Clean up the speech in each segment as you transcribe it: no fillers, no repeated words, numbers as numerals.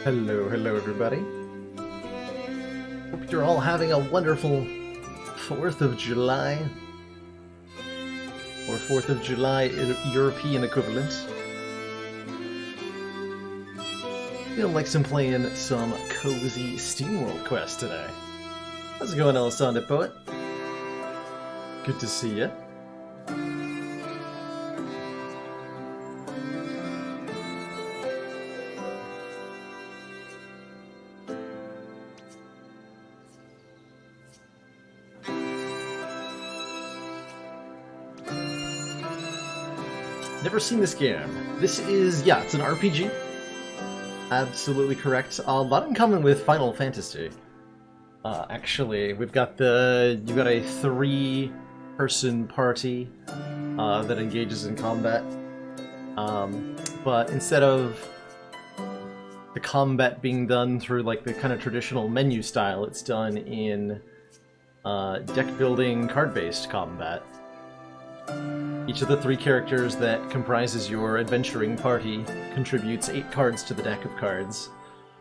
Hello, hello everybody. Hope you're all having a wonderful 4th of July, or 4th of July European equivalent. Feel like playing some cozy Steamworld quest today. How's it going, Alessandro Poet? Good to see you. Never seen this game. This is, yeah, it's an RPG. Absolutely correct. A lot in common with Final Fantasy. Actually, you've got a 3-person party that engages in combat. But instead of the combat being done through like the kind of traditional menu style, it's done in deck building, card-based combat. Each of the 3 characters that comprises your adventuring party contributes 8 cards to the deck of cards.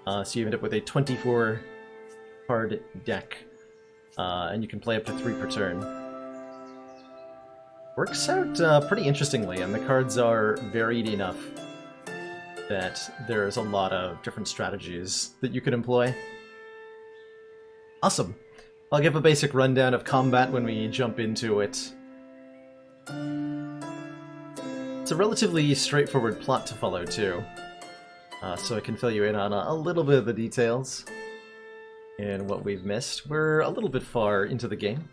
So you end up with a 24-card deck, and you can play up to 3 per turn. Works out pretty interestingly, and the cards are varied enough that there's a lot of different strategies that you can employ. Awesome. I'll give a basic rundown of combat when we jump into it. It's a relatively straightforward plot to follow, too, so I can fill you in on a little bit of the details and what we've missed. We're a little bit far into the game,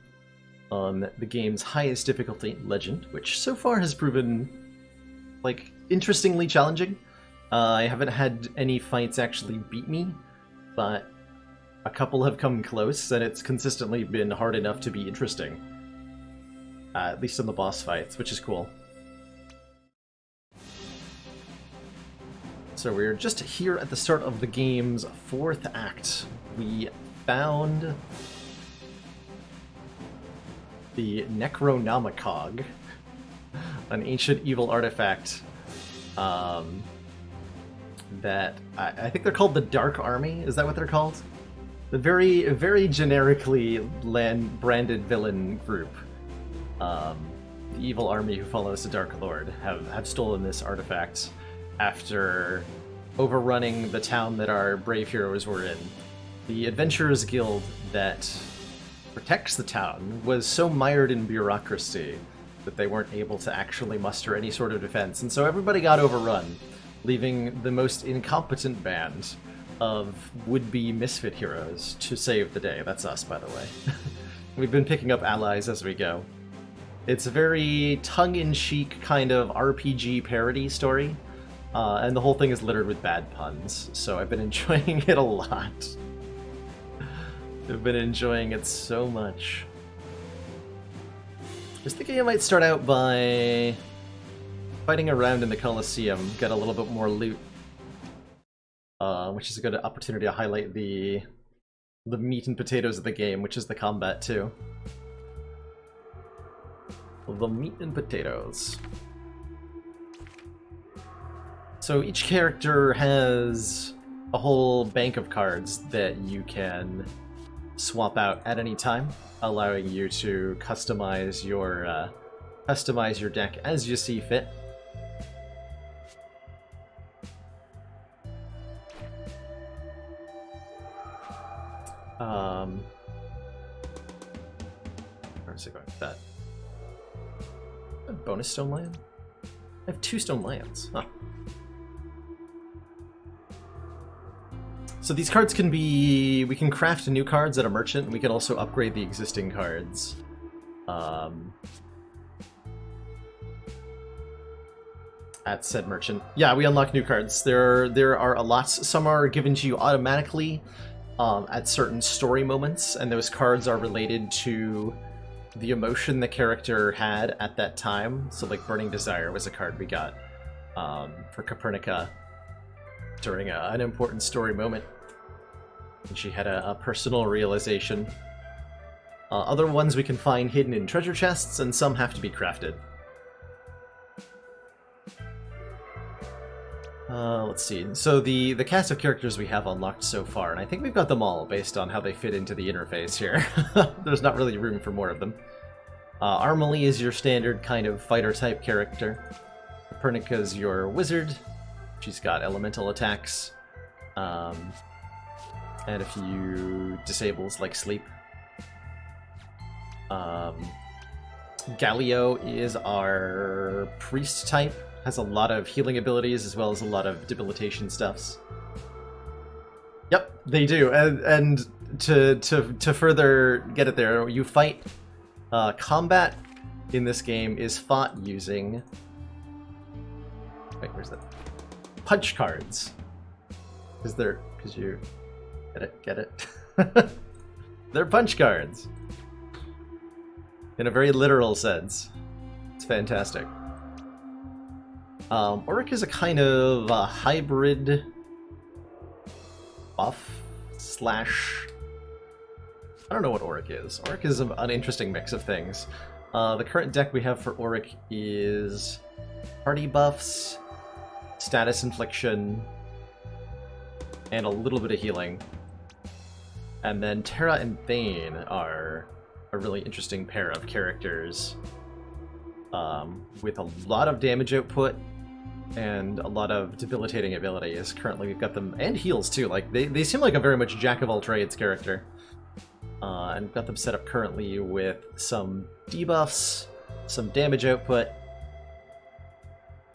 on the game's highest difficulty, Legend, which so far has proven, like, interestingly challenging. I haven't had any fights actually beat me, but a couple have come close, and it's consistently been hard enough to be interesting. At least in the boss fights, which is cool. So we're just here at the start of the game's 4th act. We found the Necronomicon, an ancient evil artifact that I think they're called the Dark Army. Is that what they're called? The very generically branded villain group. The evil army who follows the Dark Lord have stolen this artifact after overrunning the town that our brave heroes were in. The Adventurers Guild that protects the town was so mired in bureaucracy that they weren't able to actually muster any sort of defense, and so everybody got overrun, leaving the most incompetent band of would-be misfit heroes to save the day. That's us, by the way. We've been picking up allies as we go. It's a very tongue-in-cheek kind of RPG parody story, and the whole thing is littered with bad puns, so I've been enjoying it a lot. I've been enjoying it so much. I was thinking I might start out by fighting around in the Colosseum, get a little bit more loot, which is a good opportunity to highlight the meat and potatoes of the game, which is the combat too. The meat and potatoes. So each character has a whole bank of cards that you can swap out at any time, allowing you to customize your deck as you see fit. Where is it going with that? A bonus stone land? I have 2 stone lands. Huh. So these cards can be... we can craft new cards at a merchant, and we can also upgrade the existing cards. At said merchant. Yeah, we unlock new cards. There are a lot. Some are given to you automatically at certain story moments, and those cards are related to the emotion the character had at that time. So like Burning Desire was a card we got for Copernica during an important story moment. And she had a personal realization. Other ones we can find hidden in treasure chests, and some have to be crafted. Let's see. So the cast of characters we have unlocked so far, and I think we've got them all based on how they fit into the interface here. There's not really room for more of them. Armelie is your standard kind of fighter-type character. Copernica's your wizard. She's got elemental attacks. And a few disables like sleep. Galio is our priest type. Has a lot of healing abilities as well as a lot of debilitation stuffs. Yep, they do. And to further get it there, you fight. Combat in this game is fought using. Wait, where's that? Punch cards. Because you get it. They're punch cards. In a very literal sense. It's fantastic. Auric is a kind of a hybrid buff slash... I don't know what Auric is. Auric is an interesting mix of things. The current deck we have for Auric is party buffs, status infliction, and a little bit of healing. And then Terra and Thane are a really interesting pair of characters with a lot of damage output and a lot of debilitating abilities. Currently we've got them, and heals too. Like they seem like a very much jack-of-all-trades character. And we've got them set up currently with some debuffs, some damage output.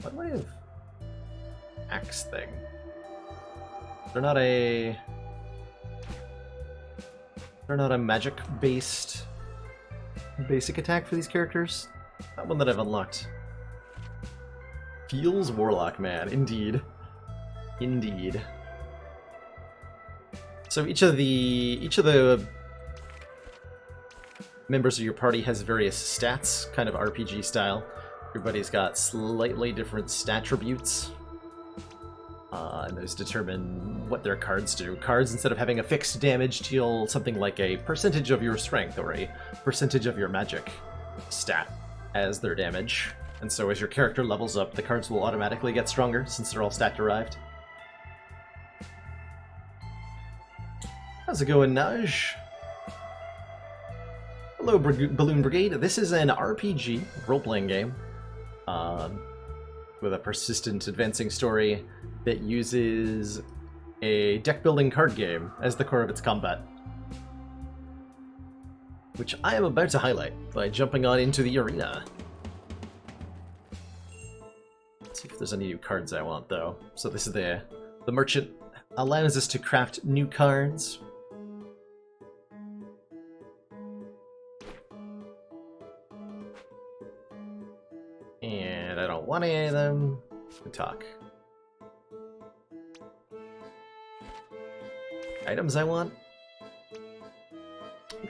What way of axe thing? They're not a magic-based basic attack for these characters. Not one that I've unlocked. Feels Warlock Man, indeed. Indeed. So each of the members of your party has various stats, kind of RPG style. Everybody's got slightly different stat attributes. And those determine what their cards do. Cards, instead of having a fixed damage, deal something like a percentage of your strength or a percentage of your magic stat as their damage. And so as your character levels up, the cards will automatically get stronger since they're all stat-derived. How's it going, Naj? Hello, Balloon Brigade. This is an RPG role-playing game with a persistent advancing story that uses a deck-building card game as the core of its combat, which I am about to highlight by jumping on into the arena. Let's see if there's any new cards I want, though. So this is the merchant allows us to craft new cards. And I don't want any of them. We talk. Items I want?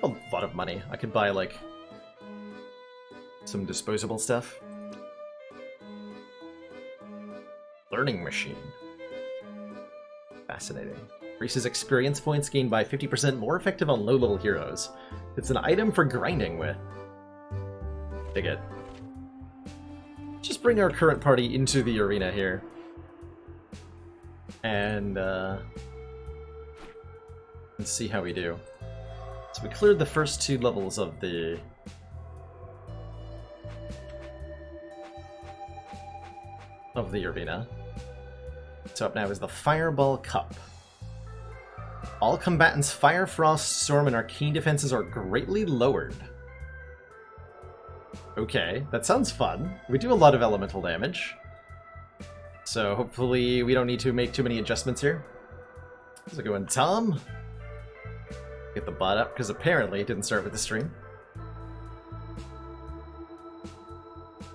A lot of money. I could buy, like, some disposable stuff. Learning machine. Fascinating. Increases experience points gained by 50% more effective on low-level heroes. It's an item for grinding with. Dig it. Just bring our current party into the arena here. And see how we do. So we cleared the first 2 levels of the arena. So up now is the Fireball Cup. All combatants' Fire, Frost, Storm, and Arcane defenses are greatly lowered. Okay, that sounds fun. We do a lot of elemental damage. So hopefully we don't need to make too many adjustments here. How's it going, Tom? Get the bot up, because apparently it didn't start with the stream.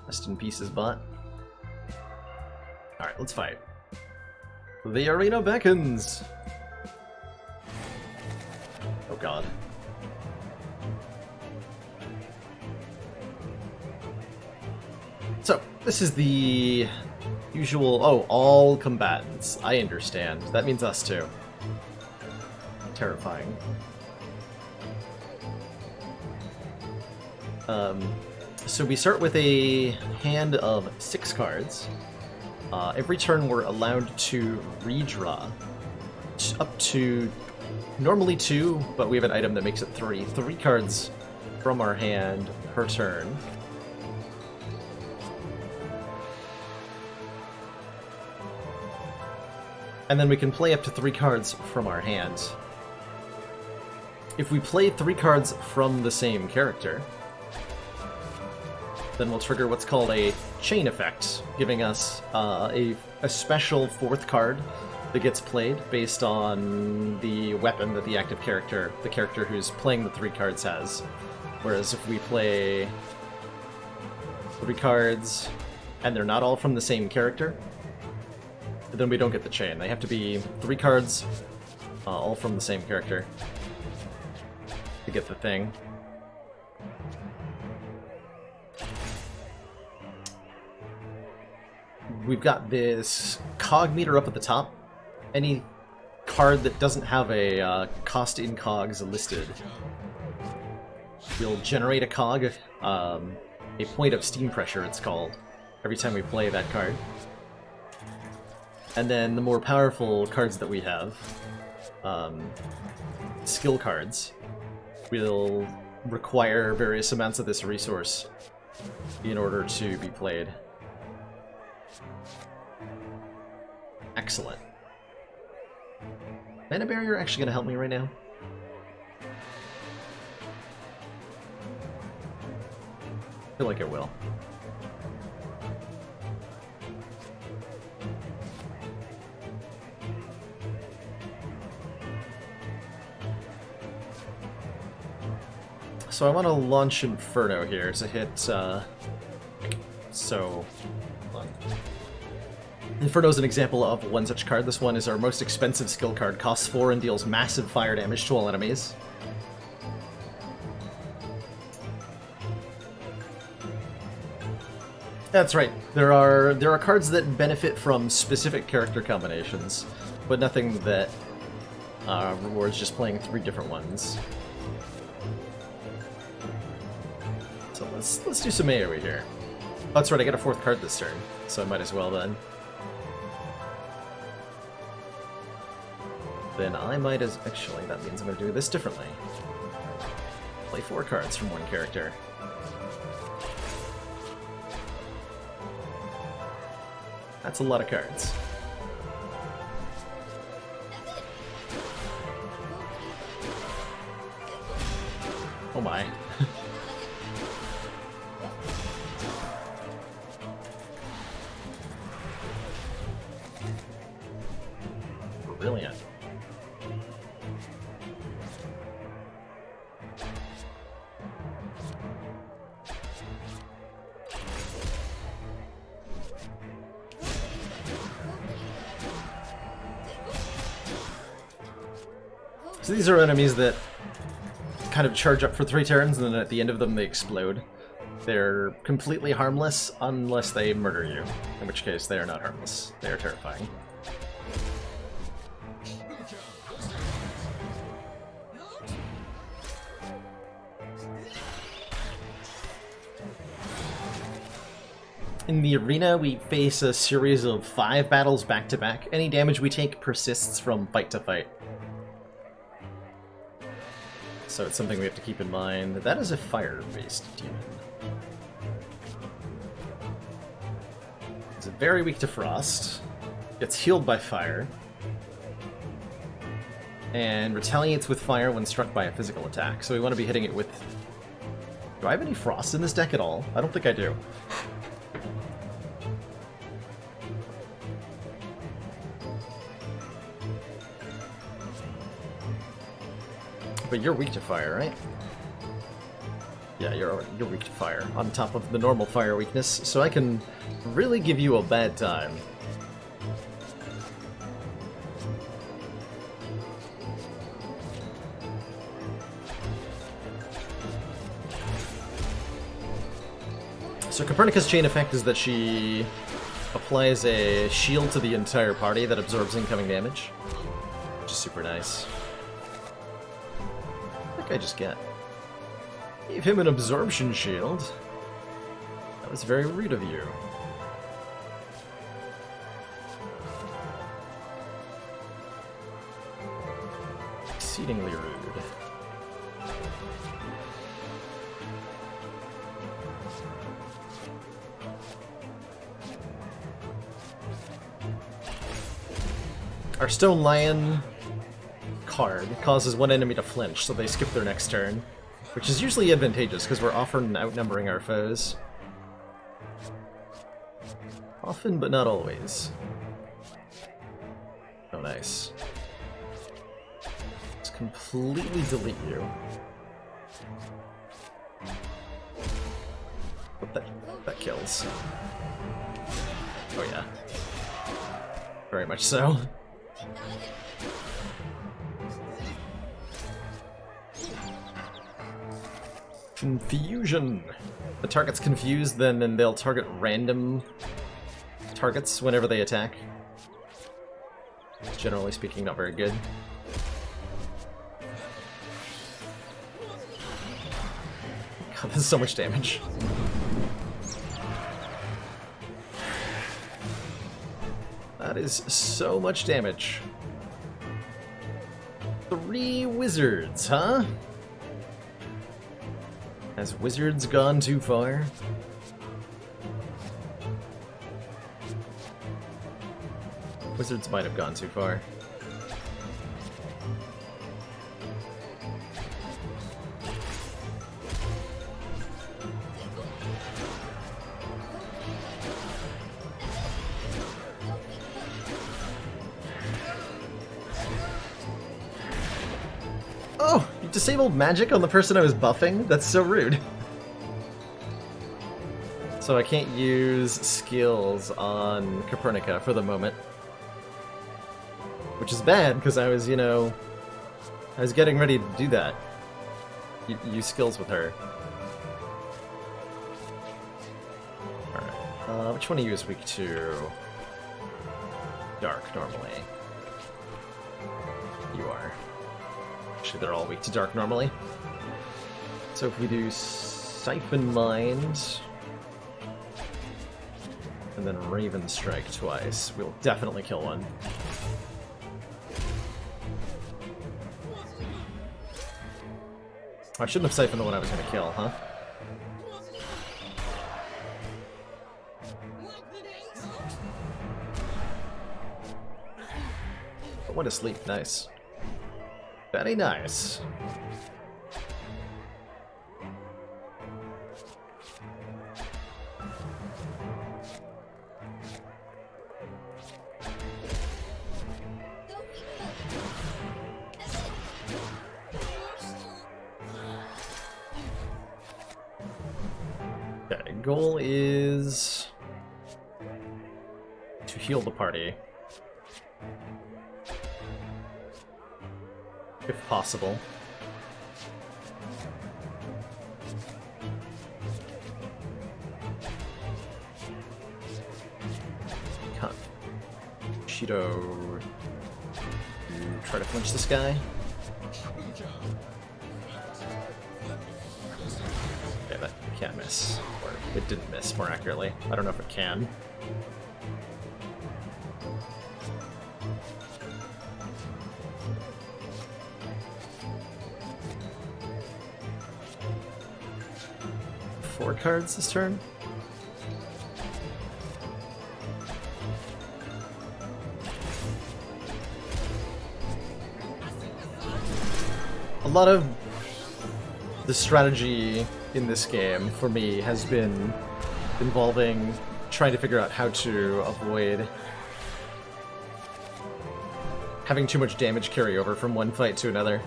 Rest in pieces, bot. Alright, let's fight. The arena beckons! Oh god. So, this is the usual... Oh, all combatants. I understand. That means us too. Terrifying. So we start with a hand of 6 cards. Every turn we're allowed to redraw up to normally 2, but we have an item that makes it 3. 3 cards from our hand per turn. And then we can play up to 3 cards from our hand. If we play 3 cards from the same character, then we'll trigger what's called a chain effect, giving us a special 4th card that gets played based on the weapon that the active character, the character who's playing the 3 cards, has. Whereas if we play 3 cards and they're not all from the same character, then we don't get the chain. They have to be 3 cards, all from the same character, to get the thing. We've got this cog meter up at the top. Any card that doesn't have a cost in cogs listed will generate a cog, a point of steam pressure it's called, every time we play that card. And then the more powerful cards that we have, skill cards, will require various amounts of this resource in order to be played. Excellent. Mana Barrier actually gonna help me right now? I feel like it will. So I want to launch Inferno here to hit, hold on. Inferno's an example of one such card. This one is our most expensive skill card, costs 4 and deals massive fire damage to all enemies. That's right. There are cards that benefit from specific character combinations, but nothing that rewards just playing 3 different ones. So let's do some AoE here. Oh, that's right, I get a 4th card this turn, so I might as well then. Then I might as... Actually, that means I'm going to do this differently. Play 4 cards from one character. That's a lot of cards. Oh my. Brilliant. So these are enemies that kind of charge up for 3 turns, and then at the end of them they explode. They're completely harmless unless they murder you, in which case they are not harmless. They are terrifying. In the arena, we face a series of 5 battles back-to-back. Any damage we take persists from fight to fight. So it's something we have to keep in mind. That is a fire-based demon. It's very weak to frost. Gets healed by fire. And retaliates with fire when struck by a physical attack. So we want to be hitting it with... Do I have any frost in this deck at all? I don't think I do. But you're weak to fire, right? Yeah, you're weak to fire, on top of the normal fire weakness, so I can really give you a bad time. So Copernicus' chain effect is that she applies a shield to the entire party that absorbs incoming damage, which is super nice. What did I just get? Gave him an absorption shield. That was very rude of you. Exceedingly rude. Our Stone Lion card causes one enemy to flinch, so they skip their next turn, which is usually advantageous because we're often outnumbering our foes. Often, but not always. Oh, nice. Just completely delete you. But that kills. Oh yeah. Very much so. Confusion. The target's confused, then they'll target random targets whenever they attack. Generally speaking, not very good. God, this is so much damage. That is so much damage. 3 wizards, huh? Has wizards gone too far? Wizards might have gone too far. Oh! You disabled magic on the person I was buffing? That's so rude. So I can't use skills on Copernica for the moment. Which is bad, because I was, I was getting ready to do that. Use skills with her. Alright. Which one of you is weak to dark, normally? You are. Actually, they're all weak to dark, normally. So if we do Siphon Mind, and then Raven Strike twice, we'll definitely kill one. I shouldn't have siphoned the one I was going to kill, huh? I went to sleep. Nice. Very nice. Okay, goal is to heal the party. If possible. Can't. Shido. You try to flinch this guy. Okay, that can't miss. Or it didn't miss, more accurately. I don't know if it can. Four cards this turn? A lot of the strategy in this game, for me, has been involving trying to figure out how to avoid having too much damage carry over from one fight to another.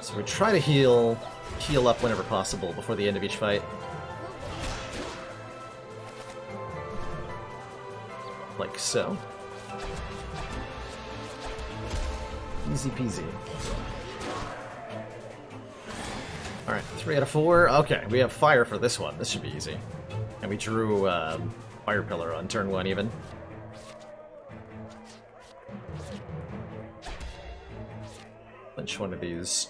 So we try to heal up whenever possible before the end of each fight. Like so. Easy peasy. Alright, 3 out of 4. Okay, we have fire for this one. This should be easy. And we drew Fire Pillar on turn 1 even. Lynch one of these.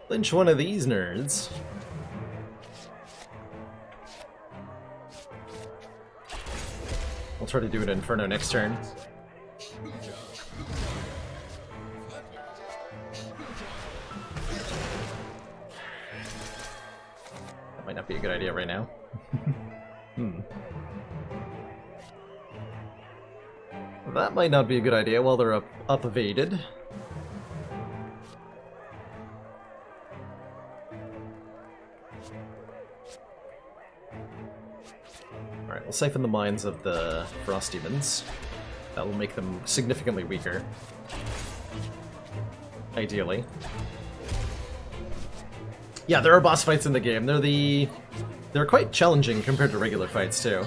Lynch one of these nerds. We'll try to do an Inferno next turn. That might not be a good idea right now. That might not be a good idea while they're up evaded. Alright, we'll siphon the minds of the Frost Demons. That will make them significantly weaker. Ideally. Yeah, there are boss fights in the game. They're quite challenging compared to regular fights, too.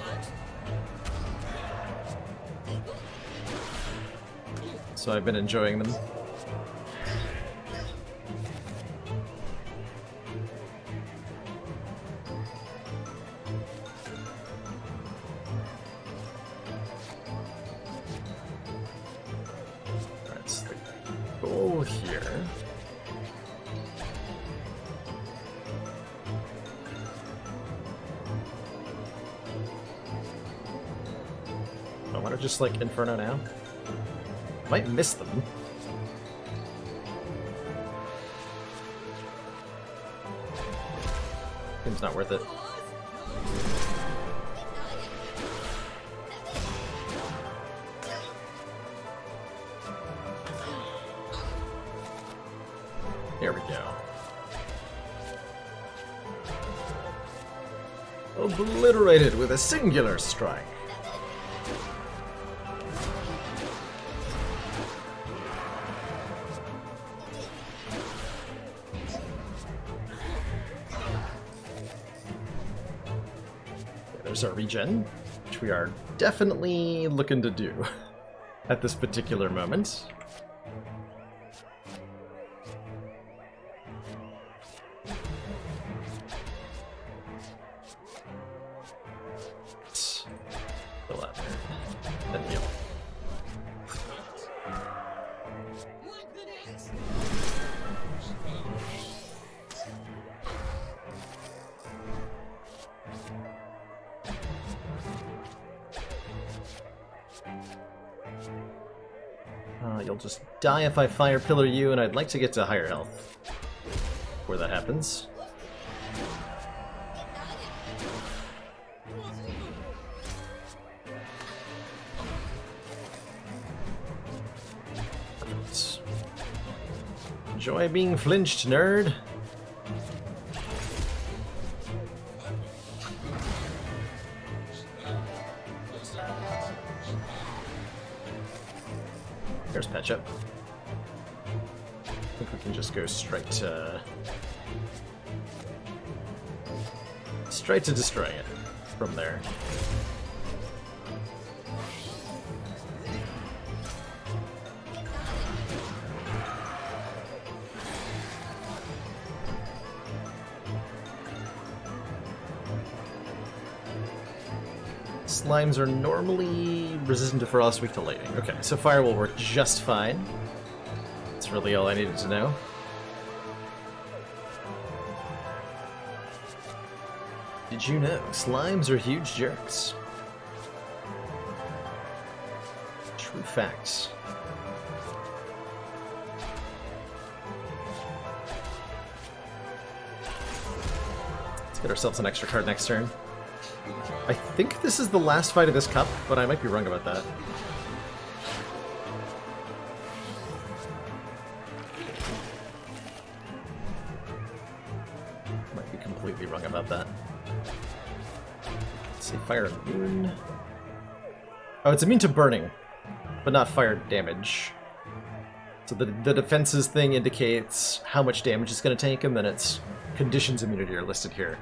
So I've been enjoying them. That's the goal here. I want to just like Inferno now. Might miss them. Seems not worth it. There we go. Obliterated with a singular strike. There's our regen, which we are definitely looking to do at this particular moment. Fill out there. Then heal. You'll just die if I fire pillar you, and I'd like to get to higher health before that happens. Enjoy being flinched, nerd. Here's patch up. I think we can just go straight to destroying it from there. Slimes are normally resistant to frost, weak to lightning. Okay, so fire will work just fine. That's really all I needed to know. Did you know slimes are huge jerks? True facts. Let's get ourselves an extra card next turn. I think this is the last fight of this cup, but I might be wrong about that. Might be completely wrong about that. Let's see, fire immune. Oh, it's immune to burning, but not fire damage. So the defenses thing indicates how much damage it's going to take, and then its conditions immunity are listed here.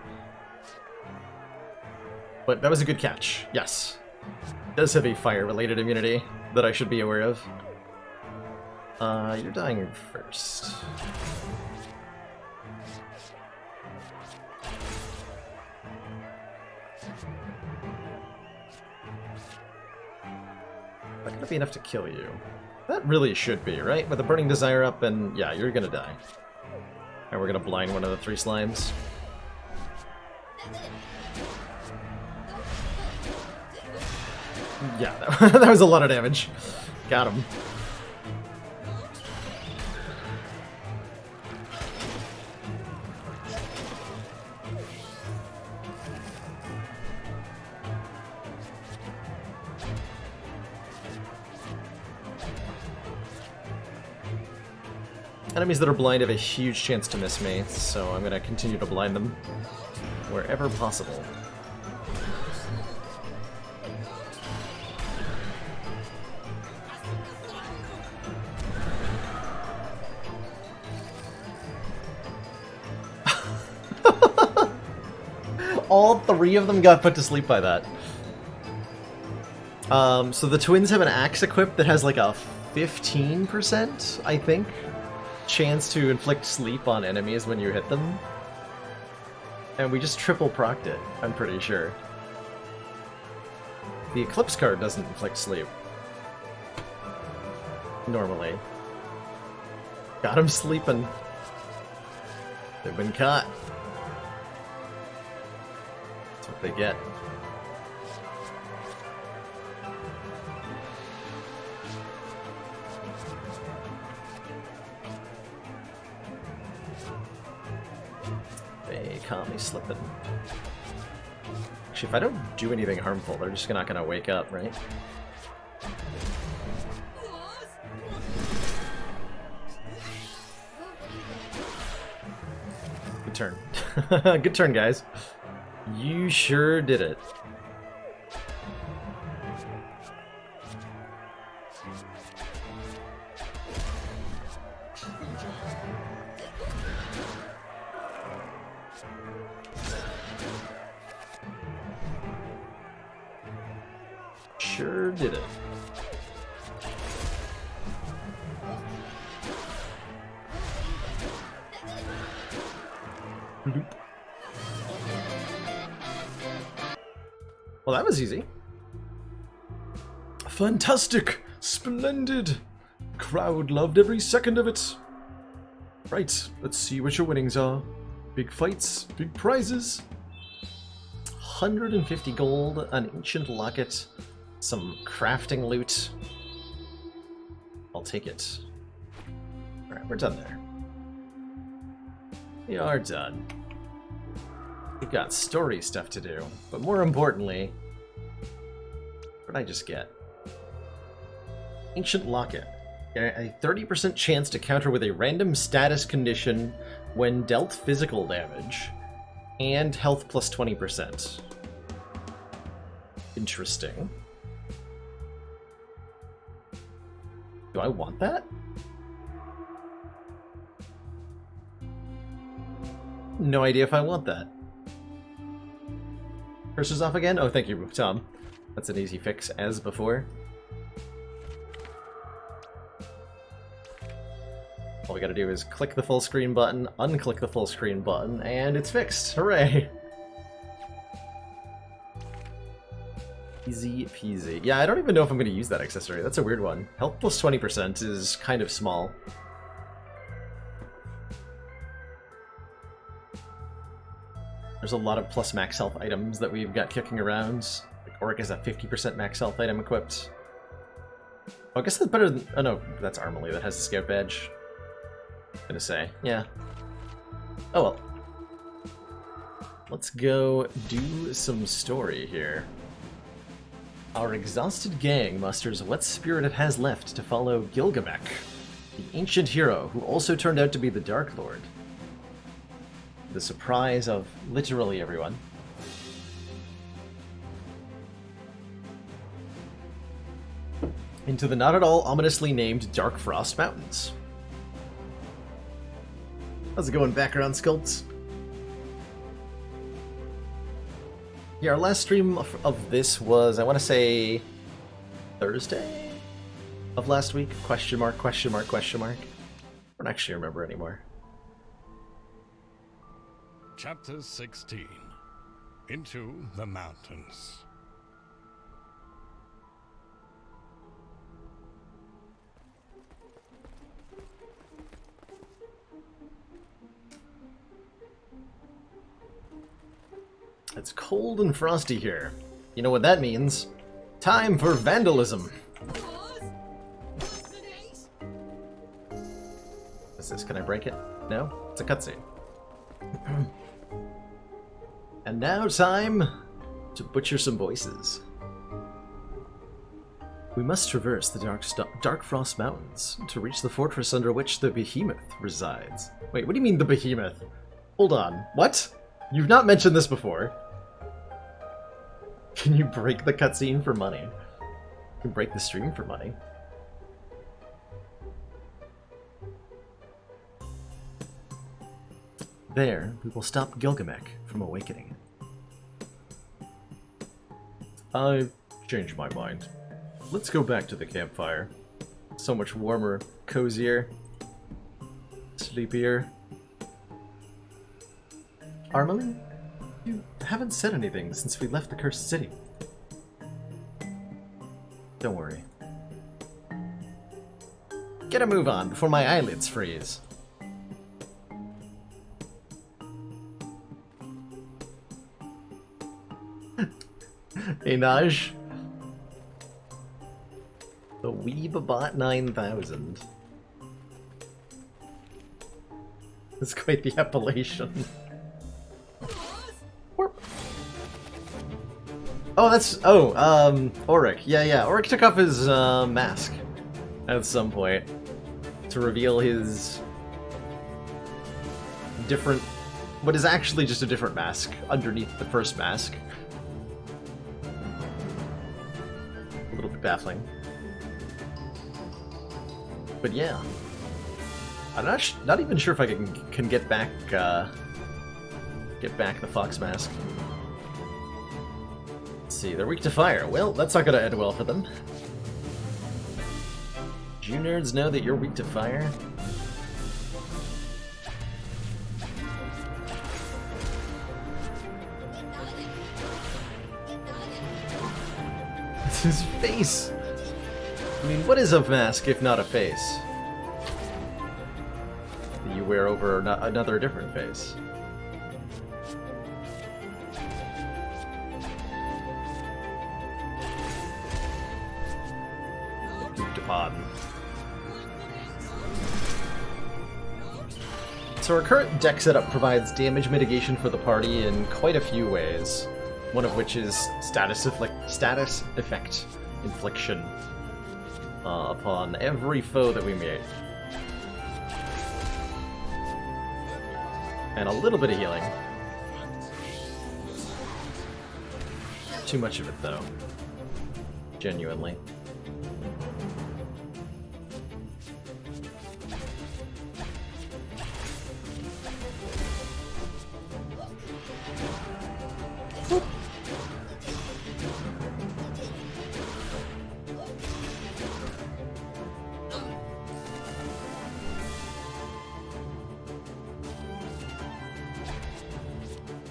But that was a good catch, yes. It does have a fire-related immunity that I should be aware of. You're dying first. Not gonna be enough to kill you. That really should be, right? With a Burning Desire up, and yeah, you're gonna die. And we're gonna blind one of the 3 slimes. Yeah, that was a lot of damage. Got him. Enemies that are blind have a huge chance to miss me, so I'm going to continue to blind them wherever possible. All three of them got put to sleep by that. So the twins have an axe equipped that has like a 15%, I think, chance to inflict sleep on enemies when you hit them. And we just triple procced it, I'm pretty sure. The Eclipse card doesn't inflict sleep. Normally. Got him sleeping. They've been caught. That's what they get. They caught me slipping. Actually, if I don't do anything harmful, they're just not gonna wake up, right? Good turn. Good turn, guys. You sure did it. Sure did it. Well, that was easy. Fantastic! Splendid! Crowd loved every second of it. Right, let's see what your winnings are. Big fights, big prizes. 150 gold, an ancient locket, some crafting loot. I'll take it. Alright, we're done there. We are done. We've got story stuff to do, but more importantly, what did I just get? Ancient Locket. A 30% chance to counter with a random status condition when dealt physical damage, and health plus 20%. Interesting. Do I want that? No idea if I want that. Cursor's off again? Oh, thank you, Tom. That's an easy fix, as before. All we gotta do is click the full screen button, unclick the full screen button, and it's fixed. Hooray! Easy peasy. Yeah, I don't even know if I'm gonna use that accessory. That's a weird one. Health plus 20% is kind of small. There's a lot of plus max health items that we've got kicking around. Like Oric has a 50% max health item equipped. Oh, I guess that's better than... Oh no, that's Armely that has the scout badge. Gonna say, yeah. Oh well. Let's go do some story here. Our exhausted gang musters what spirit it has left to follow Gilgamesh, the ancient hero who also turned out to be the Dark Lord. The surprise of literally everyone. Into the not at all ominously named Dark Frost Mountains. How's it going, background sculpts? Yeah, our last stream of this was, I want to say, Thursday of last week? Question mark, question mark, question mark. I don't actually remember anymore. Chapter 16. Into the Mountains. It's cold and frosty here. You know what that means? Time for vandalism. What's this? Can I break it? No? It's a cutscene. And now time to butcher some voices. We must traverse the Dark Frost Mountains to reach the fortress under which the behemoth resides. Wait, what do you mean the behemoth? Hold on. What? You've not mentioned this before. Can you break the cutscene for money? You can break the stream for money. There, we will stop Gilgamesh from awakening. I've changed my mind. Let's go back to the campfire. So much warmer, cozier, sleepier. Armely, you haven't said anything since we left the Cursed City. Don't worry. Get a move on before my eyelids freeze. Hey Naj. The Weebabot 9000. That's quite the appellation. Oh, that's... Oh, Auric. Yeah. Auric took off his, mask at some point to reveal his different... what is actually just a different mask underneath the first mask. A little bit baffling. But yeah. I'm not even sure if I can get back the fox mask. Let's see, they're weak to fire. Well, that's not gonna end well for them. Do you nerds know that you're weak to fire? It's his face! I mean, what is a mask if not a face? That you wear over another different face. So our current deck setup provides damage mitigation for the party in quite a few ways. One of which is status effect infliction upon every foe that we meet. And a little bit of healing. Too much of it though. Genuinely.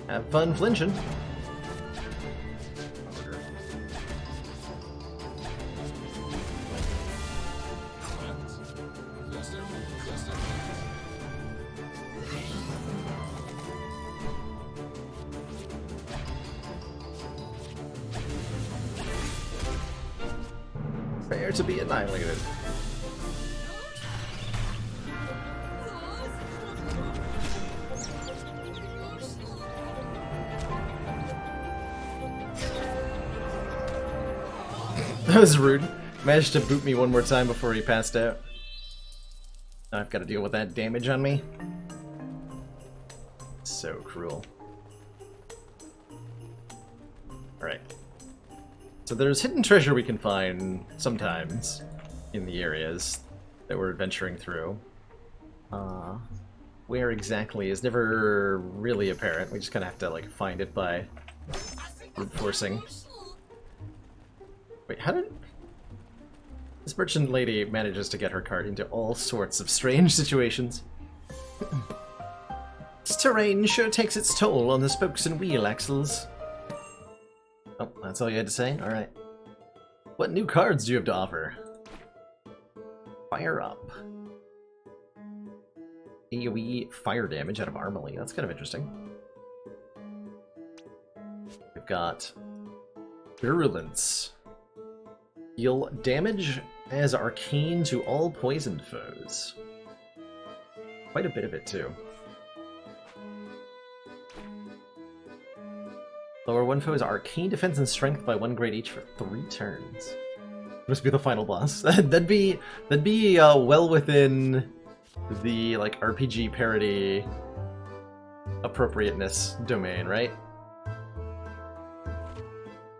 Have fun flinching. Prepare to be annihilated. That was rude. Managed to boot me one more time before he passed out. Now I've got to deal with that damage on me. So cruel. Alright. So there's hidden treasure we can find sometimes in the areas that we're adventuring through. Where exactly is never really apparent. We just kind of have to like find it by brute forcing. Wait, how did... This merchant lady manages to get her cart into all sorts of strange situations. This terrain sure takes its toll on the spokes and wheel axles. Oh, that's all you had to say? Alright. What new cards do you have to offer? Fire up. AoE fire damage out of Armely. That's kind of interesting. We've got Virulence. Deal damage as arcane to all poisoned foes. Quite a bit of it, too. Lower one foe's arcane defense and strength by 1 grade each for 3 turns. Must be the final boss. that'd be well within the like RPG parody appropriateness domain, right?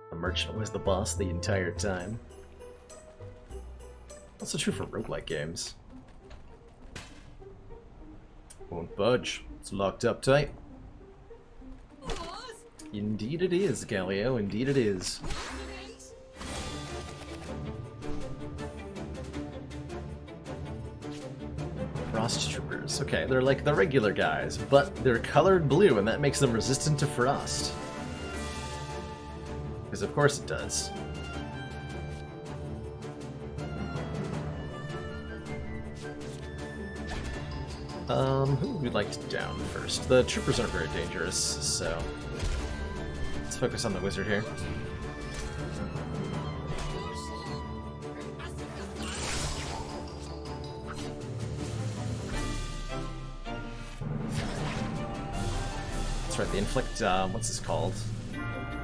The merchant was the boss the entire time. Also true for roguelike games. Won't budge. It's locked up tight. Indeed it is, Galileo. Indeed it is. Frost troopers. Okay, they're like the regular guys, but they're colored blue, and that makes them resistant to frost. Because of course it does. Who would we like to down first? The troopers aren't very dangerous, so let's focus on the wizard here. That's right, the inflict, what's this called?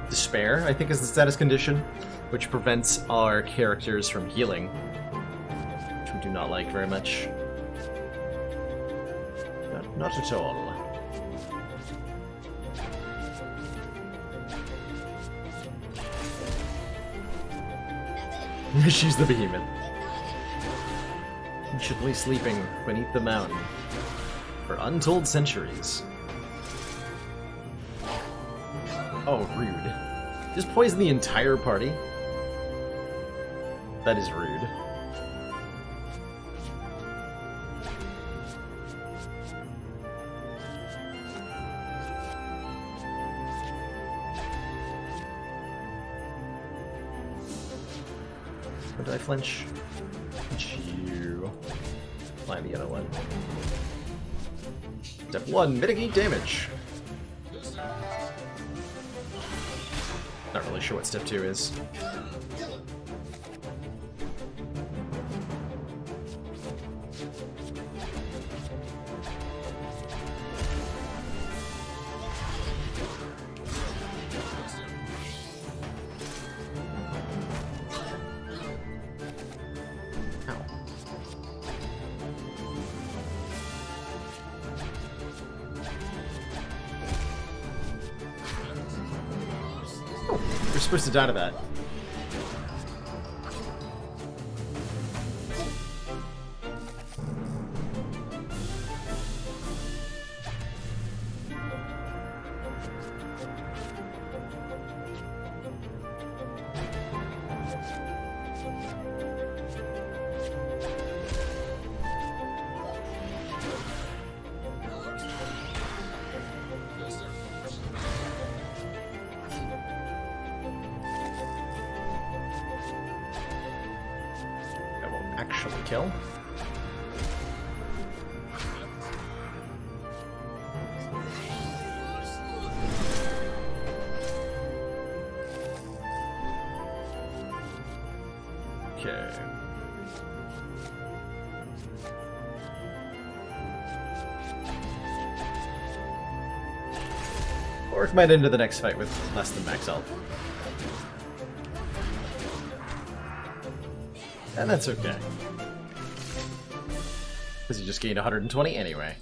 Despair, I think is the status condition, which prevents our characters from healing, which we do not like very much. Not at all. She's the behemoth. Patiently sleeping beneath the mountain for untold centuries. Oh, rude. Just poison the entire party? That is rude. Or did I flinch? You. Fly the other one. Step 1, mitigate damage. Not really sure what step 2 is. You're supposed to die to that. Actually kill. Okay. Orc might enter the next fight with less than max health. And that's okay. Because he just gained 120 anyway.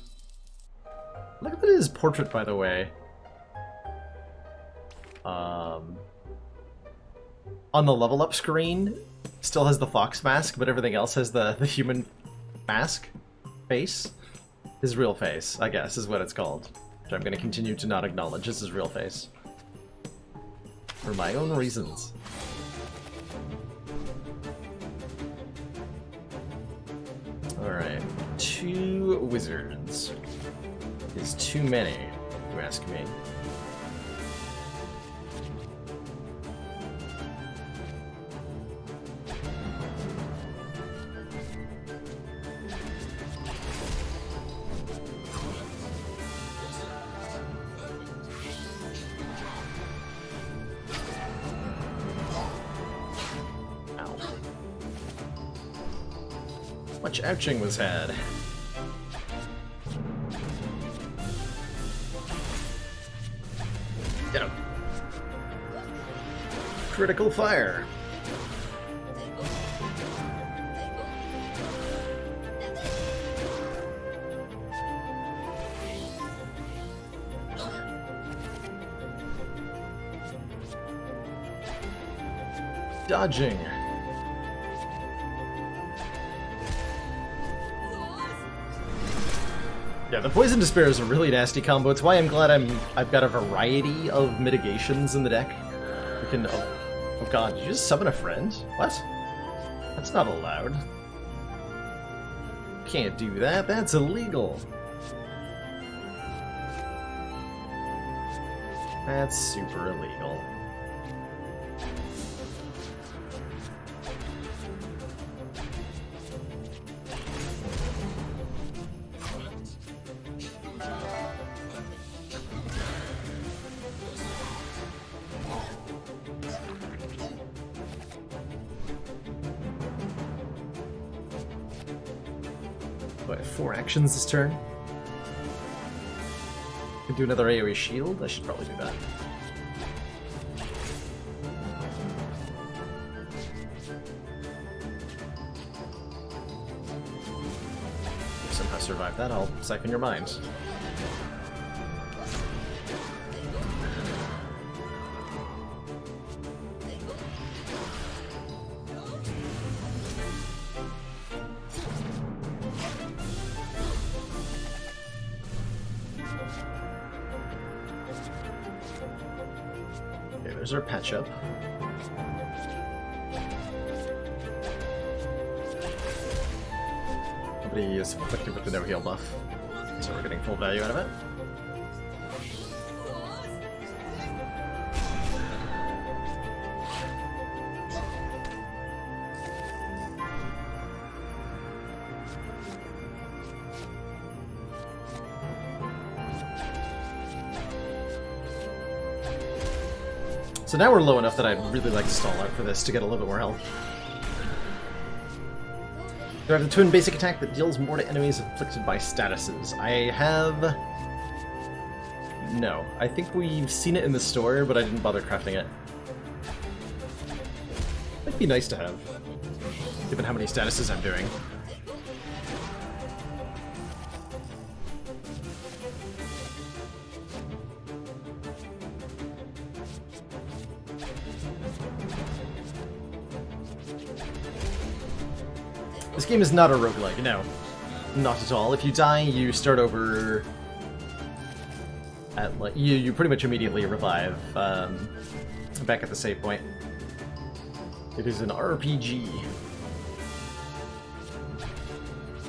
Look at his portrait, by the way. On the level up screen, still has the fox mask, but everything else has the human mask face. His real face, I guess, is what it's called. Which I'm going to continue to not acknowledge as his real face. For my own reasons. Alright, 2 wizards is too many, you ask me. Ow. Much ouching was had. Get him. Critical fire. Dodging. Yeah, the Poison Despair is a really nasty combo. It's why I'm glad I've got a variety of mitigations in the deck. We can... Oh god, did you just summon a friend? What? That's not allowed. Can't do that, that's illegal. That's super illegal. Do I have 4 actions this turn? Could do another AoE shield? I should probably do that. If you somehow survive that, I'll siphon your mind. There's our patch up. Nobody is afflicted with the no heal buff, so we're getting full value out of it. So now we're low enough that I'd really like to stall out for this to get a little bit more health. Do I have the twin basic attack that deals more to enemies afflicted by statuses? I have... No. I think we've seen it in the store, but I didn't bother crafting it. Might be nice to have, given how many statuses I'm doing. This game is not a roguelike, no. Not at all. If you die, you start over at, like, you pretty much immediately revive back at the save point. It is an RPG.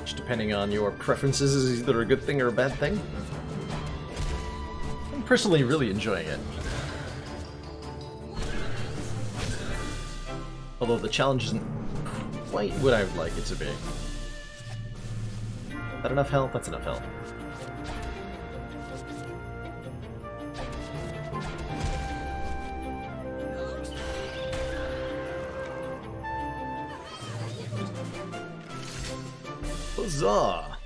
Which, depending on your preferences, is either a good thing or a bad thing. I'm personally really enjoying it. Although the challenge isn't quite what I would like it to be. Is that enough health? That's enough health. Huzzah!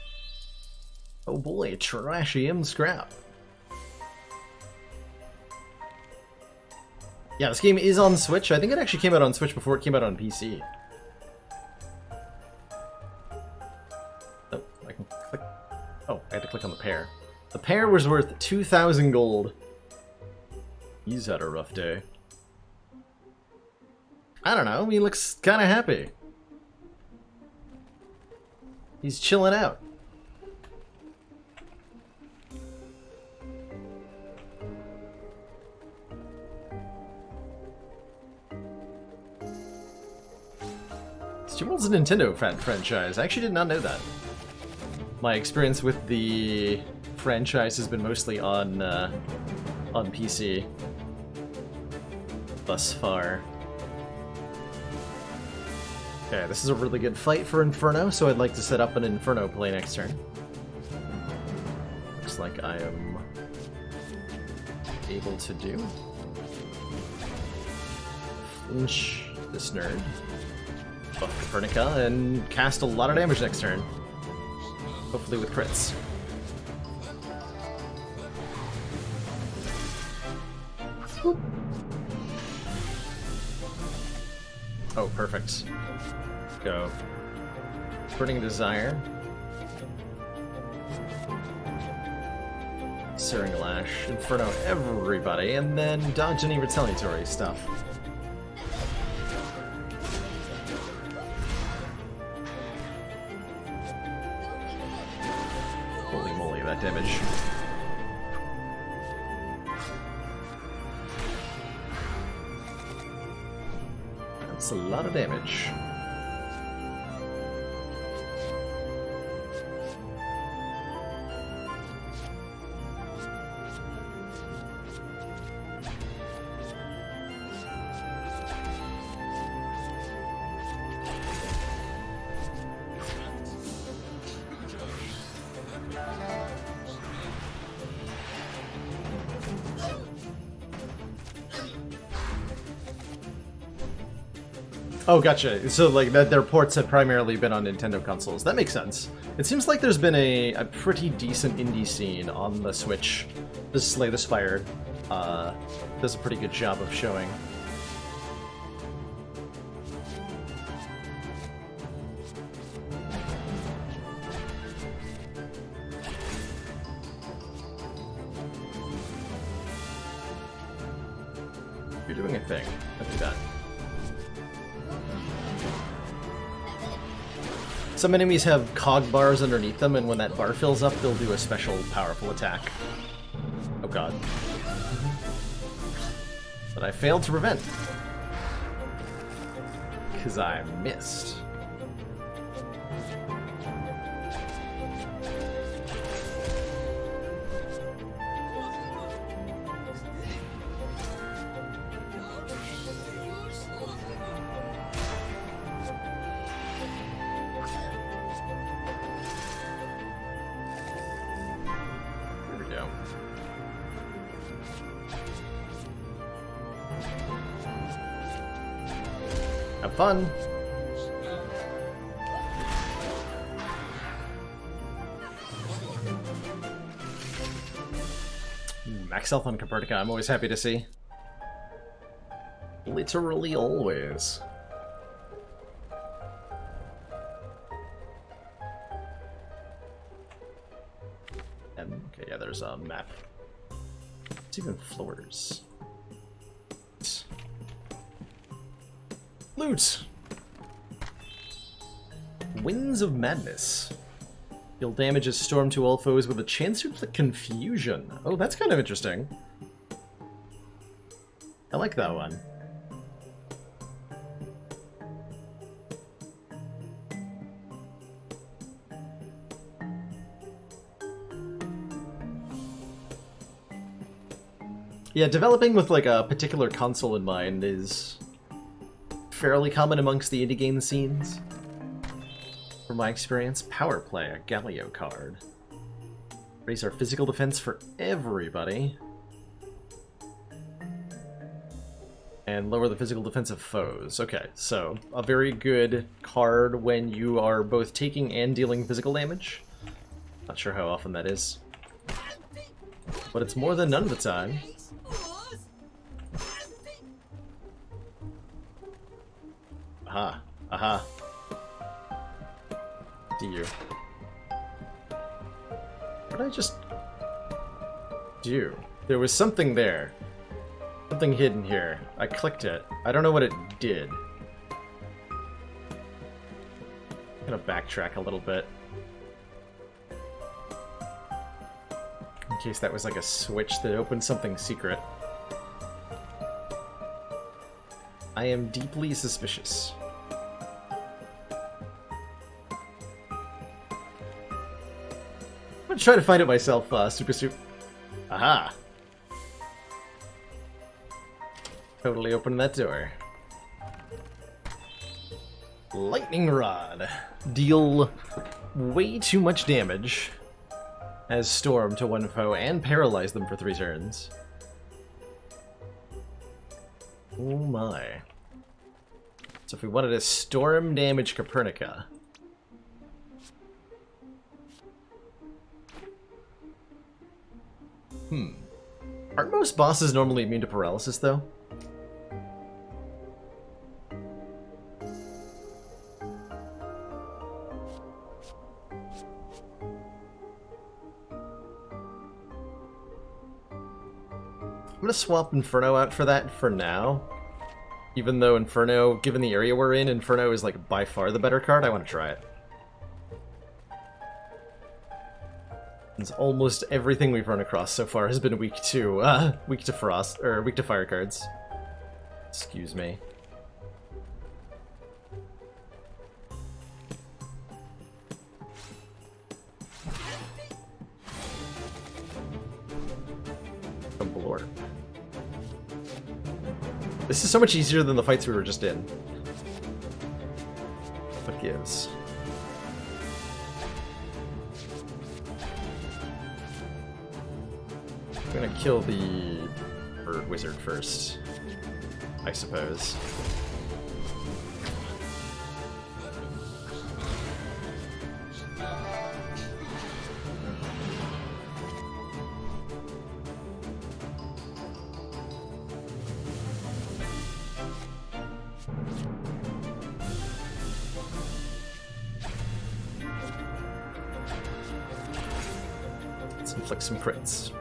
Oh boy, trashy scrap. Yeah, this game is on Switch. I think it actually came out on Switch before it came out on PC. Oh, I had to click on the pair. The pair was worth 2,000 gold. He's had a rough day. I don't know, he looks kind of happy. He's chilling out. Steamworld's a Nintendo franchise. I actually did not know that. My experience with the franchise has been mostly on PC thus far. Okay, this is a really good fight for Inferno, so I'd like to set up an Inferno play next turn. Looks like I am able to do. Flinch this nerd. Buff Copernica and cast a lot of damage next turn. Hopefully with crits. Whoop. Oh, perfect. Go. Burning Desire. Searing Lash, Inferno everybody, and then dodge any retaliatory stuff. Holy moly, that damage. That's a lot of damage. Oh, gotcha. So, like, that their ports had primarily been on Nintendo consoles. That makes sense. It seems like there's been a pretty decent indie scene on the Switch. This Slay the Spire does a pretty good job of showing. You're doing a thing. Don't do that. Some enemies have cog bars underneath them, and when that bar fills up, they'll do a special powerful attack. Oh god. But I failed to prevent. Because I missed. Have fun! Max health on Copernica, I'm always happy to see. Literally always. Okay, yeah, there's a map. It's even floors. Loot! Winds of Madness. Deal damage as Storm to all foes with a chance to inflict confusion. Oh, that's kind of interesting. I like that one. Yeah, developing with like a particular console in mind is fairly common amongst the indie game scenes. From my experience, Power Play, a Galio card. Raise our physical defense for everybody. And lower the physical defense of foes. Okay, so a very good card when you are both taking and dealing physical damage. Not sure how often that is. But it's more than none of the time. Aha. Aha. Do you? What did I just do? There was something there. Something hidden here. I clicked it. I don't know what it did. I'm gonna backtrack a little bit. In case that was like a switch that opened something secret. I am deeply suspicious. I'm gonna try to find it myself, Super Soup. Aha! Totally opened that door. Lightning Rod. Deal way too much damage as Storm to one foe and paralyze them for 3 turns. Oh my. So if we wanted to storm damage Copernica... Aren't most bosses normally immune to paralysis, though? I'm gonna swap Inferno out for that for now. Even though Inferno, given the area we're in, Inferno is like by far the better card, I want to try it. Since almost everything we've run across so far has been weak to frost or weak to fire cards. Excuse me. Lord. This is so much easier than the fights we were just in. What gives? I'm gonna kill the bird wizard first, I suppose. Let's inflict some crits.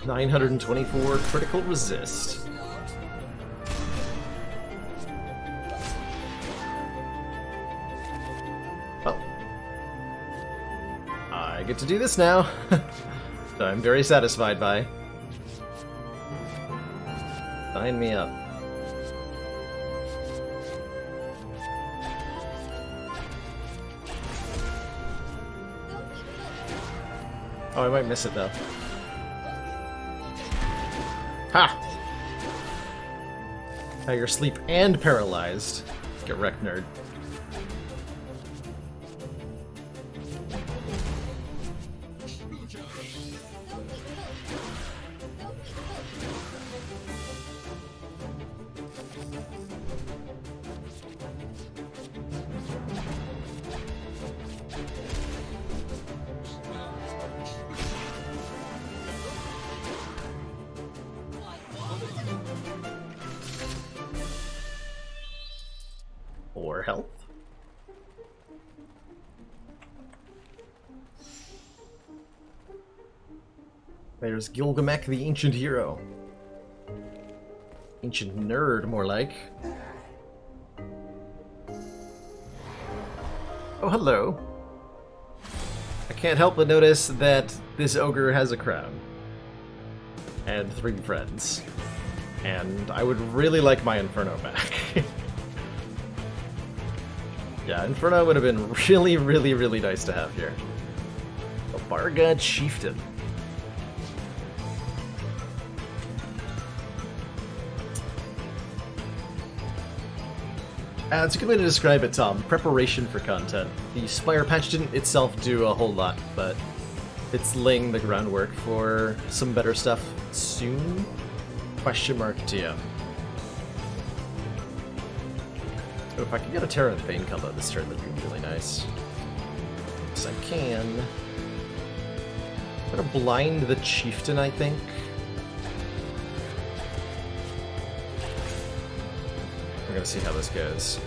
$924 critical resist. Oh. I get to do this now. That I'm very satisfied by. Sign me up. Oh, I might miss it though. Ha! Now you're asleep and paralyzed. Get wrecked, nerd. Or health. There's Gilgamesh, the ancient hero. Ancient nerd, more like. Oh, hello. I can't help but notice that this ogre has a crown. And 3 friends. And I would really like my Inferno back. Yeah, Inferno would have been really, really, really nice to have here. A Barga Chieftain. It's a good way to describe it, Tom. Preparation for content. The Spire patch didn't itself do a whole lot, but it's laying the groundwork for some better stuff soon? Question mark TM. Oh, if I can get a Terra and Bane combo this turn, that'd be really nice. Yes, I can. I'm gonna blind the Chieftain, I think. We're gonna see how this goes.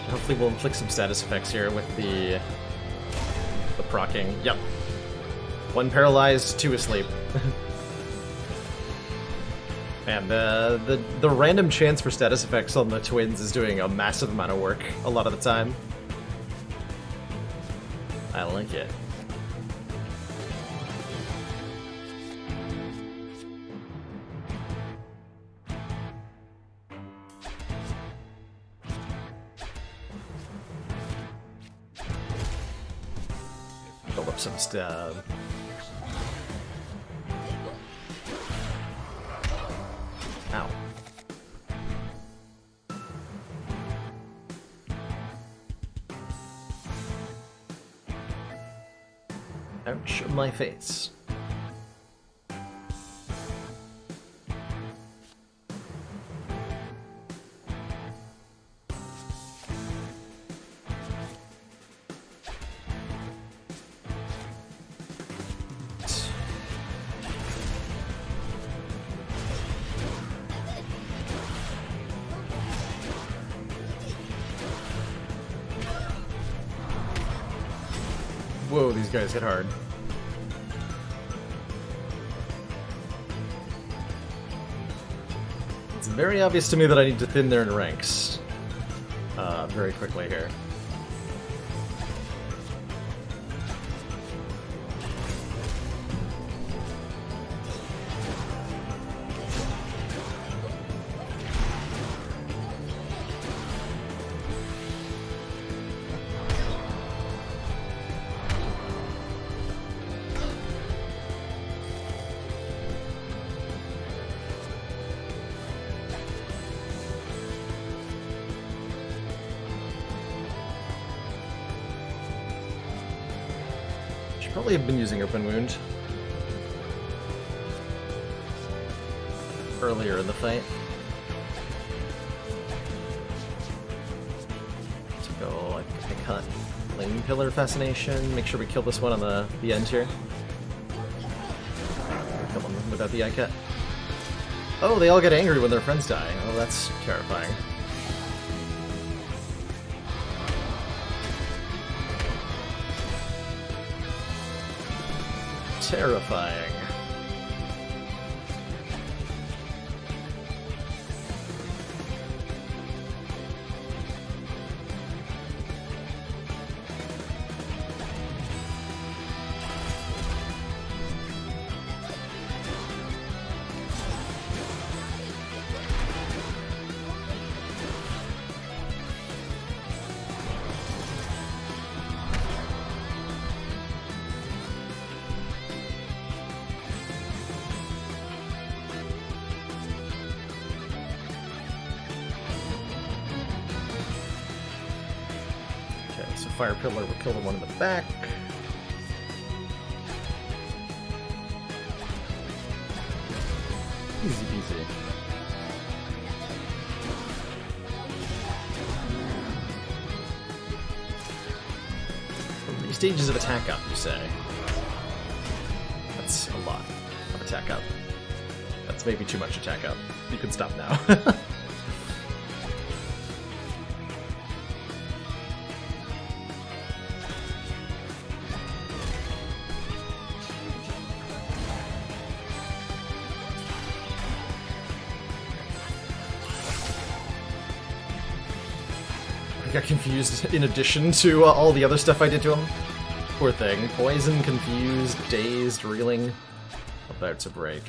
Hopefully we'll inflict some status effects here with the procking. Yep. 1 paralyzed, 2 asleep. Man, the random chance for status effects on the twins is doing a massive amount of work a lot of the time. I like it. Build up some stab. Ow. Ouch, my face. Whoa, these guys hit hard. It's very obvious to me that I need to thin their ranks very quickly here. Probably have been using Open Wound earlier in the fight. To go like a cut Flame Pillar Fascination. Make sure we kill this one on the end here. Kill them without the eye-cut. Oh, they all get angry when their friends die. Oh, that's terrifying. Terrifying. Fire Pillar will kill the one in the back. Easy peasy. 3 stages of attack up, you say? That's a lot of attack up. That's maybe too much attack up. You can stop now. I got confused in addition to all the other stuff I did to him. Poor thing. Poison, confused, dazed, reeling. About to break.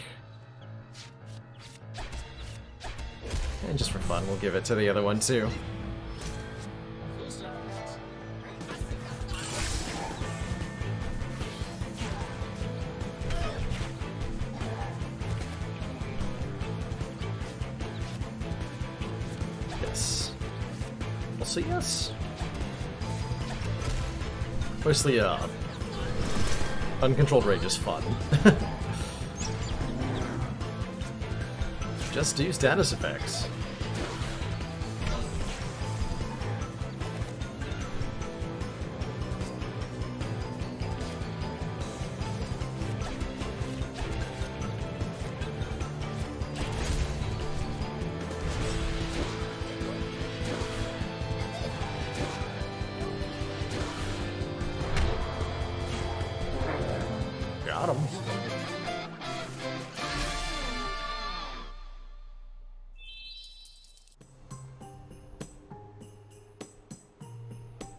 And just for fun, we'll give it to the other one too. So yes. Mostly, uncontrolled rage is fun. Just do status effects. Got him.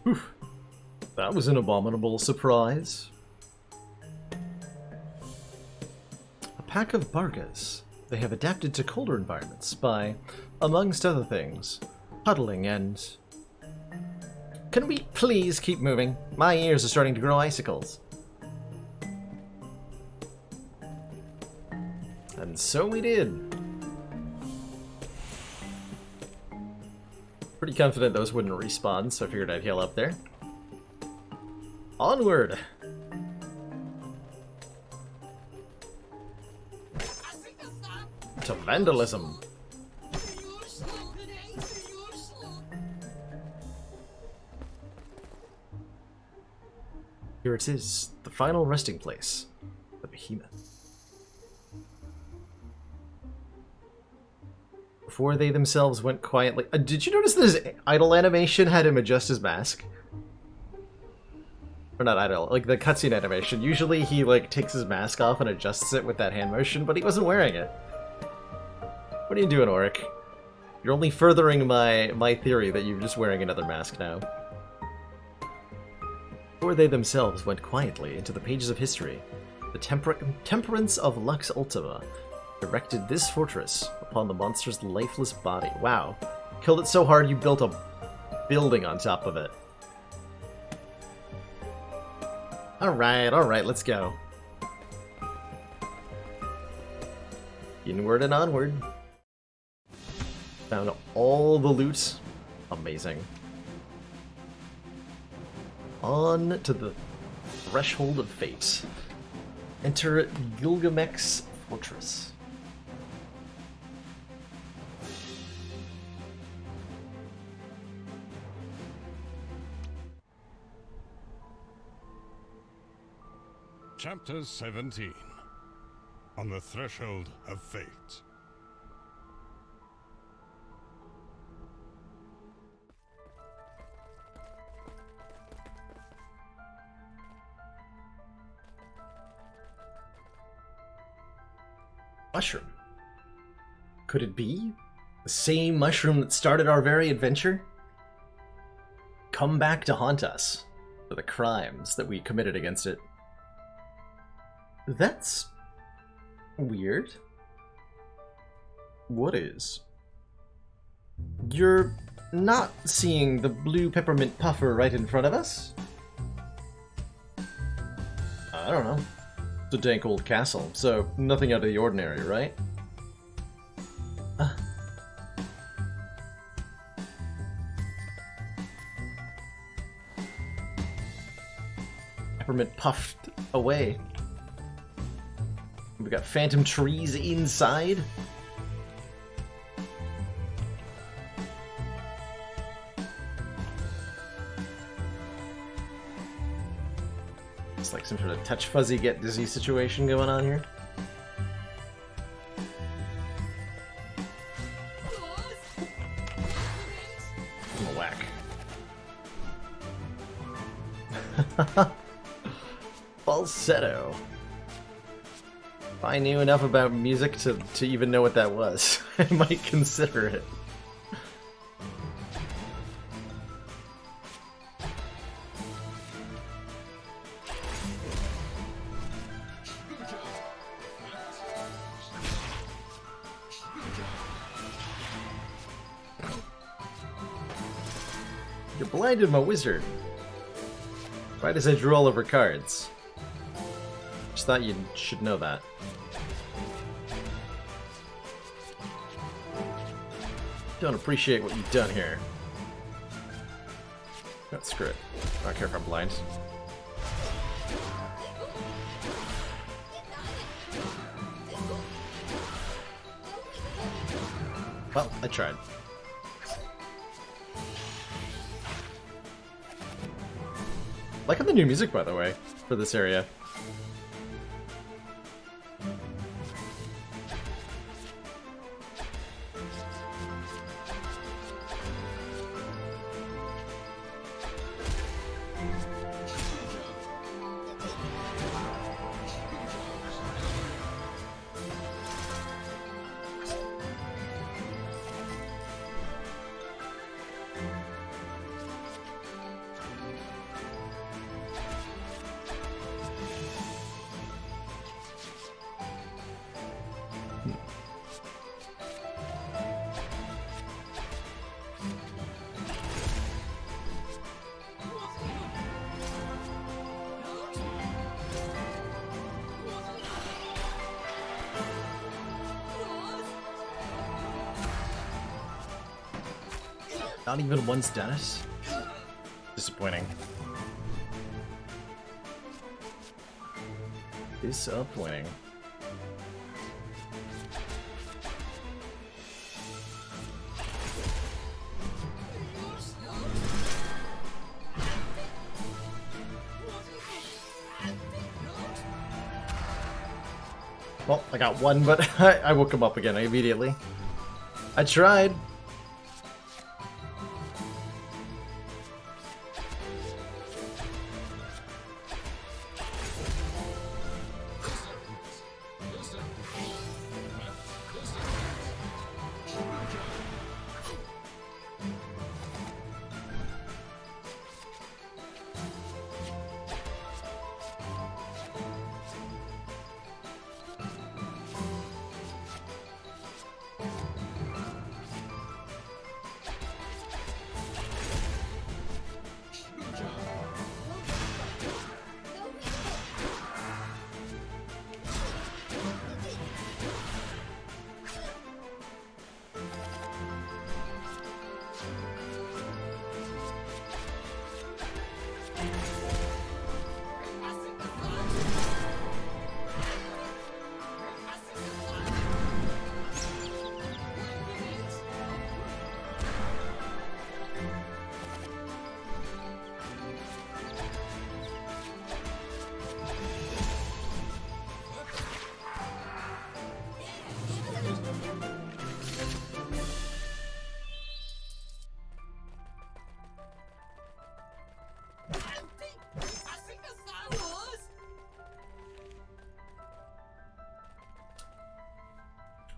Whew. That was an abominable surprise. A pack of Bargas. They have adapted to colder environments by, amongst other things, huddling and... Can we please keep moving? My ears are starting to grow icicles. And so we did. Pretty confident those wouldn't respawn, so I figured I'd heal up there. Onward! to vandalism. Here it is, the final resting place, the behemoth. Before they themselves went quietly... did you notice that his idle animation had him adjust his mask? Or not idle, like the cutscene animation. Usually he like takes his mask off and adjusts it with that hand motion, but he wasn't wearing it. What are you doing, Oric? You're only furthering my theory that you're just wearing another mask now. Before they themselves went quietly into the pages of history, the temperance of Lux Ultima erected this fortress upon the monster's lifeless body. Wow. Killed it so hard you built a building on top of it. Alright, let's go. Inward and onward. Found all the loot. Amazing. On to the threshold of fate. Enter Gilgamech's fortress. Chapter 17. On the Threshold of Fate. Mushroom. Could it be the same mushroom that started our very adventure? Come back to haunt us for the crimes that we committed against it. That's weird. What is? You're not seeing the blue peppermint puffer right in front of us? I don't know. It's a dank old castle, so nothing out of the ordinary, right? Peppermint puffed away. We got phantom trees inside. It's like some sort of touch fuzzy get dizzy situation going on here. I'm a whack. Falsetto. If I knew enough about music to even know what that was, I might consider it. You're blind, I'm a wizard. Why does I drew all over cards? Just thought you should know that. Don't appreciate what you've done here. Oh, screw it. I don't care if I'm blind. Well, I tried. Liking the new music, by the way, for this area. Not even one status? Disappointing. Disappointing. Well, I got one, but I woke him up again immediately. I tried.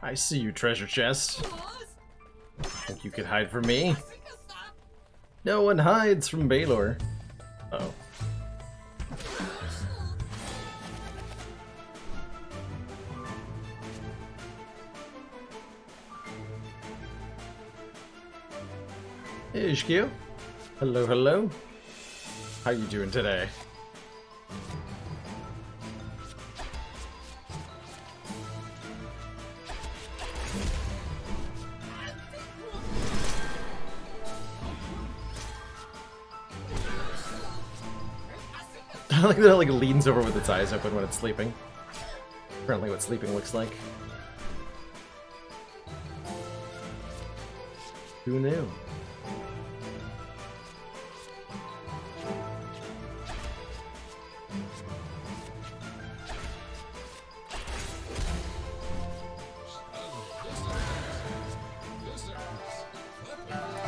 I see you, treasure chest. Think you could hide from me? No one hides from Baylor. Uh oh. Hey, HQ. Hello, hello. How you doing today? I like that it like leans over with its eyes open when it's sleeping. Apparently what sleeping looks like. Who knew?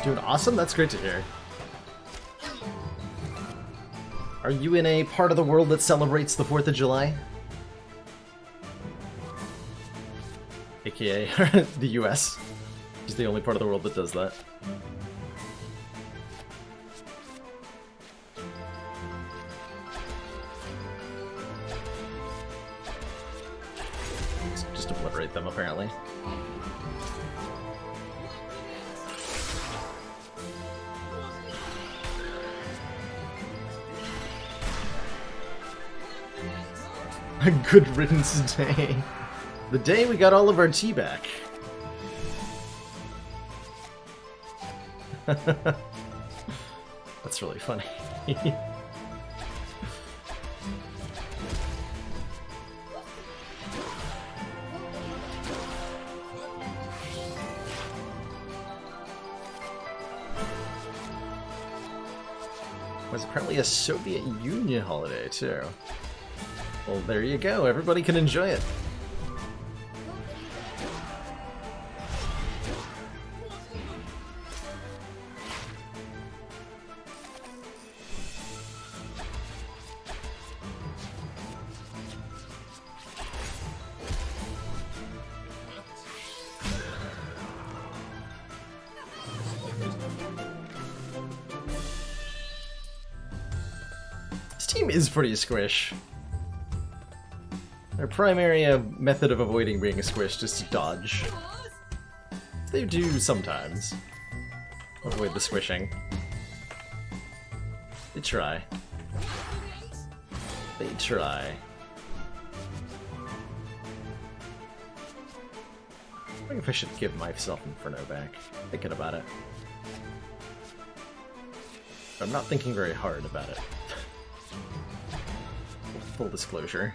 Doing awesome? That's great to hear. Are you in a part of the world that celebrates the 4th of July? AKA the US. Which is the only part of the world that does that. Just obliterate them, apparently. A good riddance day. The day we got all of our tea back. That's really funny. Was apparently a Soviet Union holiday too. Well, there you go. Everybody can enjoy it. This team is pretty squish. Their primary method of avoiding being squished is to dodge. They do sometimes avoid the squishing. They try. They try. I think if I should give myself Inferno back. Thinking about it. But I'm not thinking very hard about it. Full disclosure.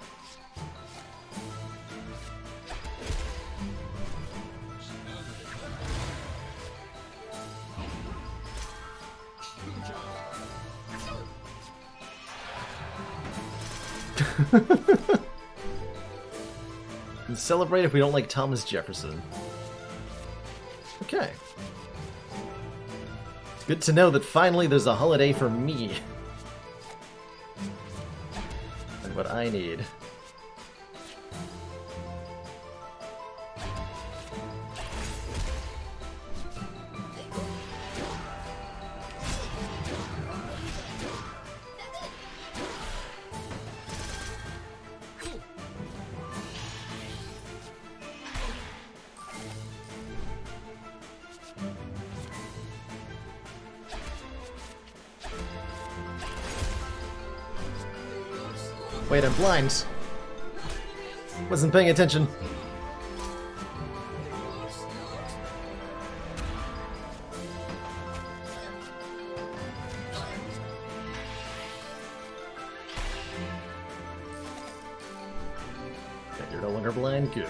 And celebrate if we don't like Thomas Jefferson. Okay. It's good to know that finally there's a holiday for me. And what I need. Wait, I'm blind. Wasn't paying attention. Okay, you're no longer blind? Good.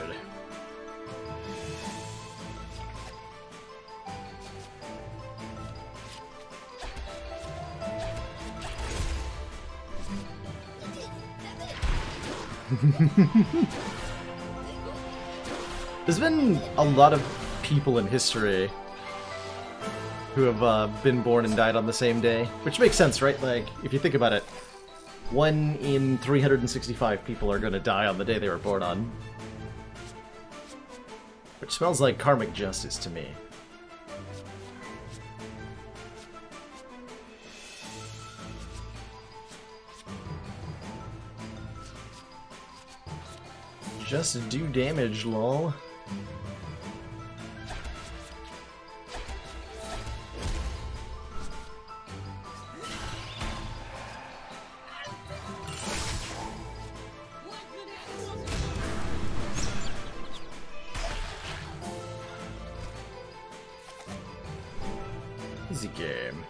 There's been a lot of people in history who have been born and died on the same day, which makes sense, right? Like, if you think about it, 1 in 365 people are going to die on the day they were born on. Which smells like karmic justice to me. Just do damage, lol. Easy game.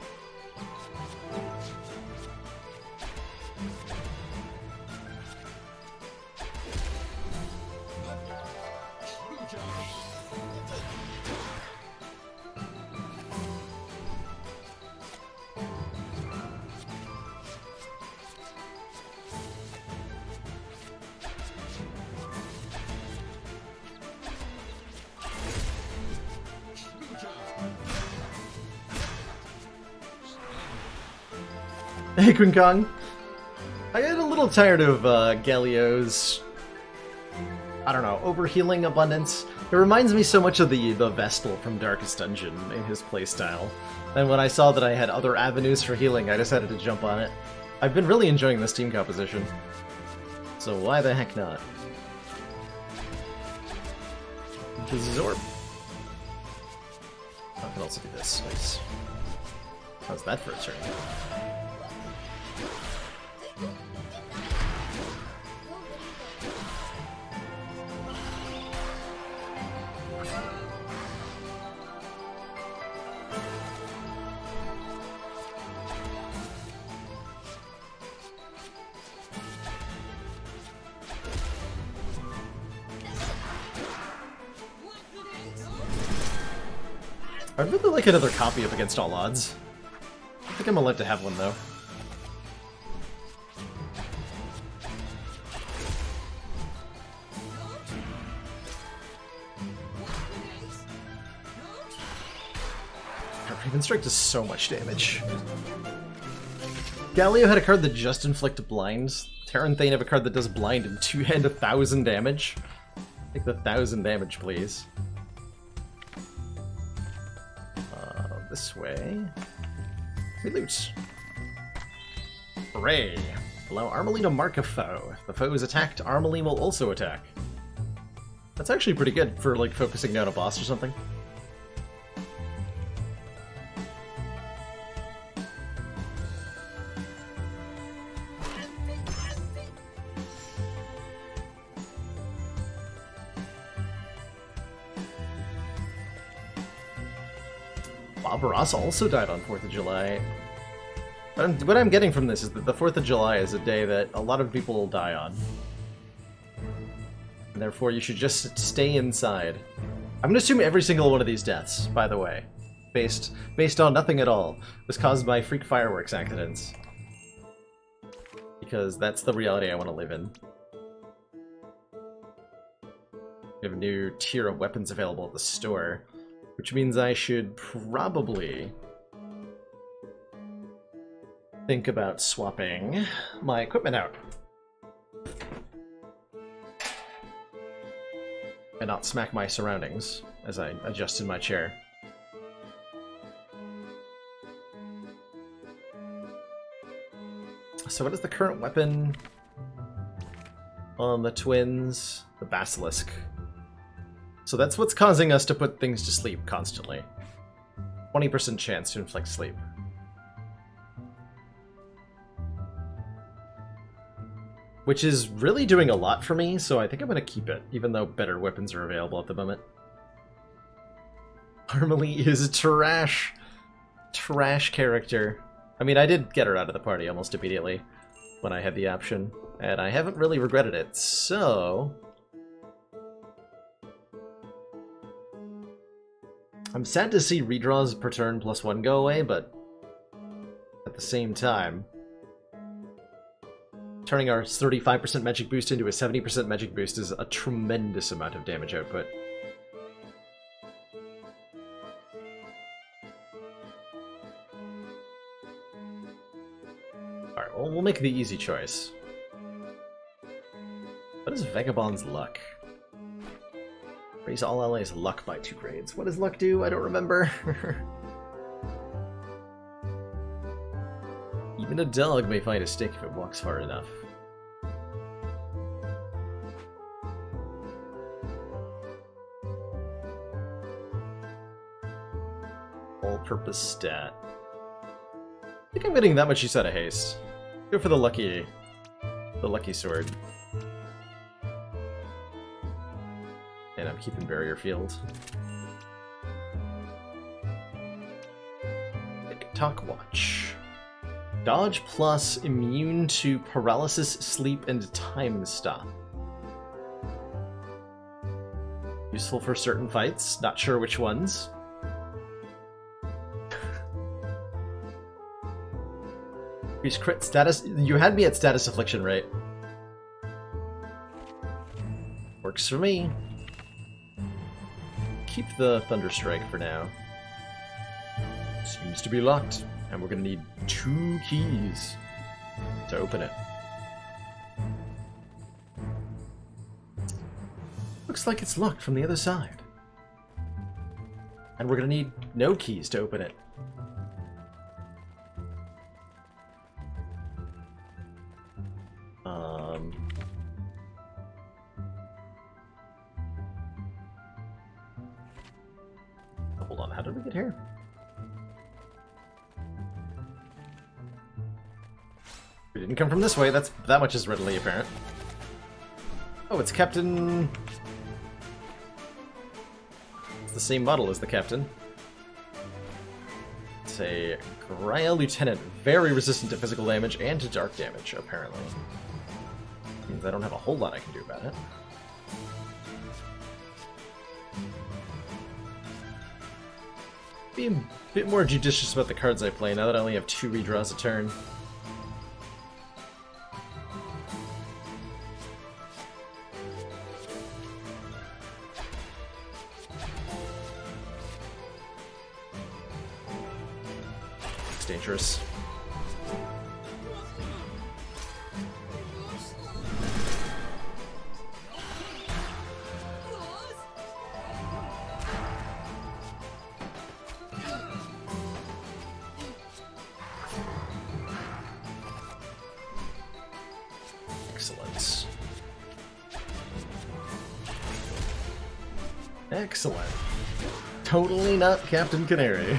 Hey, Queen Kong. I get a little tired of Galio's, I don't know, overhealing abundance. It reminds me so much of the Vestal from Darkest Dungeon in his playstyle. And when I saw that I had other avenues for healing, I decided to jump on it. I've been really enjoying this team composition. So why the heck not? Absorb. I can also do this. Nice. How's that for a turn? I'd really like another copy of Against All Odds. I think I'm allowed to have one, though. Raven Strike does so much damage. Galio had a card that just inflict blind. Terran Thane have a card that does blind and 1,000 damage. Take the 1,000 damage, please. This way. We loot. Hooray! Allow Armely to mark a foe. If the foe is attacked, Armely will also attack. That's actually pretty good for, like, focusing down a boss or something. Bob Ross also died on 4th of July. What I'm getting from this is that the 4th of July is a day that a lot of people will die on. And therefore, you should just stay inside. I'm gonna assume every single one of these deaths, by the way, based on nothing at all, was caused by freak fireworks accidents. Because that's the reality I want to live in. We have a new tier of weapons available at the store, which means I should probably think about swapping my equipment out. And not smack my surroundings as I adjust in my chair. So what is the current weapon on the twins? The basilisk. So that's what's causing us to put things to sleep constantly. 20% chance to inflict sleep. Which is really doing a lot for me, so I think I'm going to keep it, even though better weapons are available at the moment. Harmony is a trash character. I mean, I did get her out of the party almost immediately when I had the option, and I haven't really regretted it, so... I'm sad to see redraws per turn +1 go away, but at the same time, turning our 35% magic boost into a 70% magic boost is a tremendous amount of damage output. Alright, well, we'll make the easy choice. What is Vagabond's luck? Raise all allies' luck by 2 grades. What does luck do? I don't remember. Even a dog may find a stick if it walks far enough. All-purpose stat. I think I'm getting that much use out of haste. Go for the lucky sword. And I'm keeping Barrier Field. TikTok Watch. Dodge plus immune to paralysis, sleep, and time stop. Useful for certain fights, not sure which ones. Increase crit status. You had me at status affliction, right? Works for me. Keep the Thunderstrike for now. Seems to be locked, and we're gonna need 2 keys to open it. Looks like it's locked from the other side. And we're gonna need no keys to open it. Hold on, how did we get here? We didn't come from this way, that much is readily apparent. Oh, it's Captain... It's the same model as the Captain. It's a Grail Lieutenant, very resistant to physical damage and to dark damage, apparently. Means I don't have a whole lot I can do about it. Be a bit more judicious about the cards I play now that I only have 2 redraws a turn. It's dangerous. Excellent. Excellent. Totally not Captain Canary.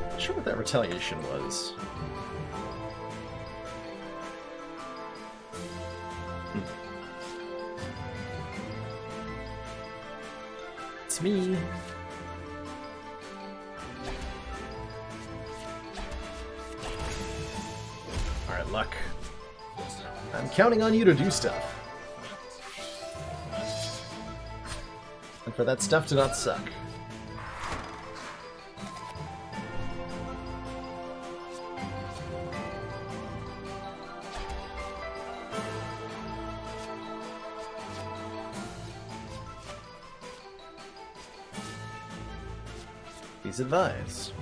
Not sure what that retaliation was. It's me. Alright, luck. I'm counting on you to do stuff. And for that stuff to not suck. Please advise.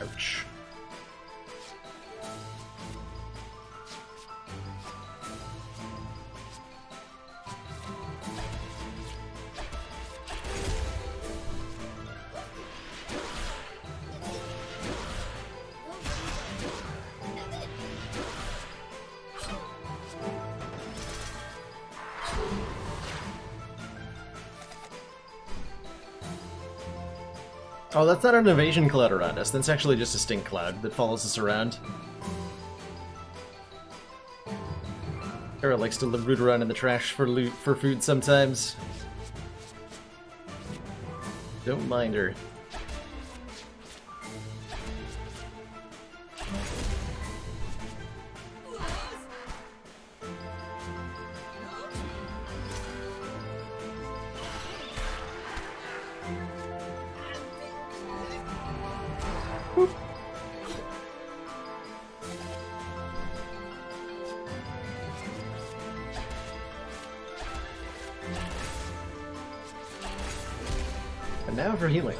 Ouch. Oh, that's not an evasion cloud around us. That's actually just a stink cloud that follows us around. Kara likes to root around in the trash for loot, for food sometimes. Don't mind her. And now for healing.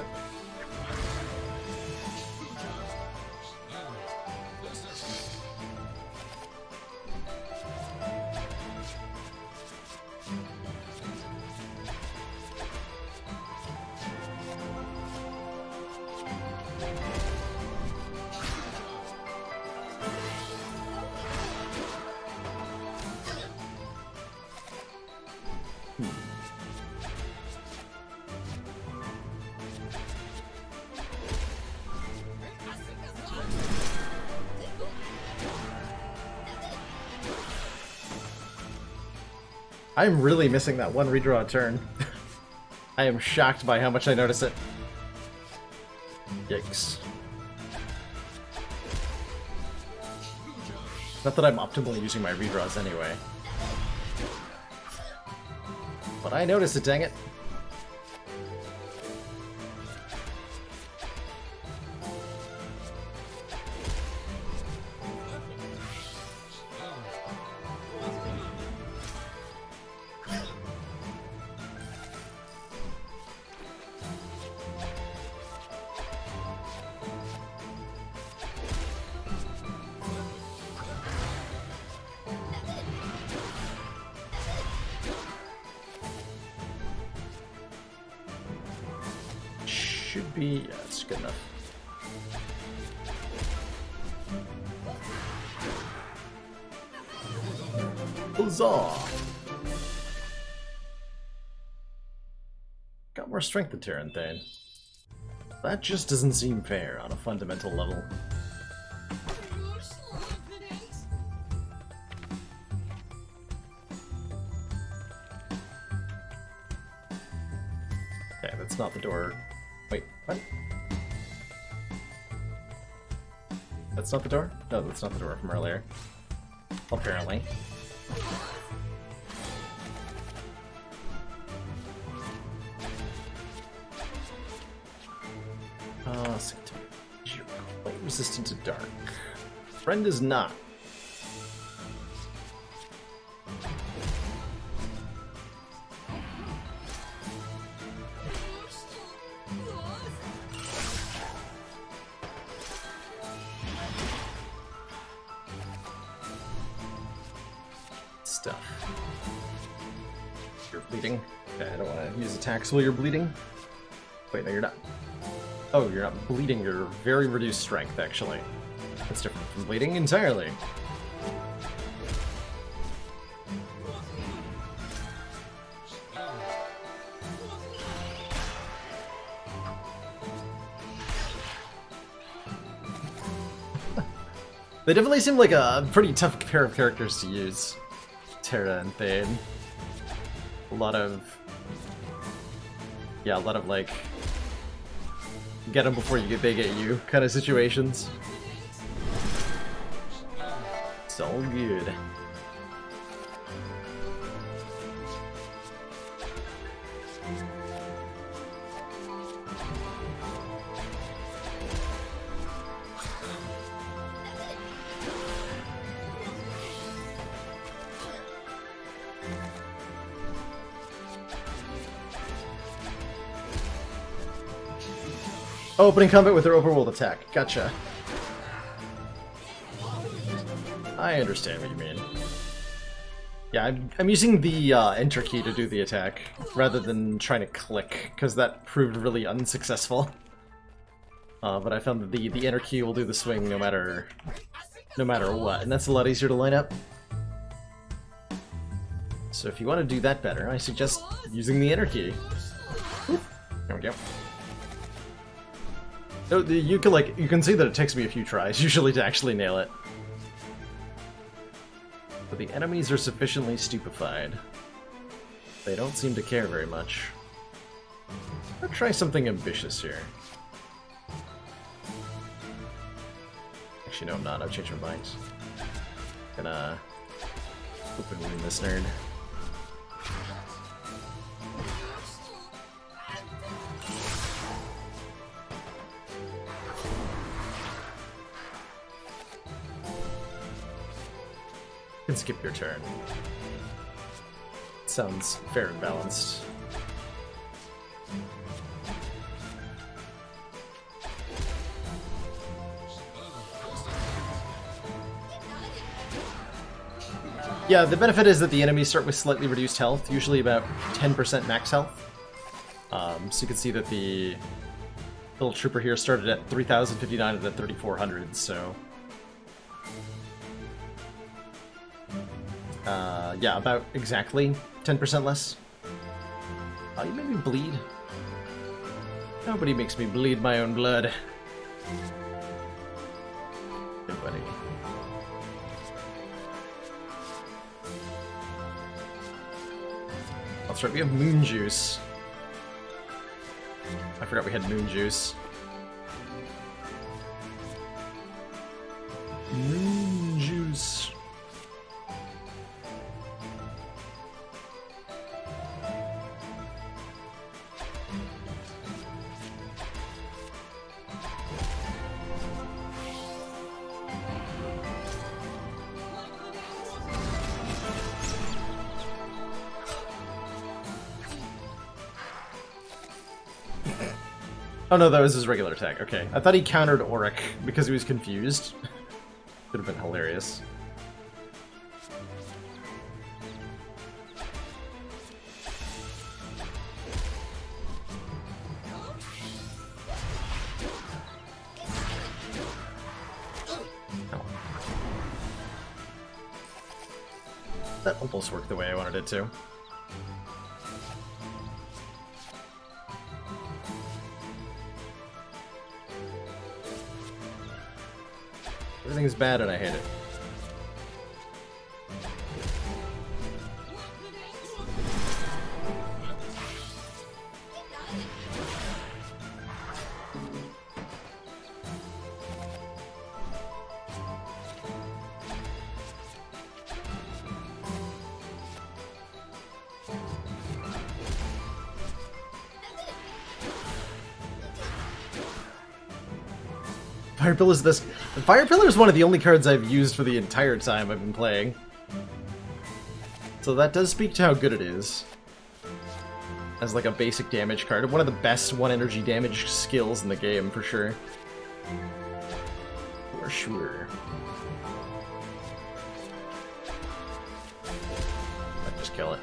I'm really missing that one redraw turn. I am shocked by how much I notice it. Yikes. Not that I'm optimally using my redraws anyway. But I notice it, dang it. Should be, yeah, it's good enough. Huzzah! Got more strength than Terranthane. That just doesn't seem fair on a fundamental level. Okay, that's not the door. Wait, what? That's not the door? No, that's not the door from earlier. Apparently. You're quite resistant to dark. Friend is not. Stuff. You're bleeding. Okay, I don't want to use attacks while you're bleeding. Wait, no, you're not. Oh, you're not bleeding. You're very reduced strength, actually. That's different from bleeding entirely. They definitely seem like a pretty tough pair of characters to use. Terra and Thane. A lot of... Yeah, a lot of, like... Get them before they get you kind of situations. It's all good. Opening combat with her overworld attack. Gotcha. I understand what you mean. Yeah, I'm using the enter key to do the attack, rather than trying to click, because that proved really unsuccessful. But I found that the enter key will do the swing no matter what, and that's a lot easier to line up. So if you want to do that better, I suggest using the enter key. There we go. Oh, you can see that it takes me a few tries usually to actually nail it. But the enemies are sufficiently stupefied. They don't seem to care very much. I'll try something ambitious here. Actually, no, I'm not. I've changed my mind. Gonna open wound this nerd. You can skip your turn. Sounds fair and balanced. Yeah, the benefit is that the enemies start with slightly reduced health, usually about 10% max health. So you can see that the little trooper here started at 3,059 and at 3,400, so... yeah, about exactly 10% less. Oh, you made me bleed. Nobody makes me bleed my own blood. Good buddy. That's right, we have moon juice. I forgot we had moon juice. Moon juice. Oh no, that was his regular attack. Okay. I thought he countered Auric because he was confused. Could have been hilarious. Oh. That almost worked the way I wanted it to. Everything's bad and I hate it. Fire Pillar is this. Fire Pillar is one of the only cards I've used for the entire time I've been playing. So that does speak to how good it is. As like a basic damage card. One of the best 1 energy damage skills in the game, for sure. For sure. Might just kill it.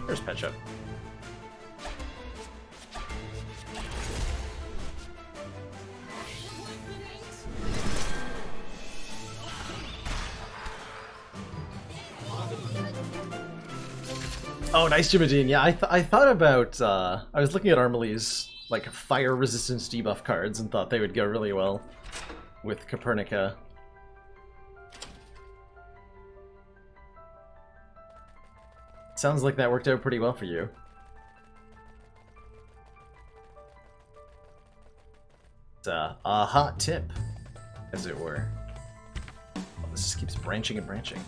There's Pet Shop. Oh, nice Jimadine. Yeah, I thought about, I was looking at Armely's, like, fire resistance debuff cards and thought they would go really well with Copernica. Sounds like that worked out pretty well for you. It's a hot tip, as it were. Oh, this just keeps branching and branching.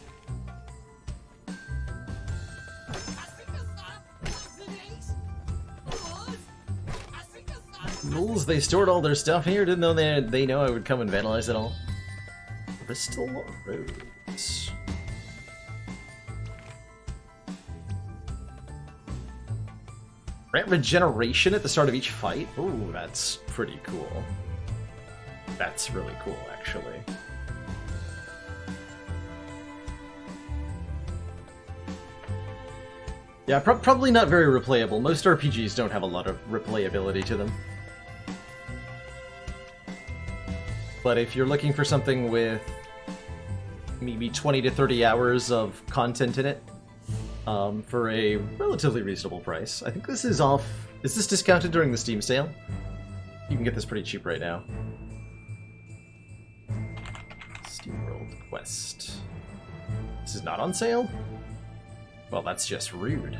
Rules, they stored all their stuff here. Didn't know they know I would come and vandalize it all. Bristol Roads. Grant regeneration at the start of each fight? Ooh, that's pretty cool. That's really cool, actually. Yeah, probably not very replayable. Most RPGs don't have a lot of replayability to them. But if you're looking for something with maybe 20 to 30 hours of content in it, for a relatively reasonable price. I think this is off... Is this discounted during the Steam sale? You can get this pretty cheap right now. Steamworld Quest. This is not on sale? Well, that's just rude.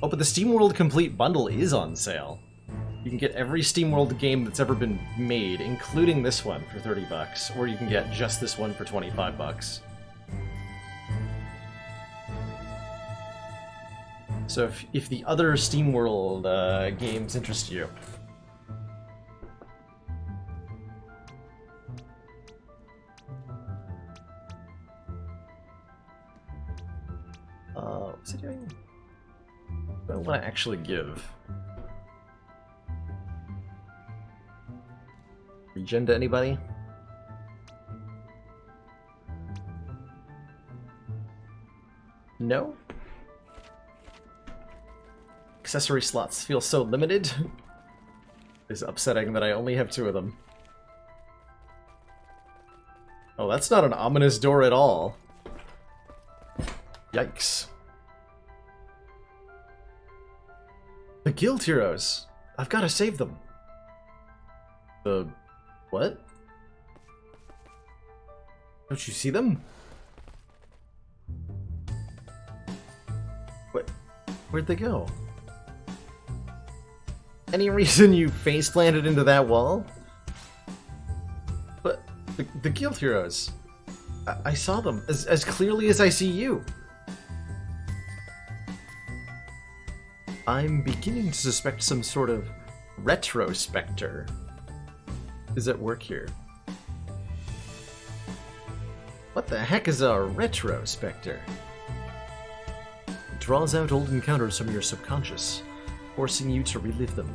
Oh, but the Steamworld Complete Bundle is on sale. You can get every Steamworld game that's ever been made, including this one, for 30 bucks, or you can get just this one for 25 bucks. So if the other Steamworld games interest you. What's it doing? What do I want to actually give? Regen to anybody? No? Accessory slots feel so limited. It's upsetting that I only have 2 of them. Oh, that's not an ominous door at all. Yikes. The guild heroes! I've got to save them. The... what? Don't you see them? What? Where'd they go? Any reason you face planted into that wall? But the guild heroes, I saw them as clearly as I see you. I'm beginning to suspect some sort of retrospector is at work here. What the heck is a retrospector? It draws out old encounters from your subconscious, forcing you to relive them.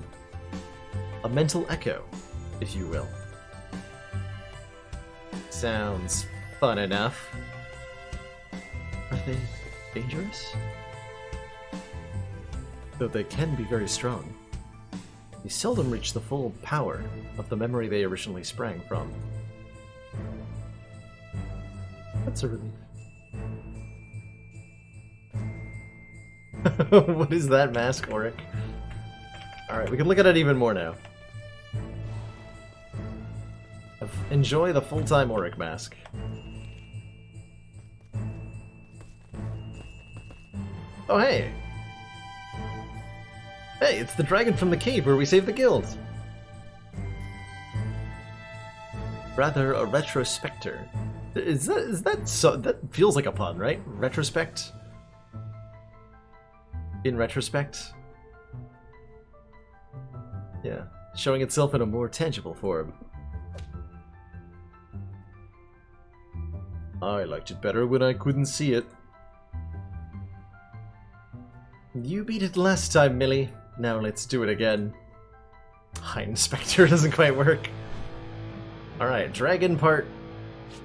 A mental echo, if you will. Sounds fun enough. Are they dangerous? Though they can be very strong, they seldom reach the full power of the memory they originally sprang from. That's a relief. What is that mask, Auric? Alright, we can look at it even more now. Enjoy the full-time Auric mask. Oh, hey! Hey, it's the dragon from the cave where we saved the guild! Rather, a retrospector. Is that so? That feels like a pun, right? Retrospect? In retrospect? Yeah, showing itself in a more tangible form. I liked it better when I couldn't see it. You beat it last time, Millie. Now let's do it again. High Inspector doesn't quite work. Alright, dragon part...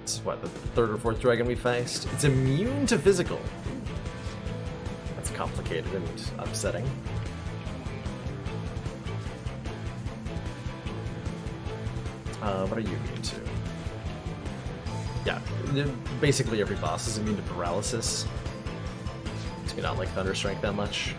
It's what, the 3rd or 4th dragon we faced? It's immune to physical. That's complicated and upsetting. What are you immune to? Yeah, basically every boss is immune to paralysis. Makes me not like Thunder Strike that much.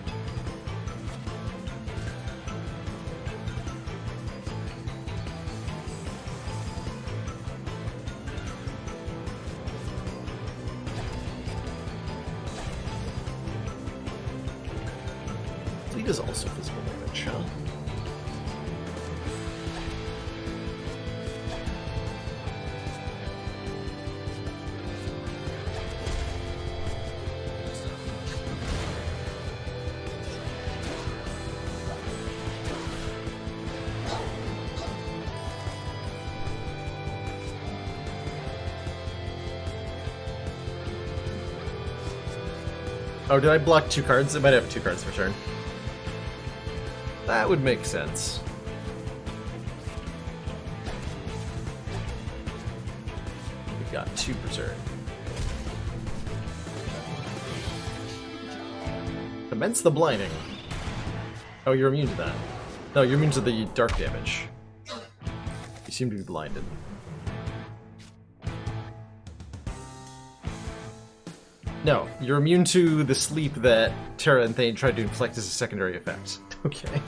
Bleed is also physical damage, huh? Oh, did I block 2 cards? It might have 2 cards per turn. That would make sense. We've got 2 per turn. Commence the blinding. Oh, you're immune to that. No, you're immune to the dark damage. You seem to be blinded. No, you're immune to the sleep that Terra and Thane tried to inflict as a secondary effect. Okay.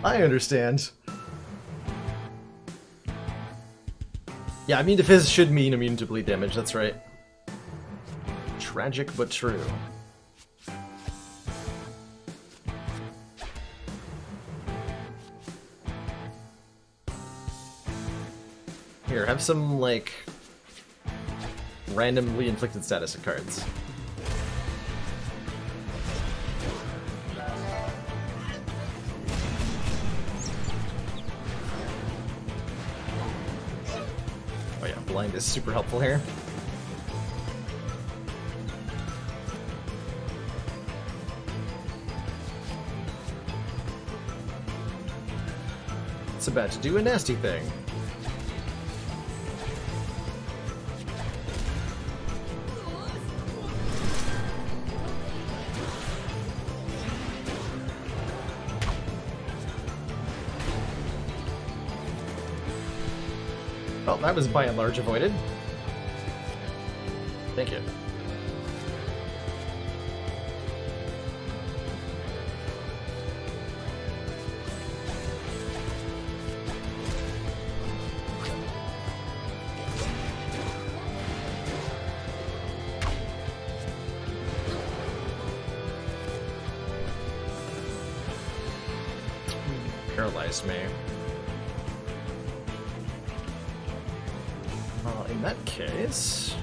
I understand. Yeah, immune to Fizz should mean immune to bleed damage, that's right. Tragic but true. Here, have some, like, randomly inflicted status cards. Oh yeah, blind is super helpful here. It's about to do a nasty thing. Well, that was by and large avoided. Thank you. Paralyzed me. In that case...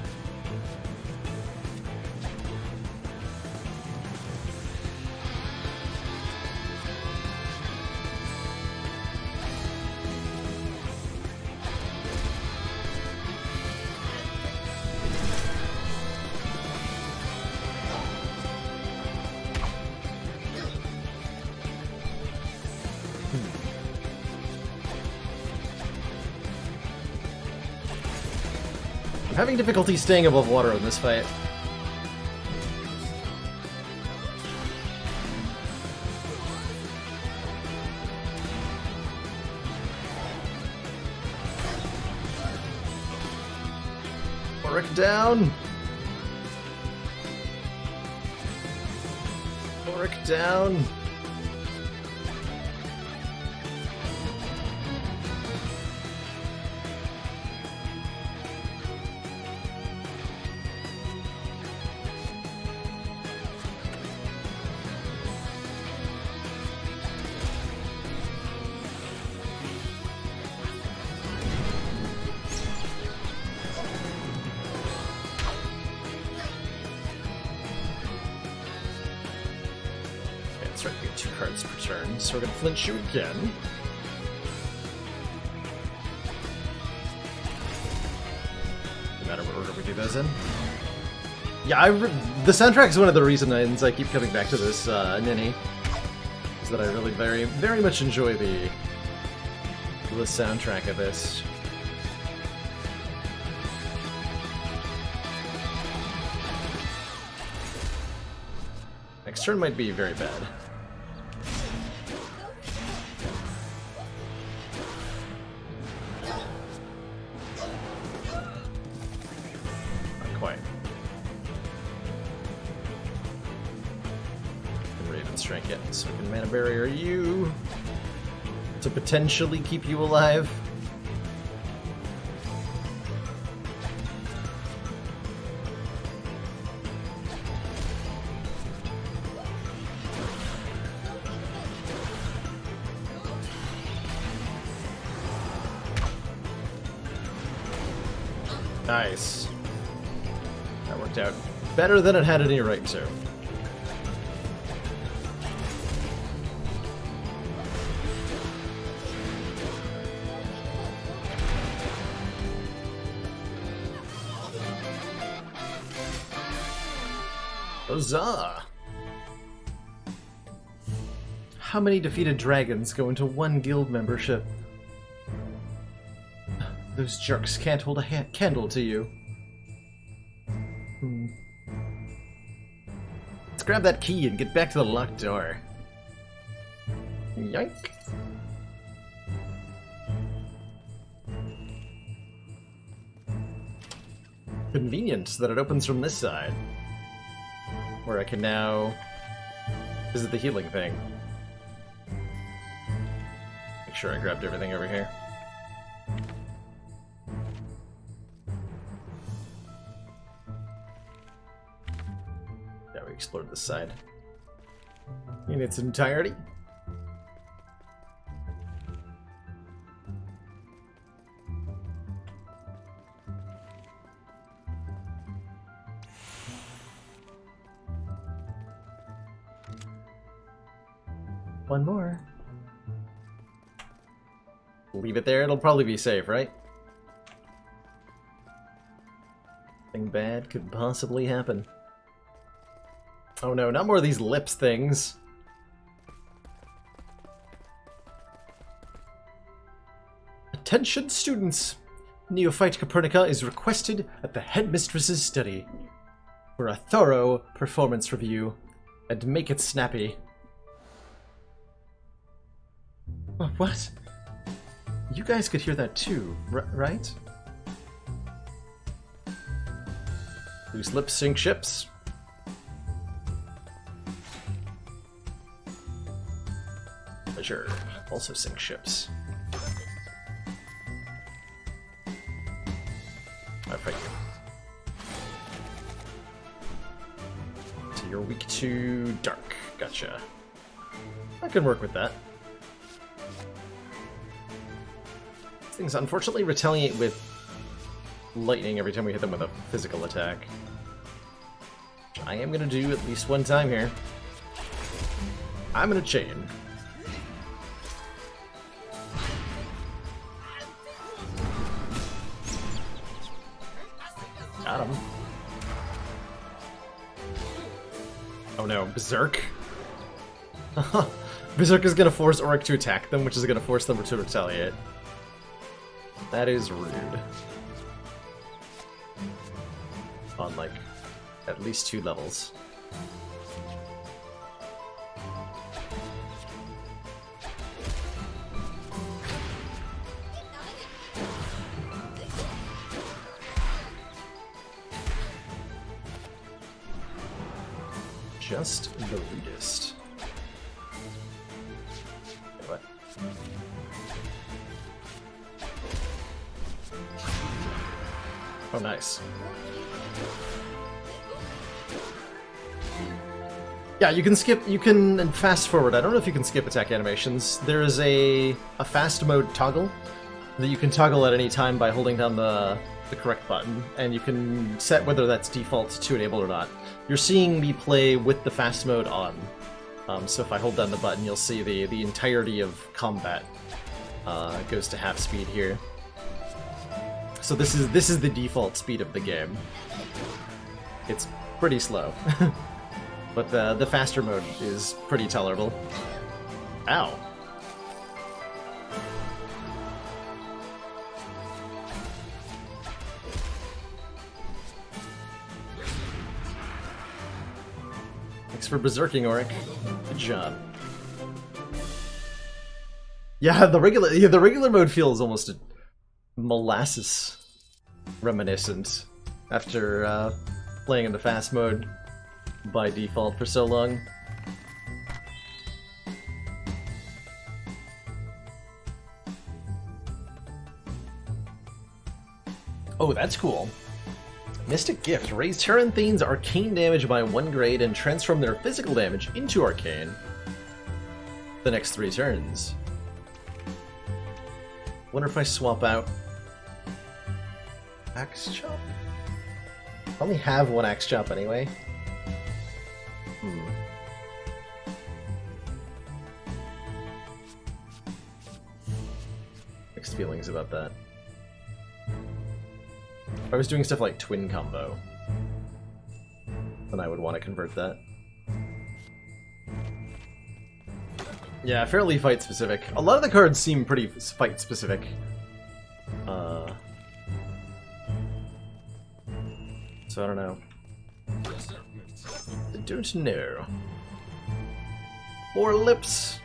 I'm having difficulty staying above water in this fight. Auric down! Auric down! That's right, we get 2 cards per turn, so we're gonna flinch you again. No matter what order we do those in. Yeah, the soundtrack is one of the reasons I keep coming back to this Ninny. Is that I really very much enjoy the soundtrack of this. Next turn might be very bad. Not quite. Raven Strike it, so we can mana barrier you to potentially keep you alive. Nice. That worked out better than it had any right to. Huzzah! How many defeated dragons go into one guild membership? Those jerks can't hold a candle to you. Let's grab that key and get back to the locked door. Yoink. Convenient that it opens from this side. Where I can now visit the healing thing. Make sure I grabbed everything over here. Yeah, we explored this side in its entirety. One more. Leave it there, it'll probably be safe, right? Nothing bad could possibly happen. Oh no, not more of these lips things. Attention students! Neophyte Copernica is requested at the headmistress's study for a thorough performance review, and make it snappy. What? You guys could hear that too, right? Loose lips sink ships. Pleasure also sink ships. I fight you. So you're weak to dark. Gotcha. I can work with that. Things unfortunately retaliate with lightning every time we hit them with a physical attack. Which I am gonna do at least one time here. I'm gonna chain. Got him. Oh no, Berserk? Berserk is gonna force Auric to attack them, which is gonna force them to retaliate. That is rude. On, like, at least 2 levels. Just the rudest. What? Oh, nice. Yeah, you can fast forward. I don't know if you can skip attack animations. There is a fast mode toggle that you can toggle at any time by holding down the correct button, and you can set whether that's default to enable or not. You're seeing me play with the fast mode on, so if I hold down the button, you'll see the entirety of combat goes to half speed here. So this is the default speed of the game. It's pretty slow, but the faster mode is pretty tolerable. Ow. Thanks for berserking, Auric. Good job. Yeah, the regular mode feels almost a molasses reminiscent after playing in the fast mode by default for so long. Oh, that's cool. Mystic Gift. Raise Terran Thane's arcane damage by 1 grade and transform their physical damage into arcane the next 3 turns. Wonder if I swap out Axe chop? I only have one axe chop anyway. Mixed feelings about that. If I was doing stuff like twin combo, then I would want to convert that. Yeah, fairly fight specific. A lot of the cards seem pretty fight specific. So I don't know. I don't know. More lips.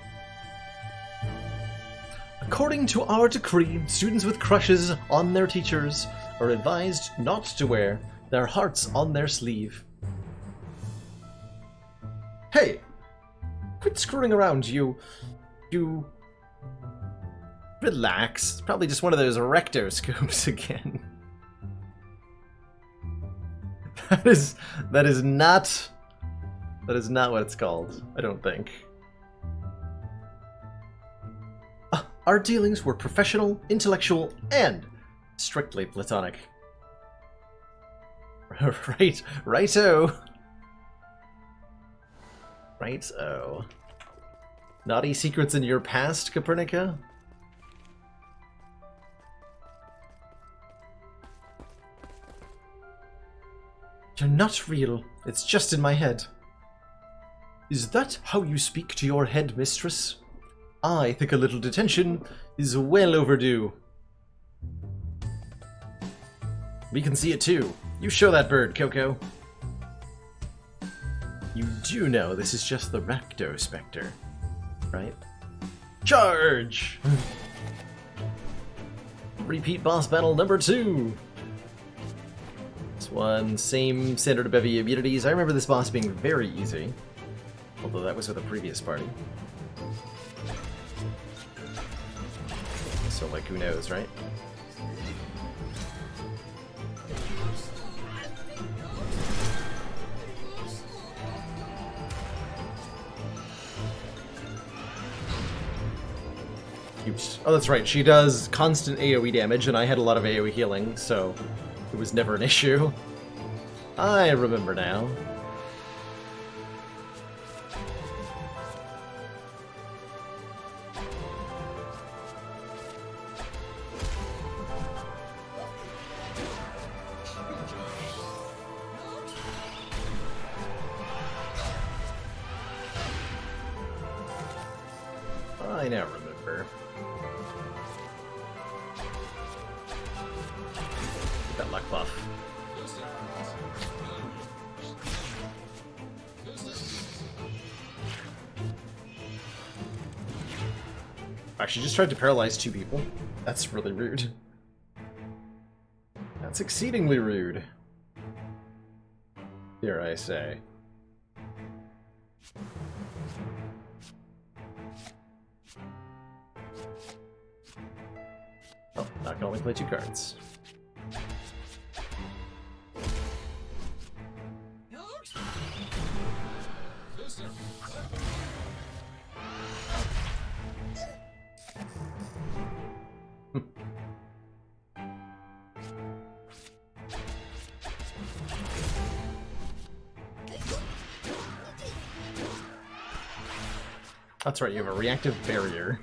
According to our decree, students with crushes on their teachers are advised not to wear their hearts on their sleeve. Hey! Quit screwing around, you... Relax. It's probably just one of those rectoscopes again. That is not what it's called, I don't think. Our dealings were professional, intellectual, and strictly platonic. Righto. Righto. Naughty secrets in your past, Copernica? You're not real. It's just in my head. Is that how you speak to your head mistress? I think a little detention is well overdue. We can see it too. You show that bird, Coco. You do know this is just the Recto Spectre, right? Charge! Repeat boss battle number 2. This one, same standard bevy immunities. I remember this boss being very easy, although that was with a previous party. So, like, who knows, right? Oops. Oh, that's right. She does constant AoE damage, and I had a lot of AoE healing, so it was never an issue. I remember now. I now remember. That luck buff. Actually, just tried to paralyze 2 people. That's really rude. That's exceedingly rude. Dare I say. Oh, I can only play 2 cards. That's right, you have a reactive barrier.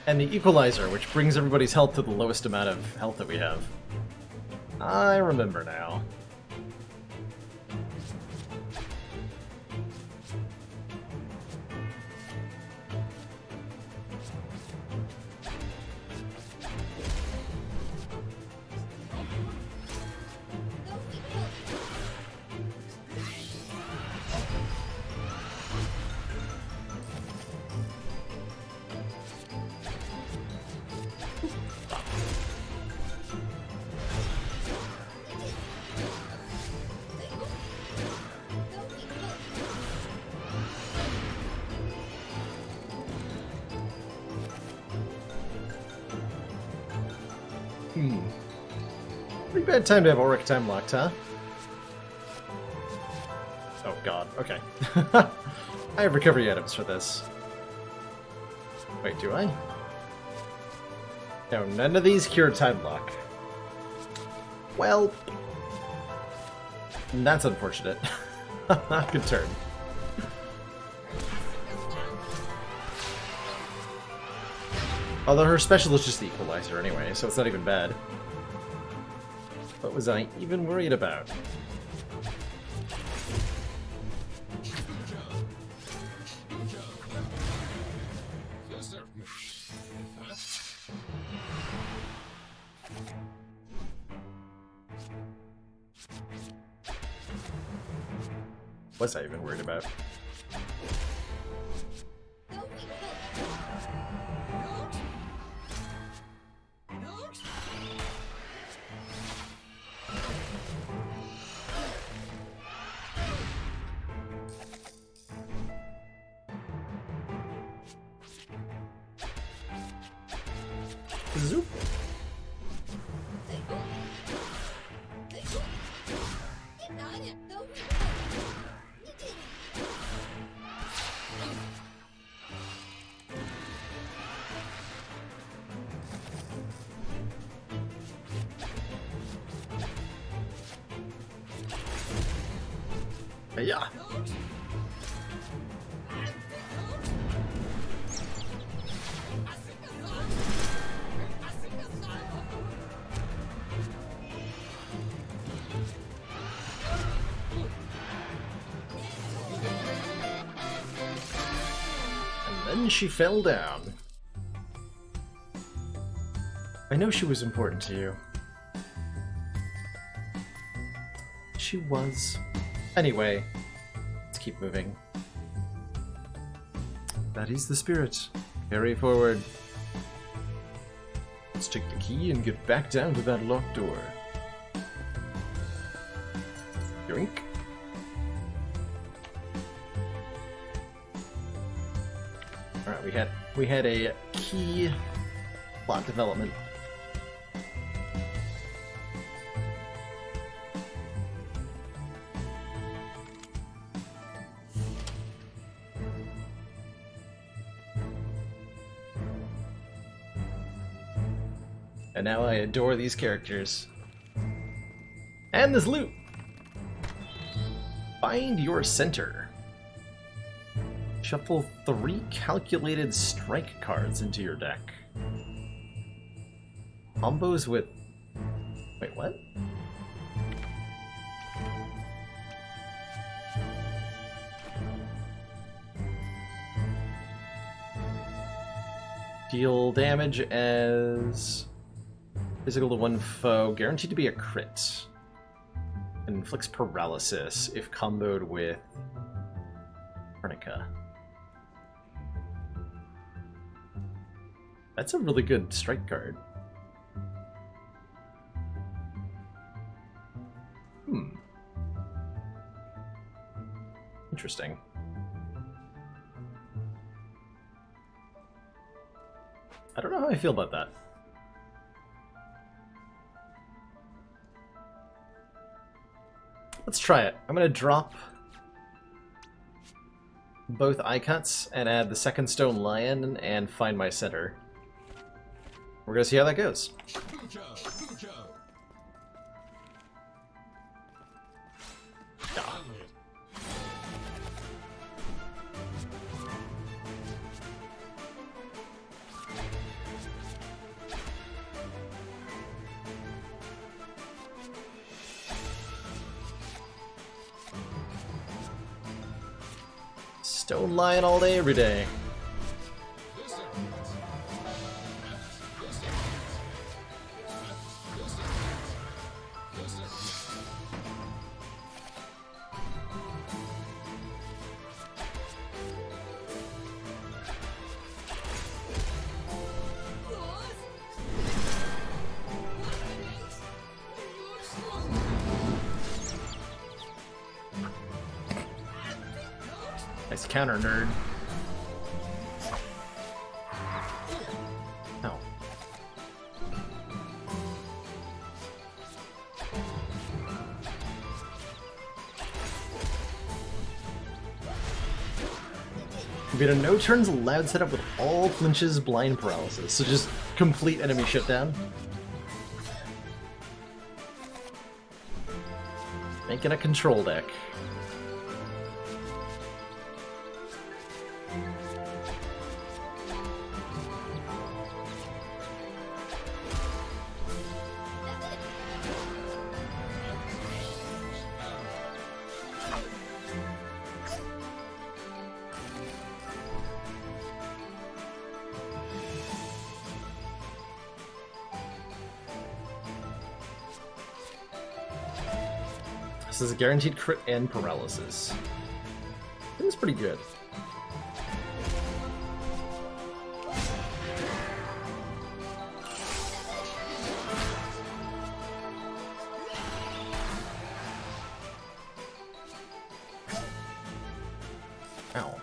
And the equalizer, which brings everybody's health to the lowest amount of health that we have. I remember now. Pretty bad time to have Auric time locked, huh? Oh god, okay. I have recovery items for this. Wait, do I? No, none of these cure time lock. Well, that's unfortunate. Good turn. Although her special is just the equalizer anyway, so it's not even bad. What was I even worried about? Was I even worried about? Zoop. Yeah. And then she fell down. I know she was important to you. She was. Anyway, let's keep moving. That is the spirit. Carry forward. Let's take the key and get back down to that locked door. Yoink. Alright, we had a key plot development. And now I adore these characters. And this loot! Find your center. Shuffle 3 calculated strike cards into your deck. Combos with... Wait, what? Deal damage as... physical to one foe, guaranteed to be a crit. And inflicts paralysis if comboed with Arnica. That's a really good strike card. Interesting. I don't know how I feel about that. Let's try it. I'm gonna drop both eye cuts and add the second stone lion and find my center. We're gonna see how that goes. Ah. Stone lion all day, every day. Nice counter, nerd. Oh. We had a no turns allowed setup with all flinches, blind paralysis, so just complete enemy shutdown. Making a control deck. This is a guaranteed crit and paralysis. I think it's pretty good. Ow.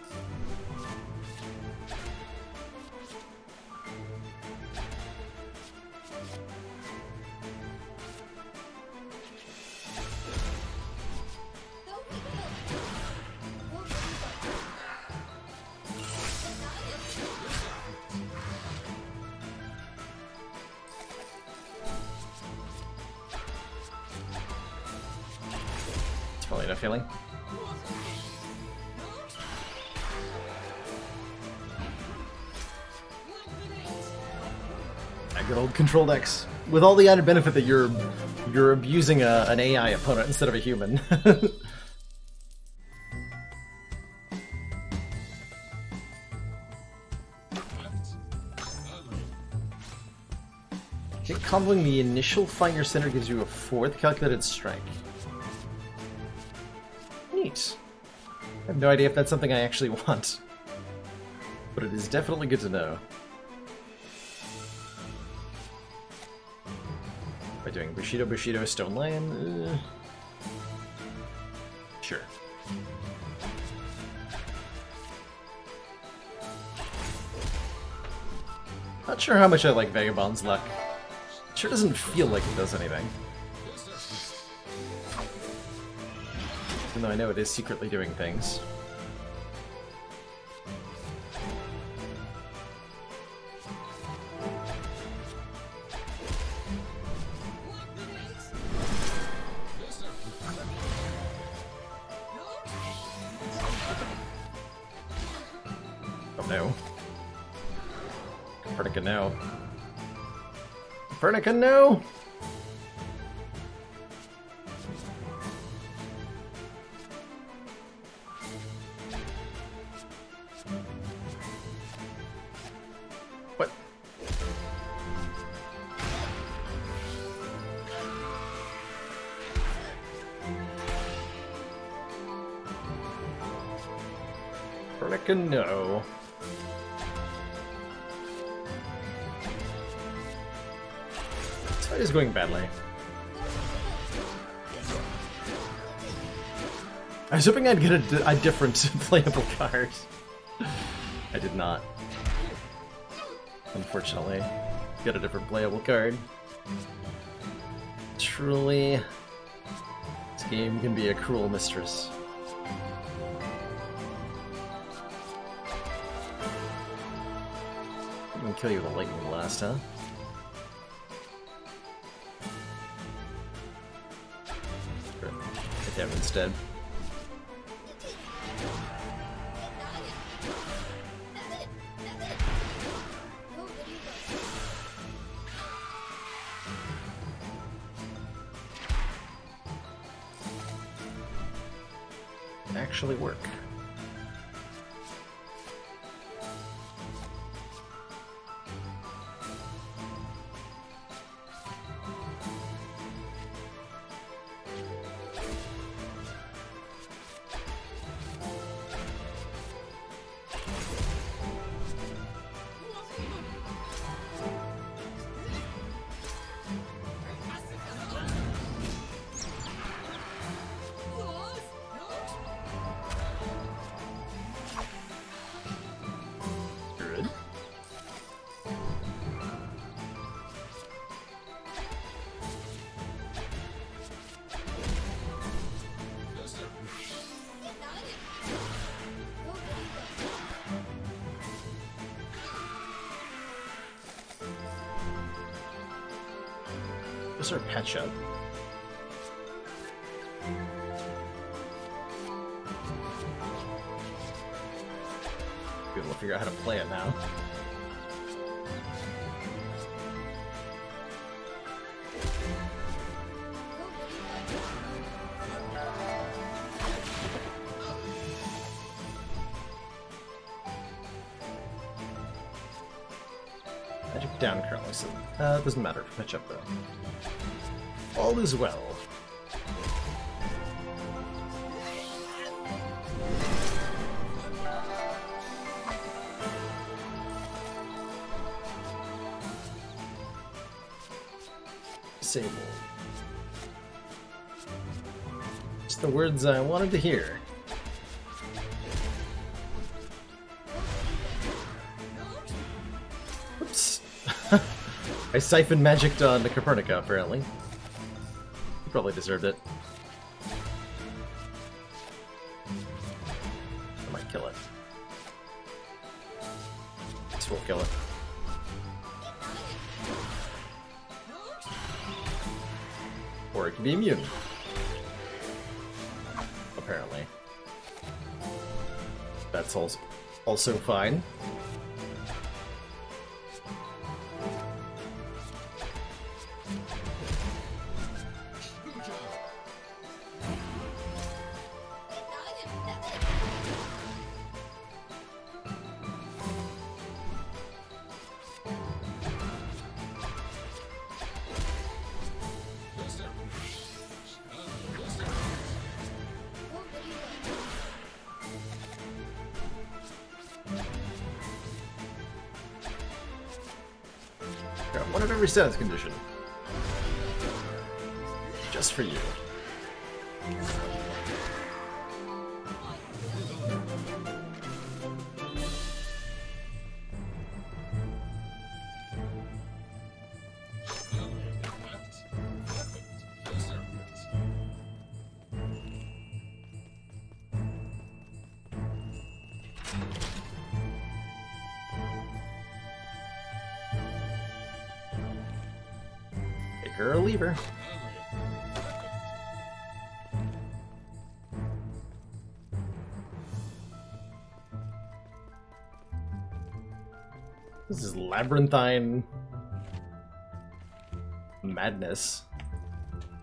It's probably enough healing. Good old control decks, with all the added benefit that you're abusing an AI opponent instead of a human. I think comboing the initial Find Your Center gives you a 4th calculated strike. Neat. I have no idea if that's something I actually want, but it is definitely good to know. By doing Bushido, Bushido, Stone Lion? Sure. Not sure how much I like Vagabond's luck. It sure doesn't feel like it does anything. Even though I know it is secretly doing things. Oh no. Copernica, no. Copernica, no! What? Copernica, no. This fight is going badly. I was hoping I'd get a different playable card. I did not. Unfortunately. Get a different playable card. Truly, this game can be a cruel mistress. I'm gonna kill you with a lightning blast, huh? Sure. Hit them instead. Actually work. What's our patch up? Good, we'll figure out how to play it now. Magic down currently, so it doesn't matter for pitch up though. All is well. Disable. Just the words I wanted to hear. Oops. I siphoned magic on the Copernica, apparently. He probably deserved it. I might kill it. This will kill it. Or it can be immune. Apparently. That's also fine. Got one of every status condition. Just for you. Take her or leave her. This is labyrinthine madness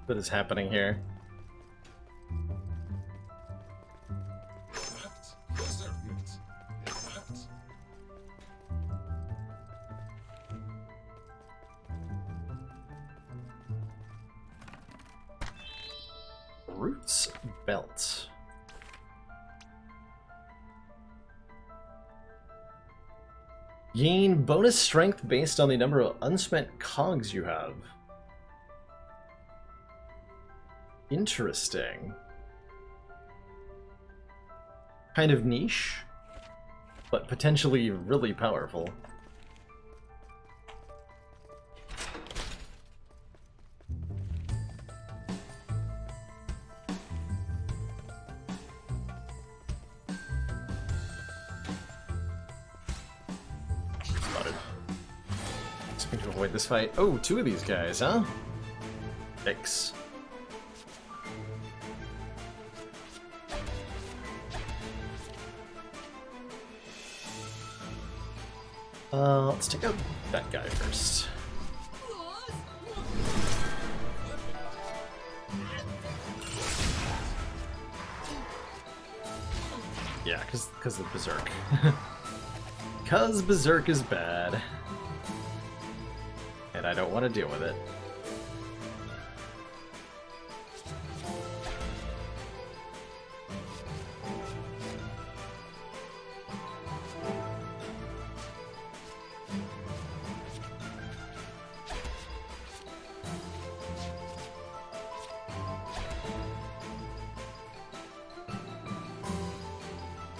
that is happening here. Roots belt. Gain bonus strength based on the number of unspent cogs you have. Interesting. Kind of niche, but potentially really powerful. To avoid this fight. Oh, two of these guys, huh? Yikes. Let's take out that guy first. Yeah, because of Berserk. Because Berserk is bad. And I don't want to deal with it.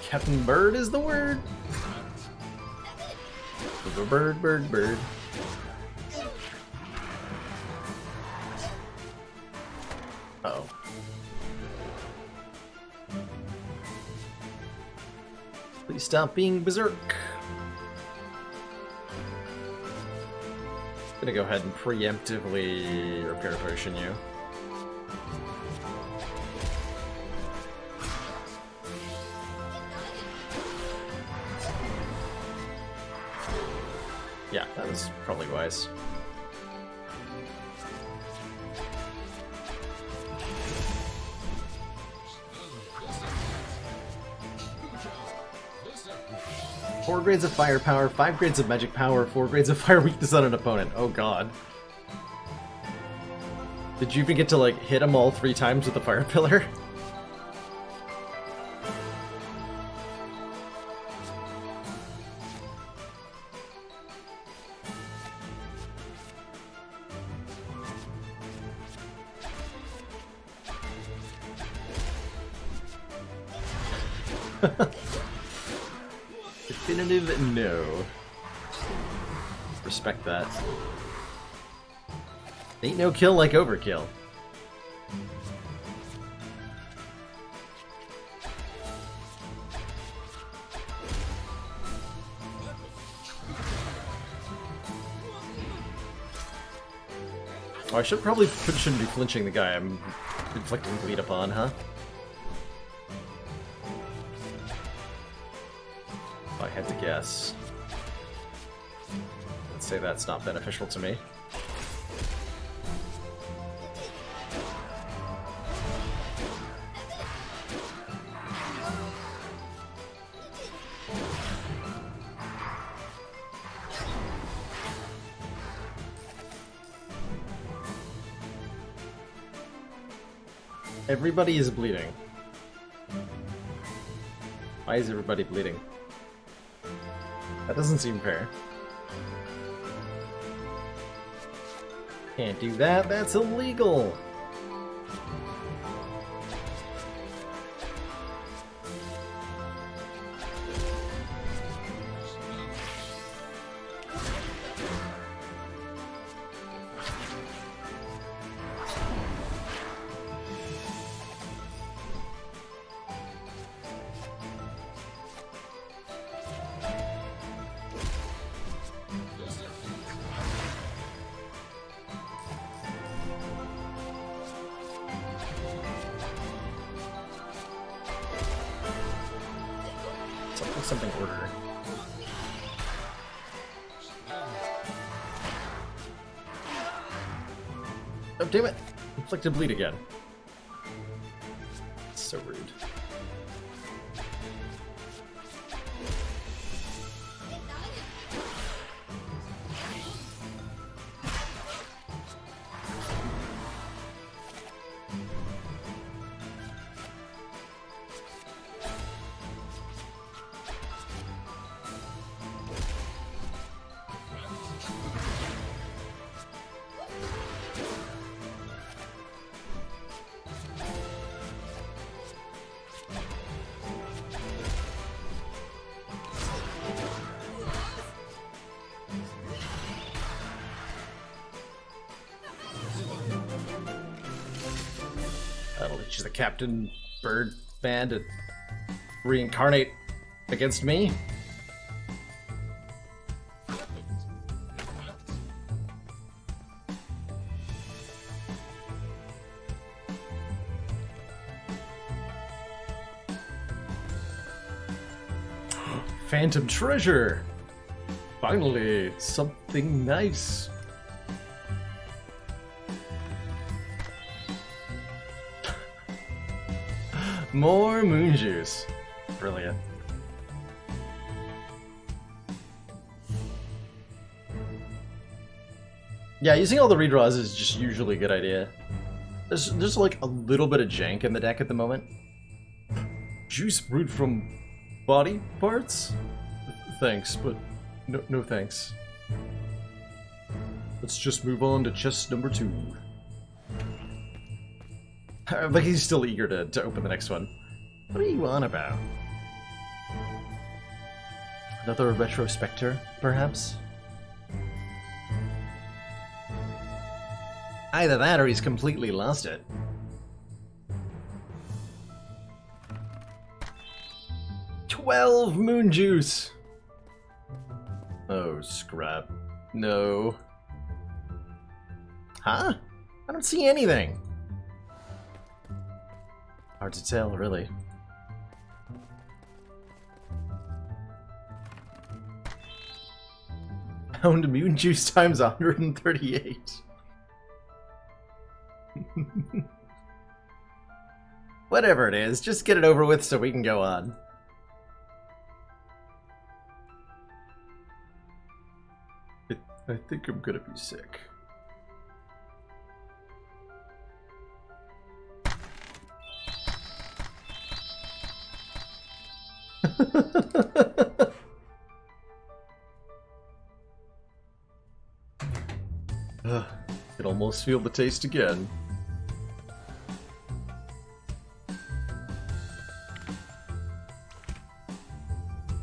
Captain Bird is the word. Bird, bird, bird. Uh-oh. Please stop being berserk. Gonna go ahead and preemptively repair potion you. Yeah, that was probably wise. Four grades of firepower, 5 grades of magic power, 4 grades of fire weakness on an opponent. Oh god. Did you even get to, like, hit him all 3 times with the fire pillar? Definitive no. Respect that. Ain't no kill like overkill. Oh, I shouldn't be flinching the guy I'm inflicting bleed upon, huh? If I had to guess. Let's say that's not beneficial to me. Everybody is bleeding. Why is everybody bleeding? That doesn't seem fair. Can't do that, that's illegal! Something order. Oh, damn it! Inflicted bleed again. So rude. That'll teach the Captain Bird fan to reincarnate against me. Phantom treasure! Finally, something nice. More moon juice. Brilliant. Yeah, using all the redraws is just usually a good idea. There's like a little bit of jank in the deck at the moment. Juice brewed from body parts? Thanks, but no thanks. Let's just move on to chest number 2. Like he's still eager to open the next one. What are you on about? Another retrospector, perhaps? Either that or he's completely lost it. "12 moon juice! Oh, scrap. No. Huh? I don't see anything. Hard to tell, really. Pound moon juice times 138. Whatever it is, just get it over with so we can go on. I think I'm gonna be sick. Could almost feel the taste again.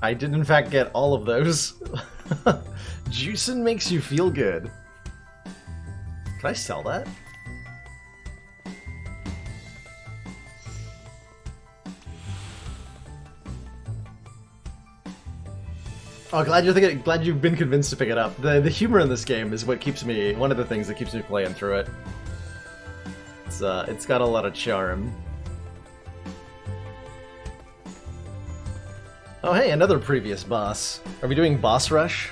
I did in fact get all of those. Juicing makes you feel good. Can I sell that? Oh, glad you've been convinced to pick it up. The humor in this game is what keeps me, one of the things that keeps me playing through it. It's got a lot of charm. Oh hey, another previous boss. Are we doing boss rush?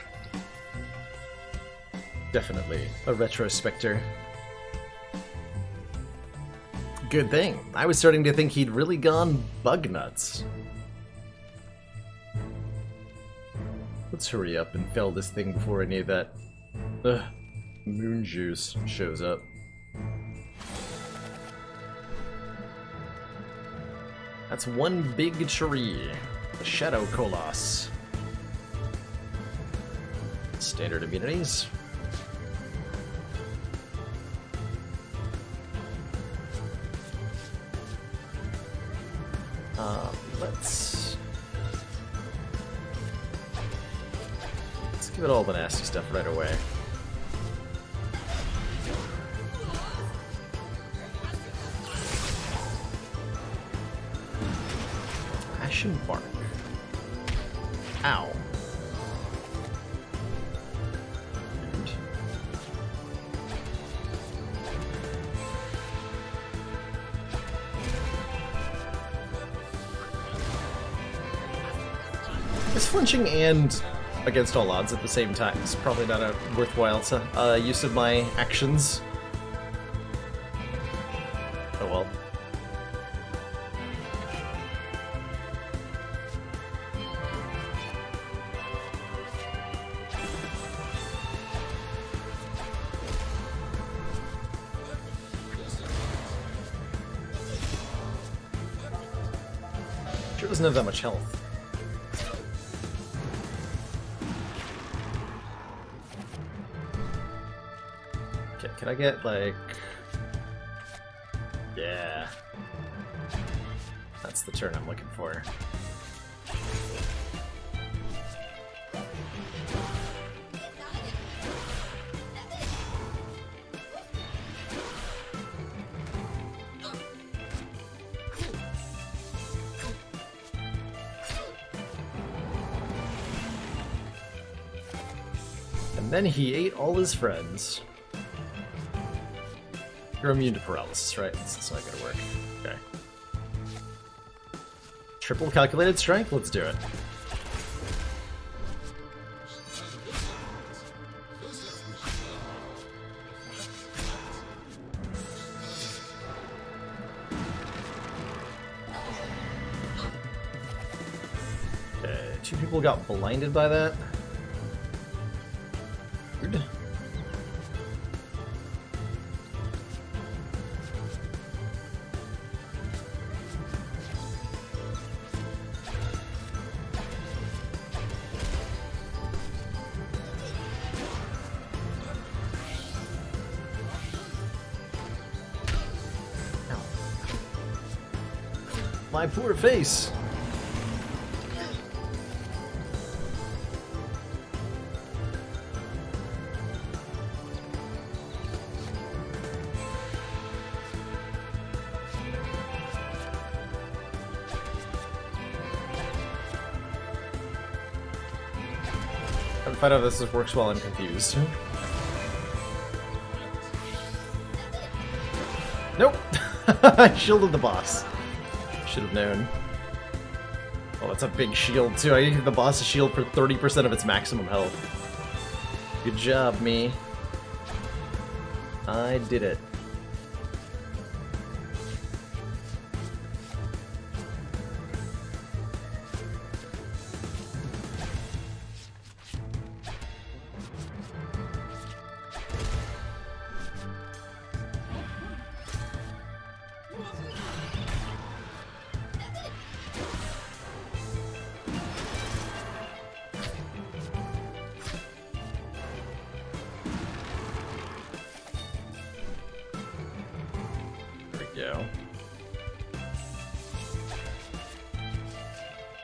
Definitely a retrospector. Good thing. I was starting to think he'd really gone bug nuts. Let's hurry up and fill this thing before any of that moon juice shows up. That's one big tree. The Shadow Colossus. Standard immunities. Let's give it all the nasty stuff right away. Ashen bark. Ow. Is flinching and against all odds at the same time is probably not a worthwhile use of my actions. Oh well. Sure doesn't have that much health. Can I get, like... Yeah. That's the turn I'm looking for. And then he ate all his friends. You're immune to paralysis, right? It's not gonna work. Okay. Triple calculated strength? Let's do it. Okay, 2 people got blinded by that. Weird. My poor face. I'll find out if this works while I'm confused. Nope! I shielded the boss. Should have known. Oh, that's a big shield, too. I give the boss a shield for 30% of its maximum health. Good job, me. I did it.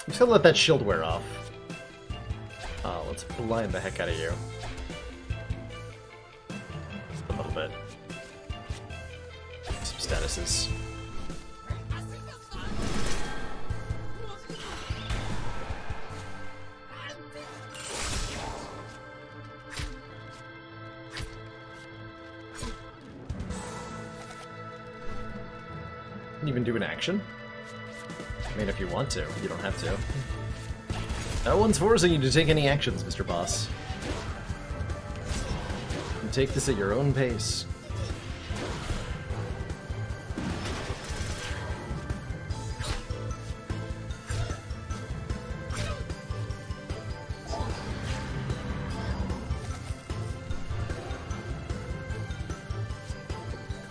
I'm just gonna let that shield wear off. Oh, let's blind the heck out of you. A little bit. Some statuses. You can even do an action. I mean, if you want to, you don't have to. No one's forcing you to take any actions, Mr. Boss. You can take this at your own pace.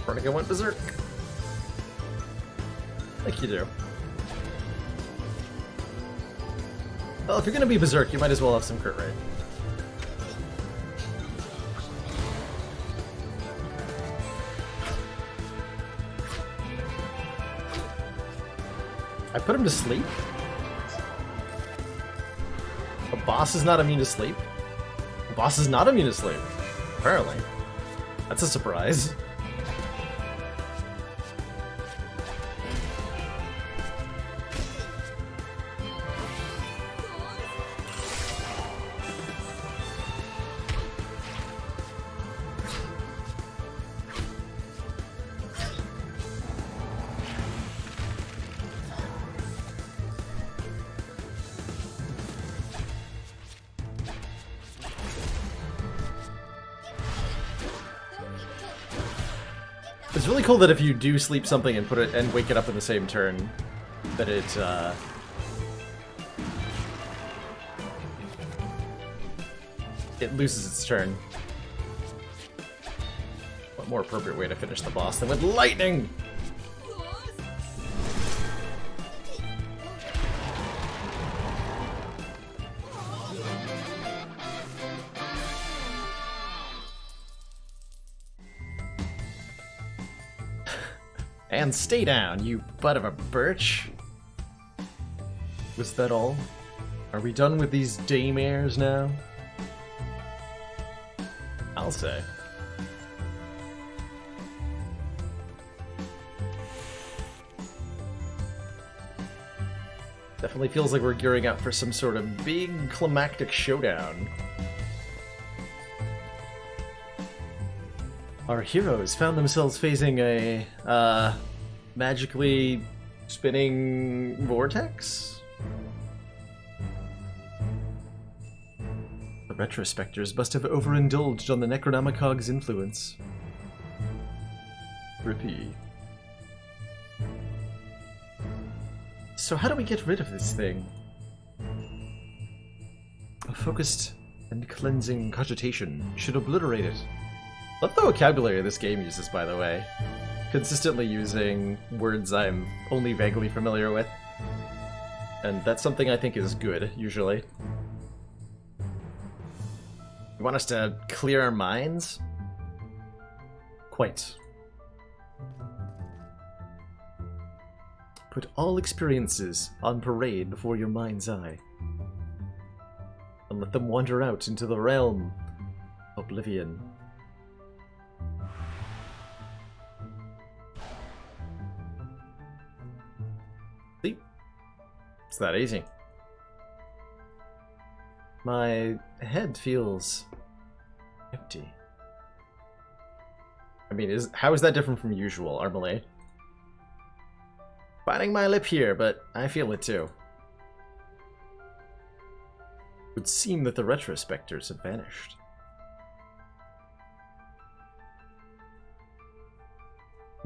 Vertigo went berserk. Like you do. Well, if you're gonna be berserk, you might as well have some crit rate. I put him to sleep? A boss is not immune to sleep? A boss is not immune to sleep. Apparently. That's a surprise. It's really cool that if you do sleep something and put it and wake it up in the same turn, that it loses its turn. What more appropriate way to finish the boss than with lightning? And stay down, you butt of a birch. Was that all? Are we done with these daymares now? I'll say. Definitely feels like we're gearing up for some sort of big climactic showdown. Our heroes found themselves facing a, magically spinning vortex? The retrospectors must have overindulged on the Necronomicog's influence. Rippy. So how do we get rid of this thing? A focused and cleansing cogitation should obliterate it. Love the vocabulary this game uses, by the way. Consistently using words I'm only vaguely familiar with. And that's something I think is good, usually. You want us to clear our minds? Quite. Put all experiences on parade before your mind's eye. And let them wander out into the realm of oblivion. See? It's that easy. My head feels empty. I mean, how is that different from usual, Armalade? Biting my lip here, but I feel it too. It would seem that the retrospectors have vanished.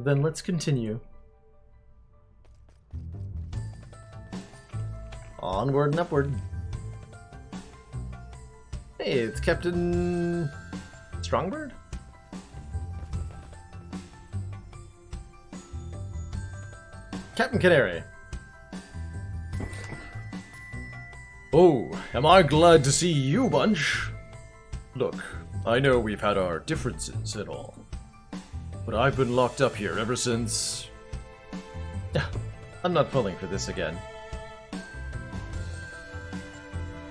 Then let's continue. Onward and upward. Hey, it's Captain Strongbird? Captain Canary. Oh, am I glad to see you, Bunch. Look, I know we've had our differences and all, but I've been locked up here ever since... I'm not falling for this again.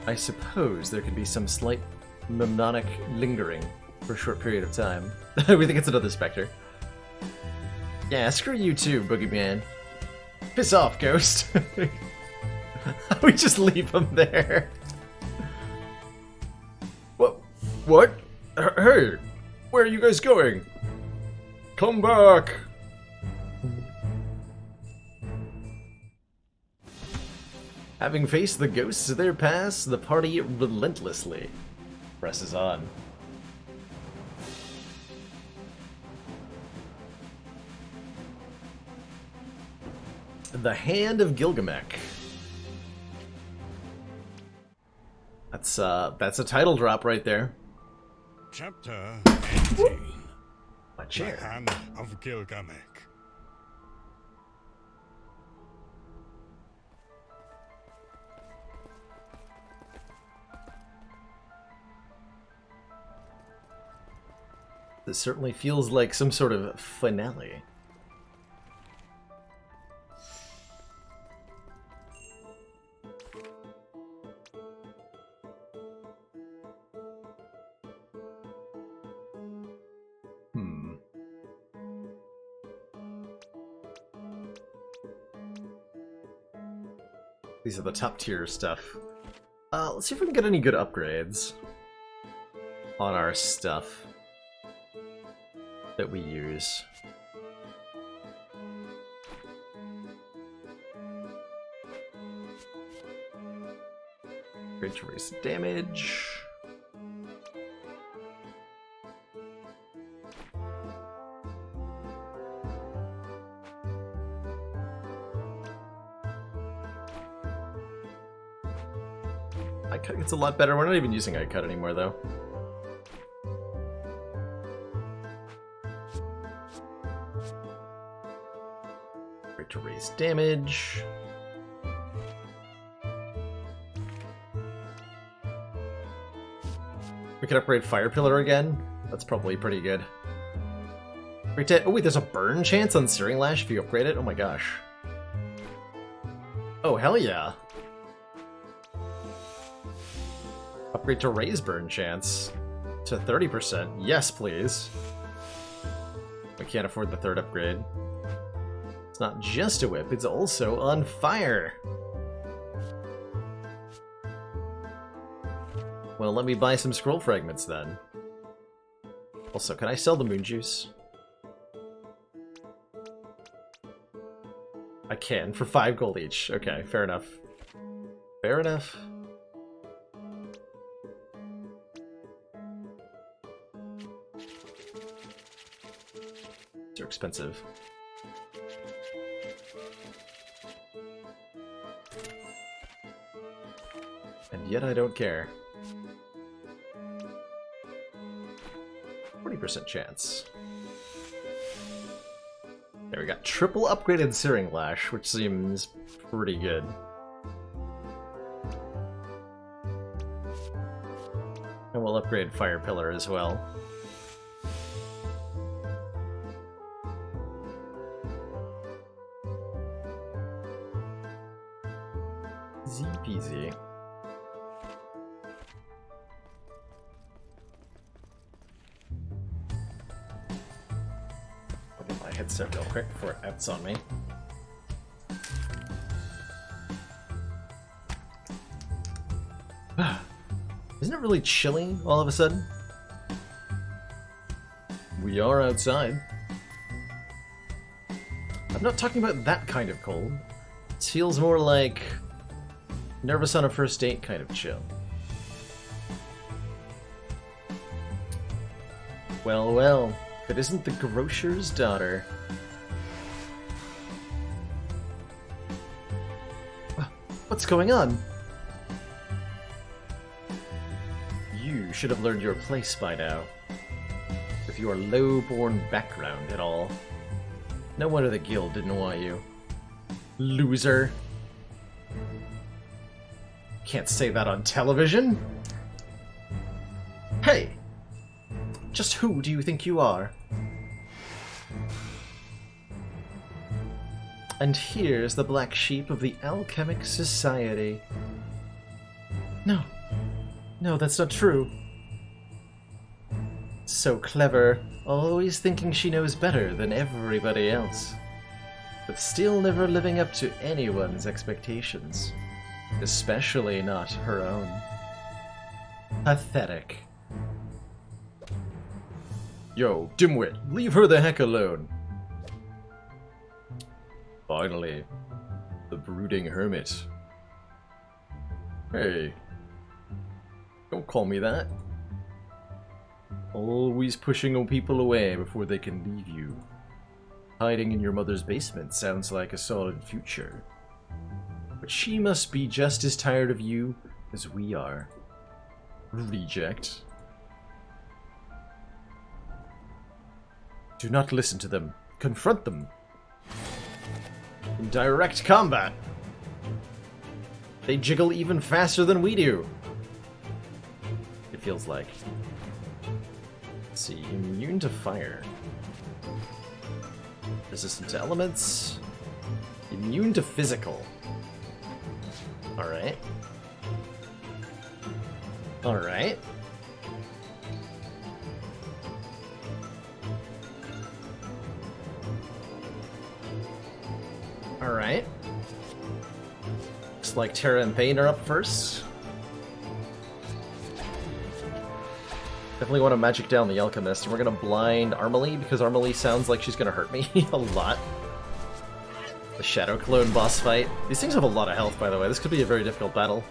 I suppose there could be some slight mnemonic lingering for a short period of time. We think it's another Spectre. Yeah, screw you too, Boogeyman. Piss off, Ghost. We just leave him there. What? What? Hey, where are you guys going? Come back! Having faced the ghosts of their past, the party relentlessly presses on. The Hand of Gilgamesh. That's a title drop right there. Chapter 18. A chair. The Hand of Gilgamesh. This certainly feels like some sort of finale. These are the top tier stuff. Let's see if we can get any good upgrades on our stuff that we use. Great to raise damage. It's a lot better. We're not even using iCut anymore, though. Great to raise damage. We could upgrade Fire Pillar again. That's probably pretty good. Oh wait, there's a burn chance on Searing Lash if you upgrade it? Oh my gosh. Oh, hell yeah. Upgrade to raise burn chance to 30%. Yes, please. We can't afford the third upgrade. It's not just a whip, it's also on fire. Well, let me buy some scroll fragments then. Also, can I sell the moon juice? I can, for 5 gold each. Okay, fair enough. Fair enough. They're expensive. And yet I don't care. 40% chance. There, we got triple upgraded Searing Lash, which seems pretty good. And we'll upgrade Fire Pillar as well. Easy peasy. I'll get my headset real quick before it outs on me. Isn't it really chilly all of a sudden? We are outside. I'm not talking about that kind of cold. It feels more like nervous on a first date kind of chill. Well, well, if it isn't the grocer's daughter. What's going on? You should have learned your place by now. With your low-born background and all. No wonder the guild didn't want you. Loser. Can't say that on television. Hey! Just who do you think you are? And here's the black sheep of the Alchemic Society. No. No, that's not true. So clever, always thinking she knows better than everybody else. But still never living up to anyone's expectations. Especially not her own. Pathetic. Yo, dimwit, leave her the heck alone. Finally, the brooding hermit. Hey, don't call me that. Always pushing people away before they can leave you. Hiding in your mother's basement sounds like a solid future. But she must be just as tired of you as we are. Reject. Do not listen to them. Confront them. In direct combat. They jiggle even faster than we do. It feels like. Let's see, immune to fire. Resistant to elements. Immune to physical. Alright. Alright. Alright. Looks like Terra and Thane are up first. Definitely want to magic down the Alchemist, and we're gonna blind Armalie, because Armalie sounds like she's gonna hurt me a lot. The Shadow Clone boss fight. These things have a lot of health, by the way. This could be a very difficult battle.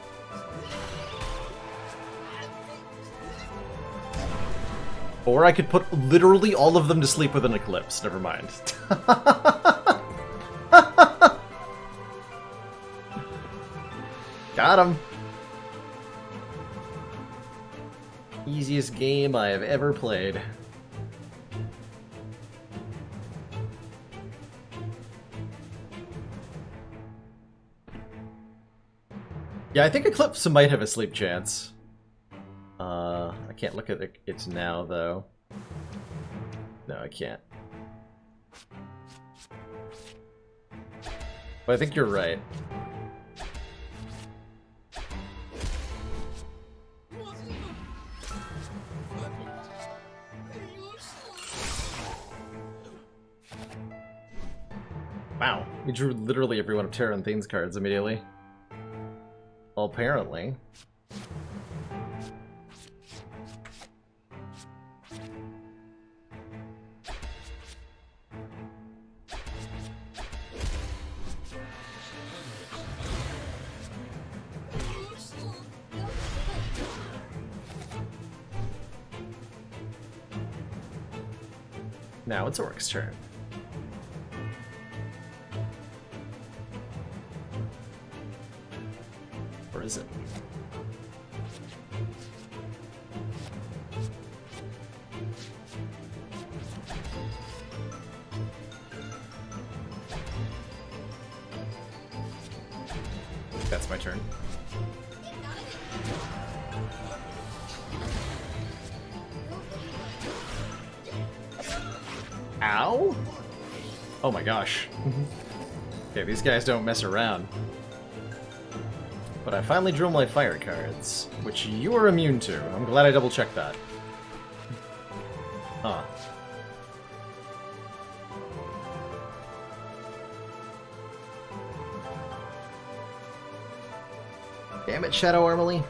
Or I could put literally all of them to sleep with an Eclipse. Never mind. Got him! Easiest game I have ever played. Yeah, I think Eclipse might have a sleep chance. I can't look at it now, though. No, I can't. But I think you're right. Wow, we drew literally every one of Terra and Thane's cards immediately. Well, apparently. Now it's Orc's turn. Or is it? That's my turn. Ow? Oh my gosh. Okay, these guys don't mess around. But I finally drew my fire cards, which you are immune to. I'm glad I double-checked that. Huh. Damn it, Shadow Armalie.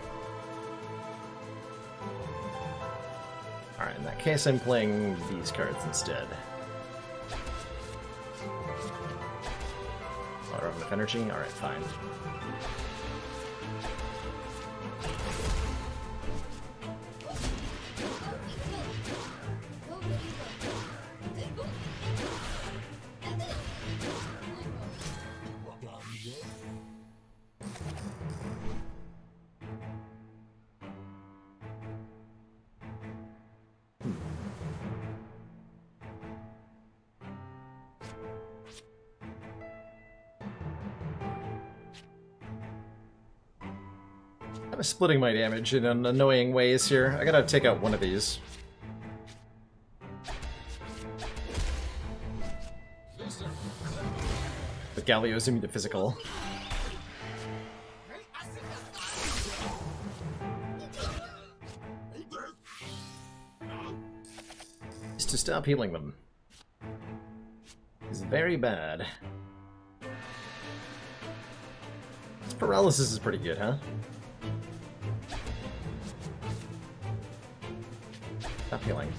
Alright, in that case I'm playing these cards instead. Oh, I don't have enough energy? Alright, fine. Kind of splitting my damage in annoying ways here. I gotta take out one of these. The Galio's immune to physical. Is to stop healing them. It's very bad. This paralysis is pretty good, huh? Stop healing.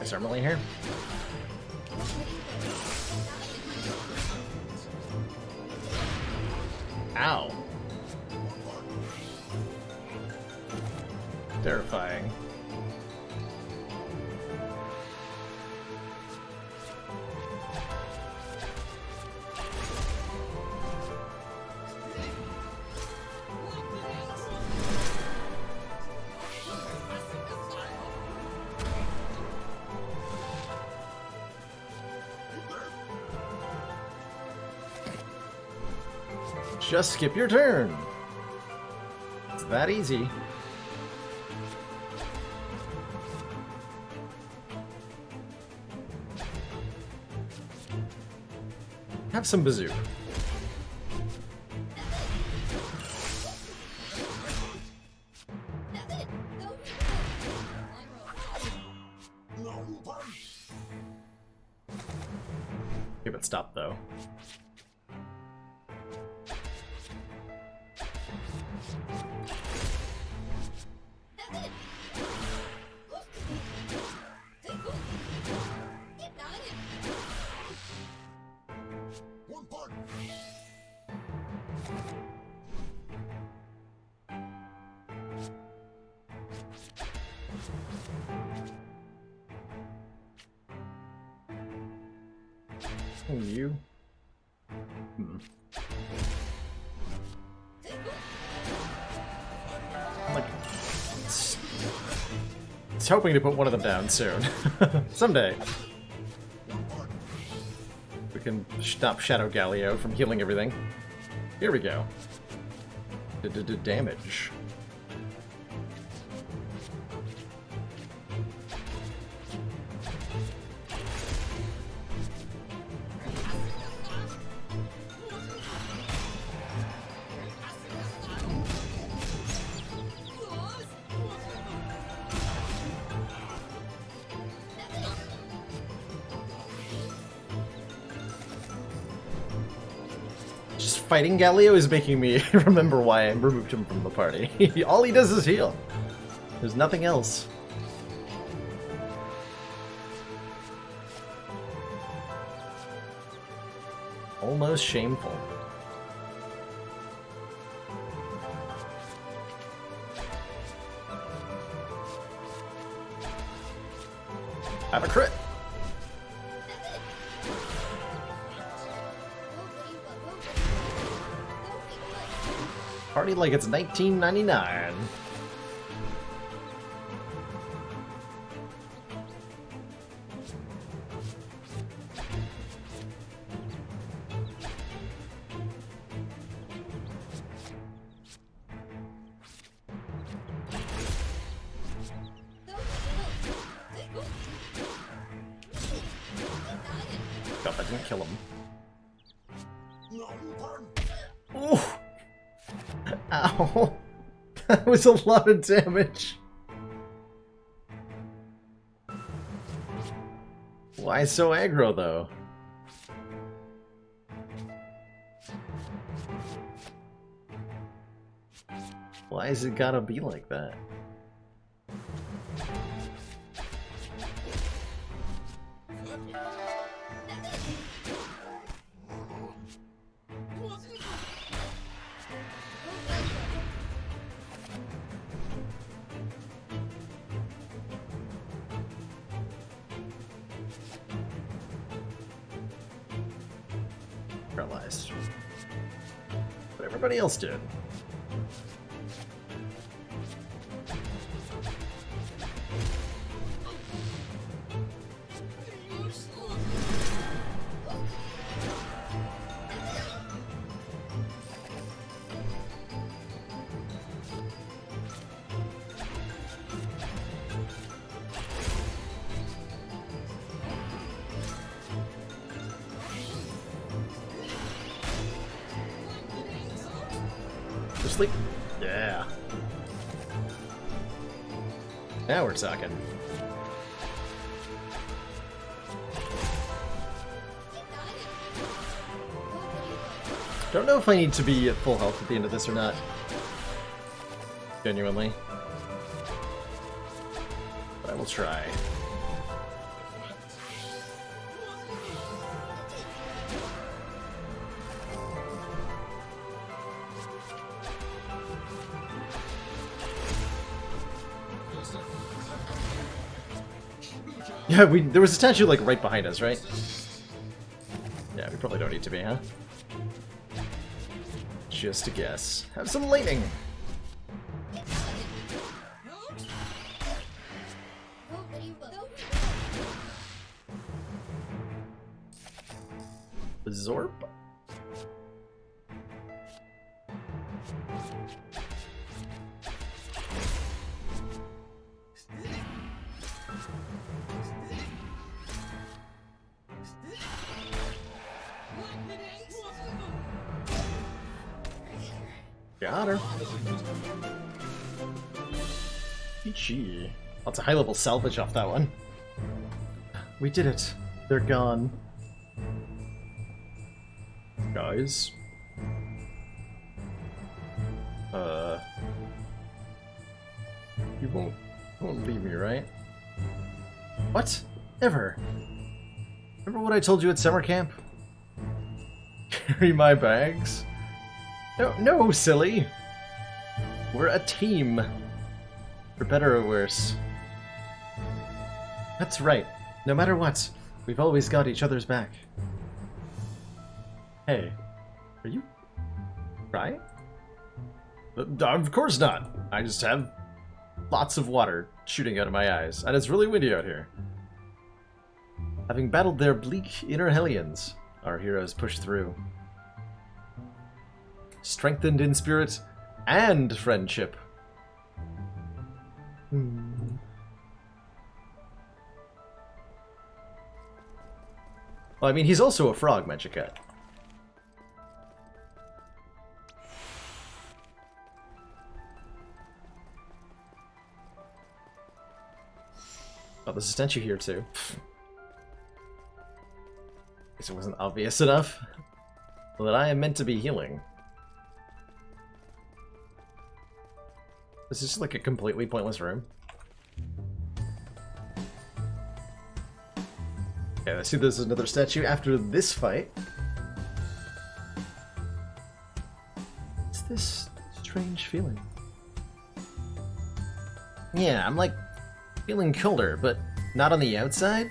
Thermally here. Ow. Terrifying. Just skip your turn. It's that easy. Have some bazoo. Okay, but stop though. You. I'm like, it's hoping to put one of them down soon. Someday. We can stop Shadow Galio from healing everything. Here we go. Damage. Fighting Galio is making me remember why I removed him from the party. All he does is heal. There's nothing else. Almost shameful. Have a crit. Party like it's 1999. God, that didn't kill him. Oh! Ow! That was a lot of damage. Why so aggro, though? Why is it gotta be like that? Paralyzed. But everybody else did. Sleep. Yeah. Now we're talking. Don't know if I need to be at full health at the end of this or not. Genuinely. But I will try. Yeah, there was a statue, like, right behind us, right? Yeah, we probably don't need to be, huh? Just a guess. Have some lightning! Zorp? Got her. Gee. Lots of high-level salvage off that one. We did it. They're gone. Guys. You won't leave me, right? What? Never. Remember what I told you at summer camp? Carry my bags? No, silly. We're a team. For better or worse. That's right. No matter what, we've always got each other's back. Hey, are you crying? Of course not. I just have lots of water shooting out of my eyes, and it's really windy out here. Having battled their bleak inner hellions, our heroes push through. Strengthened in spirit and friendship. Well, I mean, he's also a frog, Magica. Oh, there's a statue here, too. Guess it wasn't obvious enough. Well, that I am meant to be healing. This is like a completely pointless room. Okay, I see there's another statue after this fight. What's this strange feeling? Yeah, I'm like feeling colder, but not on the outside?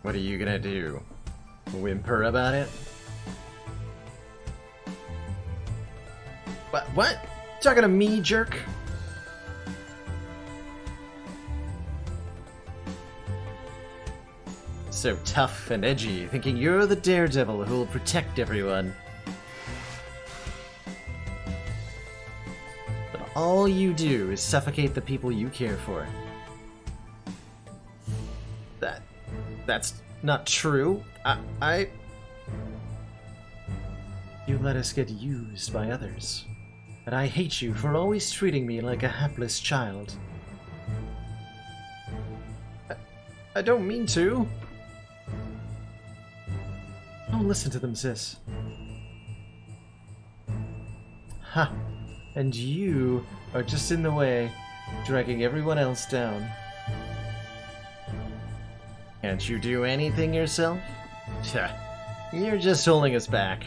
What are you gonna do? Whimper about it? What? Talking to me, jerk? So tough and edgy, thinking you're the daredevil who'll protect everyone. But all you do is suffocate the people you care for. That's not true. You let us get used by others. And I hate you for always treating me like a hapless child. I don't mean to. Don't listen to them, sis. Ha! And you are just in the way, dragging everyone else down. Can't you do anything yourself? Tch, you're just holding us back.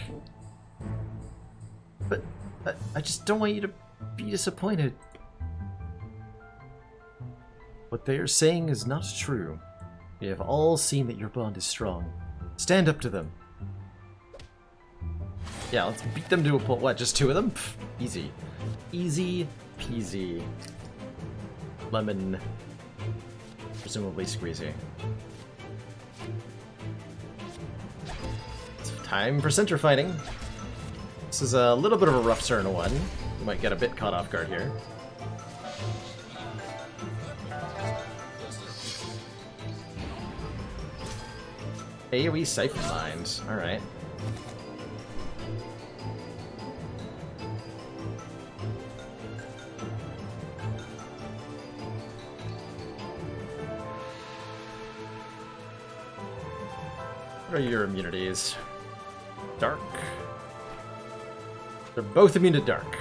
But I just don't want you to be disappointed. What they are saying is not true. We have all seen that your bond is strong. Stand up to them. Yeah, let's beat them to a pulp. What, just two of them? Pfft, easy. Easy peasy. Lemon. Presumably squeezy. It's time for center fighting. This is a little bit of a rough turn one. We might get a bit caught off guard here. AoE Siphon Mines. Alright. What are your immunities? Dark. They're both immune to dark.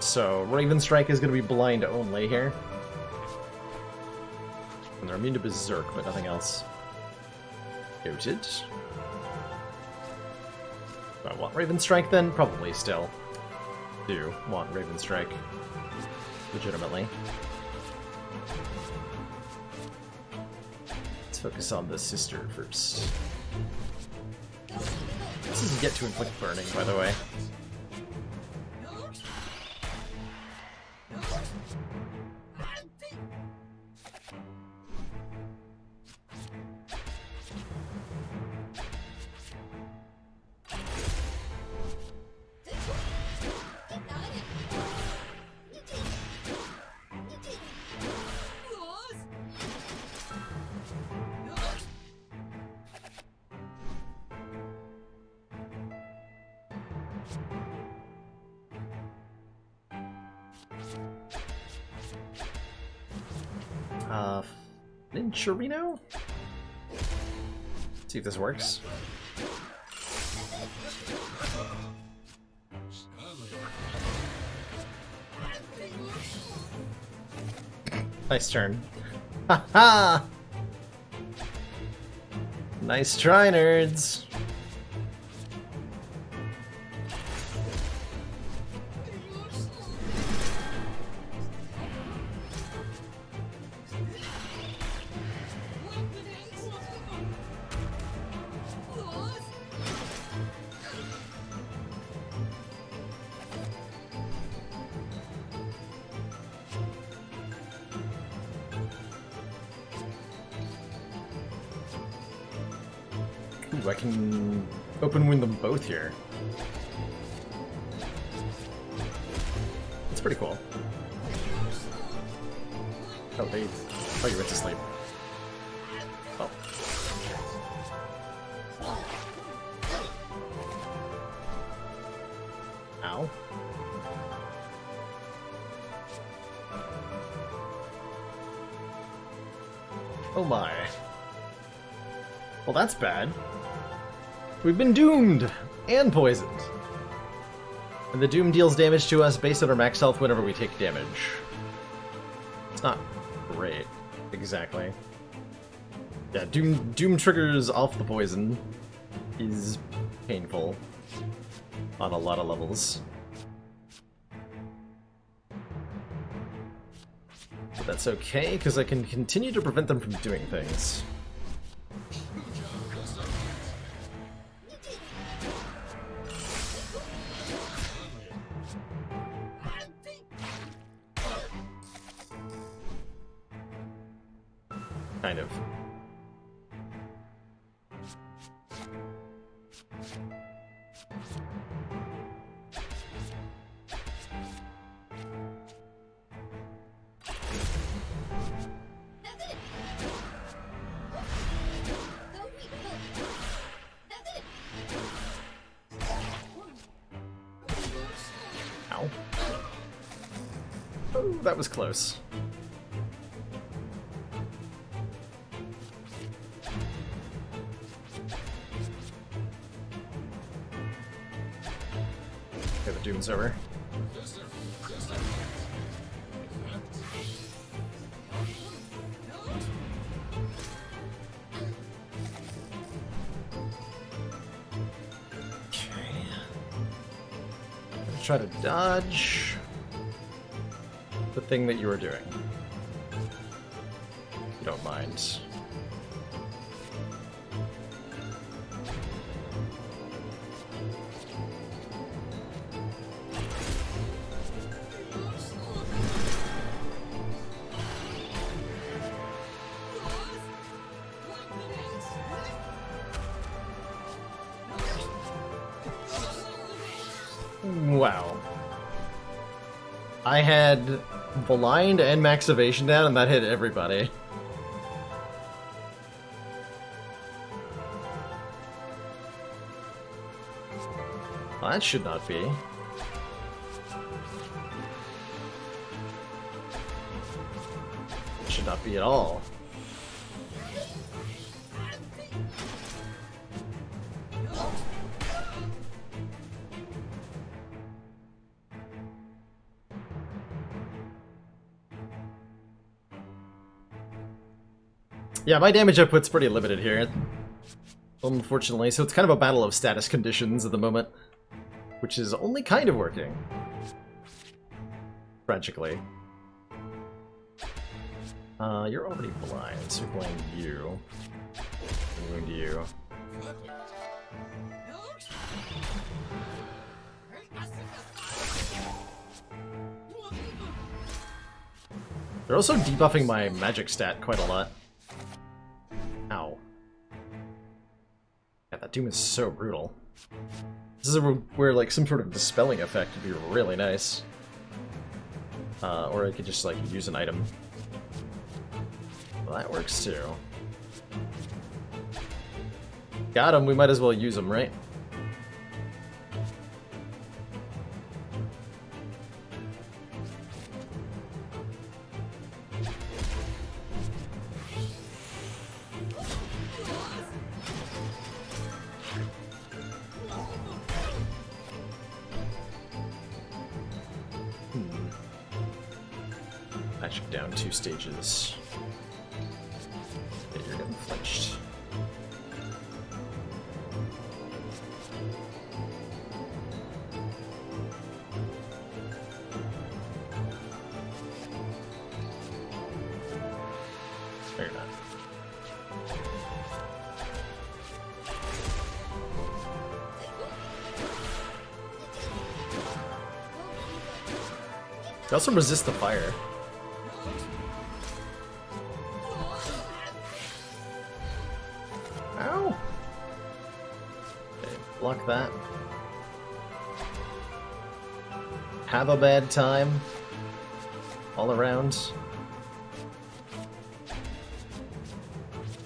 So Raven Strike is going to be blind only here. And they're immune to Berserk, but nothing else. Noted. Do I want Raven Strike then? Probably still. Do want Raven Strike. Legitimately. Let's focus on the sister first. This doesn't get to inflict burning, by the way. Ninchurino? See if this works. Nice turn. Haha! Nice try, nerds! Ooh, I can open win them both here. That's pretty cool. Oh, you went to sleep. Oh. Ow. Oh my. Well, that's bad. We've been doomed! And poisoned. And the doom deals damage to us based on our max health whenever we take damage. It's not great, exactly. Yeah, doom triggers off the poison is painful on a lot of levels. But that's okay, because I can continue to prevent them from doing things. Kind of. Ooh, that was close. Okay, the doom's over. Try to dodge the thing that you were doing. If you don't mind. Wow. I had blind and max evasion down, and that hit everybody. Well, that should not be. Should not be at all. Yeah, my damage output's pretty limited here, unfortunately, so it's kind of a battle of status conditions at the moment, which is only kind of working. Tragically. You're already blind, so you're blind you. Wound you. They're also debuffing my magic stat quite a lot. Ow. Yeah, that doom is so brutal. This is where like some sort of dispelling effect would be really nice. Or I could just like use an item. Well, that works too. Got him, we might as well use him, right? Magic down 2 stages. Yeah, you're getting flinched. No, you're not. You also resist the fire. Ow! Okay, block that. Have a bad time. All around.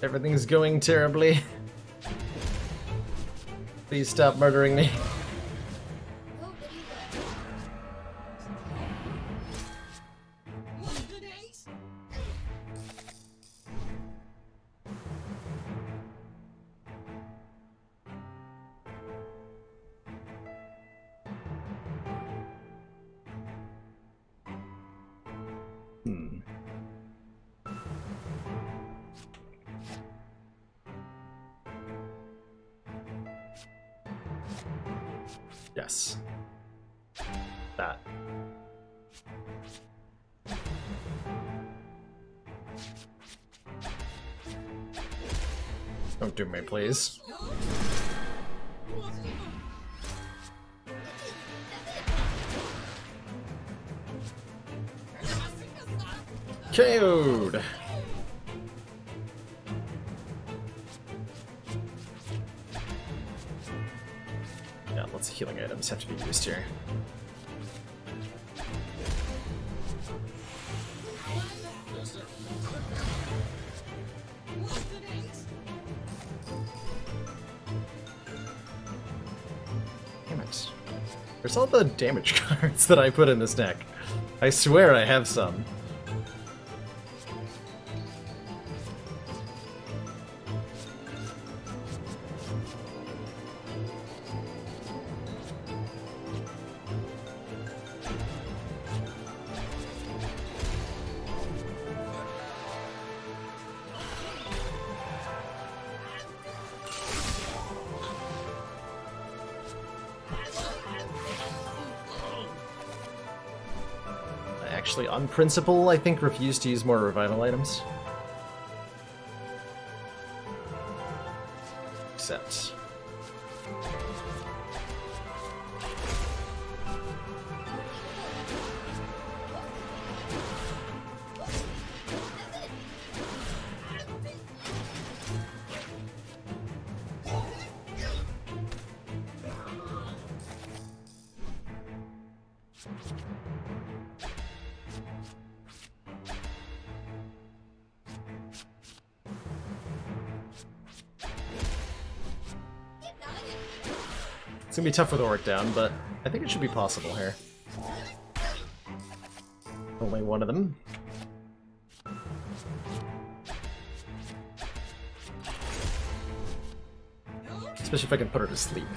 Everything's going terribly. Please stop murdering me. Yes. That. Don't do me, please. KO'd! Yeah, lots of healing items have to be used here. Damn it. There's all the damage cards that I put in this deck. I swear I have some. Actually, on principle, I think refuse to use more revival items. Except... It's gonna be tough with Orc down, but I think it should be possible here. Only one of them. Especially if I can put her to sleep.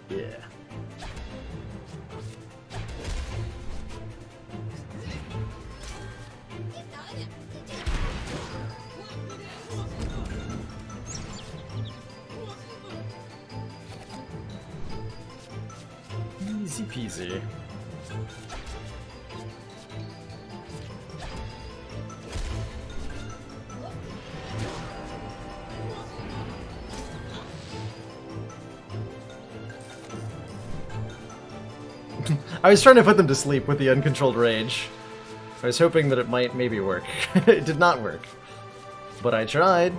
Yeah. Easy peasy. I was trying to put them to sleep with the uncontrolled rage. I was hoping that it might maybe work. It did not work. But I tried.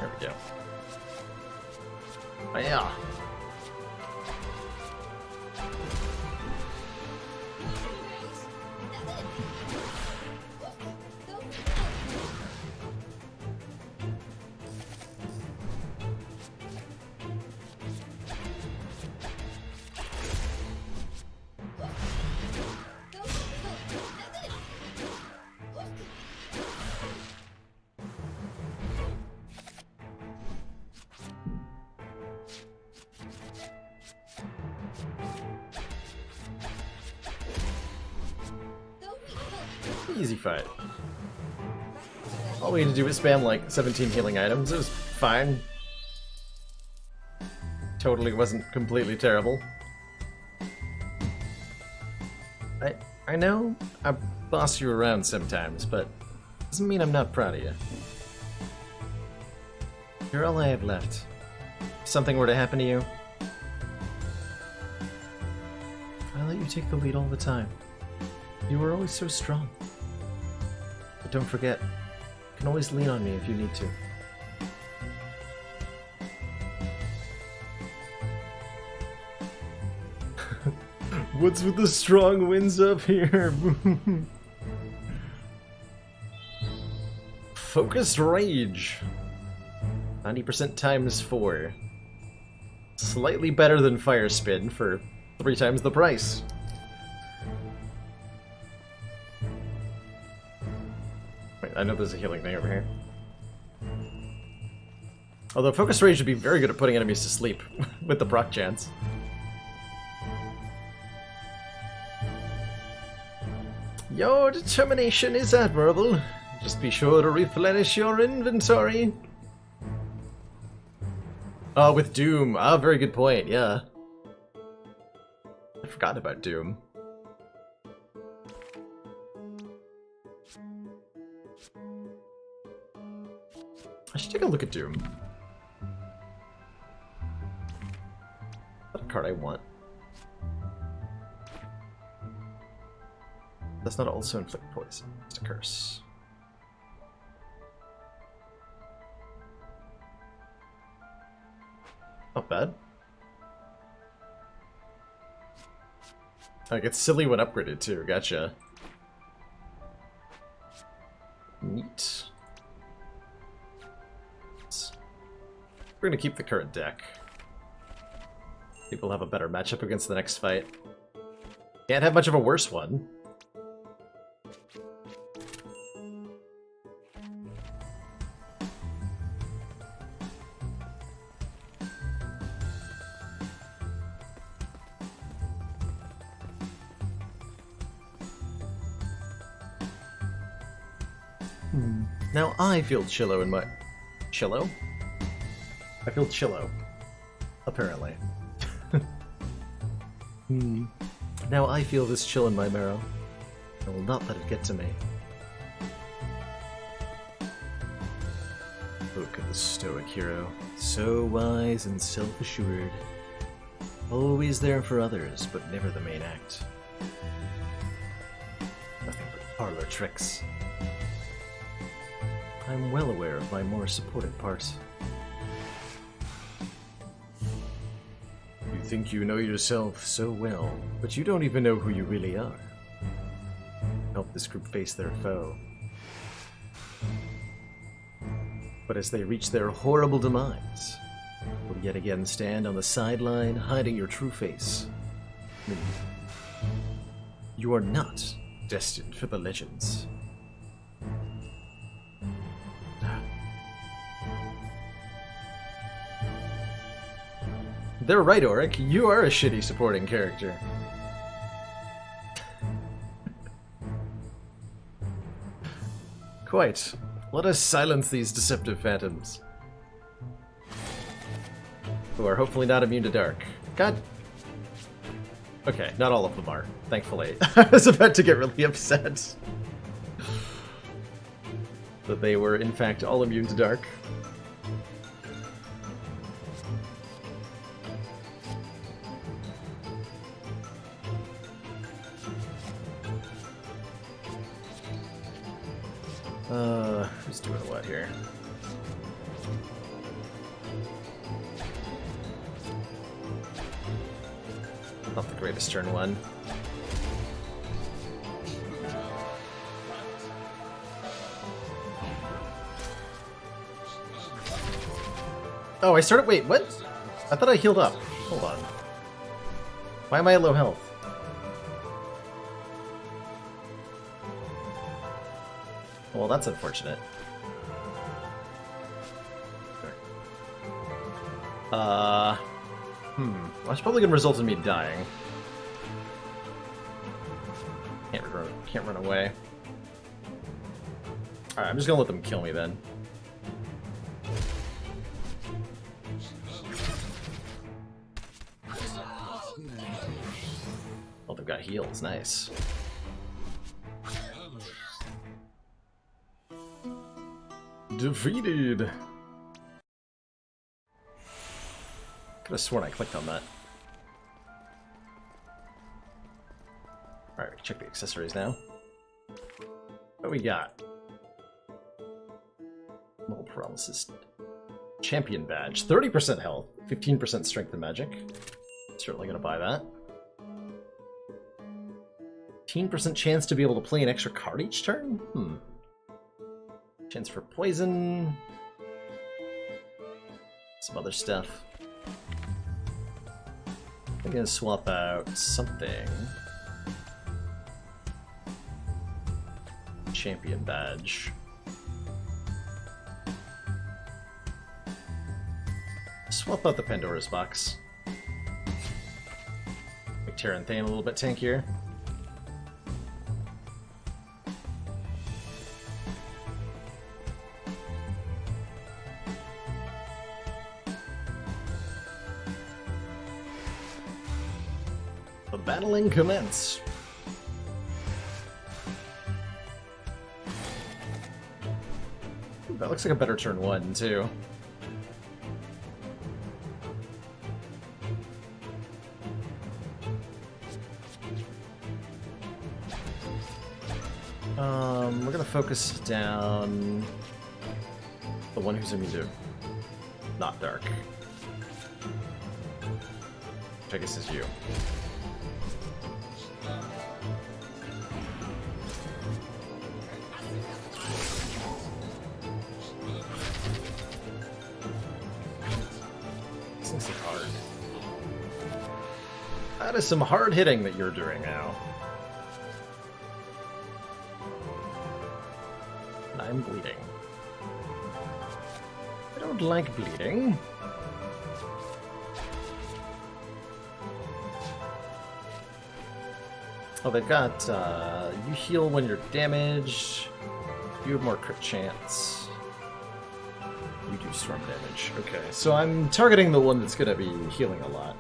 There we go. Oh yeah. Easy fight. All we had to do was spam like 17 healing items. It was fine. Totally wasn't completely terrible. I know I boss you around sometimes, but doesn't mean I'm not proud of you. You're all I have left. If something were to happen to you, I let you take the lead all the time. You were always so strong. But don't forget, you can always lean on me if you need to. What's with the strong winds up here? Focused Rage. 90% times 4. Slightly better than Fire Spin for 3 times the price. I know there's a healing thing over here. Although Focus Rage would be very good at putting enemies to sleep with the proc chance. Your determination is admirable. Just be sure to replenish your inventory. Oh, with Doom. Ah, very good point, yeah. I forgot about Doom. I should take a look at Doom. That's a card I want. That's not also inflict poison. It's a curse. Not bad. I get silly when upgraded too. Gotcha. Neat. We're gonna keep the current deck. People have a better matchup against the next fight. Can't have much of a worse one. Now I feel chillo in my... Chillo? I feel chillo. Apparently. Now I feel this chill in my marrow. I will not let it get to me. Look at the stoic hero. So wise and self-assured. Always there for others, but never the main act. Nothing but parlor tricks. I'm well aware of my more supportive part. You think you know yourself so well, but you don't even know who you really are. Help this group face their foe. But as they reach their horrible demise, will yet again stand on the sideline, hiding your true face. You are not destined for the legends. They're right, Auric. You are a shitty supporting character. Quite. Let us silence these deceptive phantoms. Who are hopefully not immune to dark. God. Okay, not all of them are, thankfully. I was about to get really upset. That they were, in fact, all immune to dark. Who's doing what here? Not the greatest turn one. Oh, I started. Wait, what? I thought I healed up. Hold on. Why am I at low health? Well, that's unfortunate. Well, that's probably gonna result in me dying. Can't run away. Alright, I'm just gonna let them kill me then. Oh, they've got heals. Nice. Defeated! Could have sworn I clicked on that. Alright, check the accessories now. What we got? Little paralysis. Champion badge. 30% health, 15% strength and magic. Certainly gonna buy that. 15% chance to be able to play an extra card each turn? Chance for poison. Some other stuff. I'm gonna swap out something. Champion badge. Swap out the Pandora's box. Make Terran Thane a little bit tankier. The battling commence. That looks like a better turn 1, too. We're gonna focus down the one who's immune to not dark. Which I guess is you. This is hard. That is some hard hitting that you're doing now. I'm bleeding. I don't like bleeding. Oh, they've got, you heal when you're damaged. You have more crit chance. You do storm damage. Okay, so I'm targeting the one that's gonna be healing a lot.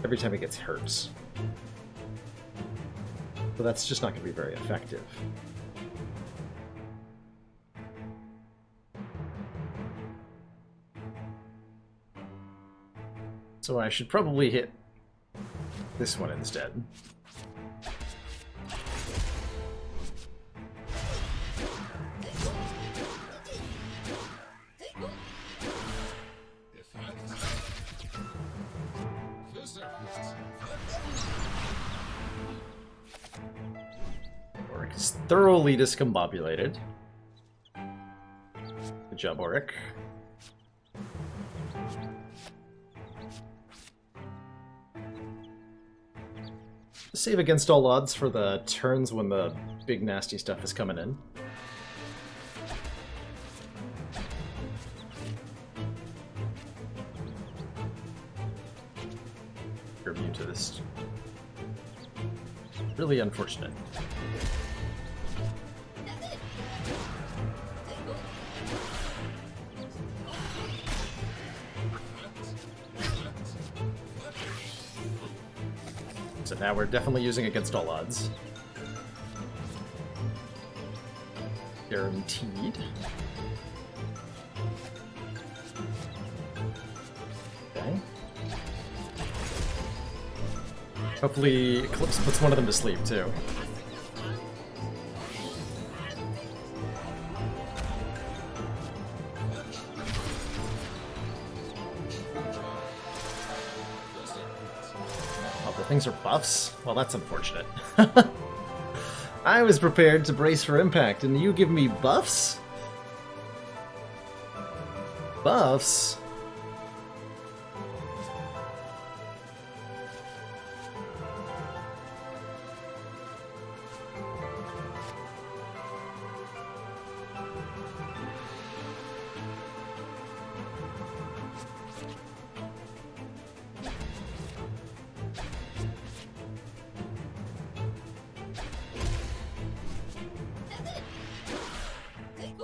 Every time it gets hurt. So that's just not gonna be very effective. So I should probably hit this one instead. Auric is thoroughly discombobulated. Good job, Auric. Save against all odds for the turns when the big nasty stuff is coming in. You're immune to this. Really unfortunate. So now we're definitely using against all odds. Guaranteed. Okay. Hopefully Eclipse puts one of them to sleep, too. Things are buffs? Well, that's unfortunate. I was prepared to brace for impact, and you give me buffs? Buffs?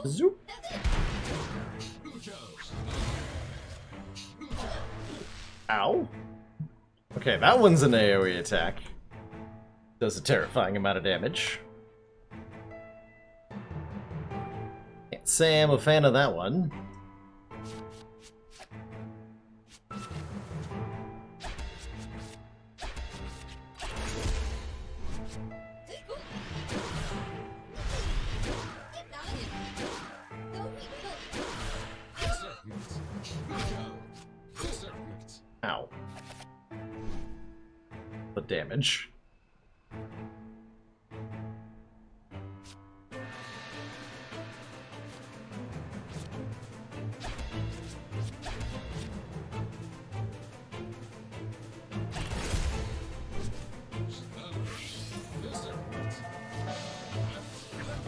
Zoop. Ow. Okay, that one's an AoE attack. Does a terrifying amount of damage. Can't say I'm a fan of that one. Ow. The damage.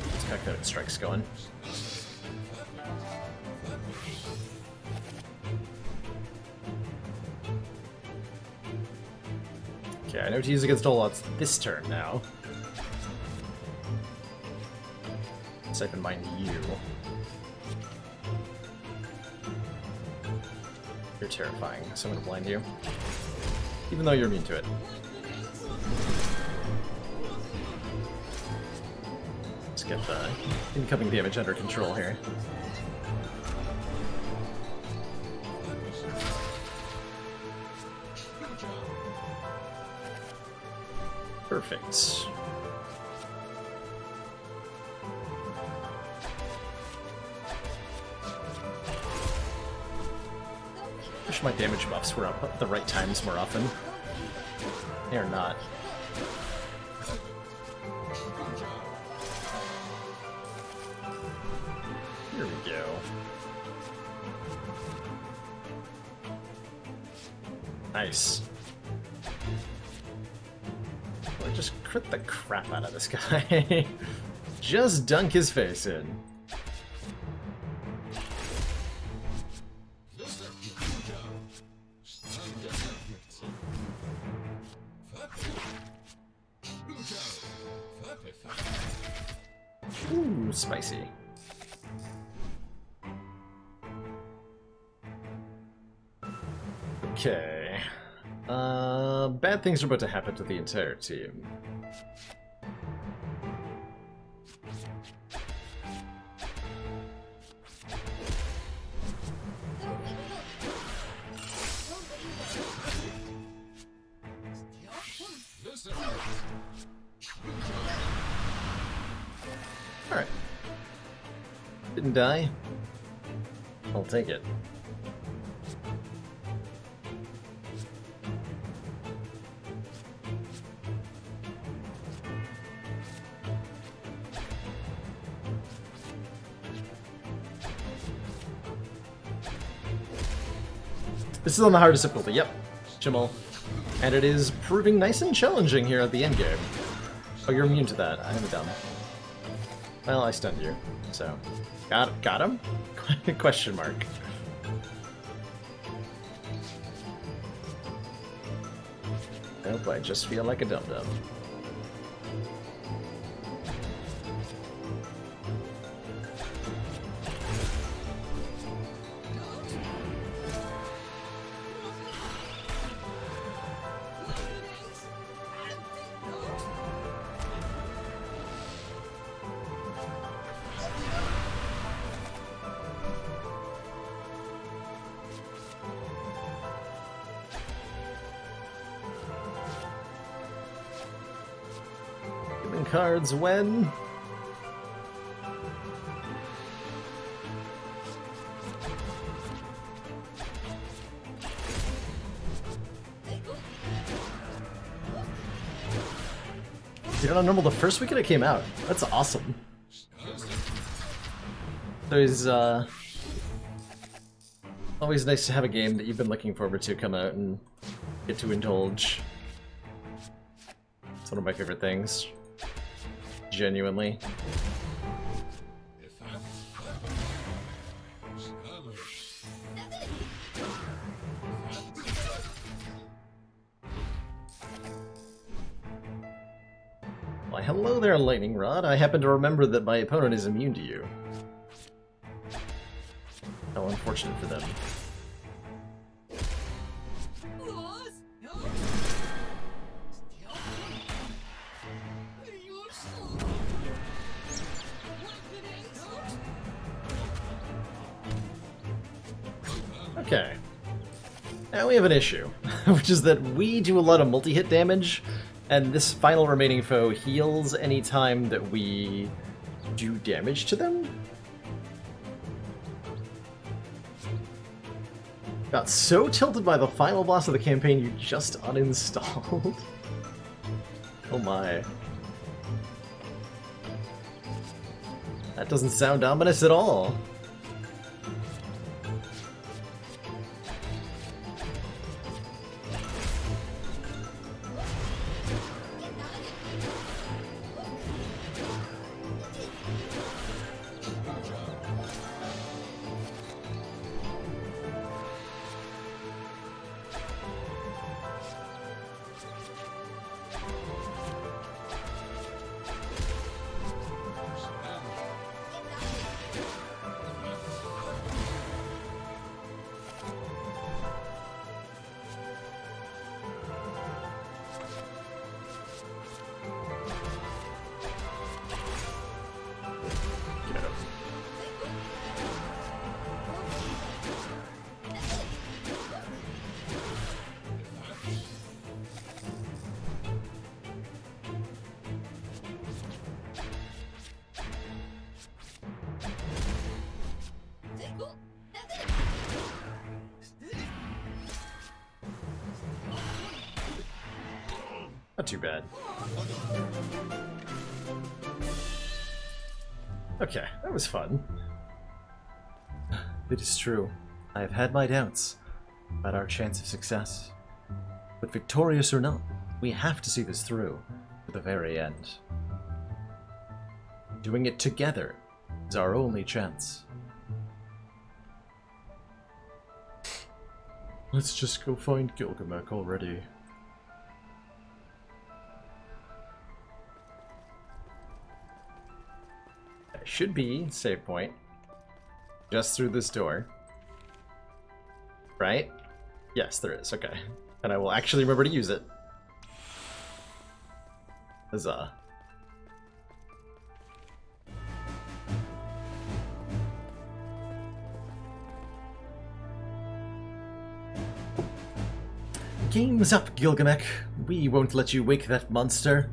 Let's back that strike's going. Okay, I know to use against all odds this turn now. Let's keep in mind you. You're terrifying, so I'm gonna blind you. Even though you're immune to it. Just get the incoming damage under control here. Perfect. Wish my damage buffs were up at the right times more often. They are not. Here we go. Nice. Well, I just crit the crap out of this guy. Just dunk his face in. Ooh, spicy. Okay. Bad things are about to happen to the entire team. Alright. Didn't die. I'll take it. This is on the hardest difficulty, yep. Jamal. And it is proving nice and challenging here at the end game. Oh, you're immune to that. I haven't done. Well, I stunned you, so... Got him? Question mark. Nope, I just feel like a dum-dum. Cards when did it on normal the first weekend it came out. That's awesome. There's always nice to have a game that you've been looking forward to come out and get to indulge. It's one of my favorite things. Genuinely. Why, hello there, Lightning Rod. I happen to remember that my opponent is immune to you. How unfortunate for them. Okay. Now we have an issue, which is that we do a lot of multi-hit damage, and this final remaining foe heals any time that we do damage to them? Got so tilted by the final boss of the campaign you just uninstalled. Oh my. That doesn't sound ominous at all. Not too bad. Okay, that was fun. It is true. I have had my doubts about our chance of success. But victorious or not, we have to see this through to the very end. Doing it together is our only chance. Let's just go find Gilgamesh already. There should be save point just through this door. Right? Yes, there is. Okay. And I will actually remember to use it. Huzzah. Game's up, Gilgamesh. We won't let you wake that monster.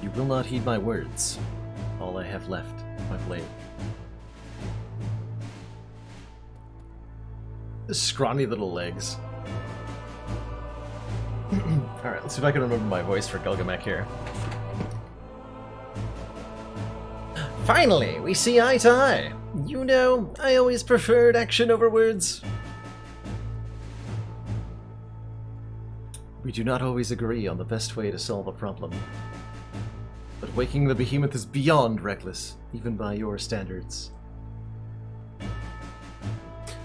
You will not heed my words. All I have left, my blade. The scrawny little legs. Alright, let's see if I can remember my voice for Gilgamesh here. Finally, we see eye to eye. You know, I always preferred action over words. We do not always agree on the best way to solve a problem. But waking the behemoth is beyond reckless, even by your standards.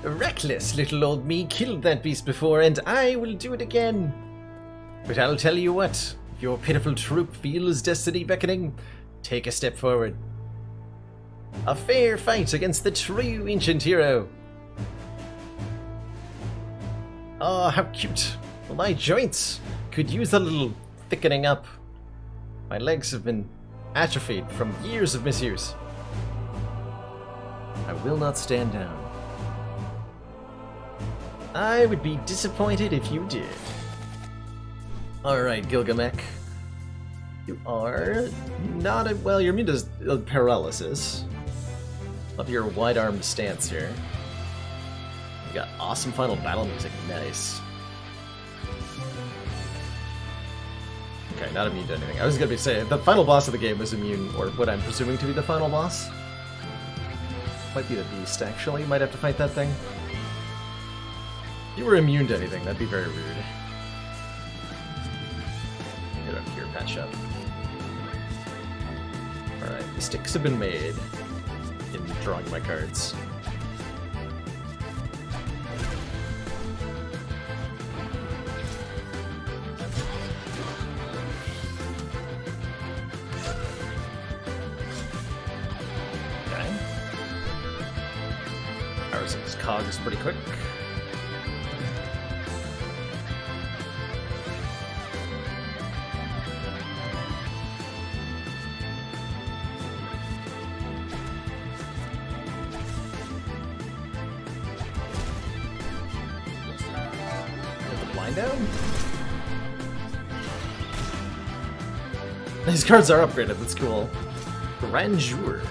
Reckless little old me killed that beast before, and I will do it again. But I'll tell you what, if your pitiful troop feels destiny beckoning, take a step forward. A fair fight against the true ancient hero. Oh, how cute. Well, my joints could use a little thickening up. My legs have been atrophied from years of misuse. I will not stand down. I would be disappointed if you did. Alright, Gilgamesh. You are not well, you're immune to paralysis. Love your wide-armed stance here. You got awesome final battle music, nice. Okay, not immune to anything. I was gonna saying the final boss of the game was immune, or what I'm presuming to be the final boss. Might be the beast, actually. Might have to fight that thing. If you were immune to anything, that'd be very rude. Get up here, patch up. Alright, mistakes have been made in drawing my cards. Okay. Ours' cog is pretty quick. Down. These cards are upgraded, that's cool. Grandeur.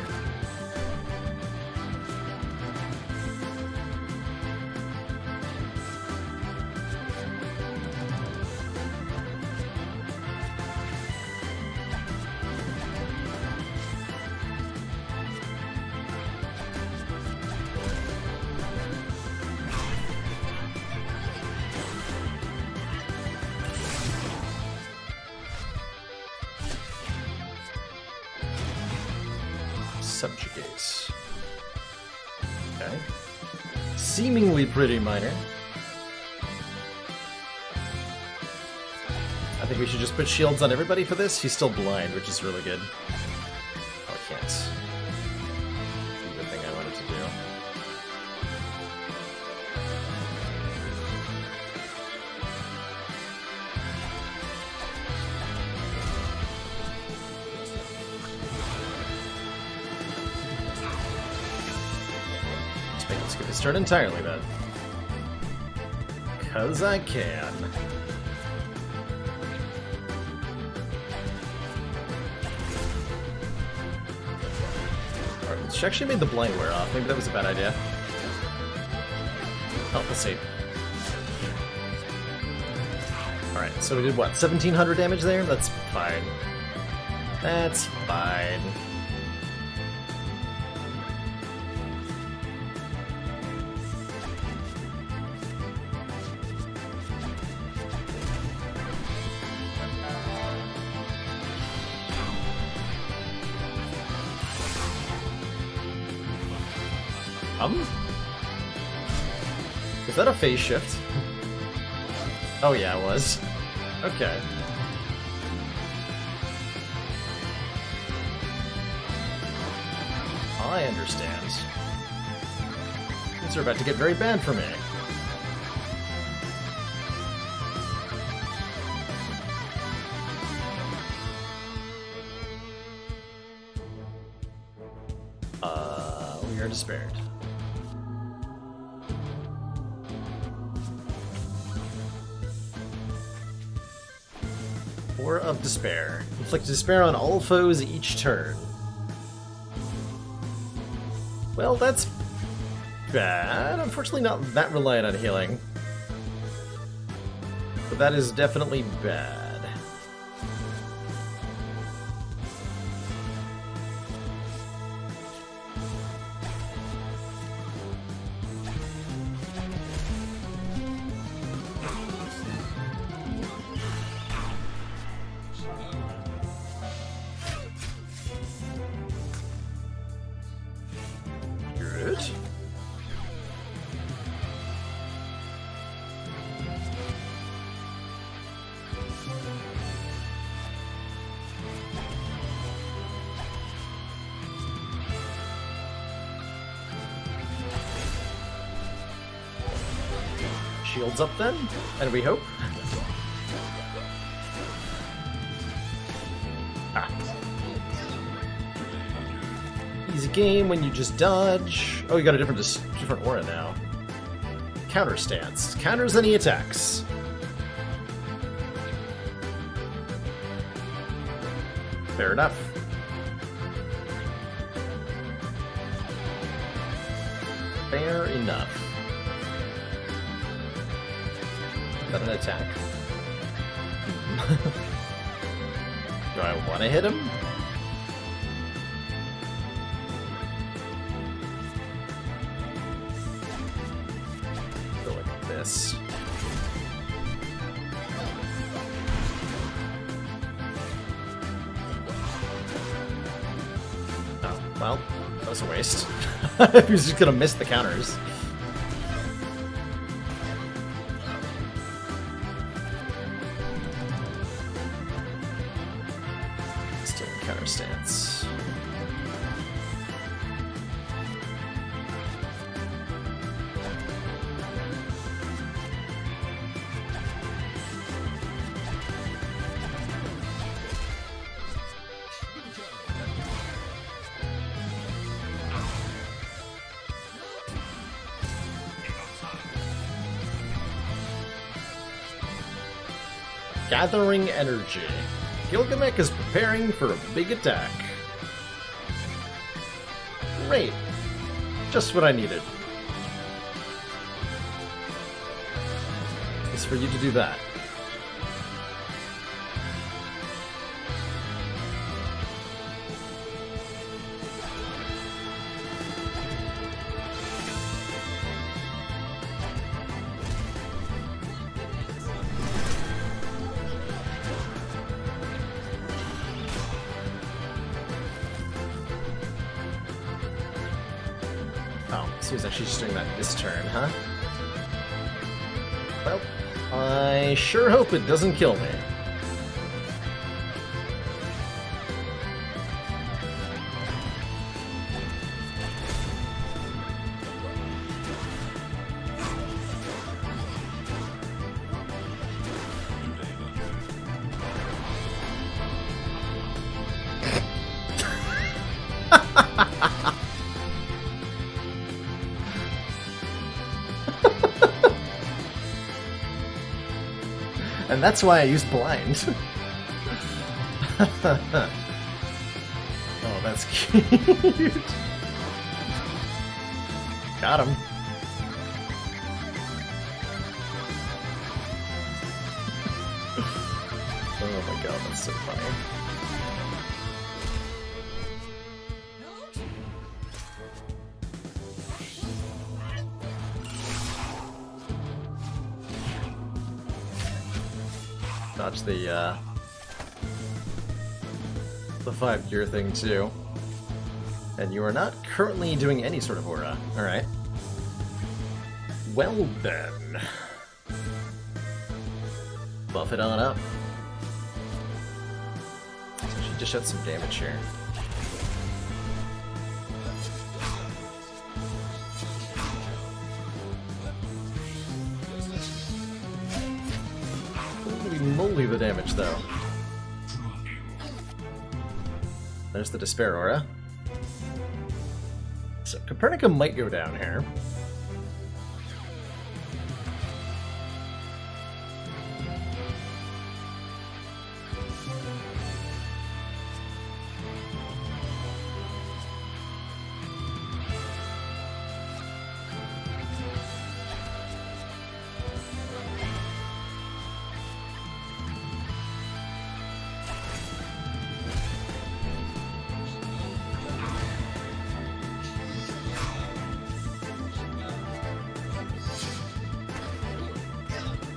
Subjugate. Okay. Seemingly pretty minor. I think we should just put shields on everybody for this. He's still blind, which is really good. Oh, I can't do the thing I wanted to do. Let's get this turn entirely then. 'Cause I can. Alright, she actually made the blind wear off. Maybe that was a bad idea. Oh, let's see. So we did what, 1700 damage there? That's fine. That's fine. Is that a phase shift? Oh yeah, it was. Okay. I understand. Things are about to get very bad for me. We are despaired. Four of Despair. Inflict despair on all foes each turn. Well, that's bad. Unfortunately not that reliant on healing. But that is definitely bad. Good. Shields up then, and we hope. Easy game when you just dodge. Oh, you got a different aura now. Counter stance. Counters any attacks. Fair enough. Fair enough. Is that an attack? Do I want to hit him? Go like this. Oh, well, that was a waste. He was just gonna miss the counters. Still in counter stance. Gathering energy. Gilgamesh is preparing for a big attack. Great. Just what I needed. Is for you to do that. Oh, so he's actually just doing that this turn, huh? Well, I sure hope it doesn't kill me. And that's why I used blind. Oh, that's cute. Got him. Oh, that's so funny. Dodge the 5-gear thing too. And you are not currently doing any sort of aura. Alright. Well then. Buff it on up. So she just shot some damage here. Holy moly, the damage though. There's the Despair Aura. So Copernica might go down here.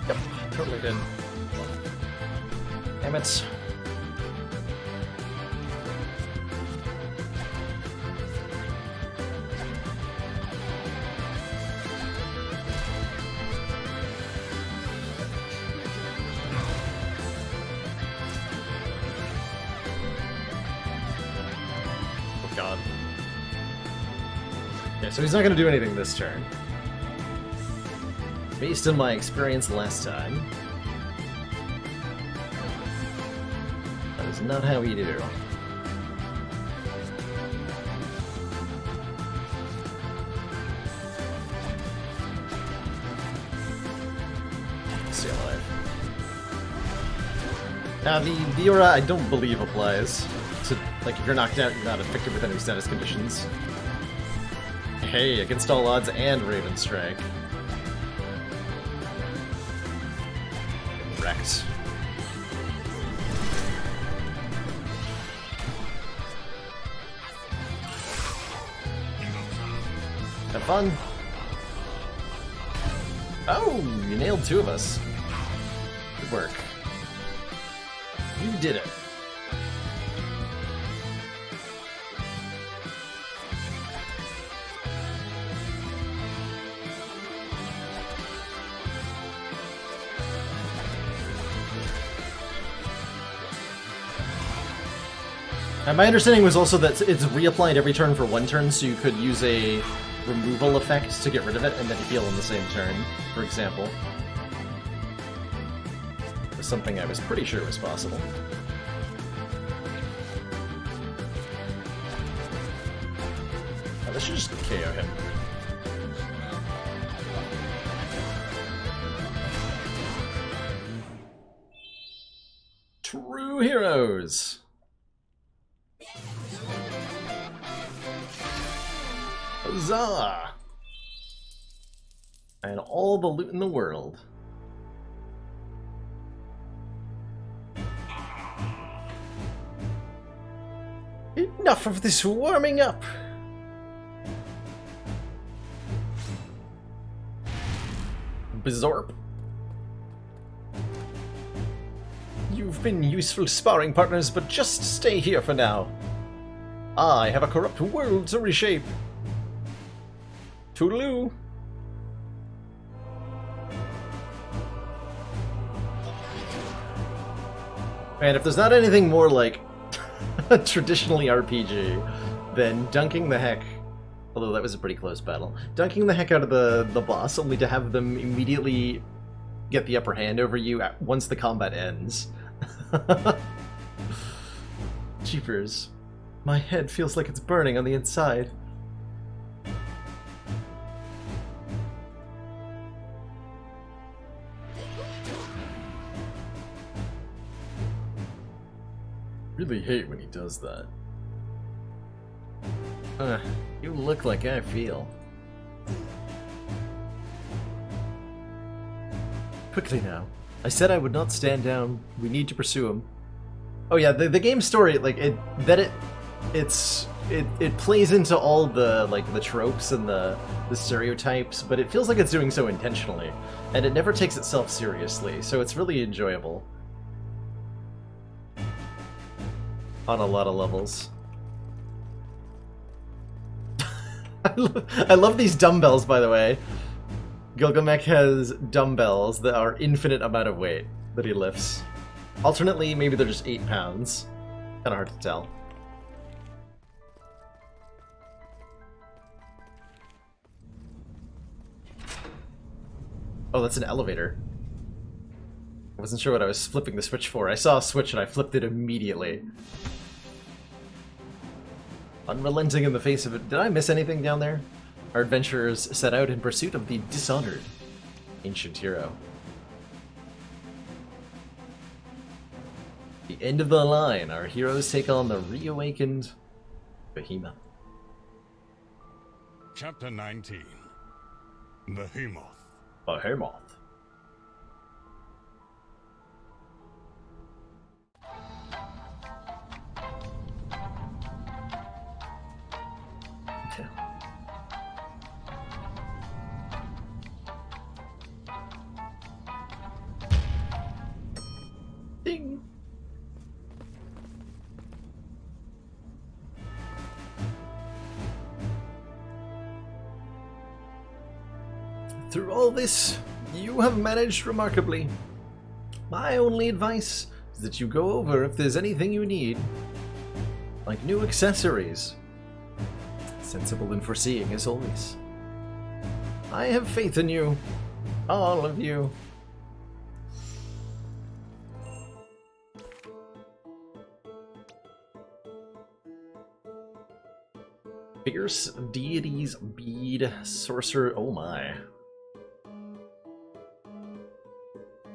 Yep, totally did. Damn it. Oh god. Yeah, so he's not gonna do anything this turn. Based on my experience last time, that is not how we do. Stay alive. Now the aura I don't believe applies to, like, if you're knocked out, you're not affected with any status conditions. Hey, against all odds and Raven Strike. Wrecked. Have fun. Oh, you nailed 2 of us. Good work. You did it. And my understanding was also that it's reapplied every turn for 1 turn, so you could use a removal effect to get rid of it and then heal in the same turn, for example. It was something I was pretty sure was possible. Oh, this should just KO him. True heroes! Huzzah! And all the loot in the world. Enough of this warming up! Bizorp. You've been useful sparring partners, but just stay here for now. I have a corrupt world to reshape. Toodaloo! And if there's not anything more like traditionally RPG than dunking the heck, although that was a pretty close battle, dunking the heck out of the boss only to have them immediately get the upper hand over you once the combat ends. Jeepers. My head feels like it's burning on the inside. Really hate when he does that. You look like I feel. Quickly now. I said I would not stand down. We need to pursue him. Oh yeah, the game story, like it plays into all the like the tropes and the stereotypes, but it feels like it's doing so intentionally, and it never takes itself seriously, so it's really enjoyable on a lot of levels. I love these dumbbells, by the way. Gilgamesh has dumbbells that are infinite amount of weight that he lifts. Alternately, maybe they're just 8 pounds. Kinda hard to tell. Oh, that's an elevator. I wasn't sure what I was flipping the switch for. I saw a switch and I flipped it immediately. Unrelenting in the face of it. Did I miss anything down there? Our adventurers set out in pursuit of the dishonored ancient hero. The end of the line, our heroes take on the reawakened Behemoth. Chapter 19. Behemoth. Behemoth. Ding. Through all this, you have managed remarkably. My only advice is that you go over if there's anything you need, like new accessories. Sensible and foreseeing as always. I have faith in you, all of you. Fierce Deities Bead Sorcerer. Oh my.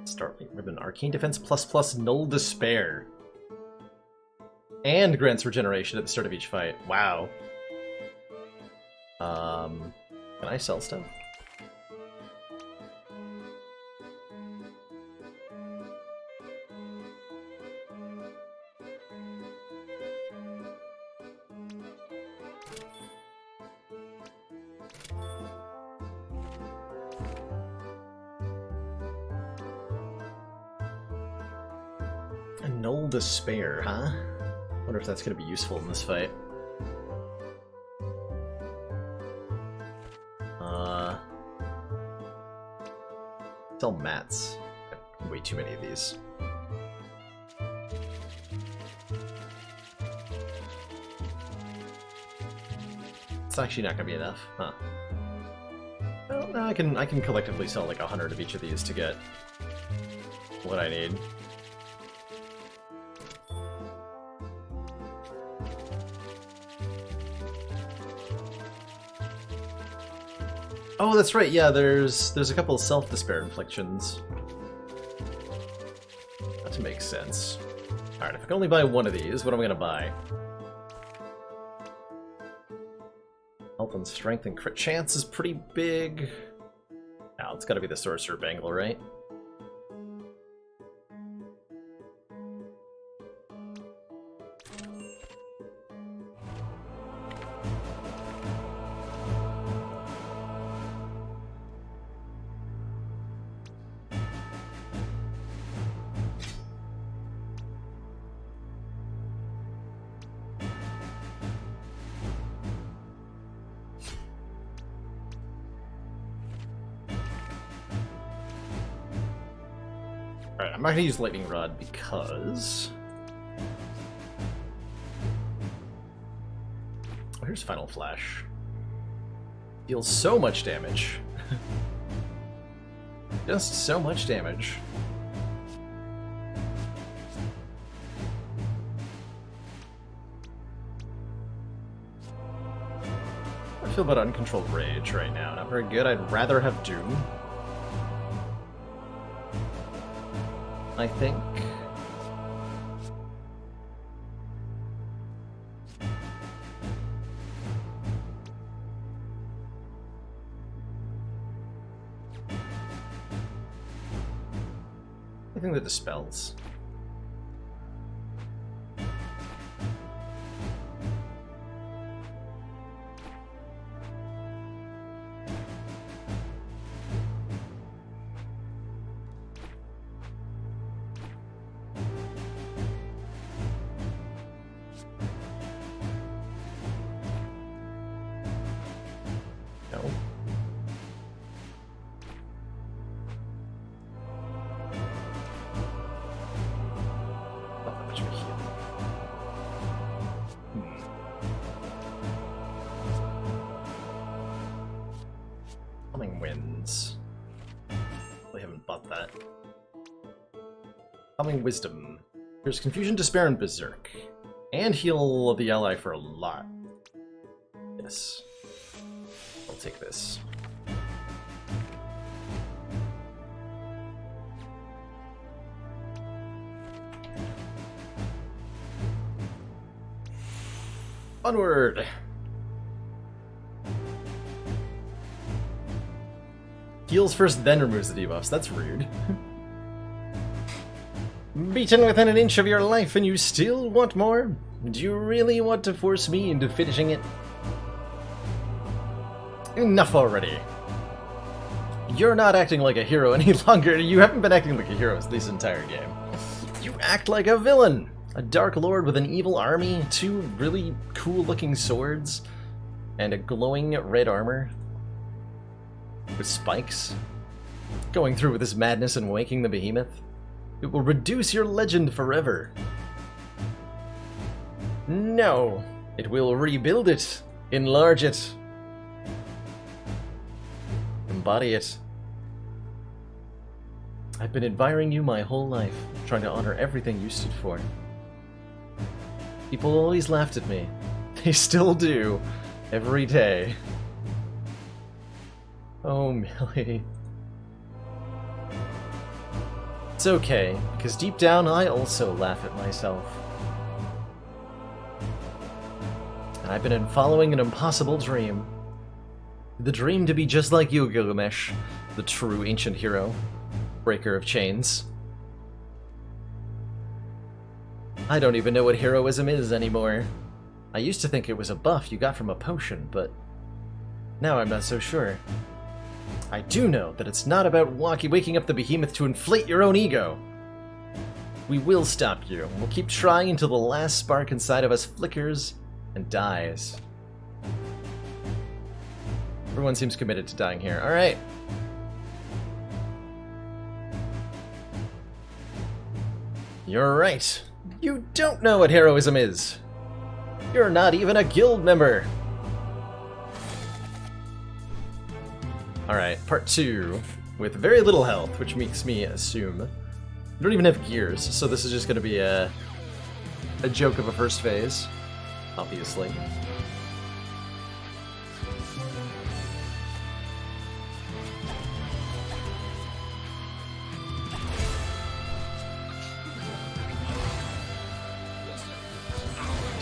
Starlight Ribbon. Arcane Defense ++ Null Despair. And grants regeneration at the start of each fight. Wow. Can I sell stuff? A Null Despair, huh? Wonder if that's going to be useful in this fight. Sell mats. Way too many of these. It's actually not going to be enough, huh? Well, no, I can collectively sell like 100 of each of these to get what I need. Oh, that's right. Yeah, there's a couple of self-despair inflictions. That makes sense. All right, if I can only buy one of these, what am I gonna buy? Health and strength and crit chance is pretty big. Now it's got to be the sorcerer bangle, right? Alright, I'm not gonna use Lightning Rod because... Oh, here's Final Flash. Deals so much damage. Just so much damage. I feel about Uncontrolled Rage right now. Not very good. I'd rather have Doom. I think. I think that dispels. Winds. We haven't bought that. Calming Wisdom. There's Confusion, Despair, and Berserk. And heal the ally for a lot. Yes. I'll take this. Onward! Heals first, then removes the debuffs. That's rude. Beaten within an inch of your life and you still want more? Do you really want to force me into finishing it? Enough already. You're not acting like a hero any longer. You haven't been acting like a hero this entire game. You act like a villain! A Dark Lord with an evil army, 2 really cool-looking swords, and a glowing red armor with spikes. Going through with this madness and waking the behemoth. It will reduce your legend forever. No, it will rebuild it, enlarge it, embody it. I've been admiring you my whole life, trying to honor everything you stood for. People always laughed at me. They still do, every day. Oh, Millie. It's okay, because deep down I also laugh at myself. And I've been following an impossible dream. The dream to be just like you, Gilgamesh, the true ancient hero, breaker of chains. I don't even know what heroism is anymore. I used to think it was a buff you got from a potion, but now I'm not so sure. I do know that it's not about waking up the behemoth to inflate your own ego. We will stop you. We'll keep trying until the last spark inside of us flickers and dies. Everyone seems committed to dying here. Alright. You're right. You don't know what heroism is. You're not even a guild member. Alright, part 2, with very little health, which makes me assume you don't even have gears, so this is just going to be a joke of a first phase, obviously.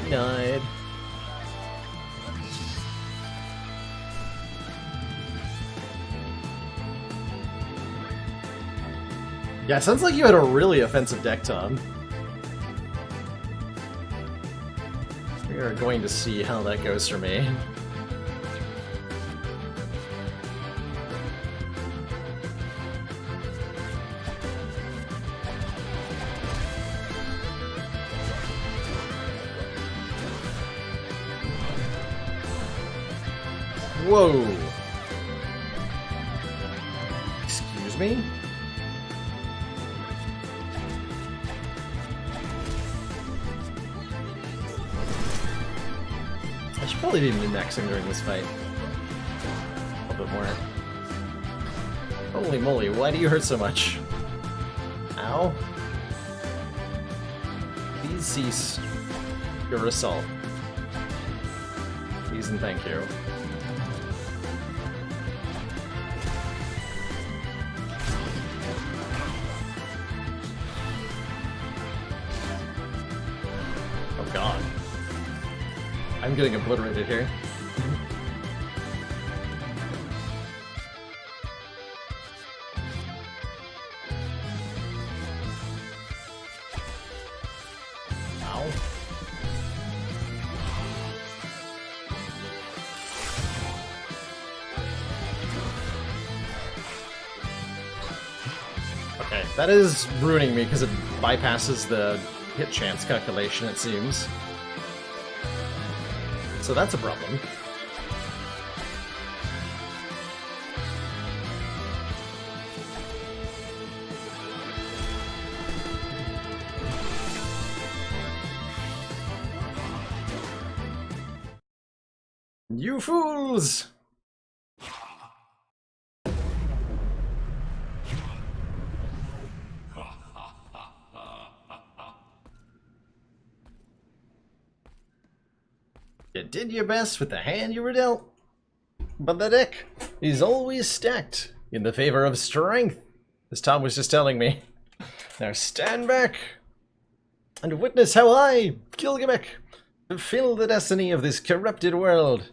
Denied. Yeah, sounds like you had a really offensive deck, Tom. We are going to see how that goes for me. Whoa! Excuse me? I should probably be min-maxing during this fight. A little bit more. Holy moly, why do you hurt so much? Ow. Please cease your assault. Please and thank you. Oh god. I'm getting obliterated here. Ow. Okay, that is ruining me because it bypasses the hit chance calculation, it seems. So that's a problem. You fools! You did your best with the hand you were dealt. But the deck is always stacked in the favor of strength, as Tom was just telling me. Now stand back and witness how I, Gilgamesh, fulfill the destiny of this corrupted world.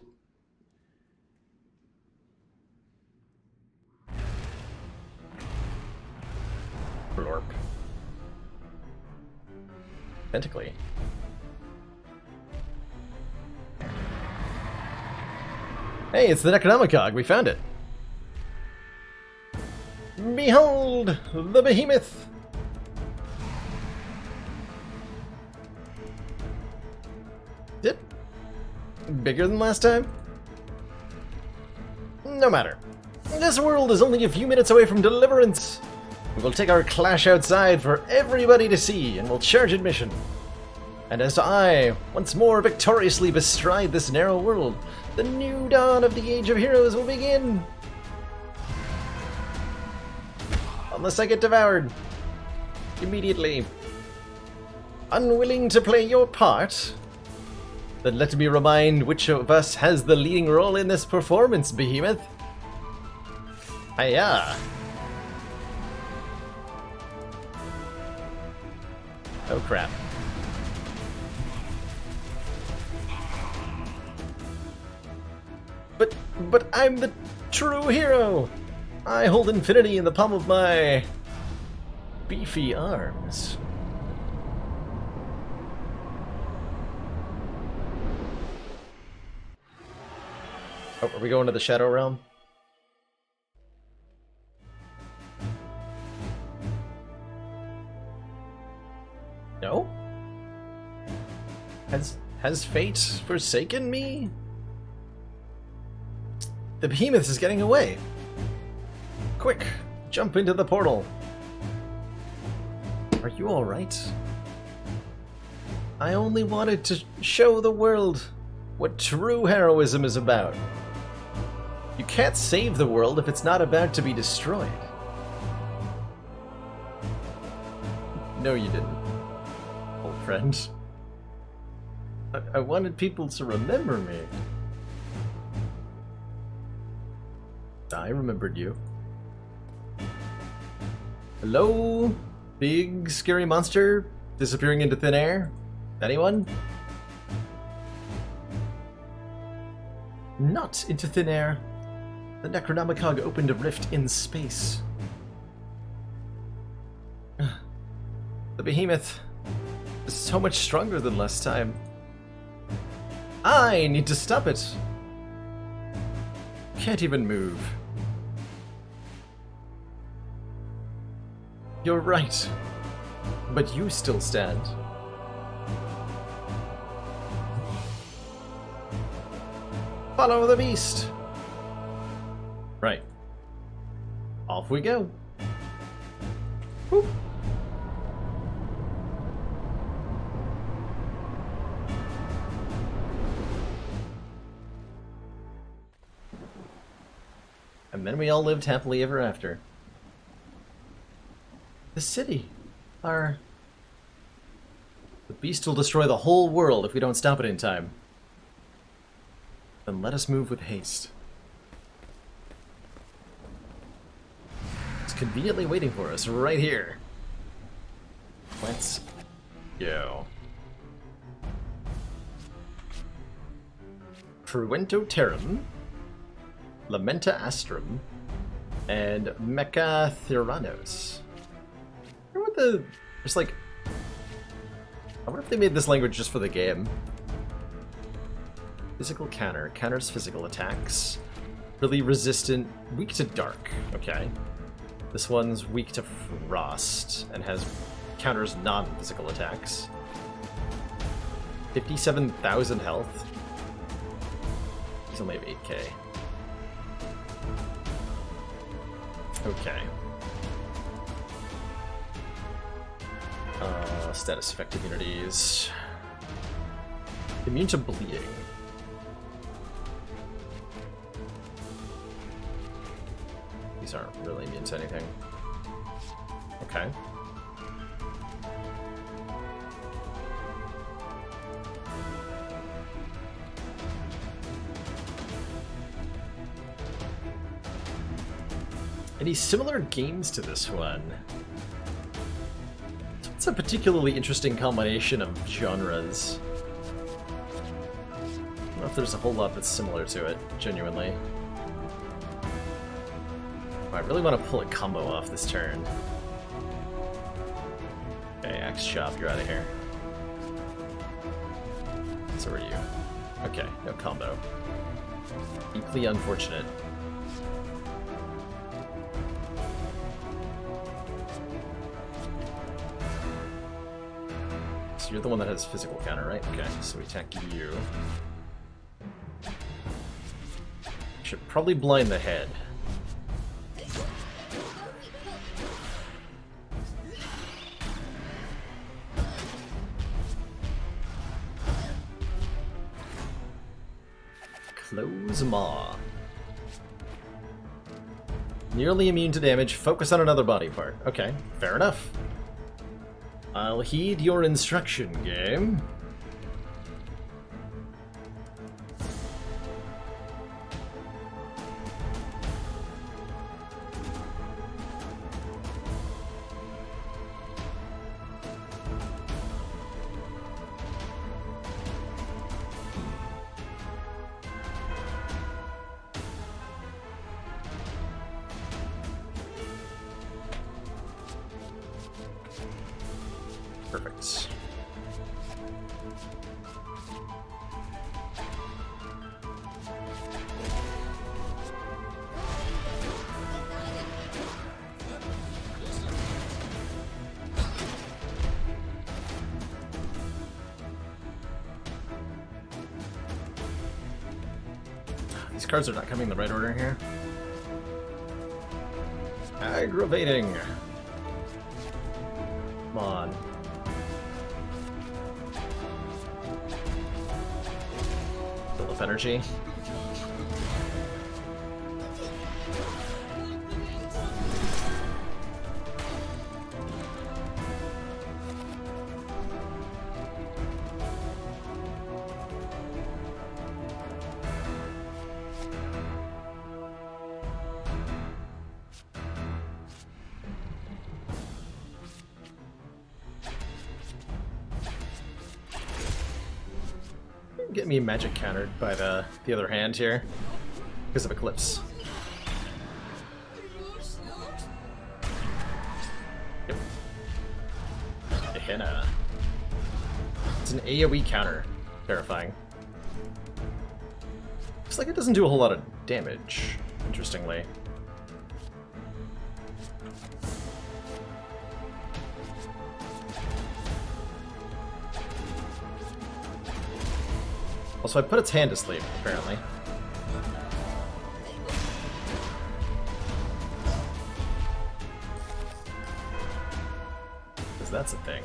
Blorp. Tentacly. Hey, it's the Necronomicon. We found it. Behold, the behemoth. It bigger than last time? No matter. This world is only a few minutes away from deliverance. We will take our clash outside for everybody to see, and we'll charge admission. And as I once more victoriously bestride this narrow world, the new dawn of the Age of Heroes will begin. Unless I get devoured. Immediately. Unwilling to play your part? Then let me remind which of us has the leading role in this performance, Behemoth. Hiya. Oh crap. But I'm the true hero! I hold infinity in the palm of my beefy arms. Oh, are we going to the Shadow Realm? No? Has fate forsaken me? The behemoth is getting away. Quick, jump into the portal. Are you alright? I only wanted to show the world what true heroism is about. You can't save the world if it's not about to be destroyed. No, you didn't, old friend. I wanted people to remember me. I remembered you. Hello? Big scary monster disappearing into thin air? Anyone? Not into thin air. The Necronomicon opened a rift in space. The behemoth is so much stronger than last time. I need to stop it. Can't even move. You're right, but you still stand. Follow the beast! Right. Off we go. Whoop. And then we all lived happily ever after. The city. The beast will destroy the whole world if we don't stop it in time. Then let us move with haste. It's conveniently waiting for us right here. Let's go. Cruento Terram, Lamenta Astrum, and Mecha Theranos. I wonder what the... There's like... I wonder if they made this language just for the game. Physical counter. Counters physical attacks. Really resistant. Weak to dark. Okay. This one's weak to frost and has counters non-physical attacks. 57,000 health. He's only have 8k. Okay. Status effect immunities. Immune to bleeding. These aren't really immune to anything. Okay. Any similar games to this one? It's a particularly interesting combination of genres. I don't know if there's a whole lot that's similar to it, genuinely. Oh, I really want to pull a combo off this turn. Okay, Axe Chop, you're out of here. So are you. Okay, no combo. Equally unfortunate. So you're the one that has physical counter, right? Okay, so we attack you. Should probably blind the head. Close Maw. Nearly immune to damage, focus on another body part. Okay, fair enough. I'll heed your instruction, game. Perfect. These cards are not coming in the right order here. Aggravating. Come on. Build up energy. Get me magic countered by the other hand here because of Eclipse. Yep. Gehenna. It's an AoE counter. Terrifying. Looks like it doesn't do a whole lot of damage, interestingly. Also, I put its hand to sleep, apparently. Because that's a thing.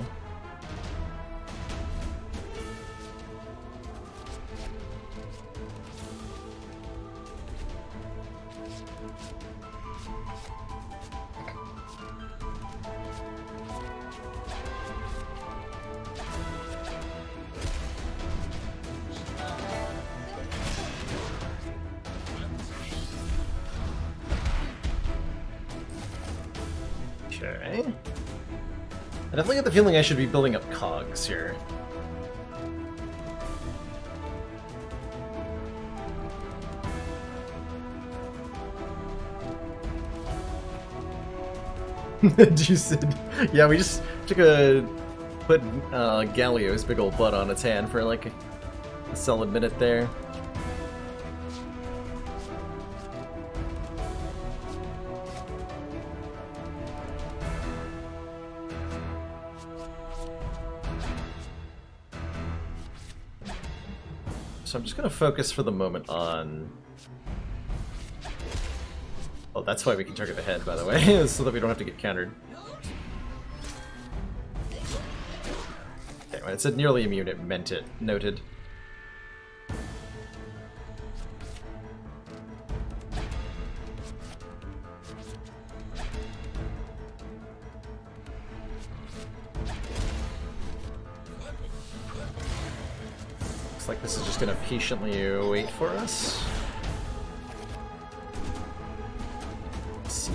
Okay. I definitely get the feeling I should be building up cogs here. You said, yeah, we just took put Galio's big old butt on its hand for like a solid minute there. So I'm just going to focus for the moment on... Oh, that's why we can target the head, by the way, so that we don't have to get countered. Okay, when it said nearly immune, it meant it. Noted. Looks like this is just going to patiently wait for us. Let's see.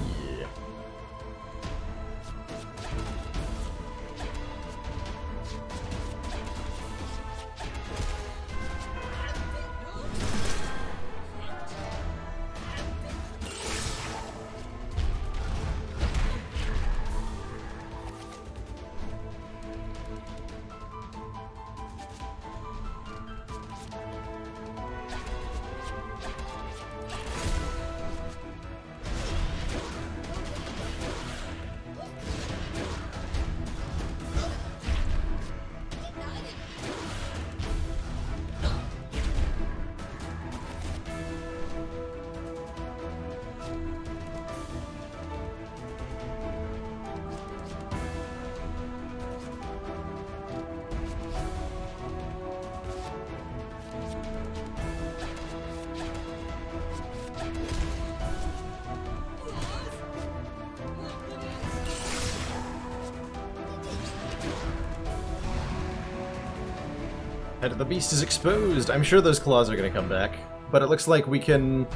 Head of the beast is exposed. I'm sure those claws are going to come back, but it looks like we can...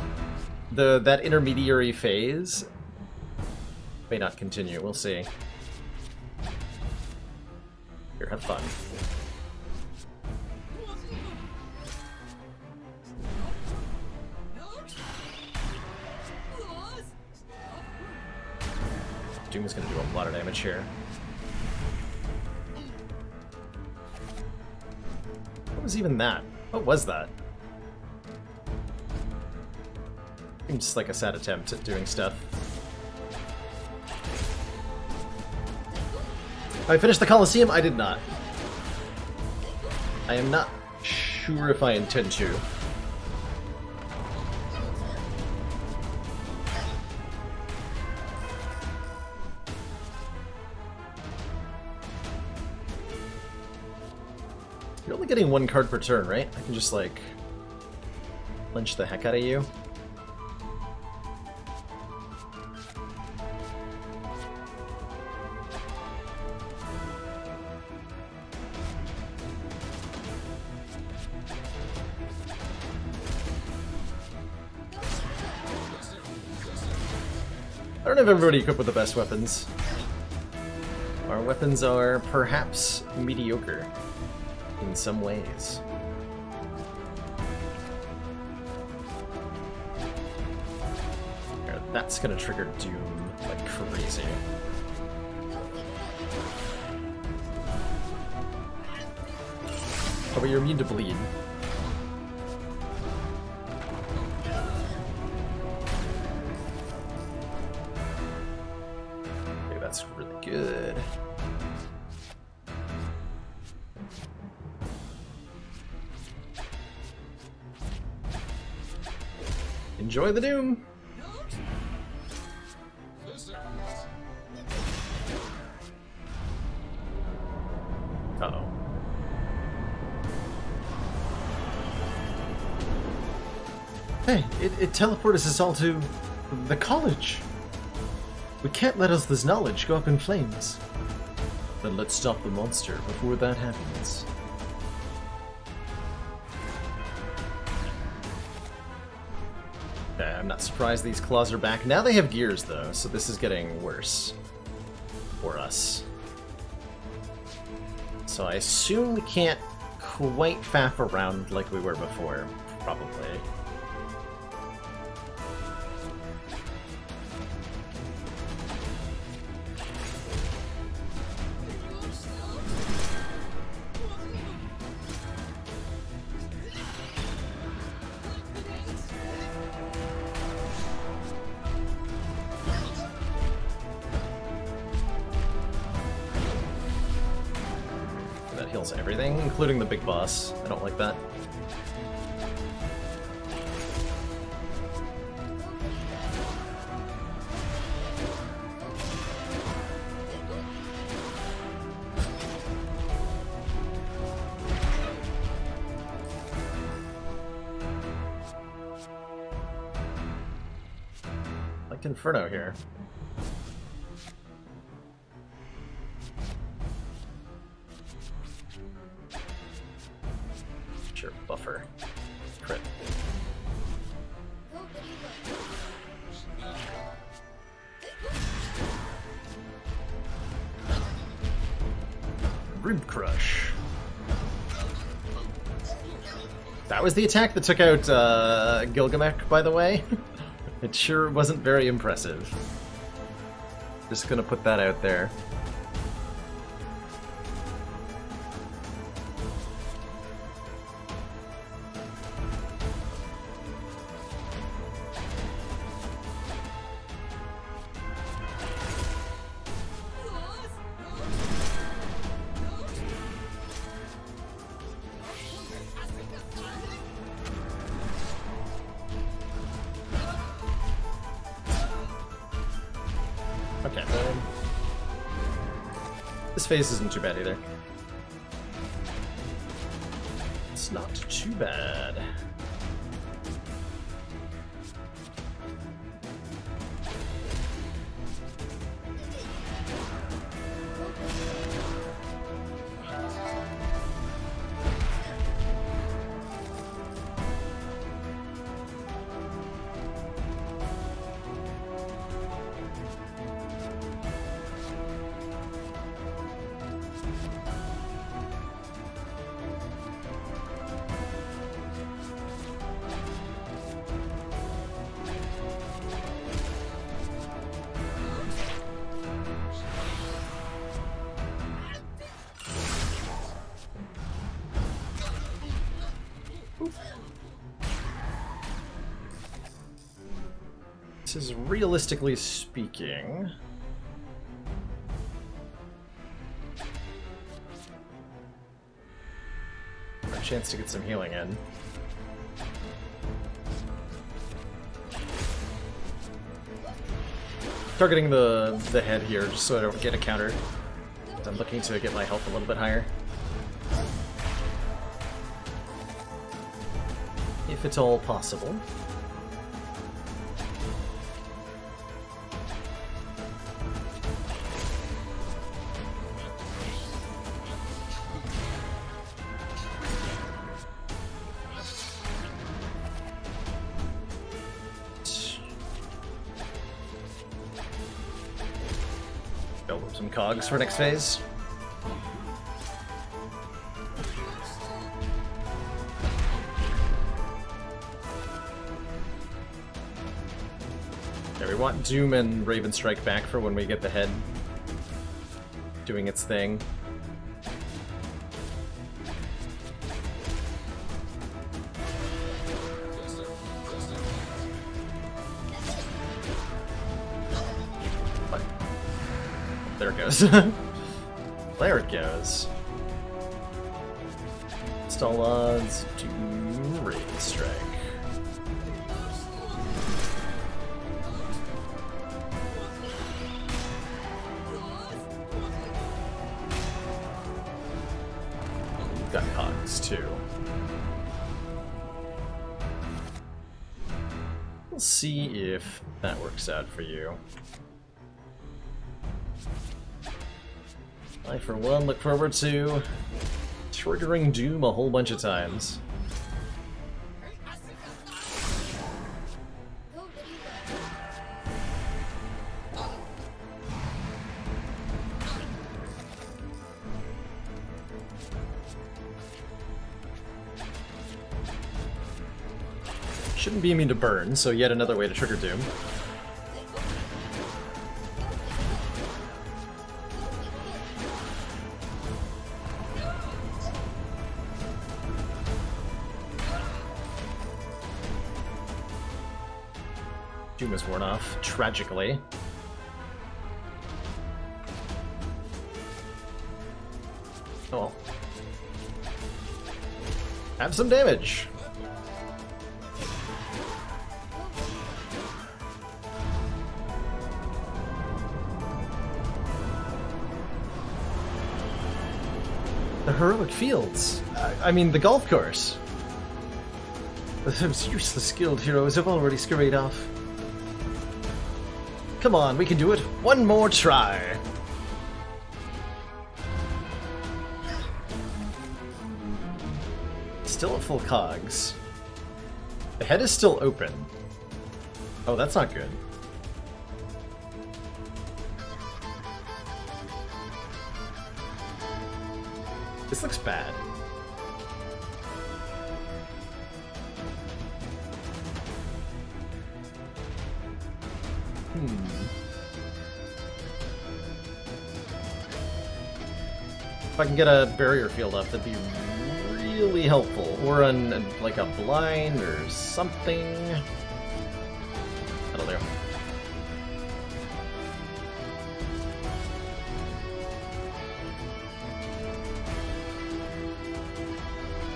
that intermediary phase may not continue. We'll see. Here, have fun. Doom is going to do a lot of damage here. What was even that? What was that? Seems just like a sad attempt at doing stuff. I finished the Colosseum? I did not. I am not sure if I intend to. You're only getting one card per turn, right? I can just, like, lynch the heck out of you. I don't have everybody equipped with the best weapons. Our weapons are perhaps mediocre in some ways. That's gonna trigger Doom like crazy. Oh, but you're immune to bleed. Okay, that's really good. Enjoy the Doom! Uh-oh. Hey, it teleported us all to the college. We can't let us this knowledge go up in flames. Then let's stop the monster before that happens. I'm not surprised these claws are back. Now they have gears, though, so this is getting worse for us. So I assume we can't quite faff around like we were before, probably. Heals everything, including the big boss. I don't like that. Like Inferno here. Buffer. Crit. Rib Crush. That was the attack that took out Gilgamesh, by the way. It sure wasn't very impressive. Just gonna put that out there. Okay, well, this phase isn't too bad either. It's not too bad. This is realistically speaking. A chance to get some healing in. Targeting the head here just so I don't get a counter. I'm looking to get my health a little bit higher. If it's all possible. Build up some cogs for next phase. Yeah, we want Doom and Raven Strike back for when we get the head doing its thing. There it goes. There it goes. Install odds to Raven Strike. Got cogs too. We'll see if that works out for you. I, for one, look forward to triggering Doom a whole bunch of times. Shouldn't be immune to burn, so yet another way to trigger Doom. Doom is worn off, tragically. Oh. Have some damage! The heroic fields. I mean, the golf course. Those useless skilled heroes have already scurried off. Come on, we can do it. One more try. Still at full cogs. The head is still open. Oh, that's not good. This looks bad. If I can get a barrier field up, that'd be really helpful. Or like a blind or something. That'll do.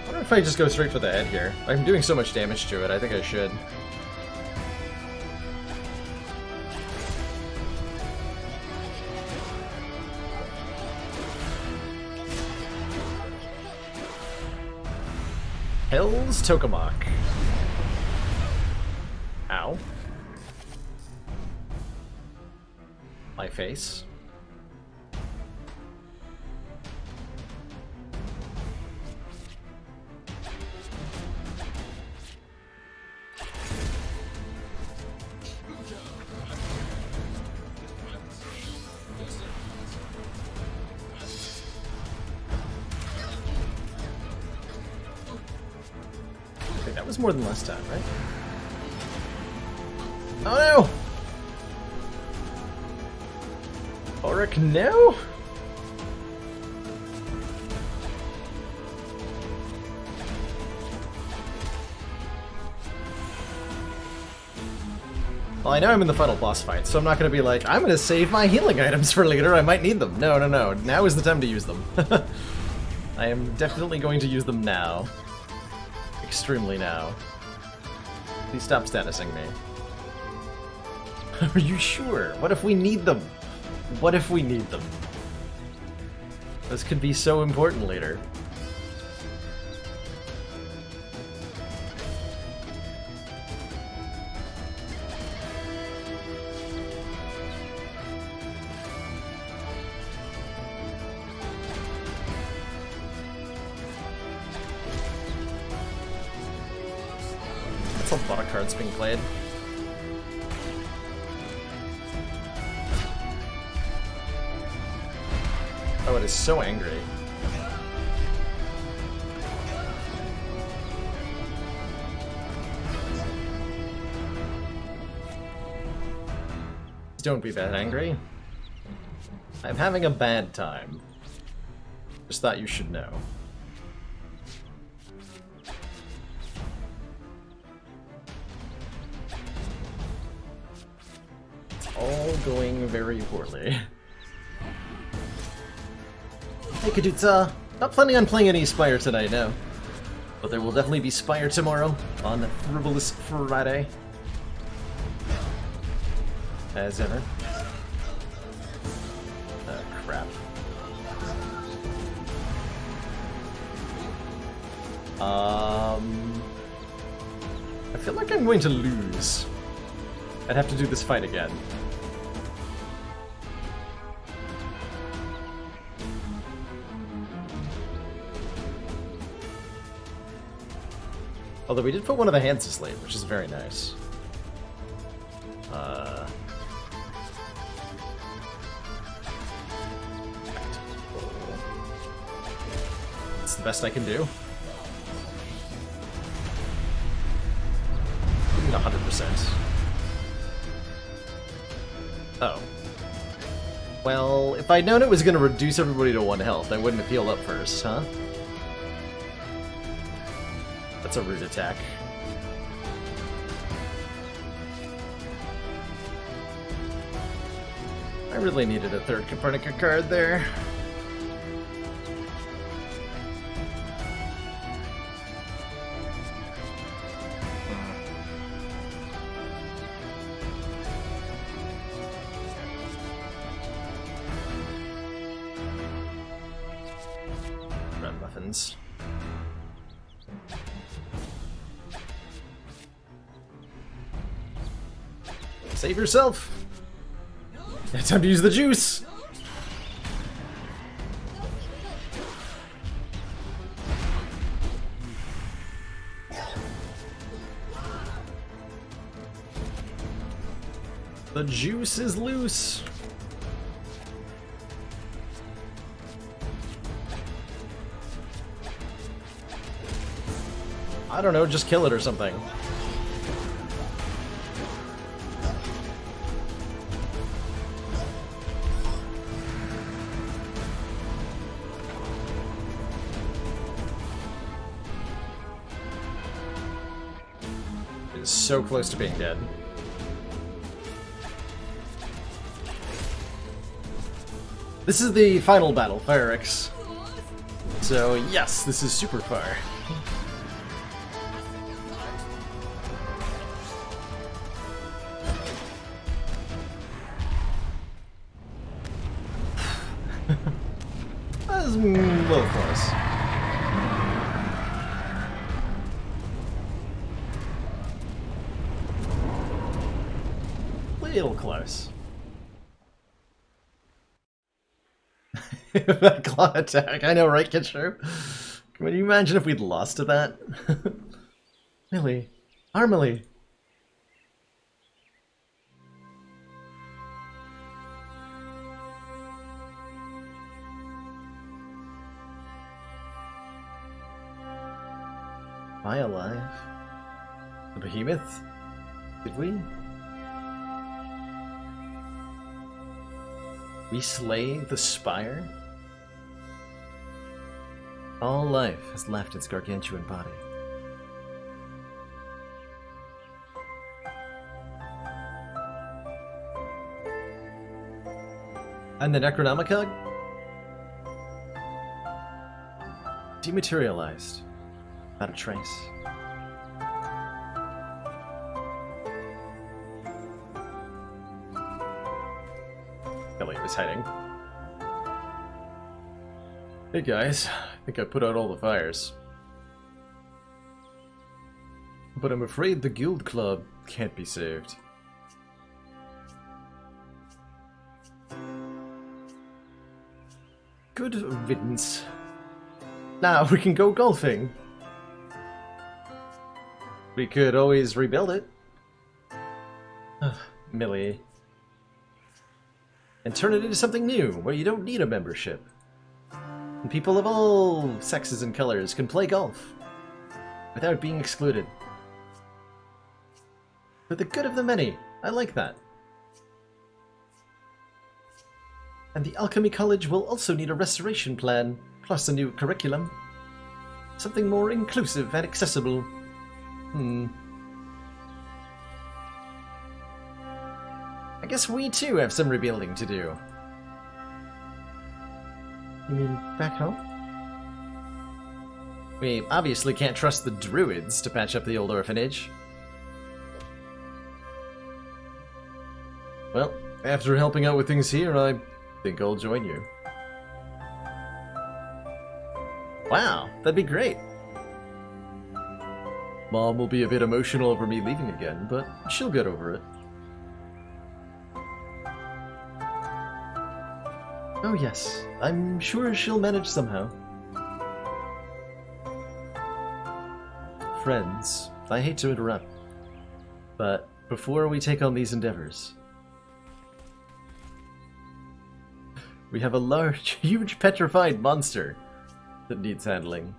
I wonder if I just go straight for the head here. I'm doing so much damage to it, I think I should. Hell's Tokamak. Ow. My face. That was more than last time, right? Oh no! Auric, no? Well, I know I'm in the final boss fight, so I'm not going to be like, I'm going to save my healing items for later, I might need them. No, no, no. Now is the time to use them. I am definitely going to use them now. Extremely now. Please stop statusing me. Are you sure? What if we need them? What if we need them? This could be so important later. That's a lot of cards being played. Oh, it is so angry. Don't be that angry. I'm having a bad time. Just thought you should know. It's all going very poorly. Hey Kaduta! Not planning on playing any Spire tonight, no. But there will definitely be Spire tomorrow on Frivolous Friday. As ever. Crap. I feel like I'm going to lose. I'd have to do this fight again. Although we did put one of the hands to sleep, which is very nice. It's the best I can do. 100%. Oh. Well, if I'd known it was going to reduce everybody to 1 health, I wouldn't have healed up first, huh? That's a rude attack. I really needed a third Copernica card there. Red muffins. Save yourself! It's time to use the juice! The juice is loose! I don't know, just kill it or something. So close to being dead. This is the final battle, Firex. So yes, this is super far. That was a little close. Little close. That claw attack, I know, right, Kitcher? Can you imagine if we'd lost to that? Millie. Armily. Am I alive? The behemoth? Did we? We slay the spire? All life has left its gargantuan body. And the Necronomicon? Dematerialized. Not a trace. Elliot was hiding. Hey guys, I think I put out all the fires. But I'm afraid the Guild Club can't be saved. Good riddance. Now we can go golfing. We could always rebuild it. Millie. And turn it into something new, where you don't need a membership. And people of all sexes and colors can play golf, without being excluded. For the good of the many. I like that. And the Alchemy College will also need a restoration plan, plus a new curriculum. Something more inclusive and accessible. I guess we too have some rebuilding to do. You mean back home? We obviously can't trust the druids to patch up the old orphanage. Well, after helping out with things here, I think I'll join you. Wow, that'd be great. Mom will be a bit emotional over me leaving again, but she'll get over it. Oh yes, I'm sure she'll manage somehow. Friends, I hate to interrupt, but before we take on these endeavors, we have a large, huge petrified monster that needs handling.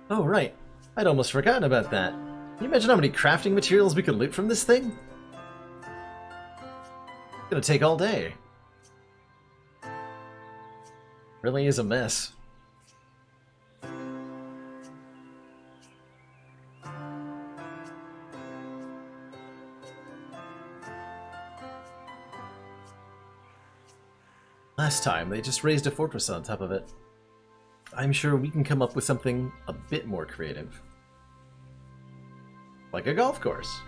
Oh right, I'd almost forgotten about that. Can you imagine how many crafting materials we could loot from this thing? It's gonna take all day. Really is a mess. Last time, they just raised a fortress on top of it. I'm sure we can come up with something a bit more creative. Like a golf course.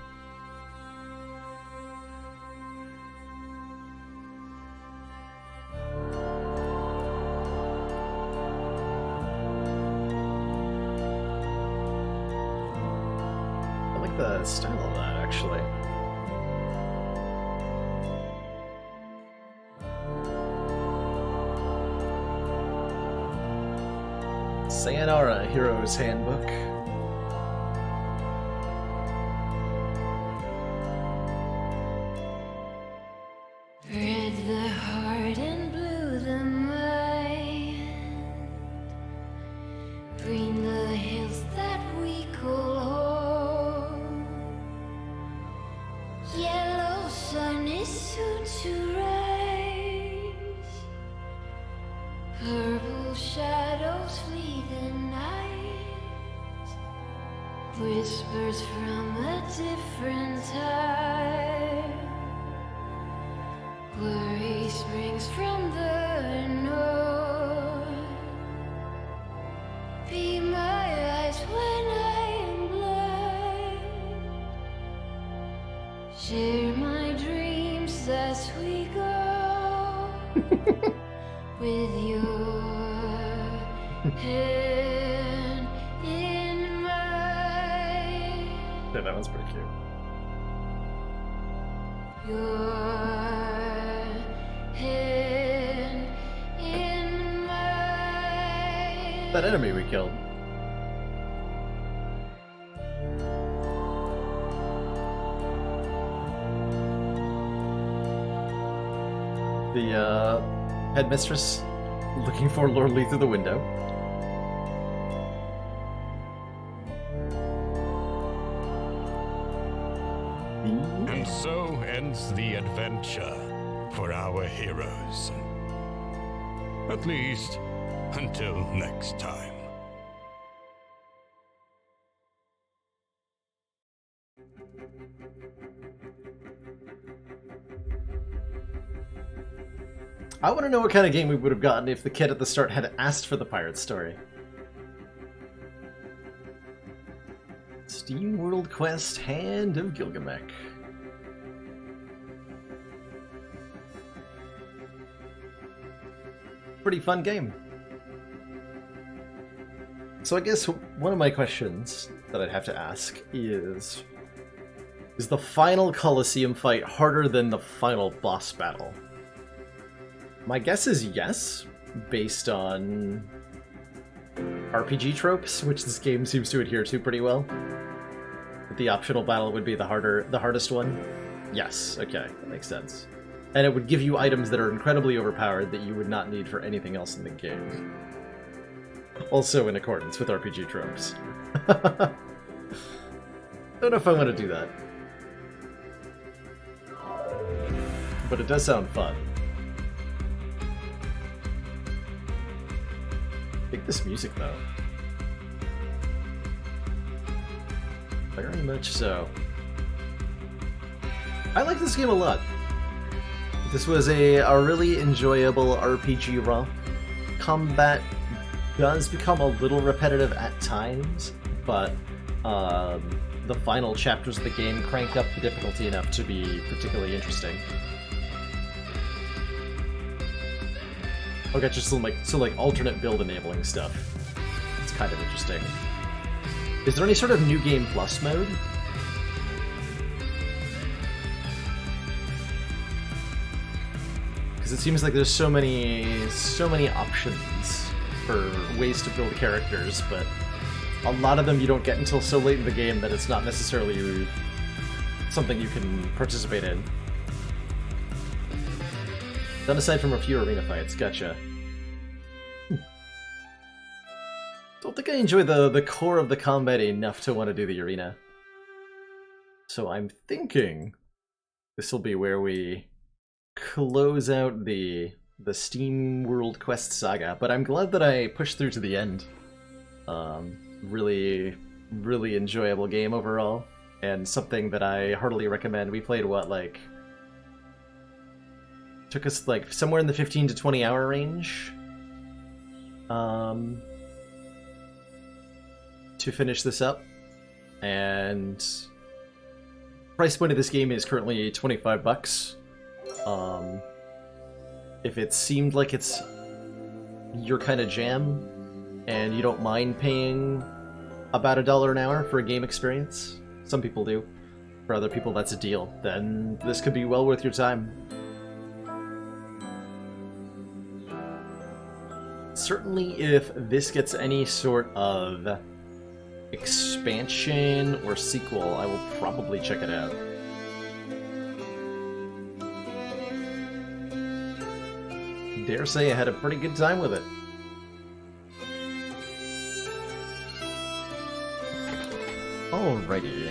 I like the style of that, actually. Sayonara, Hero's Handbook. Red the heart and blue the mind. Green the hills that we call home. Yellow sun is soon to rise. Purple shadows flee the night. Whispers from a different time. Worry springs from the north. Be my eyes when I am blind. Share my dreams as we go. With your hand in mine. Yeah, that one's pretty cute. Your hand in mine. That enemy we killed. The headmistress looking forlornly through the window. And so ends the adventure for our heroes. At least, until next time. I want to know what kind of game we would have gotten if the kid at the start had asked for the pirate story. Steamworld Quest Hand of Gilgamesh. Pretty fun game. So I guess one of my questions that I'd have to ask is the final Colosseum fight harder than the final boss battle? My guess is yes, based on RPG tropes, which this game seems to adhere to pretty well. The optional battle would be the hardest one. Yes, okay, that makes sense. And it would give you items that are incredibly overpowered that you would not need for anything else in the game. Also in accordance with RPG tropes. Don't know if I want to do that. But it does sound fun. Dig this music, though. Very much so. I like this game a lot. This was a really enjoyable RPG romp. Combat does become a little repetitive at times, but the final chapters of the game crank up the difficulty enough to be particularly interesting. Okay, just some alternate build enabling stuff. It's kind of interesting. Is there any sort of New Game Plus mode? Because it seems like there's so many options for ways to build characters, but a lot of them you don't get until so late in the game that it's not necessarily something you can participate in. Done aside from a few arena fights, gotcha. Don't think I enjoy the core of the combat enough to want to do the arena. So I'm thinking this will be where we close out the Steamworld Quest saga, but I'm glad that I pushed through to the end. Really, really enjoyable game overall, and something that I heartily recommend. We played took us somewhere in the 15 to 20 hour range to finish this up, and price point of this game is currently $25. If it seemed like it's your kind of jam and you don't mind paying about $1 an hour for a game experience, some people do, for other people that's a deal, then this could be well worth your time. Certainly if this gets any sort of expansion or sequel, I will probably check it out. Dare say I had a pretty good time with it. Alrighty.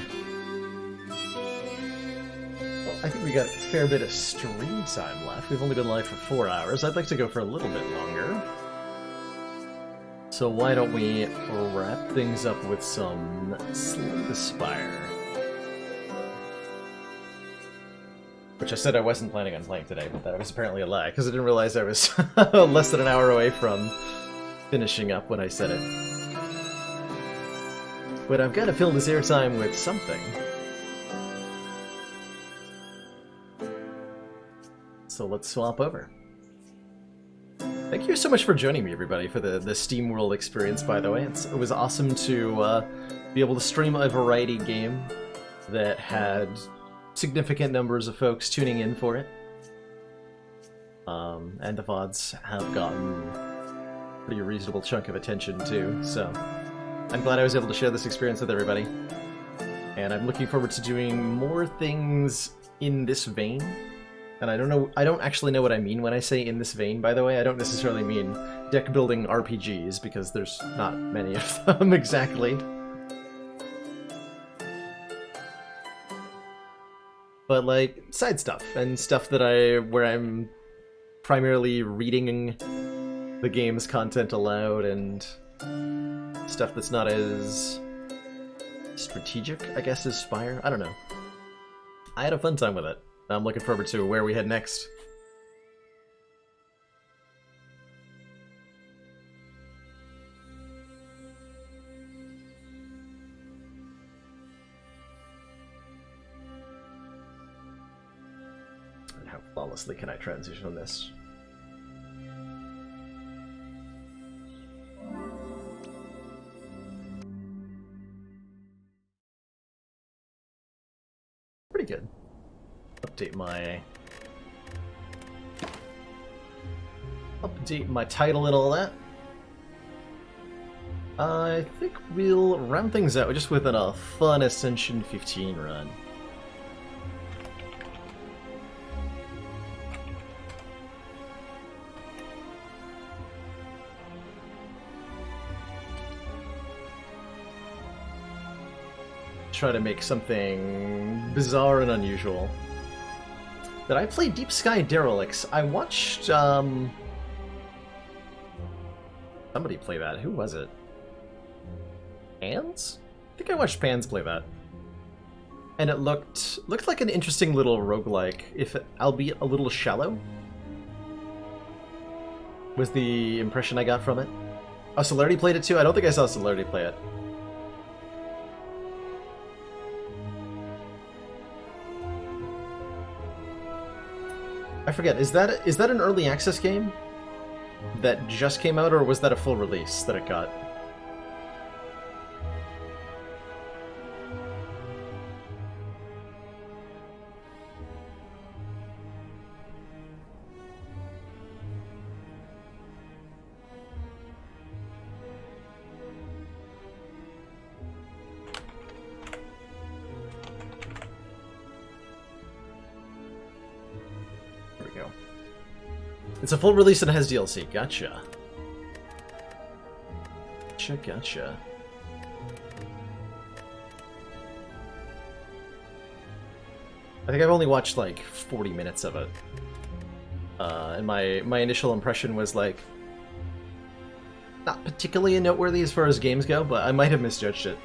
Well, I think we got a fair bit of stream time left. We've only been live for 4 hours. I'd like to go for a little bit longer. So why don't we wrap things up with some Slay the Spire. Which I said I wasn't planning on playing today, but that was apparently a lie, because I didn't realize I was less than an hour away from finishing up when I said it. But I've got to fill this airtime with something. So let's swap over. Thank you so much for joining me, everybody, for the Steamworld experience, by the way. It was awesome to be able to stream a variety game that had significant numbers of folks tuning in for it. And the VODs have gotten a pretty reasonable chunk of attention, too, so I'm glad I was able to share this experience with everybody. And I'm looking forward to doing more things in this vein. And I don't actually know what I mean when I say in this vein, by the way. I don't necessarily mean deck-building RPGs, because there's not many of them exactly. But, side stuff, and stuff where I'm primarily reading the game's content aloud, and stuff that's not as strategic, I guess, as Spire. I don't know. I had a fun time with it. I'm looking forward to where we head next. How flawlessly can I transition on this? Pretty good. Update my title and all that. I think we'll round things out just with a fun Ascension 15 run. Try to make something bizarre and unusual. Did I play Deep Sky Derelicts? I watched somebody play that. Who was it? Pans? I think I watched Pans play that. And it looked like an interesting little roguelike, albeit a little shallow. Was the impression I got from it. Oh, Celerity played it too? I don't think I saw Celerity play it. I forget, is that an early access game that just came out, or was that a full release that it got? It's a full release and it has DLC. Gotcha. Gotcha. I think I've only watched like 40 minutes of it. And my initial impression was like not particularly noteworthy as far as games go, but I might have misjudged it.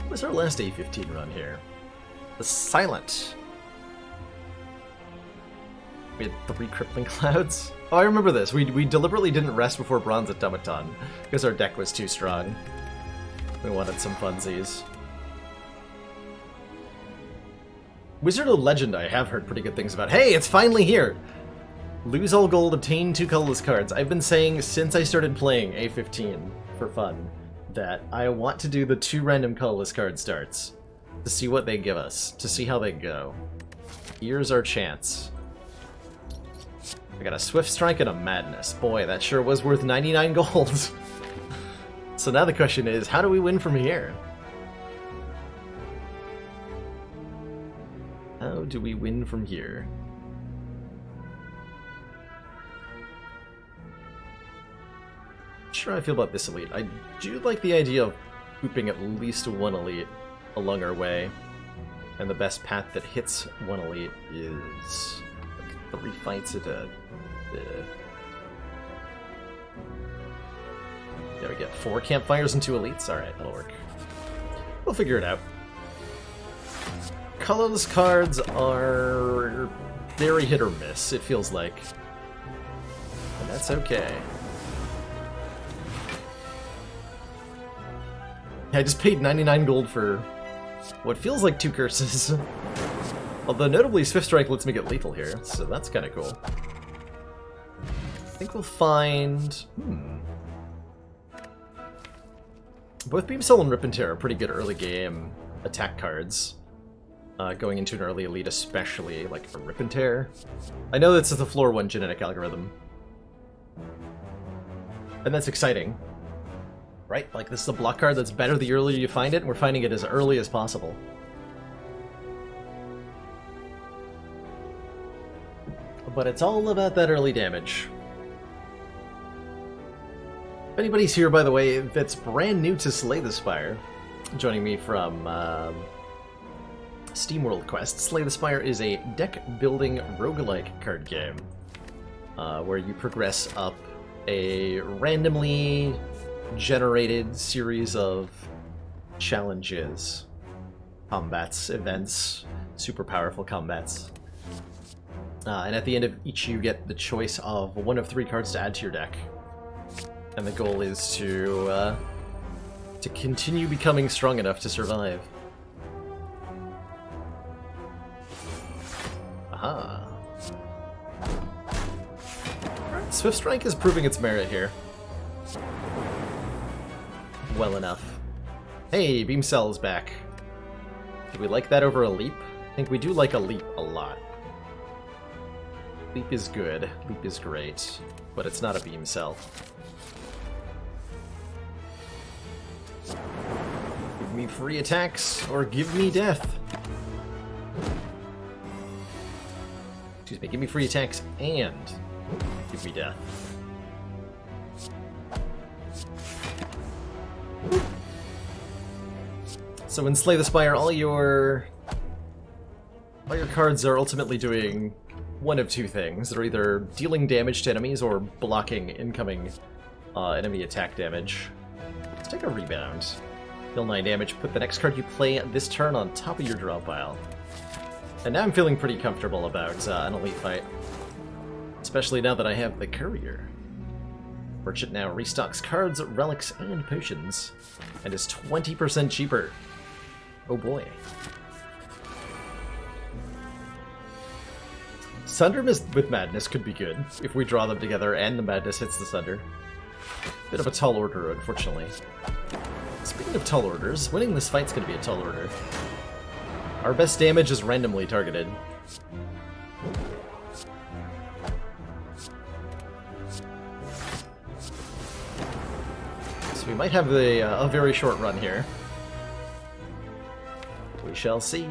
What was our last A15 run here? The Silent. We had 3 crippling clouds. Oh, I remember this. We deliberately didn't rest before Bronze Automaton because our deck was too strong. We wanted some funsies. Wizard of Legend I have heard pretty good things about. Hey, it's finally here! Lose all gold, obtain 2 colorless cards. I've been saying since I started playing A15 for fun that I want to do the 2 random colorless card starts to see what they give us, to see how they go. Here's our chance. I got a Swift Strike and a Madness. Boy, that sure was worth 99 gold. So now the question is, how do we win from here? How do we win from here? Not sure how I feel about this elite. I do like the idea of looping at least 1 elite along our way. And the best path that hits 1 elite is... 3 fights at a... Yeah, we get 4 campfires and 2 elites? Alright, that'll work. We'll figure it out. Colorless cards are very hit or miss, it feels like. And that's okay. I just paid 99 gold for what feels like 2 curses. Although notably Swift Strike lets me get lethal here, so that's kind of cool. I think we'll find... Both Beam Soul and Rip and Tear are pretty good early game attack cards. Going into an early elite especially, like a Rip and Tear. I know that's the floor 1 genetic algorithm. And that's exciting. Right? Like this is a block card that's better the earlier you find it, and we're finding it as early as possible. But it's all about that early damage. If anybody's here, by the way, that's brand new to Slay the Spire, joining me from Steamworld Quest, Slay the Spire is a deck-building roguelike card game where you progress up a randomly generated series of challenges, combats, events, super powerful combats. And at the end of each, you get the choice of 1 of 3 cards to add to your deck. And the goal is to continue becoming strong enough to survive. Aha. Alright, Swift Strike is proving its merit here. Well enough. Hey, Beam Cell is back. Do we like that over a Leap? I think we do like a Leap a lot. Leap is good, Leap is great, but it's not a Beam Cell. Give me free attacks, or give me death. Excuse me, give me free attacks and give me death. So in Slay the Spire, all your cards are ultimately doing one of two things. They're either dealing damage to enemies or blocking incoming enemy attack damage. Let's take a rebound. Deal 9 damage, put the next card you play this turn on top of your draw pile. And now I'm feeling pretty comfortable about an elite fight. Especially now that I have the Courier. Merchant now restocks cards, relics, and potions. And is 20% cheaper. Oh boy. Sunder with Madness could be good, if we draw them together and the Madness hits the Sunder. Bit of a tall order, unfortunately. Speaking of tall orders, winning this fight's gonna be a tall order. Our best damage is randomly targeted. So we might have a very short run here. We shall see.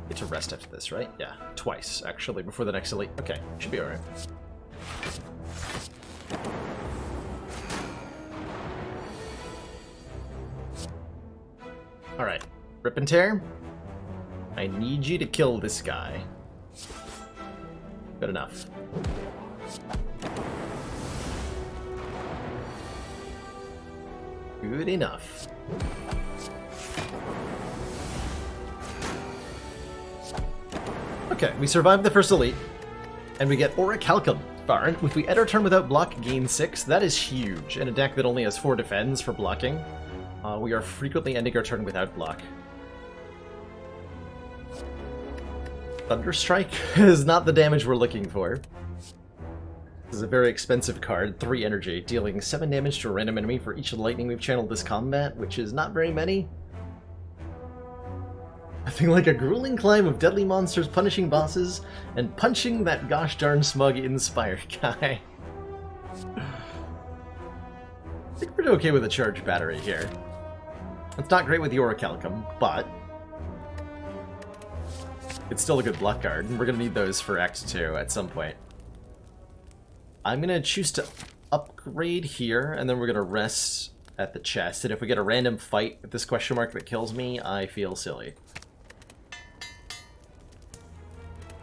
Get to rest after this, right? Yeah, twice, actually, before the next elite. Okay, should be alright. Alright, Rip and Tear. I need you to kill this guy. Good enough. Good enough. Okay, we survived the first elite, and we get Orichalcum. Darn, if we end our turn without block, gain 6, that is huge. In a deck that only has 4 defends for blocking, we are frequently ending our turn without block. Thunderstrike is not the damage we're looking for. This is a very expensive card, 3 energy, dealing 7 damage to a random enemy for each lightning we've channeled this combat, which is not very many. Nothing like a grueling climb of deadly monsters punishing bosses and punching that gosh darn smug Inspire guy. I think we're okay with a charge battery here. It's not great with the Orichalcum, but it's still a good block card, and we're going to need those for Act 2 at some point. I'm going to choose to upgrade here, and then we're going to rest at the chest, and if we get a random fight with this question mark that kills me, I feel silly.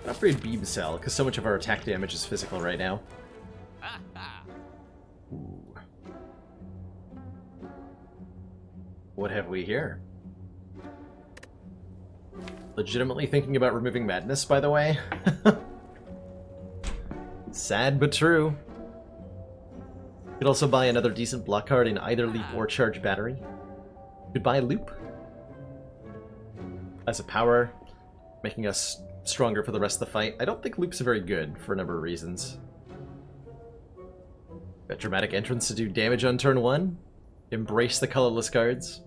Upgrade Beam Cell, because so much of our attack damage is physical right now. Ooh. What have we here? Legitimately thinking about removing Madness, by the way. Sad but true. You could also buy another decent block card in either Leap or Charge Battery. You could buy Loop as a power, making us stronger for the rest of the fight. I don't think Loop's very good for a number of reasons. Got Dramatic Entrance to do damage on turn 1. Embrace the colorless cards.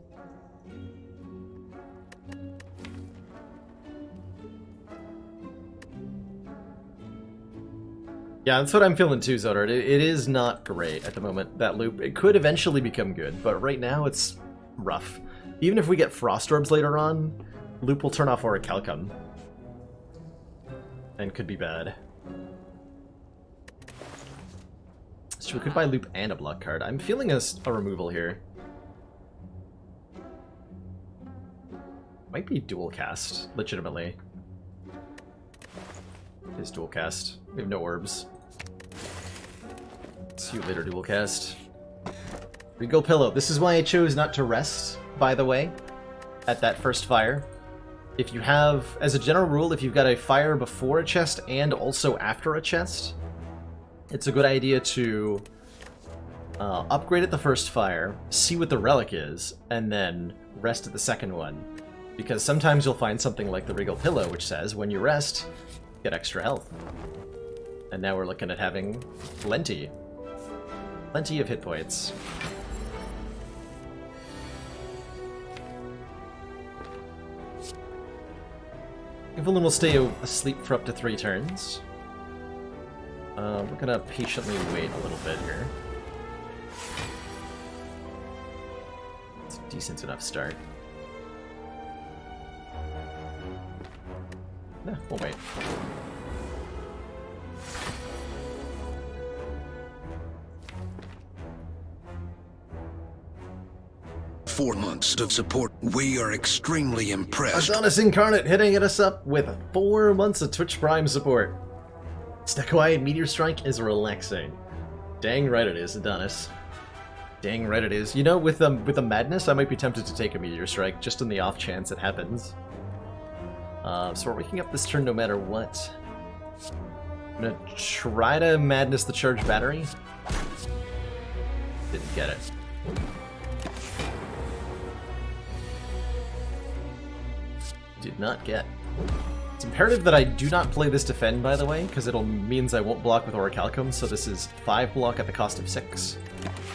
Yeah, that's what I'm feeling too, Zodart. It is not great at the moment, that Loop. It could eventually become good, but right now it's rough. Even if we get Frost Orbs later on, Loop will turn off Orichalcum. And could be bad. So we could buy Loop and a block card. I'm feeling a removal here. Might be dual cast, legitimately. It is dual cast. We have no orbs. See you later, dual cast. Regal Pillow. This is why I chose not to rest, by the way, at that first fire. If you have, as a general rule, if you've got a fire before a chest and also after a chest, it's a good idea to upgrade at the first fire, see what the relic is, and then rest at the second one. Because sometimes you'll find something like the Regal Pillow, which says, when you rest, get extra health. And now we're looking at having plenty. Plenty of hit points. Evelyn will stay asleep for up to 3 turns. We're gonna patiently wait a little bit here. It's a decent enough start. No, we'll wait. Four months of support. We are extremely impressed. Adonis Incarnate hitting us up with 4 months of Twitch Prime support. Stekawai Meteor Strike is relaxing. Dang right it is, Adonis. Dang right it is. You know, with the madness, I might be tempted to take a Meteor Strike, just in the off chance it happens. So we're waking up this turn no matter what. I'm gonna try to madness the charged battery. Didn't get it. Did not get. It's imperative that I do not play this defend, by the way, because it'll means I won't block with Orichalcum, so this is 5 block at the cost of 6.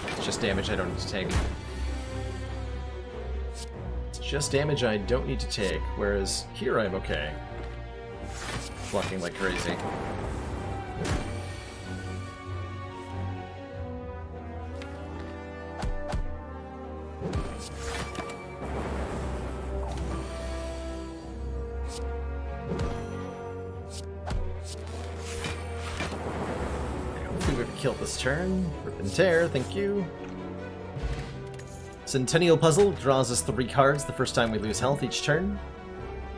It's just damage I don't need to take. It's just damage I don't need to take, whereas here I'm okay. Blocking like crazy. Kill this turn. Rip and tear, thank you. Centennial Puzzle draws us 3 cards the first time we lose health each turn.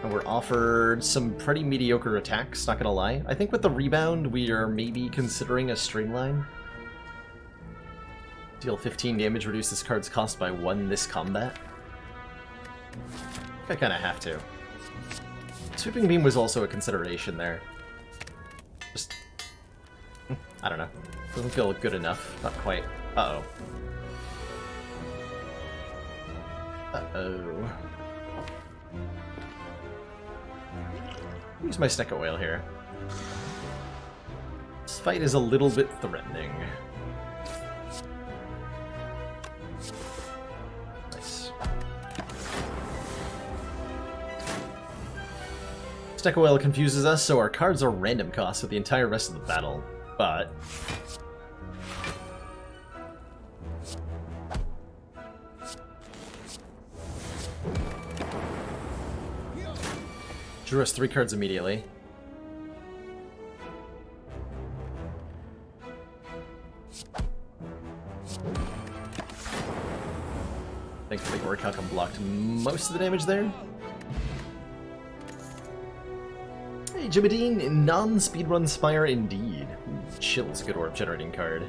And we're offered some pretty mediocre attacks, not gonna lie. I think with the rebound, we are maybe considering a streamline. Deal 15 damage, reduce this card's cost by 1 this combat. I kinda have to. Sweeping Beam was also a consideration there. Just... I don't know. Doesn't feel good enough. Not quite. Uh-oh. Uh-oh. Use my Snecko Oil here. This fight is a little bit threatening. Nice. Snecko Oil confuses us, so our cards are random costs for the entire rest of the battle. But drew us 3 cards immediately. Thankfully, Orichalcum blocked most of the damage there. Hey, Jimmadine, non-speedrun Spire indeed. Chill's a good orb generating card.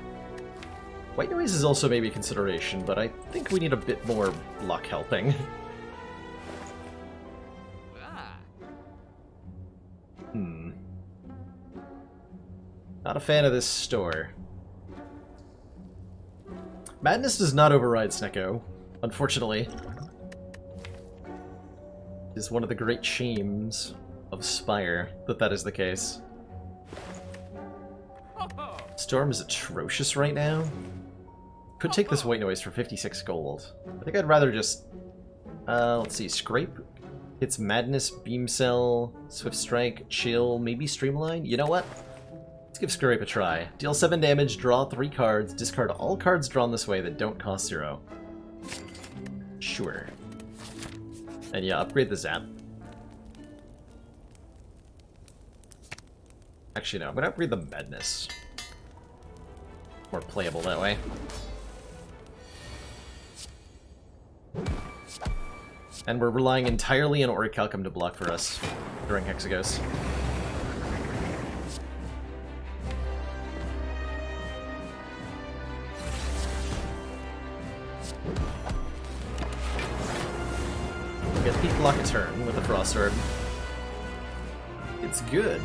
White Noise is also maybe a consideration, but I think we need a bit more luck helping. Not a fan of this store. Madness does not override Snecko, unfortunately. It is one of the great shames of Spire that is the case. Storm is atrocious right now. Could take this White Noise for 56 gold. I think I'd rather just... let's see, Scrape. It's Madness, Beam Cell, Swift Strike, Chill, maybe Streamline? You know what? Let's give Scrape a try. Deal 7 damage, draw 3 cards, discard all cards drawn this way that don't cost 0. Sure. And yeah, upgrade the Zap. Actually, no, I'm gonna upgrade the Madness. More playable that way. And we're relying entirely on Orichalcum to block for us during Hexagos. We get Peak Block a turn with the Frost Orb. It's good.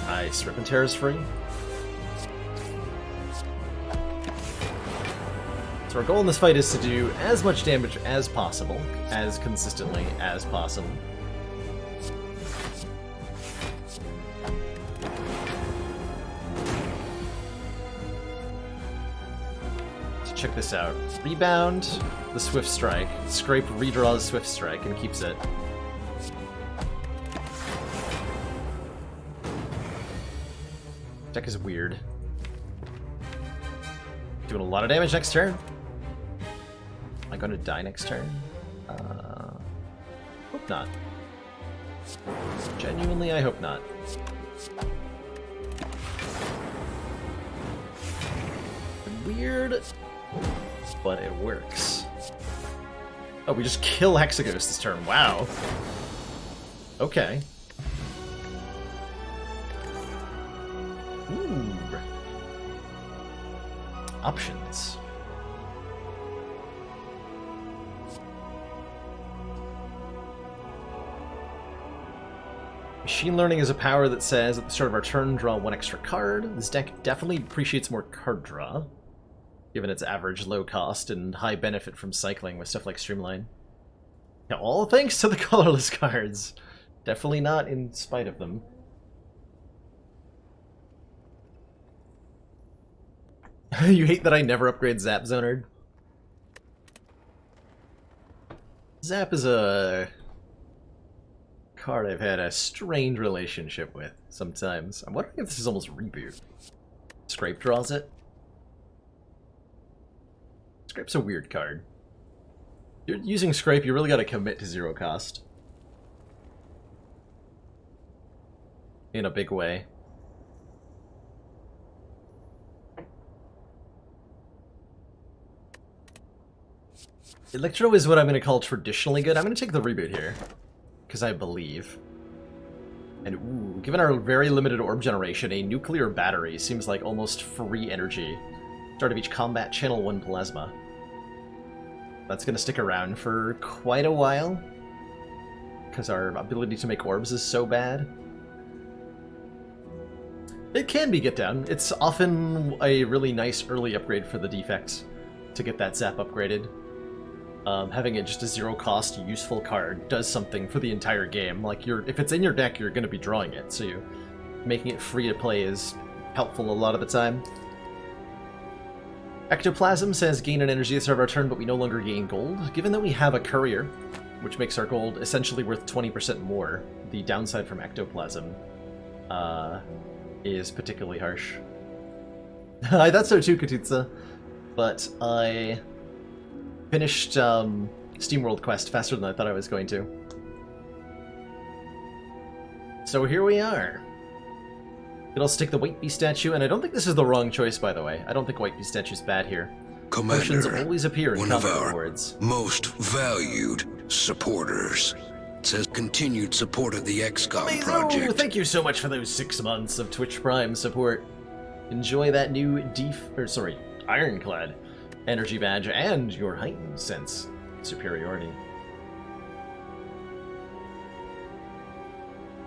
Nice, Rip and Tear is free. So our goal in this fight is to do as much damage as possible, as consistently as possible. So check this out. Rebound the Swift Strike. Scrape redraws Swift Strike and keeps it. Deck is weird. Doing a lot of damage next turn. Am I going to die next turn? Hope not. Genuinely, I hope not. Weird, but it works. Oh, we just kill Hexaghost this turn. Wow. Okay. Ooh. Options. Machine Learning is a power that says at the start of our turn, draw one extra card. This deck definitely appreciates more card draw, given its average low cost and high benefit from cycling with stuff like Streamline. Yeah, all thanks to the colorless cards. Definitely not in spite of them. You hate that I never upgrade Zap Zonard? Zap is a card I've had a strained relationship with sometimes. I'm wondering if this is almost reboot. Scrape draws it. Scrape's a weird card. You're using Scrape, you really gotta commit to zero cost. In a big way. Electro is what I'm going to call traditionally good. I'm going to take the reboot here, because I believe. And ooh, given our very limited orb generation, a nuclear battery seems like almost free energy. Start of each combat, channel 1 plasma. That's going to stick around for quite a while, because our ability to make orbs is so bad. It can be get down. It's often a really nice early upgrade for the defects to get that zap upgraded. Having it just a zero-cost, useful card does something for the entire game. Like, if it's in your deck, you're going to be drawing it, so making it free to play is helpful a lot of the time. Ectoplasm says gain an energy at the start of our turn, but we no longer gain gold. Given that we have a courier, which makes our gold essentially worth 20% more, the downside from Ectoplasm is particularly harsh. I thought so too, Katutsa, but I finished Steamworld quest faster than I thought I was going to. So here we are. Could also take the White Beast statue, and I don't think this is the wrong choice, by the way. I don't think White Beast statue's bad here. Potions Commander, always appear in one of combat our rewards. most valued supporters says continued support of the XCOM Oh, project. thank you so much for those 6 months of Twitch Prime support. Enjoy that new Ironclad energy badge and your heightened sense superiority.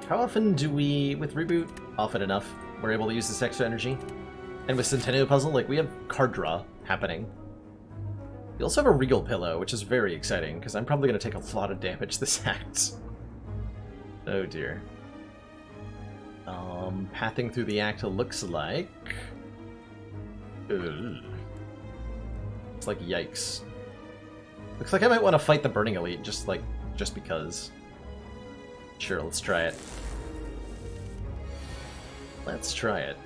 How often do we, with Reboot, often enough, we're able to use this extra energy? And with Centennial Puzzle, like, we have card draw happening. We also have a Regal Pillow, which is very exciting, because I'm probably going to take a lot of damage this act. Oh dear. Pathing through the act looks like... Ugh. It's like, yikes. Looks like I might want to fight the Burning Elite, just because. Sure, let's try it. Let's try it.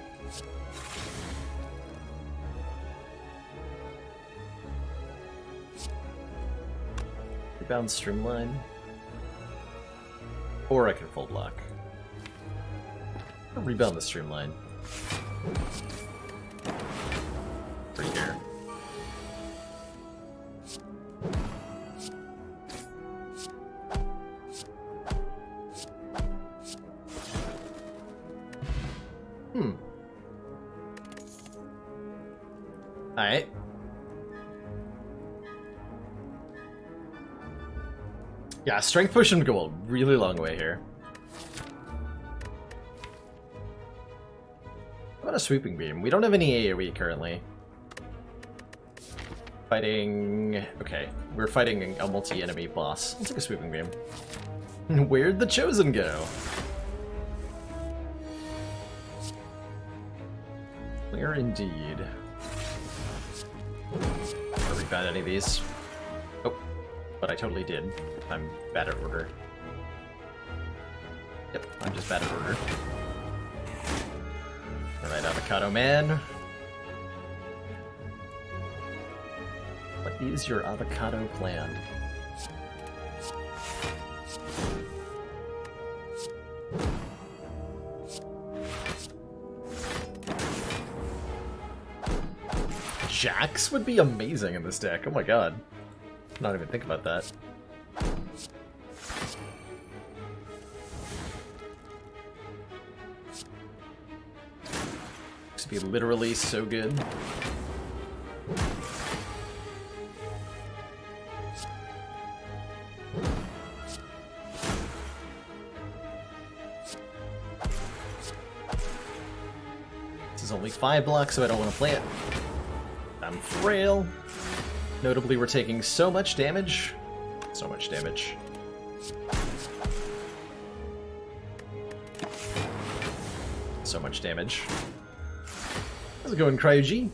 Rebound Streamline. Or I can full block. I'll rebound the Streamline. Right here. Alright. Yeah, Strength Potion would go a really long way here. How about a Sweeping Beam? We don't have any AoE currently. Fighting... Okay, we're fighting a multi-enemy boss. Let's take a sweeping beam. Where'd the Chosen go? Where indeed? Are we bad at any of these? Oh, but I totally did. I'm bad at order. Yep, I'm just bad at order. Alright, Avocado Man. What is your avocado plan? Jax would be amazing in this deck. Oh my god. Not even think about that. This would be literally so good. This is only 5 blocks, so I don't want to play it. I'm frail. Notably, we're taking so much damage. So much damage. So much damage. How's it going, Cryo G?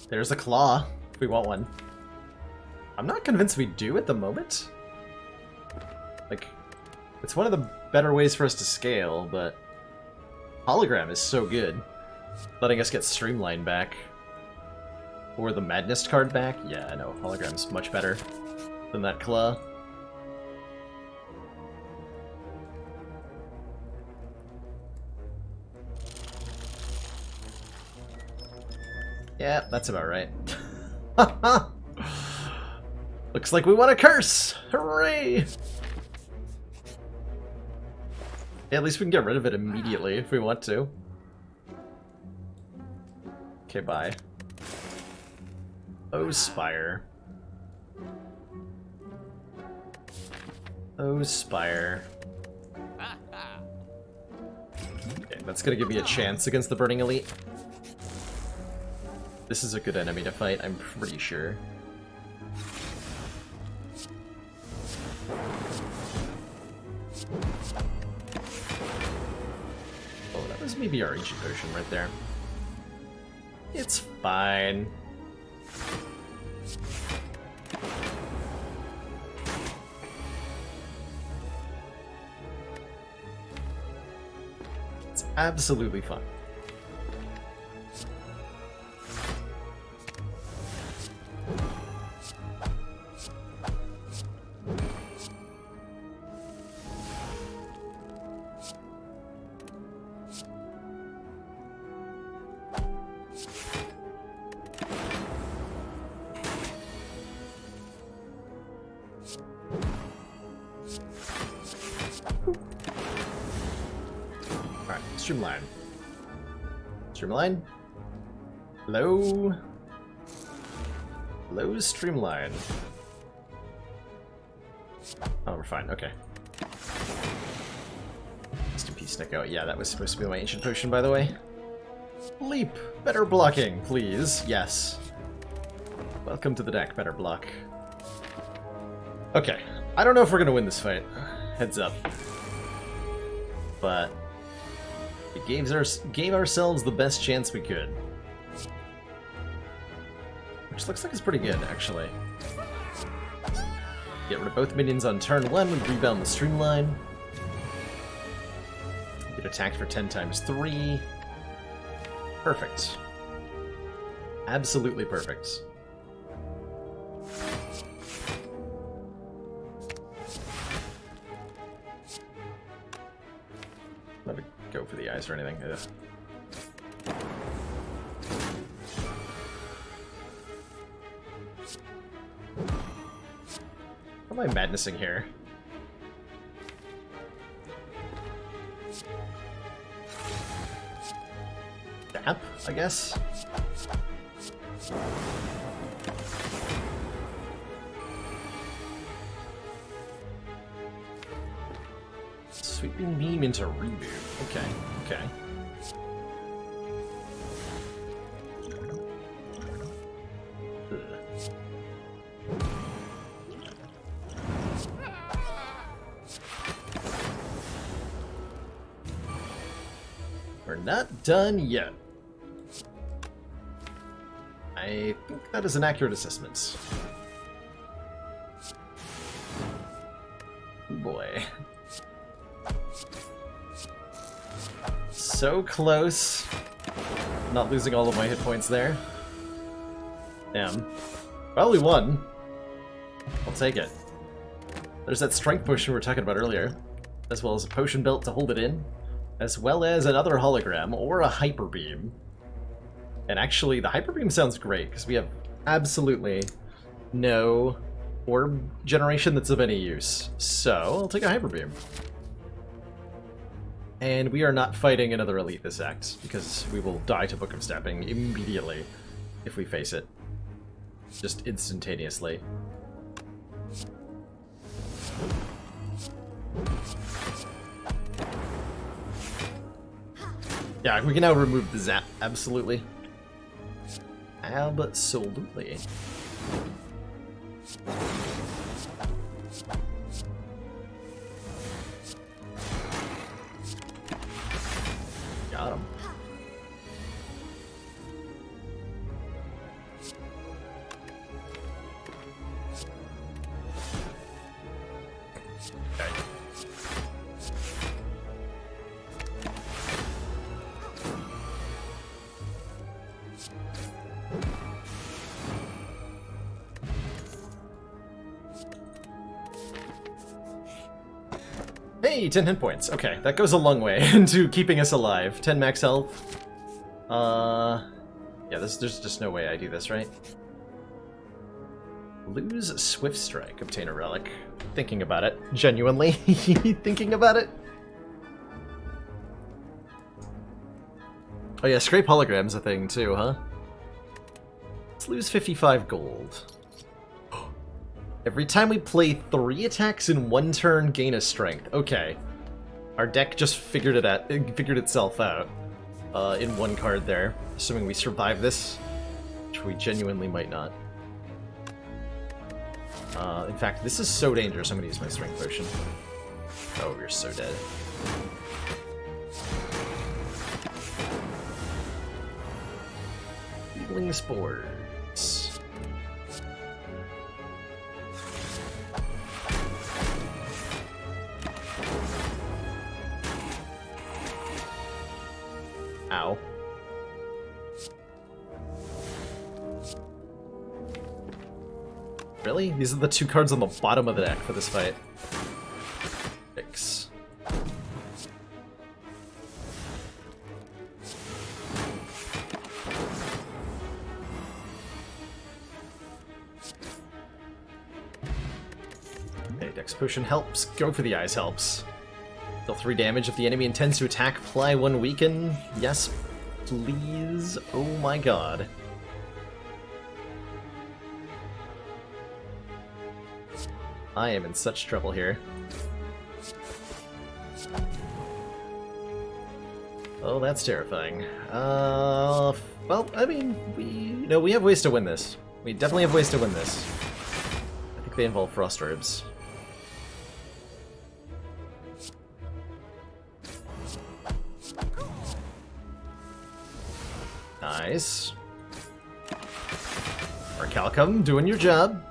There's a claw, if we want one. I'm not convinced we do at the moment. Like, it's one of the better ways for us to scale, but Hologram is so good. Letting us get Streamline back. Or the Madness card back. Yeah, I know. Hologram's much better than that claw. Yeah, that's about right. Looks like we want a curse! Hooray! Yeah, at least we can get rid of it immediately if we want to. Okay, bye. Oh, Spire. Oh, Spire. Okay, that's gonna give me a chance against the Burning Elite. This is a good enemy to fight, I'm pretty sure. Oh, that was maybe our ancient potion right there. It's fine. It's absolutely fine. Alright, Streamline. Streamline? Hello? Hello, Streamline. Oh, we're fine, okay. Rest in peace, Nico. Yeah, that was supposed to be my ancient potion, by the way. Leap! Better blocking, please. Yes. Welcome to the deck, better block. Okay, I don't know if we're gonna win this fight. Heads up. But we gave ourselves the best chance we could. Which looks like it's pretty good, actually. Get rid of both minions on turn 1, we rebound the Streamline. Get attacked for 10 times 3. Perfect. Absolutely perfect. Not to go for the eyes or anything. Ugh. How am I madnessing here? Tap, I guess? Sweeping beam into reboot. Okay, okay. not done yet. I think that is an accurate assessment. Oh boy. So close. Not losing all of my hit points there. Damn. Well, we won. I'll take it. There's that strength potion we were talking about earlier, as well as a potion belt to hold it in, as well as another hologram or a hyper beam. And actually, the hyper beam sounds great because we have absolutely no orb generation that's of any use. So I'll take a hyper beam. And we are not fighting another elite this act because we will die to Book of Stepping immediately if we face it. Just instantaneously. Yeah, we can now remove the zap, absolutely. Absolutely. Got him. Okay. Hey, 10 hit points. Okay, that goes a long way into keeping us alive. 10 max health. Yeah, there's just no way I do this, right? Lose Swift Strike, obtain a relic. Thinking about it. Genuinely. Thinking about it. Oh yeah, scrape hologram's a thing too, huh? Let's lose 55 gold. Every time we play 3 attacks in 1 turn, gain a strength. Okay. Our deck just figured itself out in 1 card there. Assuming we survive this, which we genuinely might not. In fact, this is so dangerous, I'm gonna use my strength potion. Oh, we're so dead. Healing Spores. Ow. Really? These are the 2 cards on the bottom of the deck for this fight. Fix. Okay, Dex Potion helps. Go for the eyes helps. Deal 3 damage if the enemy intends to attack. Apply 1 weaken. Yes, please. Oh my god. I am in such trouble here. Oh, that's terrifying. Well, I mean, we have ways to win this. We definitely have ways to win this. I think they involve Frost Orbs. Nice. Orichalcum, doing your job.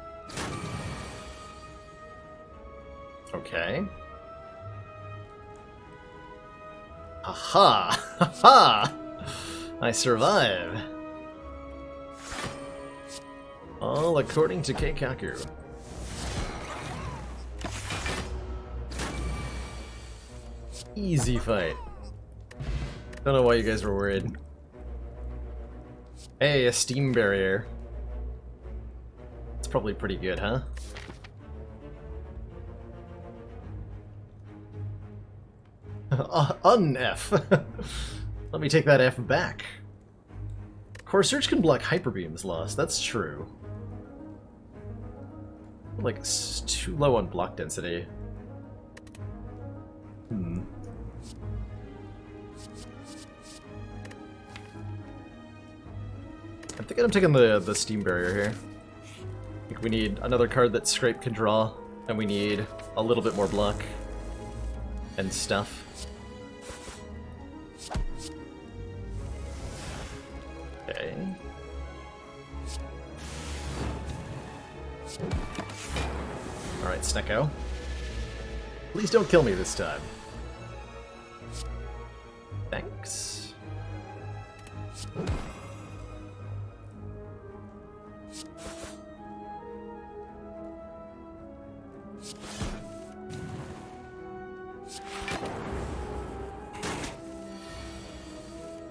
Okay. Aha! Haha! I survive. All according to Keikaku. Easy fight. Don't know why you guys were worried. Hey, a steam barrier. It's probably pretty good, huh? Un-F. Let me take that F back. Core Search can block Hyper Beams lost, that's true. Like, it's too low on block density. I'm thinking I'm taking the Steam Barrier here. I think we need another card that Scrape can draw, and we need a little bit more block and stuff. Alright, Snecko. Please don't kill me this time. Thanks.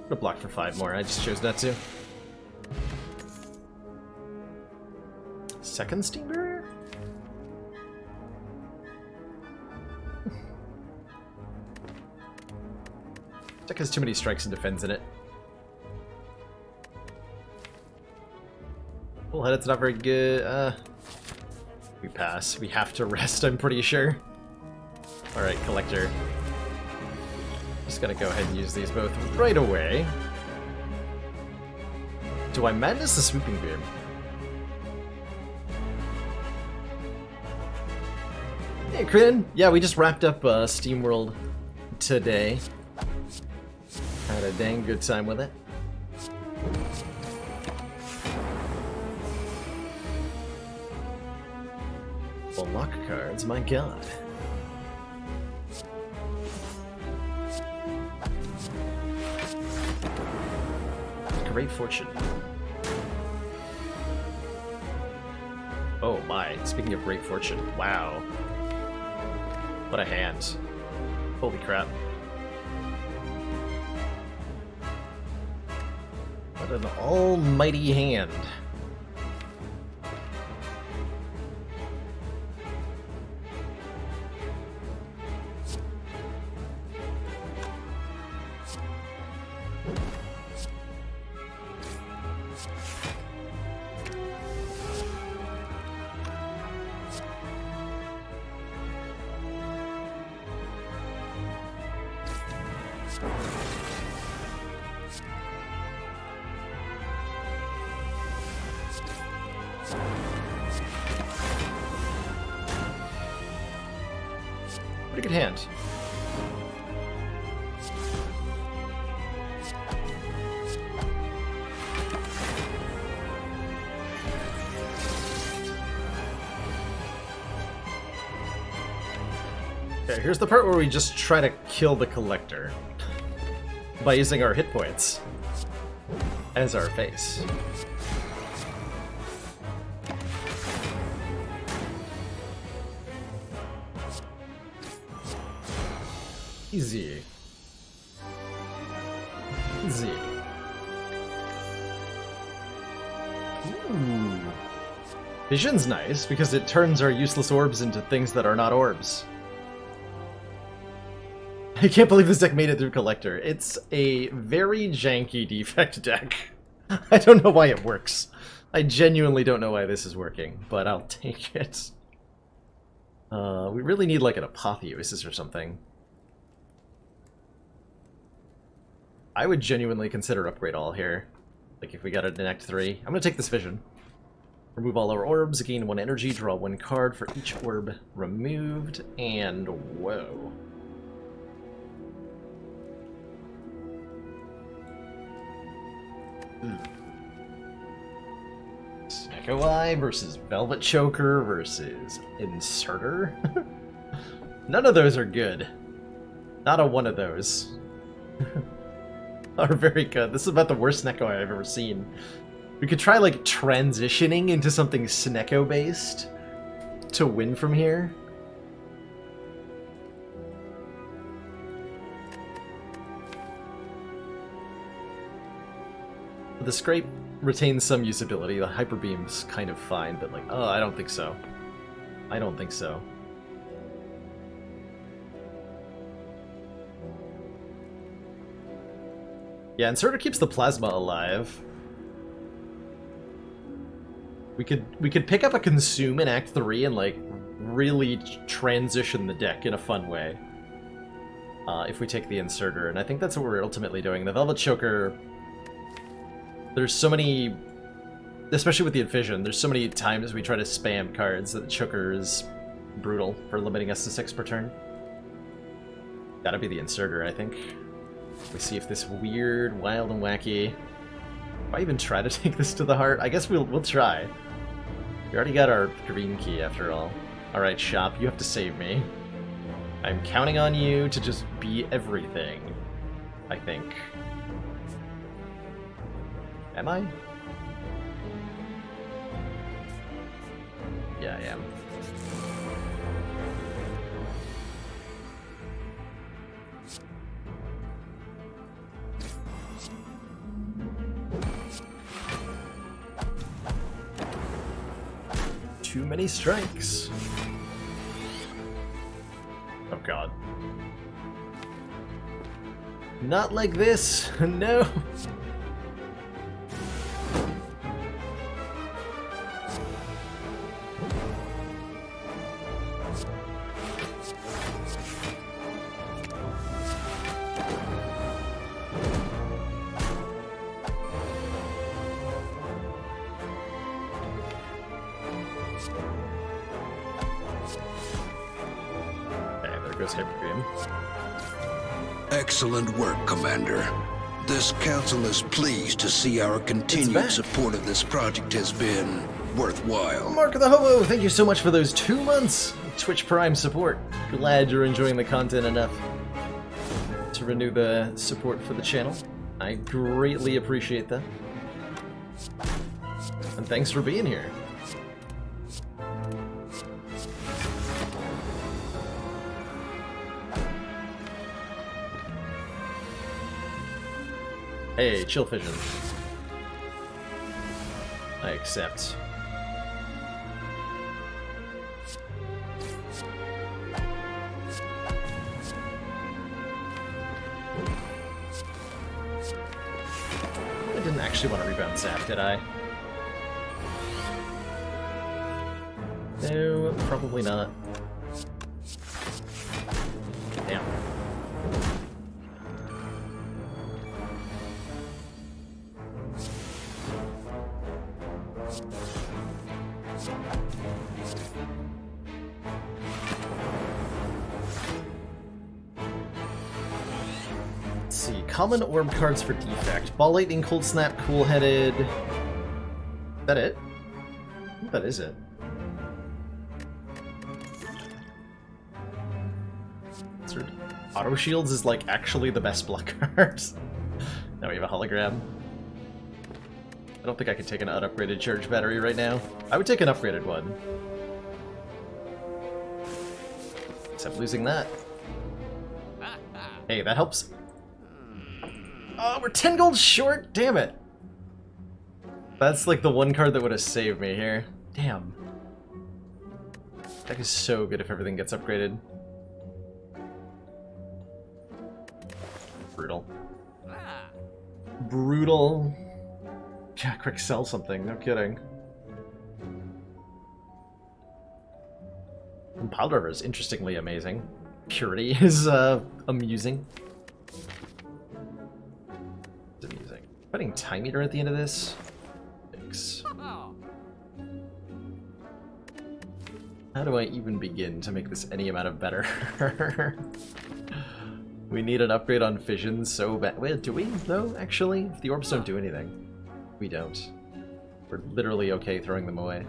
I'm gonna block for 5 more, I just chose not to. Second Steam Barrier? Deck has too many strikes and defends in it. Bullheaded's not very good. We pass. We have to rest, I'm pretty sure. Alright, Collector. Just gonna go ahead and use these both right away. Do I madness the Swooping Beam? Hey, Kryn! Yeah, we just wrapped up Steamworld today. Had a dang good time with it. Well, lock cards, my god. Great fortune. Oh my, speaking of great fortune, wow. What a hand. Holy crap. What an almighty hand. Pretty good hand. Okay, here's the part where we just try to kill the Collector by using our hit points as our face. Easy. Easy. Ooh. Vision's nice because it turns our useless orbs into things that are not orbs. I can't believe this deck made it through Collector. It's a very janky defect deck. I don't know why it works. I genuinely don't know why this is working, but I'll take it. We really need like an Apotheosis or something. I would genuinely consider Upgrade All here. Like if we got it in Act 3. I'm gonna take this Vision. Remove all our orbs, gain 1 energy, draw 1 card for each orb removed, and whoa. Snecko Eye versus Velvet Choker versus Inserter? None of those are good. Not a one of those. Are very good. This is about the worst Snecko Eye I've ever seen. We could try, like, transitioning into something Snecko-based to win from here. The Scrape retains some usability. The Hyper Beam's kind of fine, but, like, oh, I don't think so. I don't think so. Yeah, Inserter keeps the Plasma alive. We could pick up a Consume in Act 3 and, like, really transition the deck in a fun way. If we take the Inserter, and I think that's what we're ultimately doing. The Velvet Choker... There's so many... Especially with the Effusion, there's so many times we try to spam cards that the Choker is brutal for limiting us to 6 per turn. Gotta be the Inserter, I think. We see if this weird, wild, and wacky... If I even try to take this to the heart? I guess we'll try. We already got our green key after all. Alright, shop, you have to save me. I'm counting on you to just be everything, I think. Am I? Yeah, I am. Too many strikes. Oh god. Not like this! No! Excellent work, Commander. This council is pleased to see our continued support of this project has been worthwhile. Mark of the Hobo, thank you so much for those 2 months of Twitch Prime support. Glad you're enjoying the content enough to renew the support for the channel. I greatly appreciate that. And thanks for being here. Hey, chill fission. I accept. I didn't actually want to rebound Zap, did I? No, probably not. Damn. Let's see. Common orb cards for defect. Ball Lightning, Cold Snap, Cool-Headed. Is that it? I think that is it. Auto Shields is like actually the best block card. Now we have a hologram. I don't think I could take an unupgraded charge battery right now. I would take an upgraded one. Except losing that. Hey, that helps. Oh, we're 10 gold short? Damn it. That's like the one card that would have saved me here. Damn. That is so good if everything gets upgraded. Brutal. Brutal. Yeah, quick sell something, no kidding. And Pile Driver is interestingly amazing. Purity is amusing. It's amusing. Putting Time Eater at the end of this? Thanks. How do I even begin to make this any amount of better? We need an upgrade on Fission so bad. Wait, do we, though, actually? The orbs don't do anything. We don't. We're literally okay throwing them away.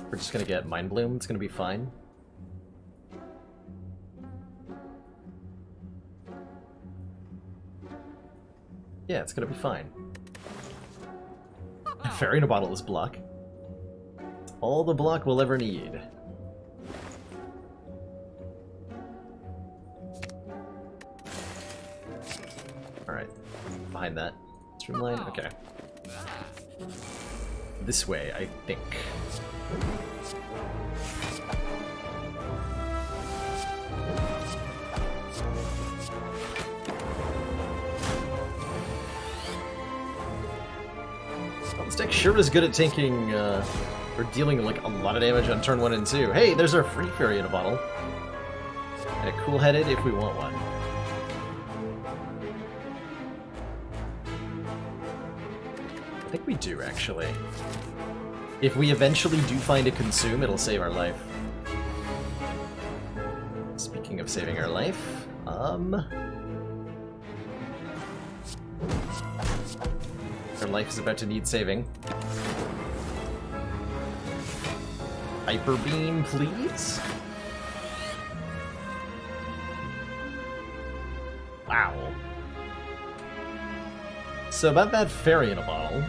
We're just gonna get Mind Bloom. It's gonna be fine. Yeah, it's gonna be fine. Fairy in a Bottle is block. It's all the block we'll ever need. Alright. Behind that. Streamline? Okay. This way, I think. This deck sure is good at tanking, or dealing like a lot of damage on turn 1 and 2. Hey, there's our free Fairy in a Bottle. And a Cool-Headed if we want one. I think we do, actually. If we eventually do find a Consume, it'll save our life. Speaking Speaking of saving our life, our life is about to need saving. Hyper beam, please. Wow. So about that fairy in a bottle.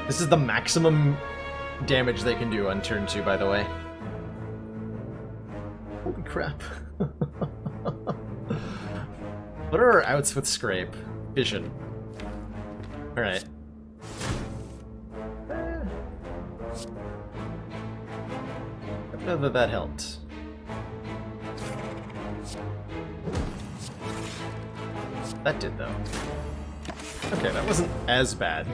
This is the maximum damage they can do on turn 2, by the way. Holy crap. What are our outs with Scrape? Vision. Alright. I don't know that that helped. That did, though. Okay, that wasn't as bad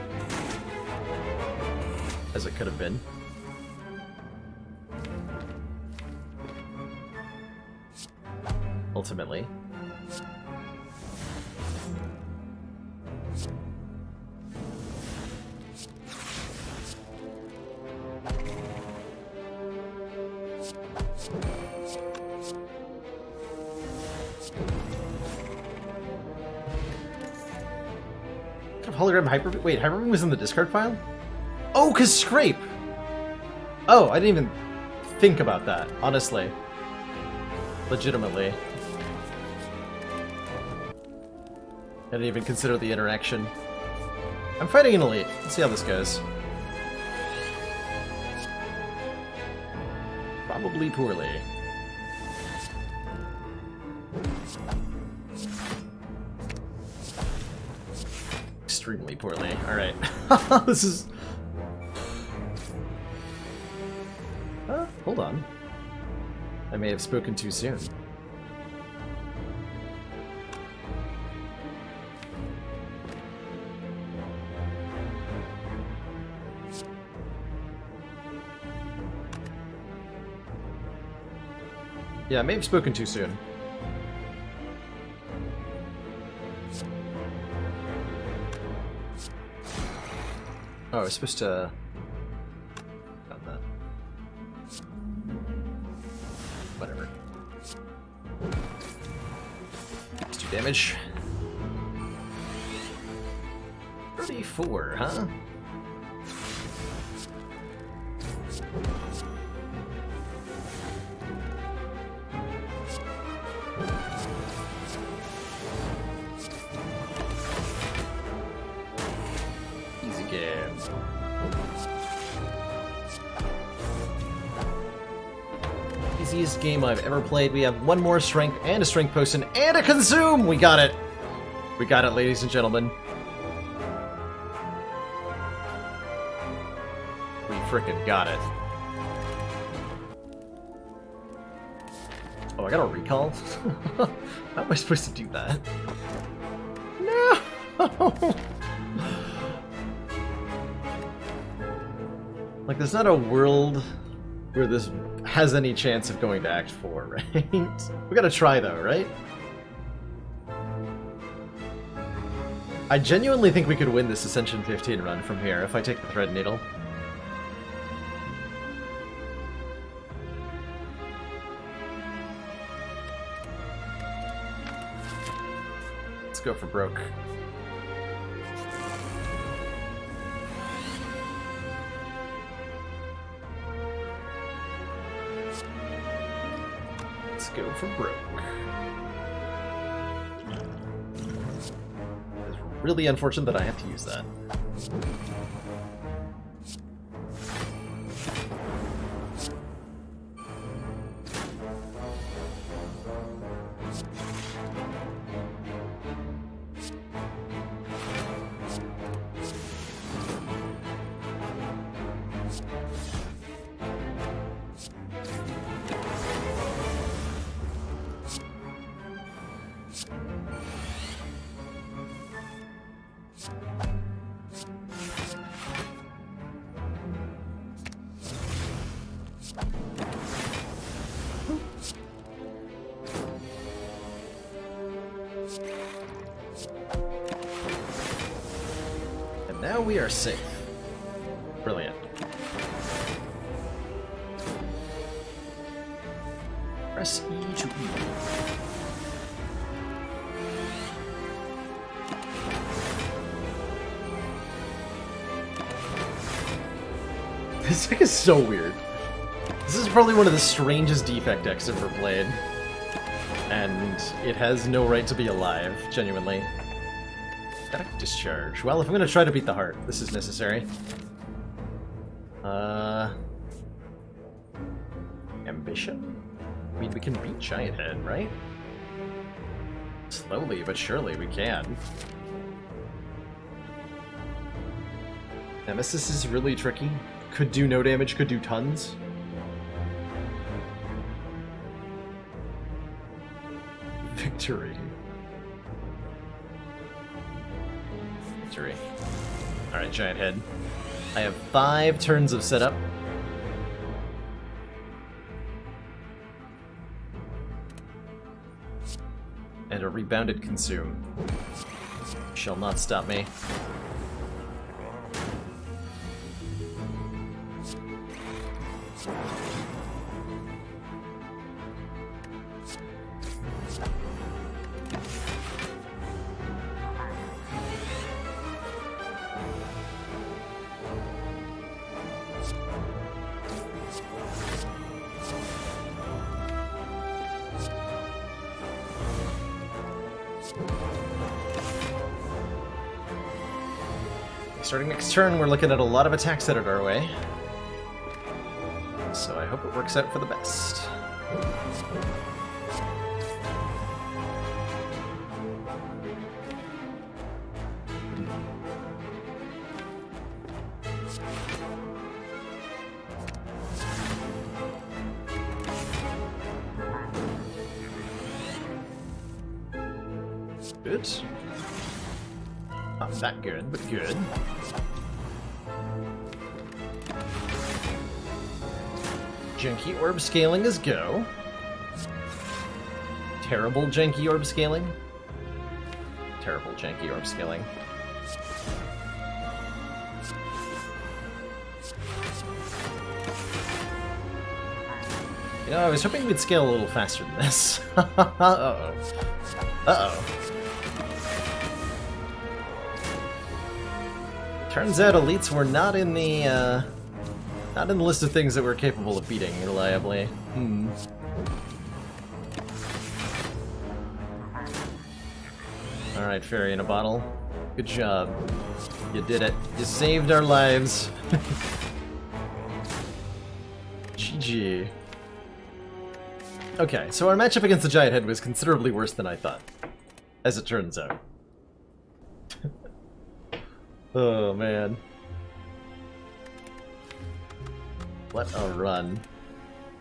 as it could have been. Ultimately. Hologram Hyper... Wait, Hyper Beam was in the discard pile? Oh, because Scrape! Oh, I didn't even think about that, honestly. Legitimately. I didn't even consider the interaction. I'm fighting an elite. Let's see how this goes. Probably poorly. Extremely poorly. Alright. This is... hold on. I may have spoken too soon. Yeah, I may have spoken too soon. Oh, I was supposed to... Got that. Whatever. Let's do damage. 34, huh? Easy game. Easiest game I've ever played. We have one more strength and a strength potion and a consume! We got it! We got it, ladies and gentlemen. We frickin' got it. Oh, I got a recall? How am I supposed to do that? No! Like, there's not a world where this has any chance of going to Act 4, right? We gotta try, though, right? I genuinely think we could win this Ascension 15 run from here if I take the Thread Needle. Let's go for broke. Let's go for broke. It's really unfortunate that I have to use that. Now we are safe. Brilliant. Press E to E. This deck is so weird. This is probably one of the strangest defect decks I've ever played. And it has no right to be alive, genuinely. Static Discharge. Well, if I'm gonna try to beat the heart, this is necessary. Ambition? I mean, we can beat Giant Head, right? Slowly, but surely we can. Nemesis is really tricky. Could do no damage, could do tons. Victory. Victory. Alright, Giant Head. I have 5 turns of setup. And a rebounded consume. Shall not stop me. Starting next turn, we're looking at a lot of attacks headed our way. So I hope it works out for the best. Good. Not that good, but good. Janky orb scaling is go. Terrible janky orb scaling. Terrible janky orb scaling. You know, I was hoping we'd scale a little faster than this. Uh-oh. Uh-oh. Turns out elites were not in the list of things that we're capable of beating reliably. Alright, fairy in a bottle. Good job. You did it. You saved our lives. GG. Okay, so our matchup against the Giant Head was considerably worse than I thought, as it turns out. Oh, man. What a run.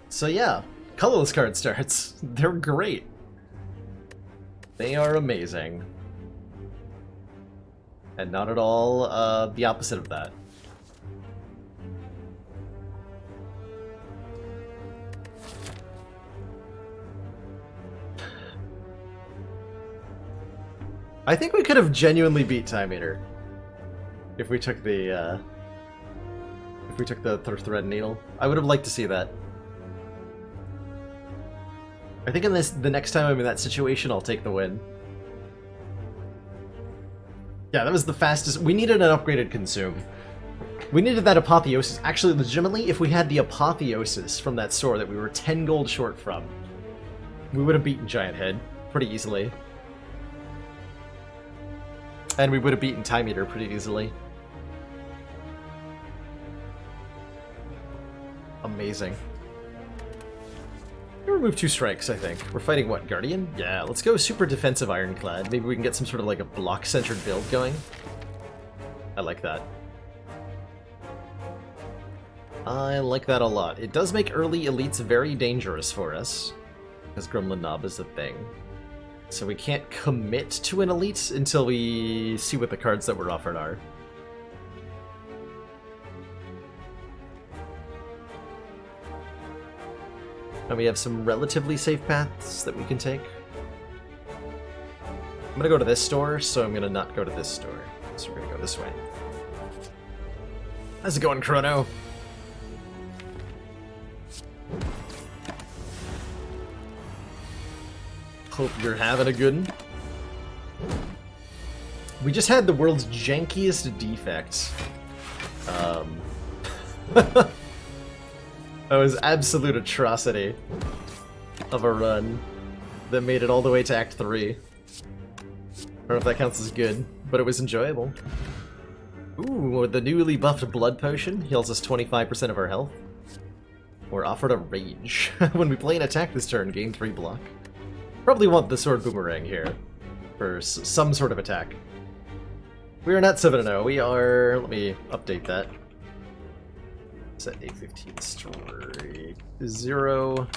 So yeah, colorless card starts. They're great. They are amazing. And not at all the opposite of that. I think we could have genuinely beat Time Eater if we took the thread needle. I would have liked to see that. I think the next time I'm in that situation, I'll take the win. Yeah, that was the fastest. We needed an upgraded consume. We needed that apotheosis. Actually, legitimately, if we had the apotheosis from that store that we were 10 gold short from, we would have beaten Giant Head pretty easily. And we would have beaten Time Eater pretty easily. Amazing. We remove 2 strikes, I think. We're fighting, what, Guardian? Yeah, let's go super defensive Ironclad. Maybe we can get some sort of like a block-centered build going. I like that. I like that a lot. It does make early elites very dangerous for us, because Gremlin Knob is a thing. So we can't commit to an elite until we see what the cards that we're offered are. And we have some relatively safe paths that we can take. I'm gonna go to this store, so I'm gonna not go to this store. So we're gonna go this way. How's it going, Chrono? Hope you're having a good one. We just had the world's jankiest defect. That was absolute atrocity of a run that made it all the way to Act 3. I don't know if that counts as good, but it was enjoyable. Ooh, the newly buffed blood potion heals us 25% of our health. We're offered a rage. When we play an attack this turn, gain 3 block. Probably want the sword boomerang here for some sort of attack. We are not 7-0. We are... Let me update that. Set A15 story 0.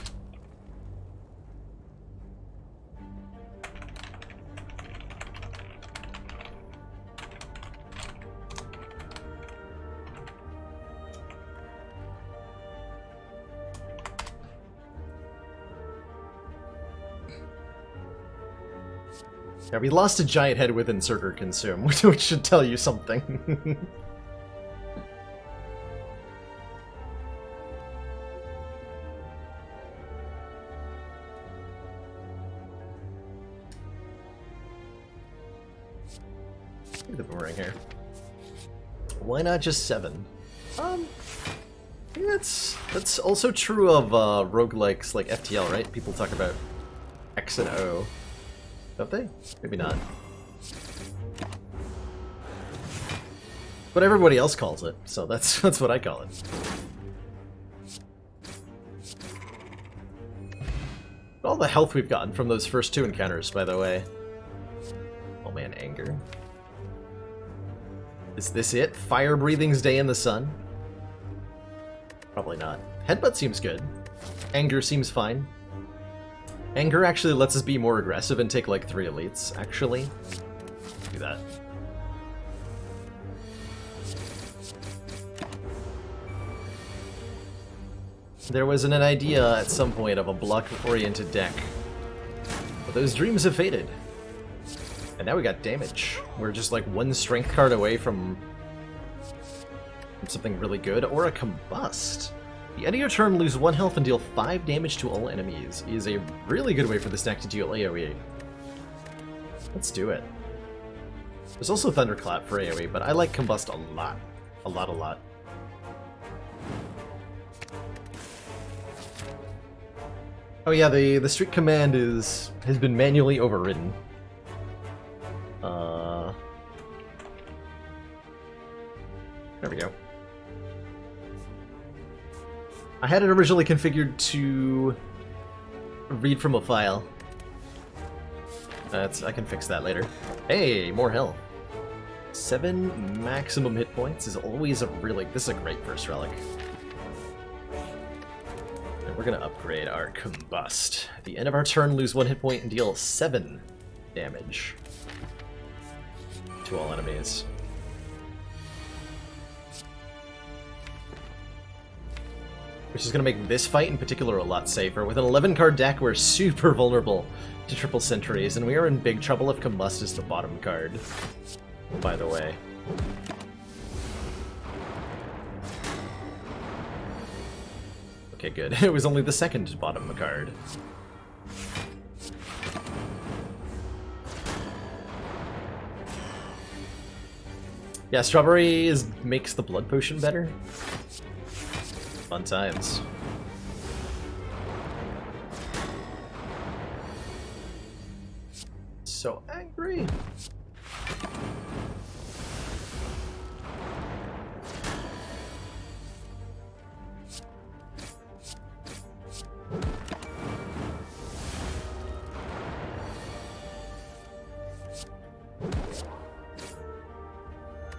Yeah, we lost a giant head with Insert or Consume, which should tell you something. The boomerang here. Why not just 7? I think that's also true of roguelikes like FTL, right? People talk about X and O. Don't they? Maybe not. But everybody else calls it, so that's what I call it. All the health we've gotten from those first 2 encounters, by the way. Oh man, anger. Is this it? Fire breathing's day in the sun? Probably not. Headbutt seems good. Anger seems fine. Anger actually lets us be more aggressive and take like 3 elites, actually. Do that. There was an idea at some point of a block-oriented deck, but those dreams have faded. And now we got damage. We're just like 1 strength card away from something really good, or a combust. The end of your turn, lose 1 health and deal 5 damage to all enemies is a really good way for this deck to deal AoE. Let's do it. There's also Thunderclap for AoE, but I like Combust a lot. A lot. Oh yeah, the streak command has been manually overridden. There we go. I had it originally configured to read from a file. I can fix that later. Hey, more health. 7 maximum hit points is always a really... This is a great first relic. And we're gonna upgrade our Combust. At the end of our turn, lose 1 hit point and deal 7 damage to all enemies. Which is going to make this fight in particular a lot safer. With an 11-card deck, we're super vulnerable to triple sentries, and we are in big trouble if Combust is the bottom card, by the way. Okay, good. It was only the second bottom card. Yeah, Strawberry makes the blood potion better. Fun times. So angry.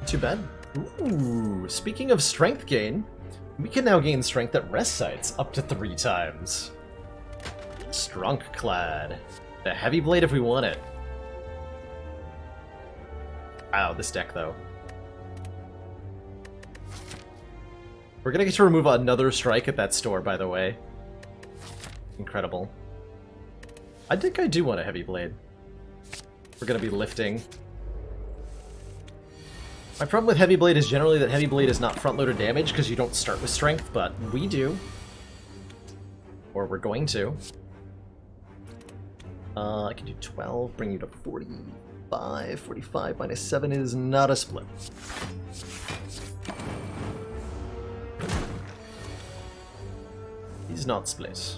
Too bad. Ooh, speaking of strength gain, we can now gain strength at rest sites up to 3 times. Strunkclad. The heavy blade if we want it. Wow, this deck though. We're gonna get to remove another strike at that store, by the way. Incredible. I think I do want a heavy blade. We're gonna be lifting. My problem with Heavy Blade is generally that Heavy Blade is not front-loaded damage because you don't start with strength, but we do. Or we're going to. I can do 12, bring you to 45. 45 minus 7 is not a split. He's not split.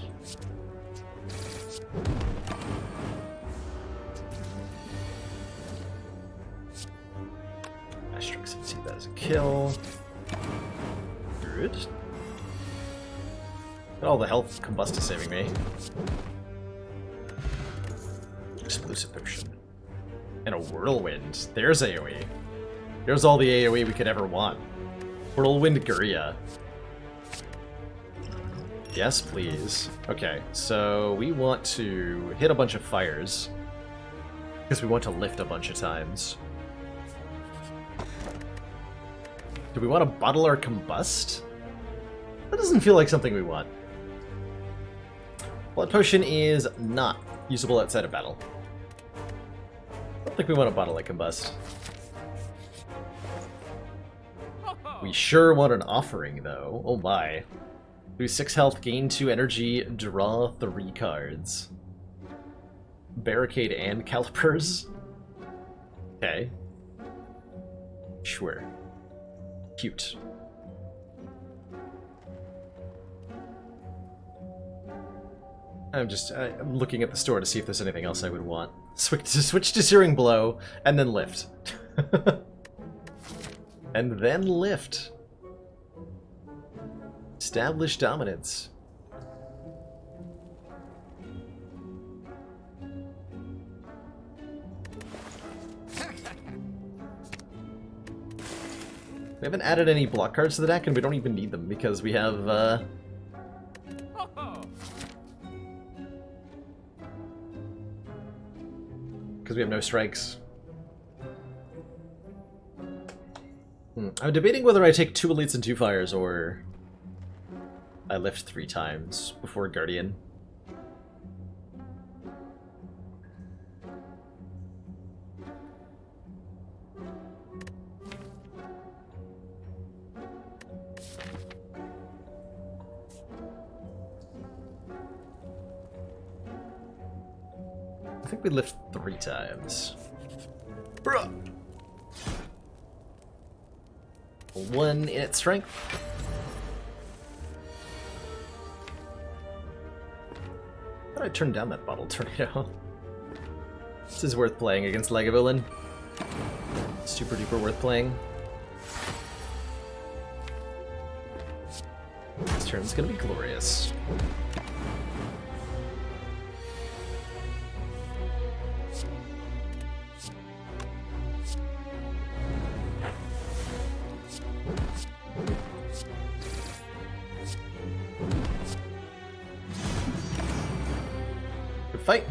Asterisk, see that as a kill. Good. Got all the health Combust is saving me. Explosive potion. And a whirlwind. There's AoE. There's all the AoE we could ever want. Whirlwind Guria. Yes, please. Okay, so we want to hit a bunch of fires. Because we want to lift a bunch of times. Do we want to bottle our Combust? That doesn't feel like something we want. Blood Potion is not usable outside of battle. I don't think we want to bottle our Combust. We sure want an offering, though. Oh my. Lose 6 health, gain 2 energy, draw 3 cards. Barricade and Calipers? Okay. Sure. Cute. I'm looking at the store to see if there's anything else I would want. Switch to Searing Blow, and then lift. And then lift. Establish dominance. We haven't added any block cards to the deck, and we don't even need them because we have, because we have no strikes. I'm debating whether I take 2 elites and 2 fires, or I lift 3 times before Guardian. I think we lift 3 times. Bruh! 1 in its strength. I thought I turned down that bottle tornado. This is worth playing against Lagavulin. Super duper worth playing. This turn's gonna be glorious. Fight!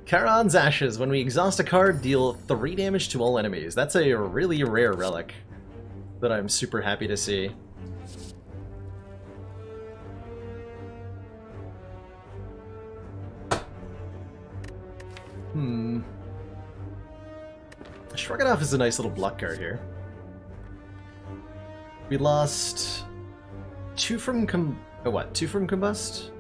Charon's Ashes. When we exhaust a card, deal 3 damage to all enemies. That's a really rare relic that I'm super happy to see. Shrug It Off is a nice little block card here. We lost 2 from 2 from Combust?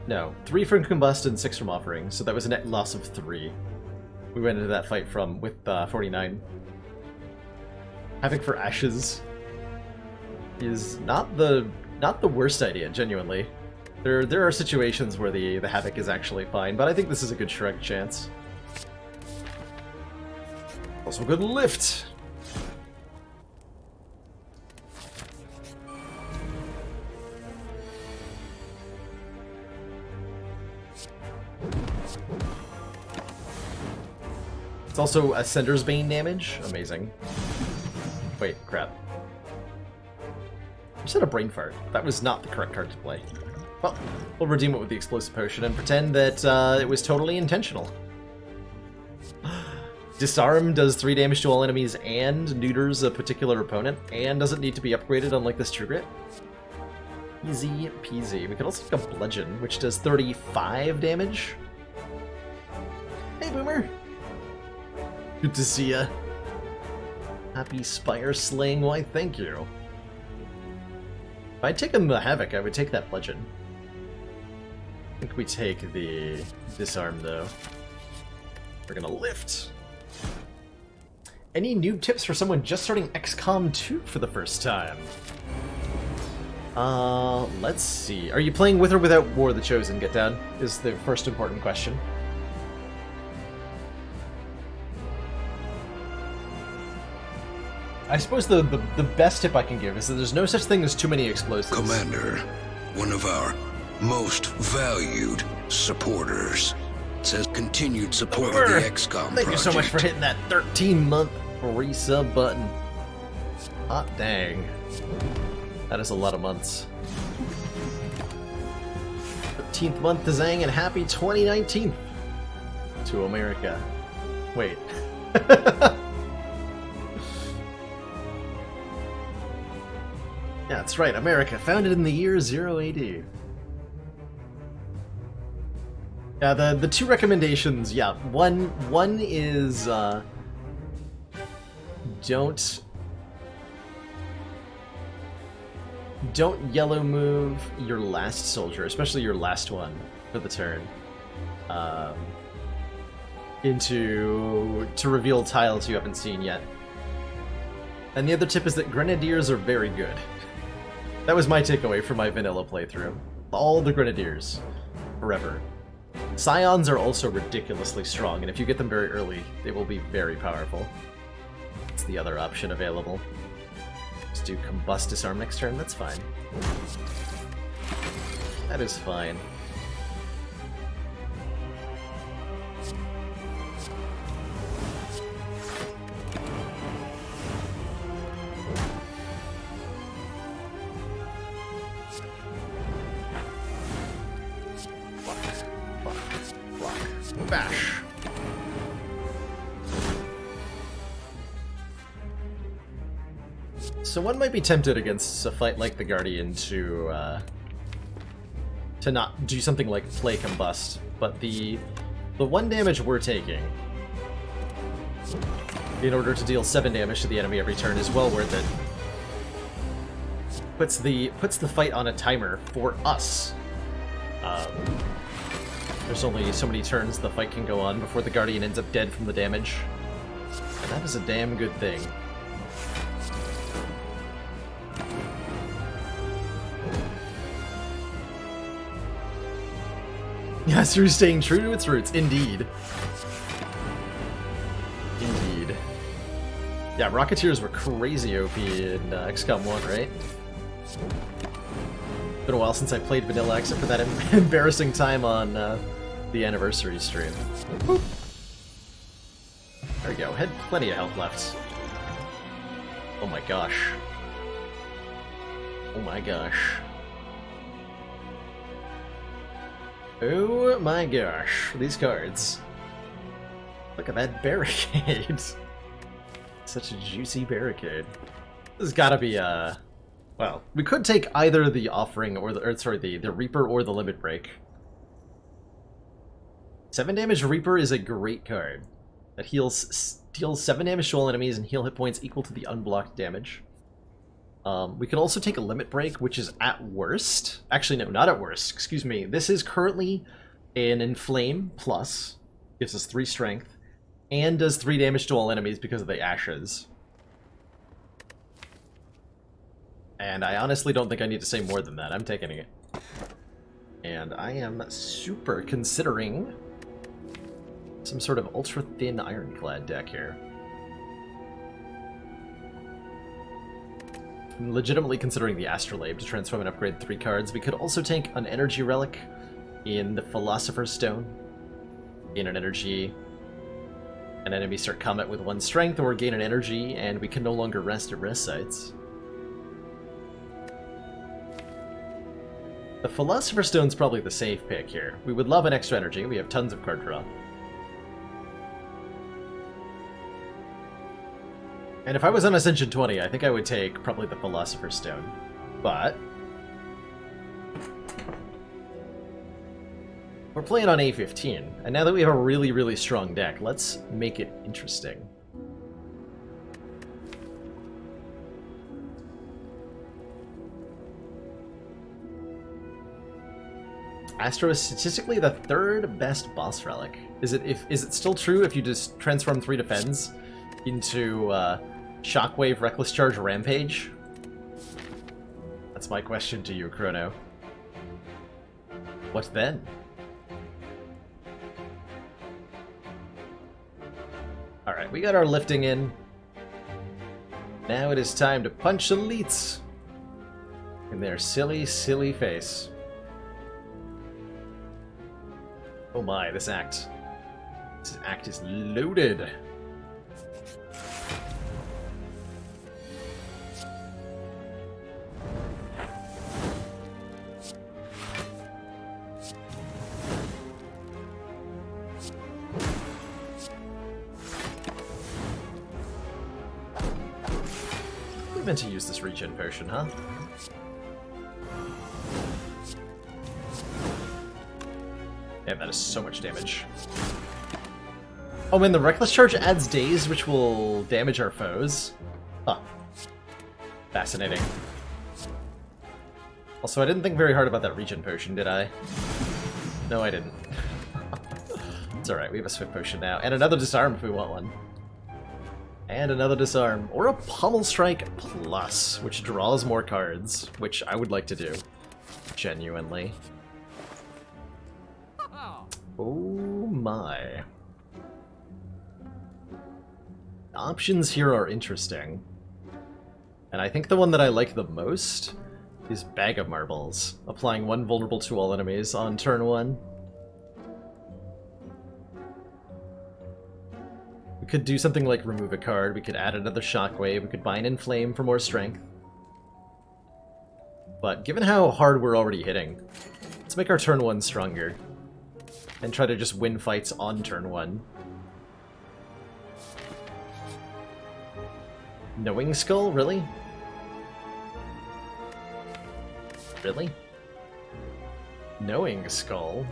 No, 3 from Combust and 6 from Offering, so that was a net loss of 3. We went into that fight with 49. Havoc for Ashes is not the worst idea, genuinely. There are situations where the Havoc is actually fine, but I think this is a good Shrug chance. Also a good lift! It's also Ascender's Bane damage. Amazing. Wait, crap. I just had a brain fart. That was not the correct card to play. Well, we'll redeem it with the Explosive Potion and pretend that it was totally intentional. Disarm does 3 damage to all enemies and neuters a particular opponent, and doesn't need to be upgraded unlike this True Grit. Easy peasy. We could also take a Bludgeon, which does 35 damage. Boomer? Good to see ya. Happy Spire slaying, why thank you. If I'd taken the Havoc, I would take that Bludgeon. I think we take the Disarm, though. We're gonna lift. Any noob tips for someone just starting XCOM 2 for the first time? Let's see. Are you playing with or without War of the Chosen, Get Down? Is the first important question. I suppose the best tip I can give is that there's no such thing as too many explosives. Commander, one of our most valued supporters, says continued support of the XCOM project. Thank you so much for hitting that 13-month resub button. Hot dang. That is a lot of months. 13th month to Zang, and happy 2019 to America. Wait. Yeah, that's right, America, founded in the year 0 AD. Yeah, the two recommendations, yeah, one is, don't yellow move your last soldier, especially your last one for the turn, to reveal tiles you haven't seen yet. And the other tip is that Grenadiers are very good. That was my takeaway from my vanilla playthrough. All the Grenadiers. Forever. Scions are also ridiculously strong, and if you get them very early, they will be very powerful. That's the other option available. Just do Combust Disarm next turn, that's fine. That is fine. Bash. So one might be tempted against a fight like the Guardian to not do something like play Combust, but the 1 damage we're taking in order to deal 7 damage to the enemy every turn is well worth it. Puts the fight on a timer for us. There's only so many turns the fight can go on before the Guardian ends up dead from the damage. And that is a damn good thing. Yes, you're staying true to its roots, indeed. Indeed. Yeah, Rocketeers were crazy OP in XCOM 1, right? Been a while since I played vanilla, except for that embarrassing time on the anniversary stream. Boop. There we go. Had plenty of health left. Oh my gosh. Oh my gosh. Oh my gosh. These cards. Look at that barricade. Such a juicy barricade. This has gotta be well, we could take either the Offering or the Reaper or the Limit Break. 7 damage Reaper is a great card that deals 7 damage to all enemies and heal hit points equal to the unblocked damage. We could also take a Limit Break, which is at worst. Actually, no, not at worst. Excuse me. This is currently an Inflame plus, gives us 3 strength, and does 3 damage to all enemies because of the ashes. And I honestly don't think I need to say more than that. I'm taking it. And I am super considering some sort of ultra-thin Ironclad deck here. I'm legitimately considering the Astrolabe to transform and upgrade 3 cards. We could also take an Energy Relic in the Philosopher's Stone. Gain an energy, an enemy start combat with 1 strength, or gain an energy, and we can no longer rest at rest sites. The Philosopher's Stone's probably the safe pick here. We would love an extra energy. We have tons of card draw. And if I was on Ascension 20, I think I would take probably the Philosopher's Stone. But We're playing on A15, and now that we have a really, really strong deck, let's make it interesting. Astro is statistically the third best boss relic. Is it still true if you just transform 3 defense into Shockwave, Reckless Charge, Rampage? That's my question to you, Chrono. What then? Alright, we got our lifting in. Now it is time to punch elites in their silly, silly face. Oh my, this act. This act is loaded. We meant to use this regen potion, huh? Damn, that is so much damage. Oh man, the Reckless Charge adds daze, which will damage our foes. Huh. Fascinating. Also, I didn't think very hard about that regen potion, did I? No, I didn't. It's alright, we have a Swift potion now. And another disarm if we want one. And another disarm. Or a Pummel Strike Plus, which draws more cards, which I would like to do. Genuinely. Oh my. Options here are interesting. And I think the one that I like the most is Bag of Marbles, applying 1 vulnerable to all enemies on turn 1. We could do something like remove a card, we could add another Shockwave, we could bind Inflame for more strength. But given how hard we're already hitting, let's make our turn 1 stronger. And try to just win fights on turn 1. Knowing Skull? Really? Really? Knowing Skull?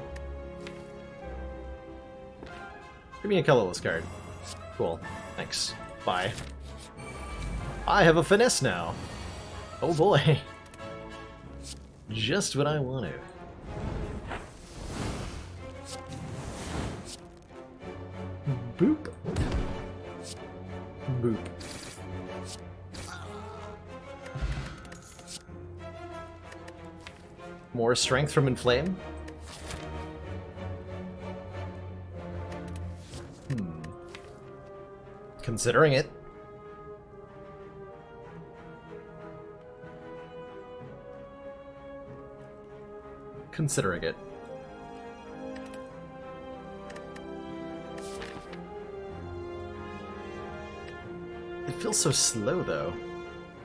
Give me a colorless card. Cool. Thanks. Bye. I have a Finesse now! Oh boy! Just what I wanted. Boop. Boop. More strength from Inflame? Considering it. Considering it. It feels so slow, though.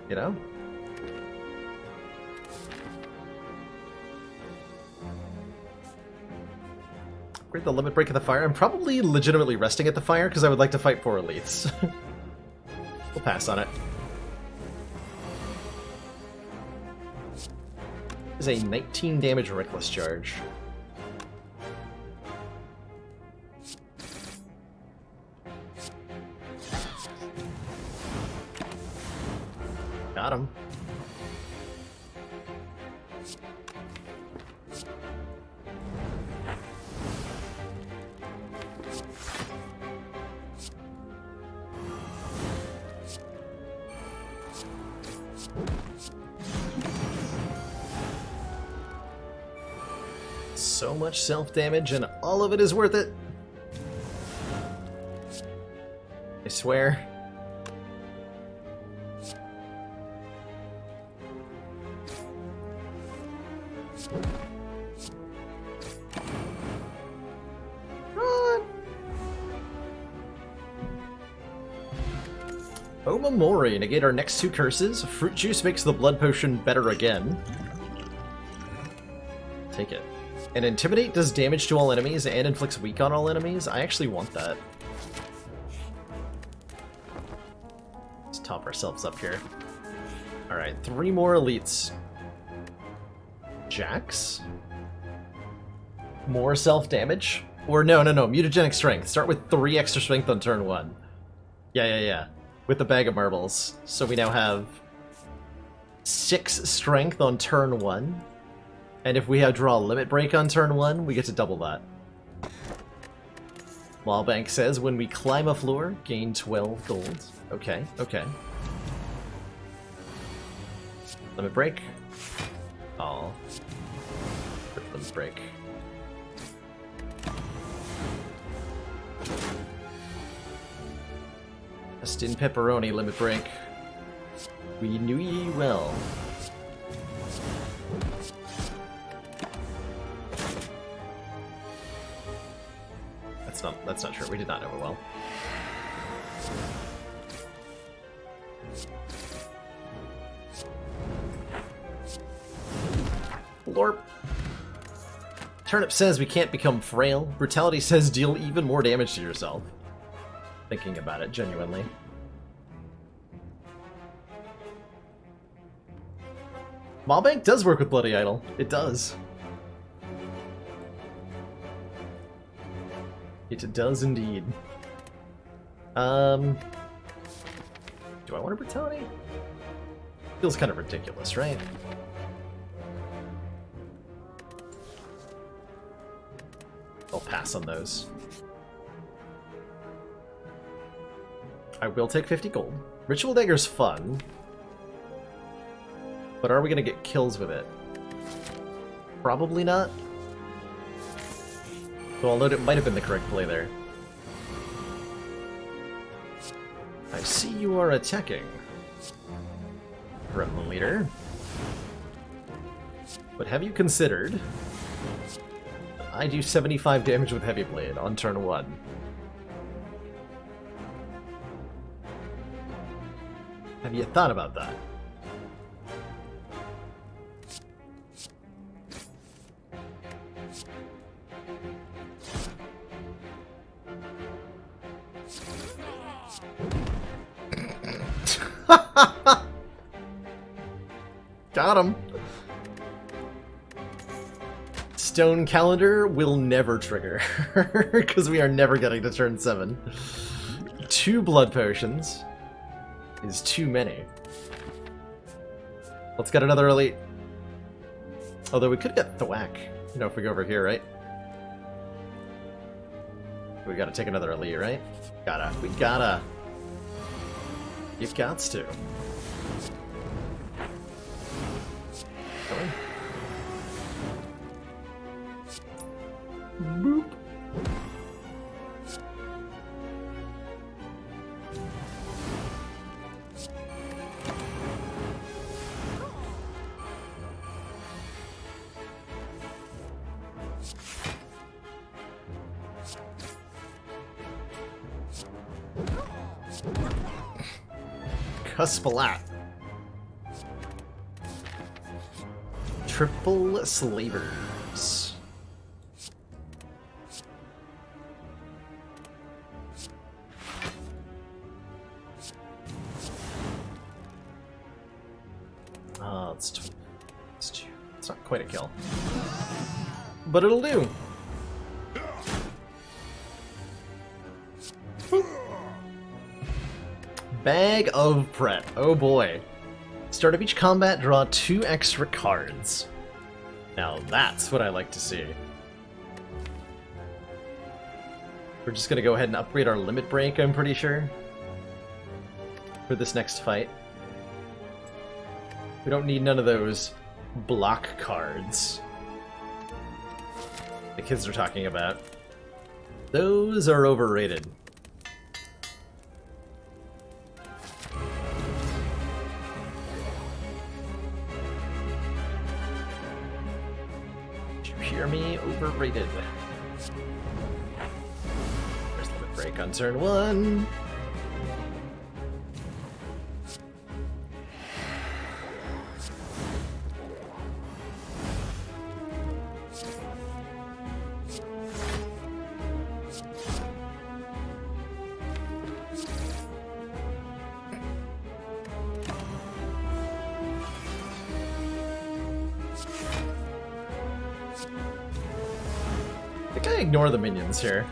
You know? Upgrade the Limit Break of the Fire. I'm probably legitimately resting at the fire because I would like to fight 4 elites. We'll pass on it. Is a 19 damage Reckless Charge. Got him. So much self-damage, and all of it is worth it. I swear. Run! Omamori, negate our next 2 curses. Fruit Juice makes the blood potion better again. Take it. And Intimidate does damage to all enemies and inflicts weak on all enemies. I actually want that. Let's top ourselves up here. Alright, 3 more elites. Jax? More self-damage? Or no, mutagenic strength. Start with 3 extra strength on turn 1. Yeah. With the bag of marbles. So we now have 6 strength on turn 1. And if we have draw a limit break on turn 1, we get to double that. Wallbank says, when we climb a floor, gain 12 gold. Okay. Limit break. Oh. Limit break. Justin Pepperoni limit break. We knew ye well. That's not true. We did not know it well. Lorp. Turnip says we can't become frail. Brutality says deal even more damage to yourself. Thinking about it, genuinely. Wallbank does work with Bloody Idol. It does. It does indeed. Do I want a Brutality? Feels kind of ridiculous, right? I'll pass on those. I will take 50 gold. Ritual Dagger's fun. But are we gonna get kills with it? Probably not. So although it might have been the correct play there. I see you are attacking. Gremlin leader. But have you considered... I do 75 damage with Heavy Blade on turn 1. Have you thought about that? Got him! Stone Calendar will never trigger, because we are never getting to turn 7. 2 blood potions is too many. Let's get another elite. Although we could get Thwack, you know, if we go over here, right? We gotta take another elite, right? We gotta. You gots to. Going. Boop. Cuspalat. Triple Slavers. Oh, it's 2. It's not quite a kill. But it'll do. Bag of Prep. Oh boy. Start of each combat, draw 2 extra cards. Now that's what I like to see. We're just gonna go ahead and upgrade our limit break, I'm pretty sure. For this next fight. We don't need none of those block cards the kids are talking about. Those are overrated. Hear me? Overrated. There's limit break on turn 1. gonna ignore the minions here.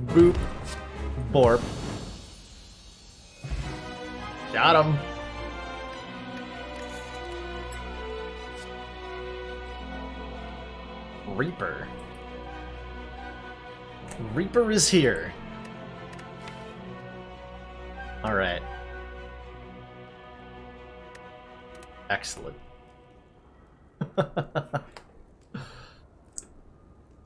Boop. Borp. Got him. Reaper. Reaper is here. Alright. Excellent.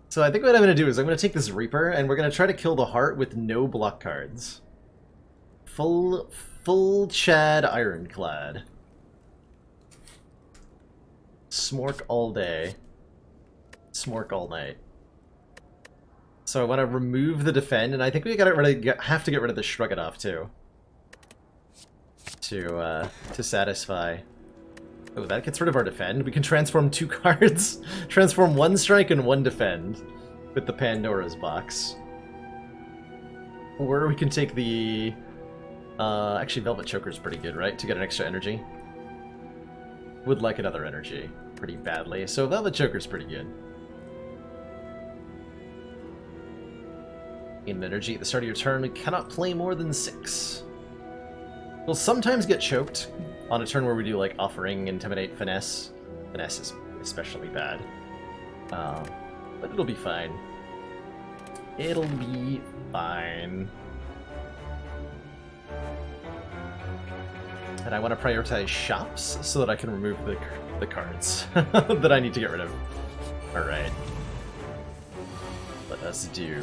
So I think what I'm going to do is I'm going to take this Reaper and we're going to try to kill the heart with no block cards. Full Chad Ironclad. Smork all day. Smork all night. So I want to remove the defend, and I think we have to get rid of the Shrug It Off too. To satisfy. Oh, that gets rid of our defend. We can transform 2 cards. Transform 1 strike and 1 defend with the Pandora's box. Or we can take the... actually, Velvet Choker's pretty good, right? To get an extra energy. Would like another energy pretty badly. So Velvet Choker's pretty good. In energy at the start of your turn, we cannot play more than 6. We'll sometimes get choked on a turn where we do like Offering, Intimidate, Finesse. Finesse is especially bad. But it'll be fine. It'll be fine. And I want to prioritize shops so that I can remove the cards that I need to get rid of. Alright. Let us do...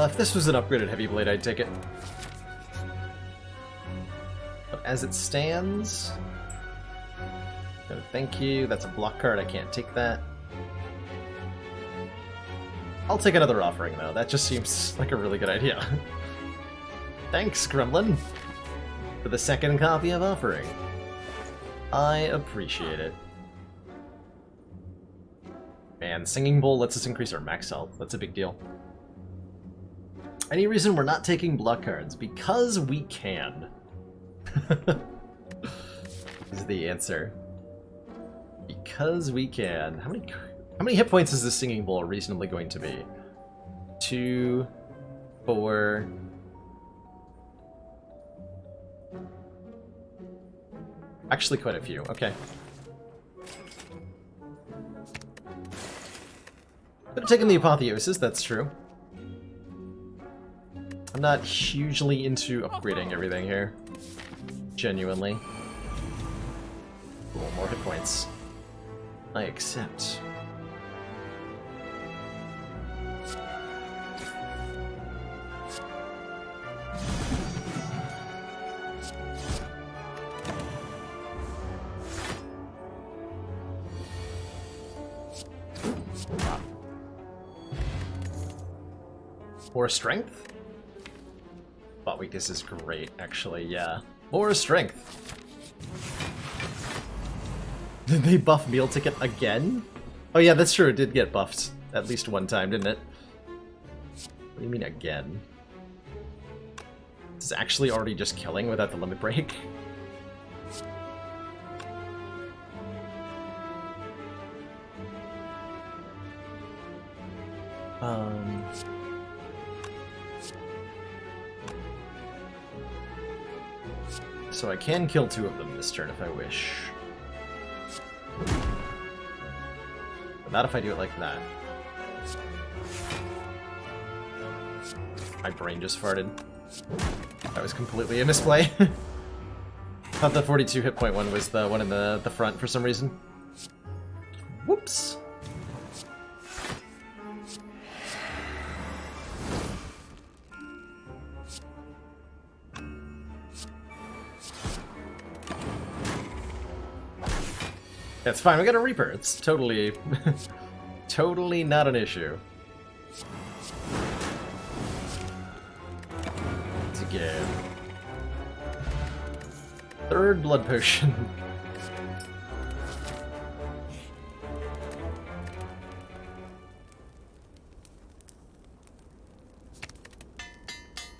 if this was an upgraded Heavy Blade, I'd take it. But as it stands... No, thank you. That's a block card. I can't take that. I'll take another Offering, though. That just seems like a really good idea. Thanks, Gremlin, for the 2nd copy of Offering. I appreciate it. Man, Singing Bowl lets us increase our max health. That's a big deal. Any reason we're not taking block cards? Because we can. Is the answer. Because we can. How many hit points is this Singing Bowl reasonably going to be? 2, 4... Actually quite a few, okay. Could have taken the Apotheosis, that's true. I'm not hugely into upgrading everything here. Genuinely. Cool, more hit points. I accept. More strength? Bot weakness is great, actually, yeah. More strength. Did they buff Meal Ticket again? Oh yeah, that's true, it did get buffed at least one time, didn't it? What do you mean again? This is actually already just killing without the limit break. So I can kill 2 of them this turn if I wish. But not if I do it like that. My brain just farted. That was completely a misplay. Thought the 42 hit point one was the one in the front for some reason. Whoops. That's fine, we got a Reaper. It's totally... totally not an issue. Let's go. Third blood potion.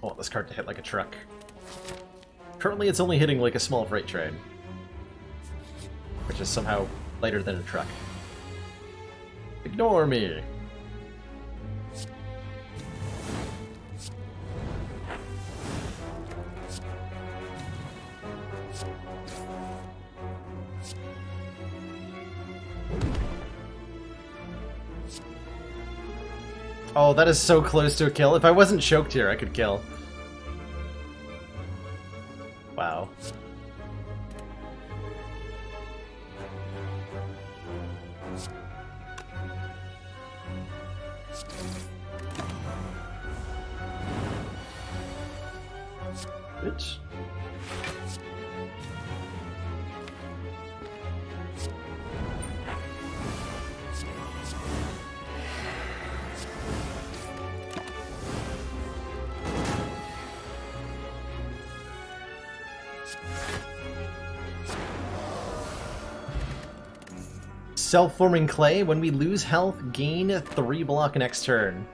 I want this card to hit like a truck. Currently it's only hitting like a small freight train. Which is somehow lighter than a truck. Ignore me! Oh, that is so close to a kill. If I wasn't choked here, I could kill. Wow. Bitch. Self-forming clay. When we lose health, gain 3 block next turn.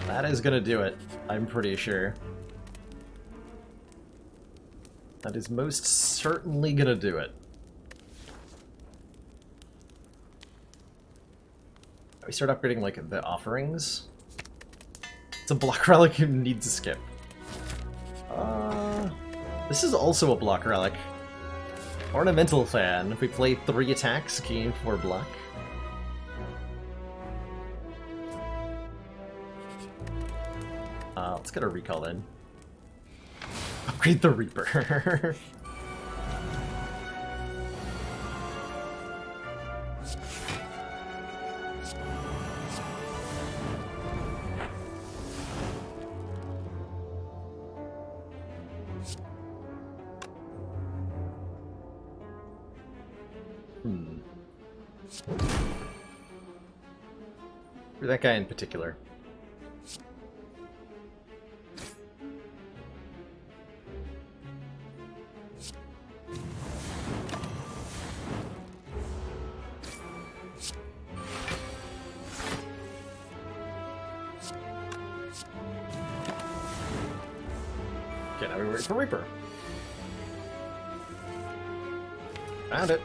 That is gonna do it, I'm pretty sure. That is most certainly gonna do it. We start upgrading, like, the offerings. It's a block relic who needs a skip. This is also a block relic. Ornamental Fan. If we play 3 attacks, gain 4 block. Let's get a recall in. Upgrade the Reaper. For that guy in particular. Okay, now we wait for Reaper. Found it.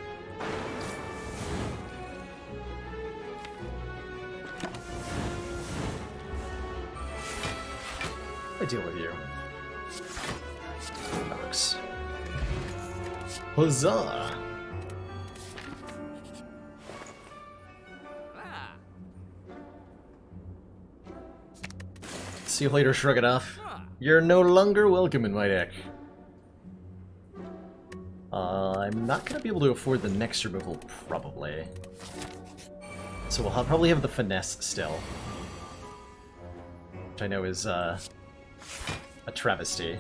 I deal with you. Knox. Huzzah! See you later, shrug it off. You're no longer welcome in my deck. I'm not gonna be able to afford the next removal, probably. So we'll probably have the finesse still. Which I know is, a travesty.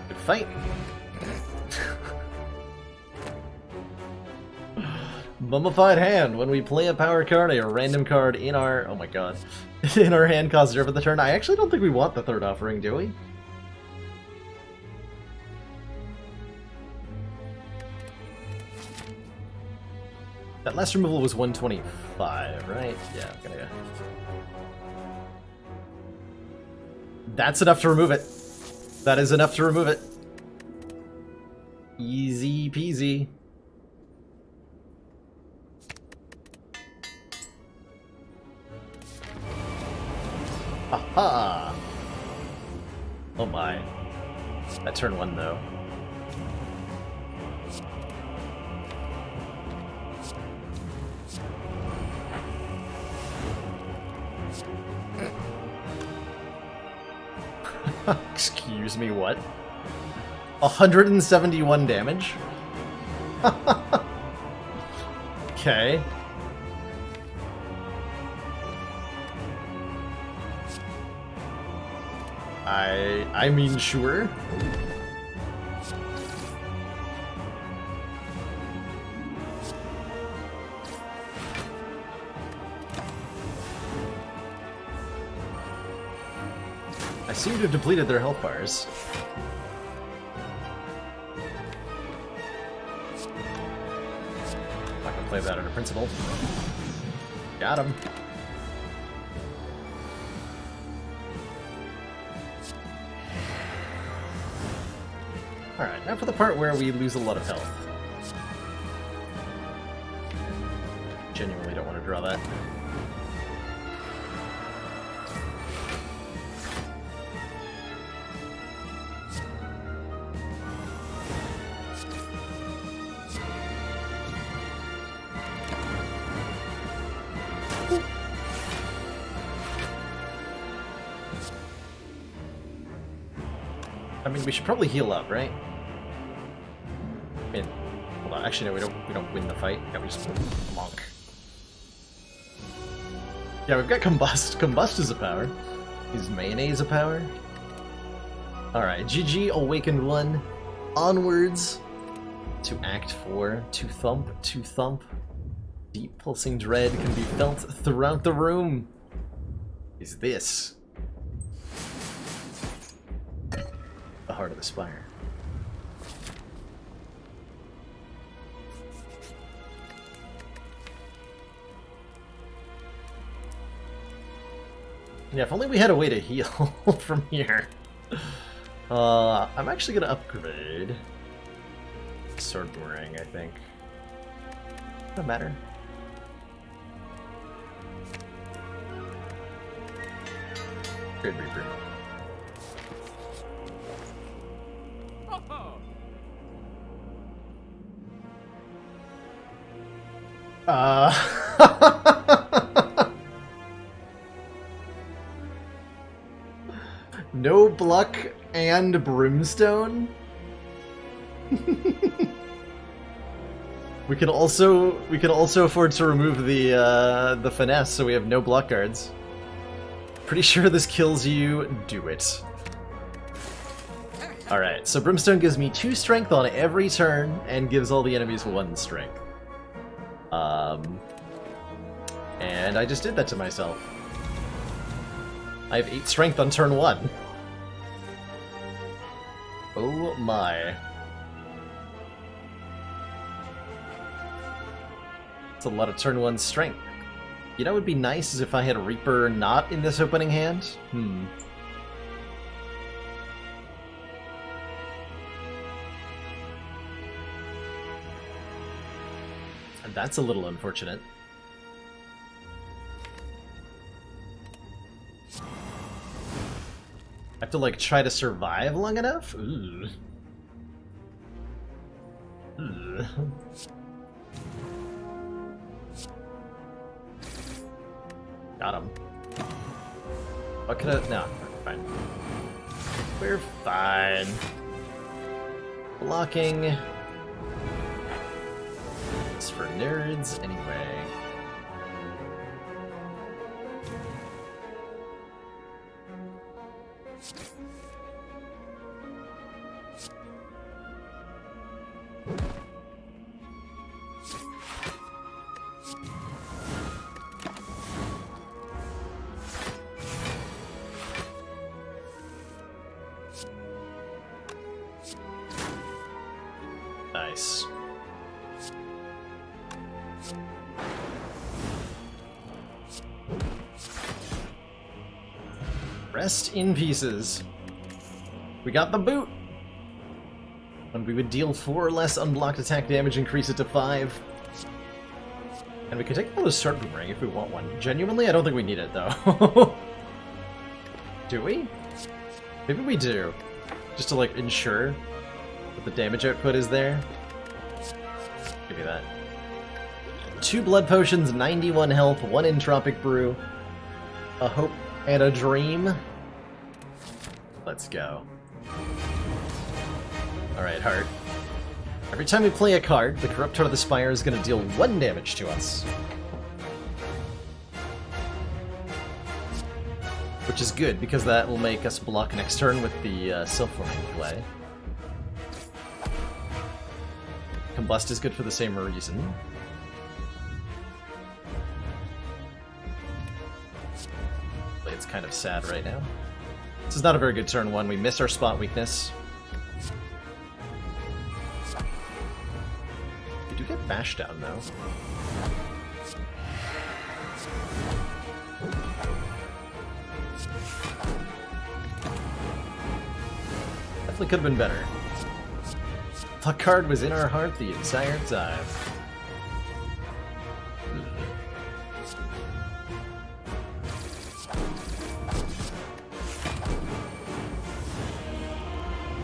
Good fight. Mummified Hand. When we play a power card, a random card in our... oh my god. in our hand costs 0 for the turn. I actually don't think we want the third offering, do we? That last removal was 125, right? Yeah, I'm gonna go. That's enough to remove it. That is enough to remove it. Easy peasy. Aha! Oh my. That turn 1 though. Excuse me, what? 171 damage? Okay. I mean, sure. I seem to have depleted their health bars. Not gonna play that under principle. Got him. Alright, now for the part where we lose a lot of health. Genuinely don't want to draw that. I mean, we should probably heal up, right? I mean, hold on. Actually, no, we don't win the fight. Yeah, we just monk. Yeah, we've got Combust. Combust is a power. Is Mayonnaise a power? Alright, GG, Awakened 1. Onwards to Act 4. To thump. Deep pulsing dread can be felt throughout the room. Is this the heart of the spire? Yeah, if only we had a way to heal from here. I'm actually gonna upgrade Sword Boomerang, I think. Doesn't matter. Grid Reaper. No Bluck and Brimstone? We can also afford to remove the finesse, so we have no block guards. Pretty sure this kills you. Do it. Alright, so Brimstone gives me 2 strength on every turn, and gives all the enemies 1 strength. And I just did that to myself. I have 8 strength on turn 1. Oh my. That's a lot of turn 1 strength. You know what would be nice is if I had a Reaper not in this opening hand? And that's a little unfortunate. I have to, like, try to survive long enough? Ooh. Ooh. Got him. What could I... No, we're fine. We're fine. Blocking. It's for nerds, anyway. Nice. Rest in pieces. We got the boot! And we would deal 4 less unblocked attack damage, increase it to 5. And we could take another Sword Boomerang if we want one. Genuinely, I don't think we need it, though. Do we? Maybe we do. Just to, like, ensure that the damage output is there. Give me that. 2 blood potions, 91 health, 1 entropic brew, a hope and a dream. Let's go. Alright, Heart. Every time we play a card, the Corrupt Heart of the Spire is going to deal 1 damage to us. Which is good, because that will make us block next turn with the self-forming play. Combust is good for the same reason. It's kind of sad right now. This is not a very good turn 1. We miss our spot weakness. We do get bash down, though. Definitely could have been better. The card was in our heart the entire time.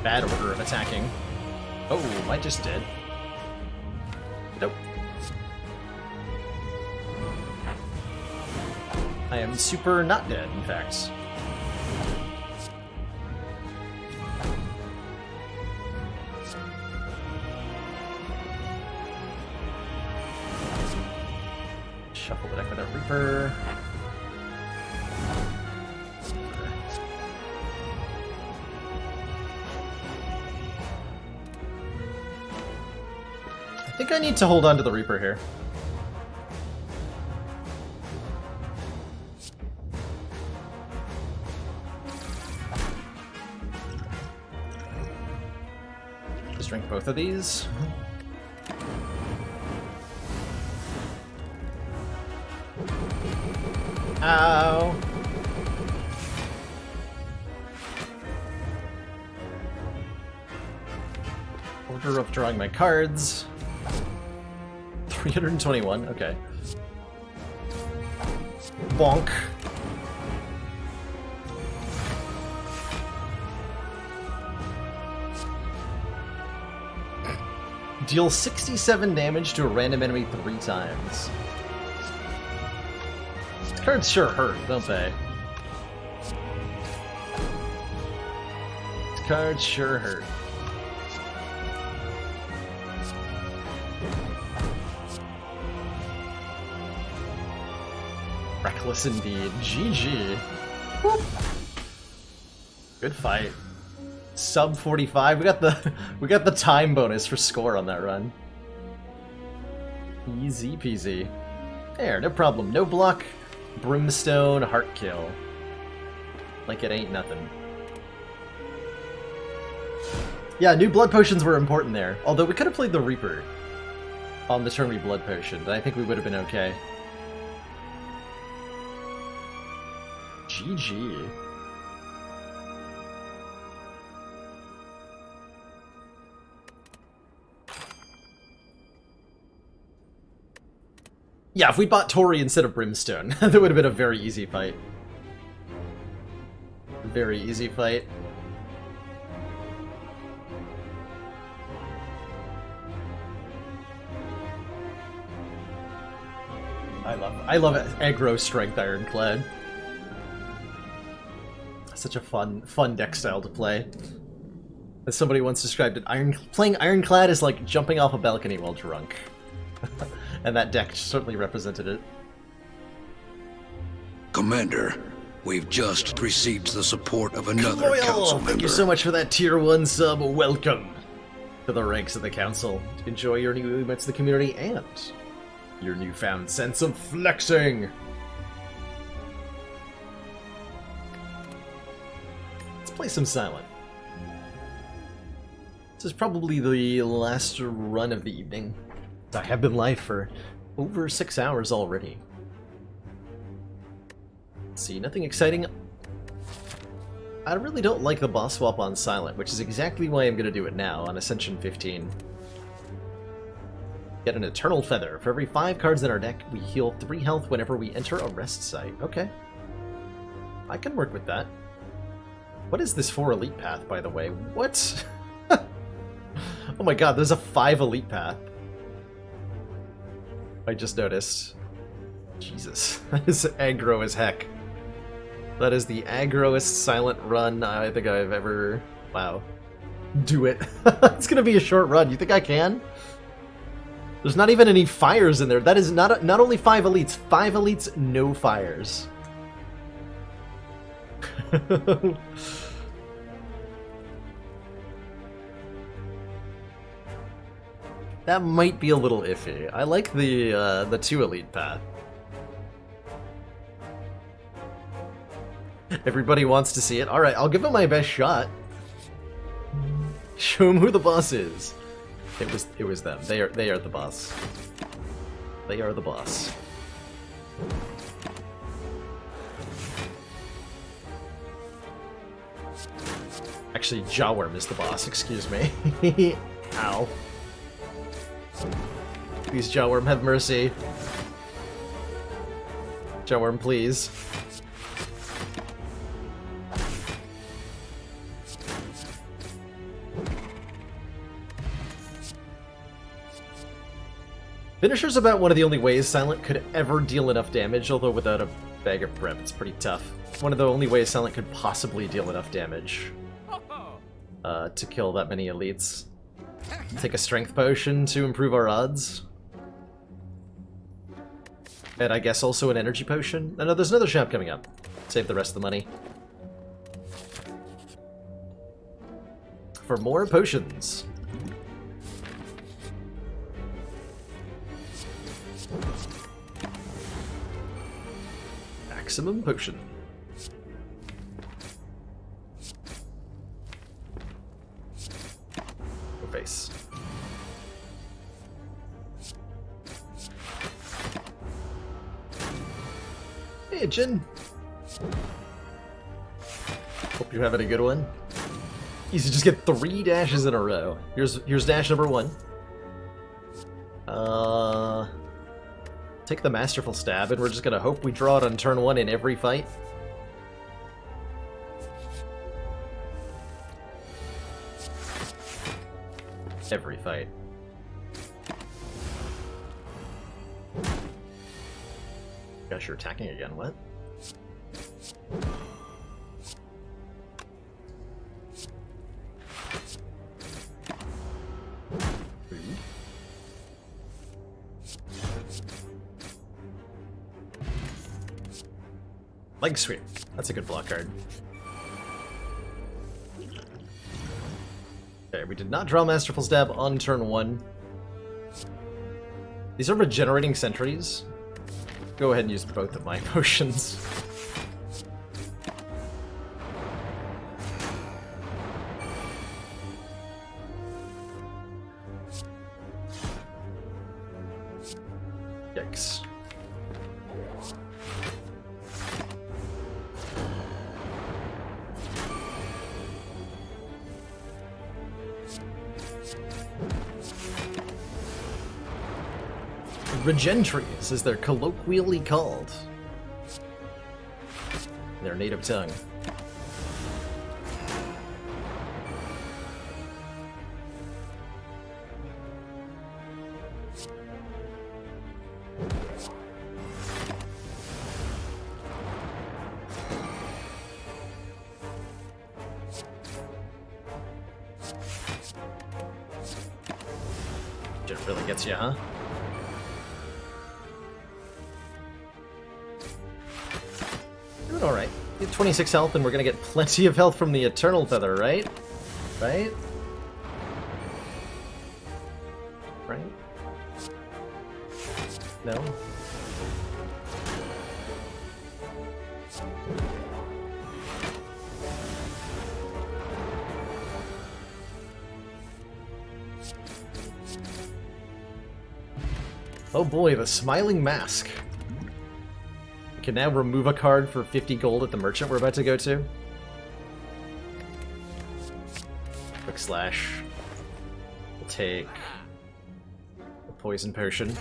Bad order of attacking. Oh, I just did. Nope. I am super not dead, in fact. Shuffle the deck with a Reaper. I think I need to hold on to the Reaper here. Just drink both of these. Ow! Order of drawing my cards. 321, okay. Bonk. Deal 67 damage to a random enemy 3 times. These cards sure hurt, don't they? These cards sure hurt. Reckless indeed. GG. Whoop. Good fight. Sub 45. We got the time bonus for score on that run. Easy peasy. There, no problem. No block. Brimstone, heart kill. Like it ain't nothing. Yeah, new blood potions were important there. Although we could have played the Reaper on the turn we blood potioned. I think we would have been okay. GG. Yeah, if we bought Tori instead of Brimstone, that would have been a very easy fight. Very easy fight. I love aggro strength Ironclad. Such a fun deck style to play. As somebody once described it, playing Ironclad is like jumping off a balcony while drunk. And that deck certainly represented it. Commander, we've just received the support of another council member. Thank you so much for that tier 1 sub. Welcome to the ranks of the council. Enjoy your new movements to the community and your newfound sense of flexing. Let's play some Silent. This is probably the last run of the evening. I have been live for over 6 hours already. Let's see, nothing exciting. I really don't like the boss swap on Silent, which is exactly why I'm going to do it now on Ascension 15. Get an Eternal Feather. For every 5 cards in our deck, we heal 3 health whenever we enter a rest site. Okay. I can work with that. What is this for Elite Path, by the way? What? Oh my god, there's a 5 Elite Path. I just noticed. Jesus. That is aggro as heck. That is the aggroest silent run I think I've ever... Wow. Do it. It's gonna be a short run. You think I can? There's not even any fires in there. That is not only 5 elites. 5 elites, no fires. That might be a little iffy. I like the 2 elite path. Everybody wants to see it. All right, I'll give it my best shot. Show them who the boss is. It was them. They are the boss. They are the boss. Actually, Jawworm is the boss. Excuse me. Ow. Please, Jawworm, have mercy. Jawworm, please. Finisher's about one of the only ways Silent could ever deal enough damage, although without a bag of prep, it's pretty tough. One of the only ways Silent could possibly deal enough damage to kill that many elites. Take a strength potion to improve our odds. And I guess also an energy potion. Oh, no, there's another shop coming up. Save the rest of the money. For more potions. Maximum potion. No face. Hey, Jin. Hope you're having a good one. You should just get 3 dashes in a row. Here's dash number 1. Take the Masterful Stab, and we're just gonna hope we draw it on turn 1 in every fight. Every fight. Gosh, you're attacking again, what? Leg sweep. That's a good block card. Okay, we did not draw Masterful Stab on turn 1. These are regenerating sentries. Go ahead and use both of my potions. Yikes. Regentries, as they're colloquially called. Their native tongue. It really gets you, huh? Doing alright. We have 26 health, and we're gonna get plenty of health from the Eternal Feather, right? Right? Right? No? Oh boy, the Smiling Mask. We can now remove a card for 50 gold at the merchant we're about to go to. Quick slash. We'll take the poison potion.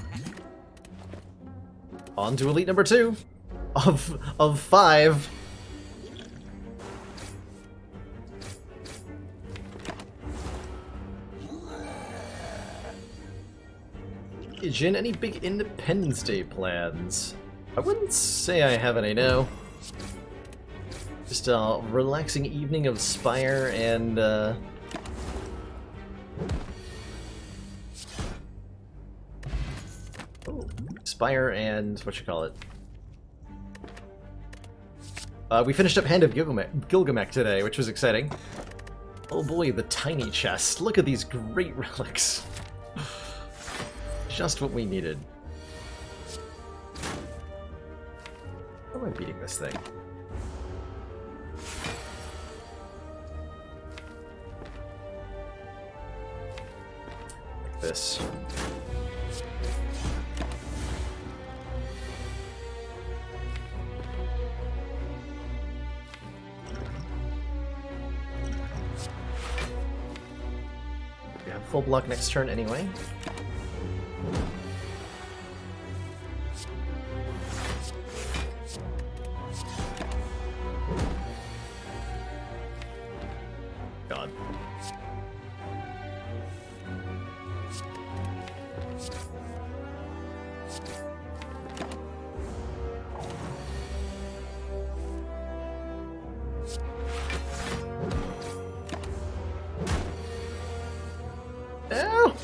On to elite number 2 of 5. Jin, any big Independence Day plans? I wouldn't say I have any, no. Just a relaxing evening of Spire and Spire and what you call it. We finished up Hand of Gilgamesh today, which was exciting. Oh boy, the tiny chest. Look at these great relics. Just what we needed. How am I beating this thing? Like this. We have full block next turn anyway. God. Ow!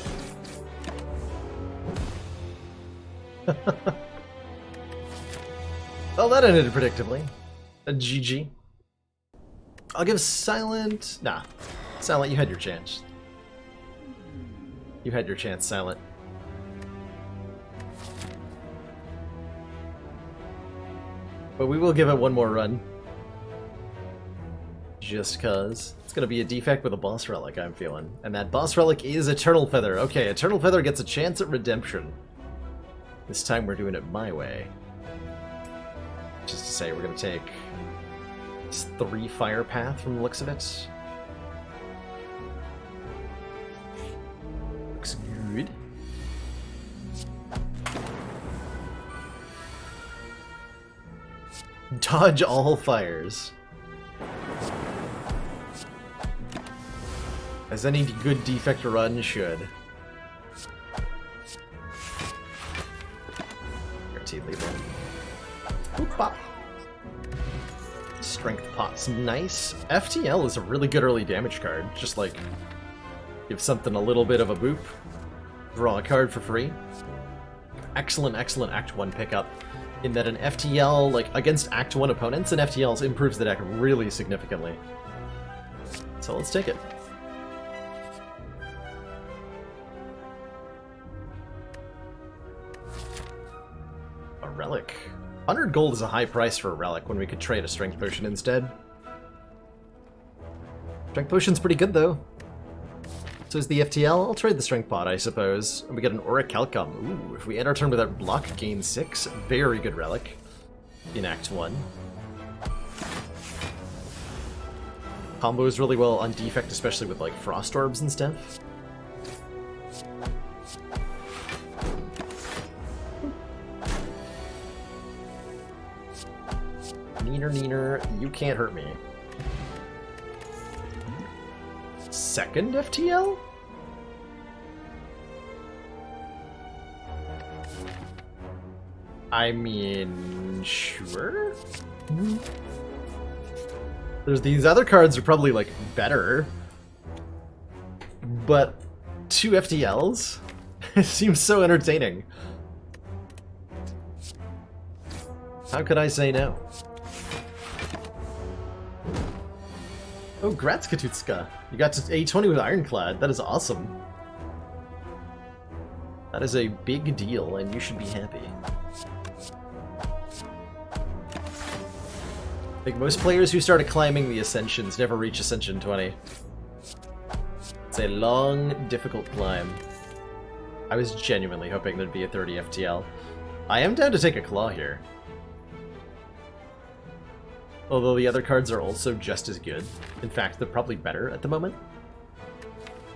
Well, that ended predictably. A GG. I'll give Silent... Nah. Silent, you had your chance. You had your chance, Silent. But we will give it one more run. Just cause. It's gonna be a defect with a boss relic, I'm feeling. And that boss relic is Eternal Feather. Okay, Eternal Feather gets a chance at redemption. This time we're doing it my way. Just to say, we're gonna take... 3 fire path from the looks of it. Looks good. Dodge all fires. As any good defect run should. Guaranteed lethal. Oop, pop. Strength pot's nice. FTL is a really good early damage card. Just like, give something a little bit of a boop. Draw a card for free. Excellent, excellent Act 1 pickup. In that an FTL, like, against Act 1 opponents, an FTL improves the deck really significantly. So let's take it. A relic. 100 gold is a high price for a relic when we could trade a strength potion instead. Strength potion's pretty good though. So is the FTL. I'll trade the strength pot, I suppose. And we get an Orichalcum. Ooh, if we end our turn without block, gain 6. Very good relic in Act 1. Combos really well on defect, especially with like frost orbs and stuff. Neener, you can't hurt me. Second FTL? I mean, sure? These other cards are probably, like, better. But 2 FTLs? It seems so entertaining. How could I say no? Oh, Gratskatutska. You got to A20 with Ironclad. That is awesome. That is a big deal, and you should be happy. I think most players who started climbing the Ascensions never reach Ascension 20. It's a long, difficult climb. I was genuinely hoping there'd be a 30 FTL. I am down to take a claw here. Although the other cards are also just as good. In fact, they're probably better at the moment.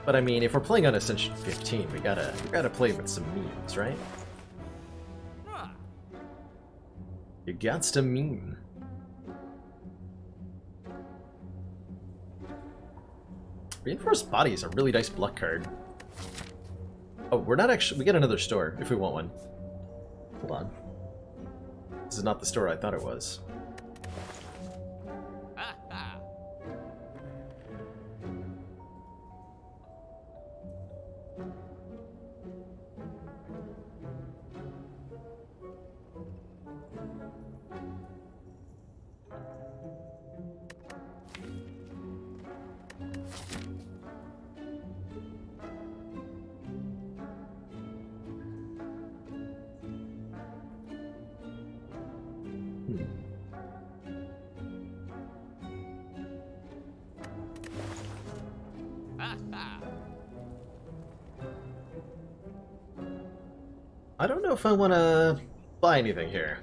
But I mean, if we're playing on Ascension 15, we gotta play with some memes, right? You gots to meme. Reinforced Body is a really nice block card. Oh, we're not actually... We get another store, if we want one. Hold on. This is not the store I thought it was. I don't know if I want to buy anything here.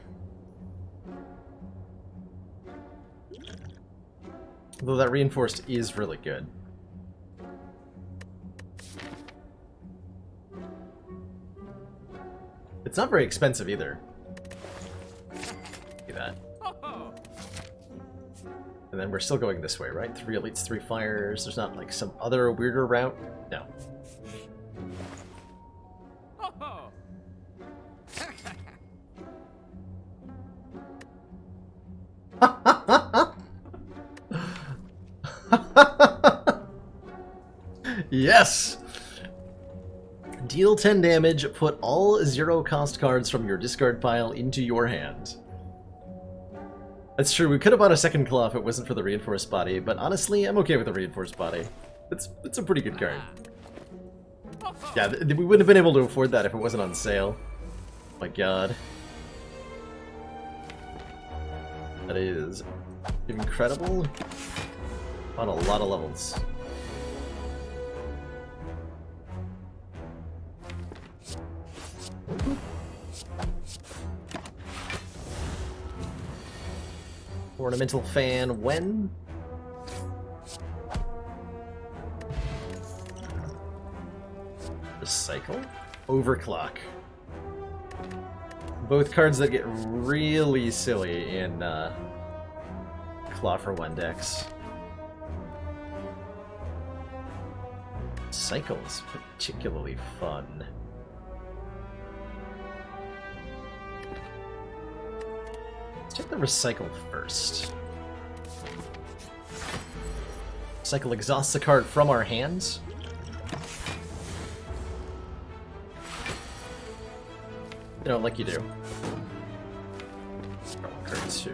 Though that reinforced is really good. It's not very expensive either. See that. And then we're still going this way, right? 3 elites, 3 fires. There's not like some other weirder route? No. Yes! Deal 10 damage, put all 0-cost cards from your discard pile into your hand. That's true, we could have bought a second claw if it wasn't for the reinforced body, but honestly, I'm okay with the reinforced body. It's a pretty good card. Yeah, we wouldn't have been able to afford that if it wasn't on sale. Oh my god. That is incredible on a lot of levels. Ornamental fan when? Recycle? Overclock. Both cards that get really silly in Claw for 1 decks. Cycle's particularly fun. Let's take the recycle first. Recycle exhausts a card from our hands. You know, like you do. Card 2.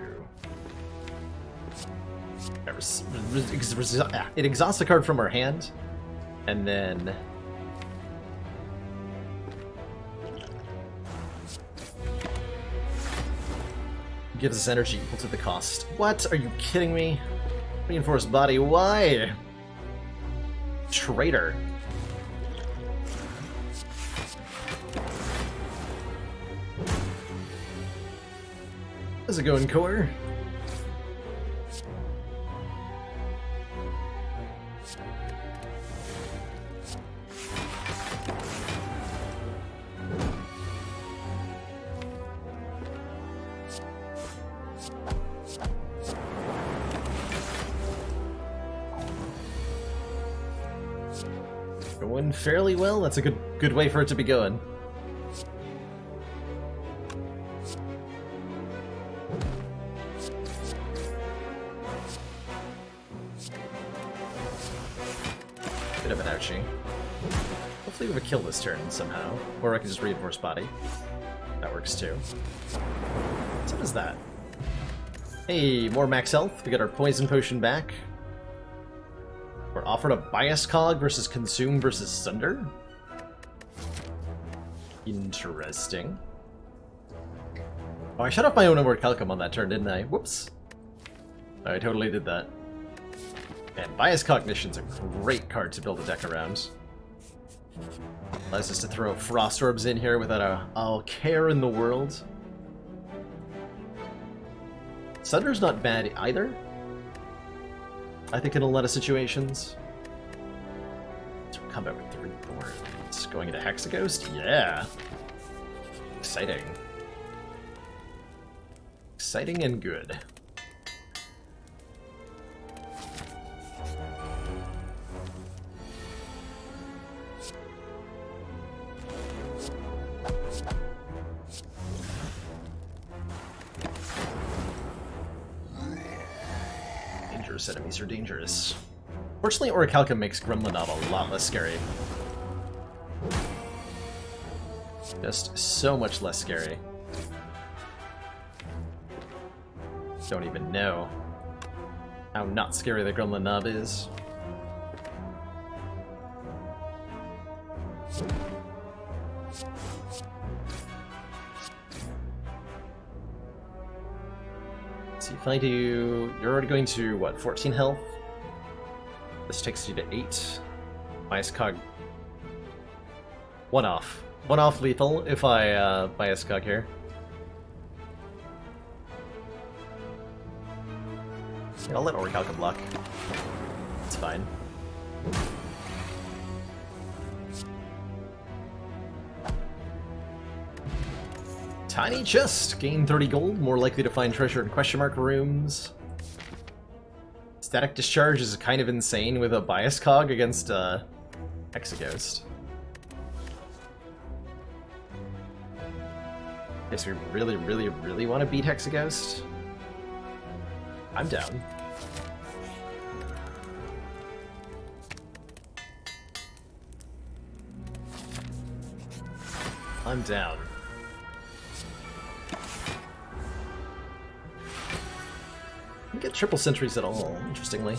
It exhausts a card from our hand, and then gives us energy equal to the cost. What? Are you kidding me? Reinforced body, why? Traitor. How's it going, Core? Going fairly well. That's a good way for it to be going. Bit of an ouchie. Hopefully we have a kill this turn somehow. Or I can just reinforce body. That works too. So what is that? Hey, more max health. We got our poison potion back. We're offered a bias cog versus consume versus sunder. Interesting. Oh, I shut off my own inward calcum on that turn, didn't I? Whoops. I totally did that. And bias cognition's a great card to build a deck around. Allows us to throw frost orbs in here without a care in the world. Sunder's not bad either. I think in a lot of situations. So combat with 3 thorns. Going into Hexaghost? Yeah. Exciting. Exciting and good. Enemies are dangerous. Fortunately, Orichalcum makes Gremlinob a lot less scary. Just so much less scary. Don't even know how not scary the Gremlinob is. See if I do... You're already going to, what, 14 health? This takes you to 8. Bias cog. One off. One off lethal if I bias cog here. Yeah, I'll let Orichalcum block. It's fine. Tiny chest! Gain 30 gold, more likely to find treasure in question mark rooms. Static discharge is kind of insane with a bias cog against Hexaghost. Guess we really, really, really want to beat Hexaghost? I'm down. I'm down. We get triple sentries at all, interestingly.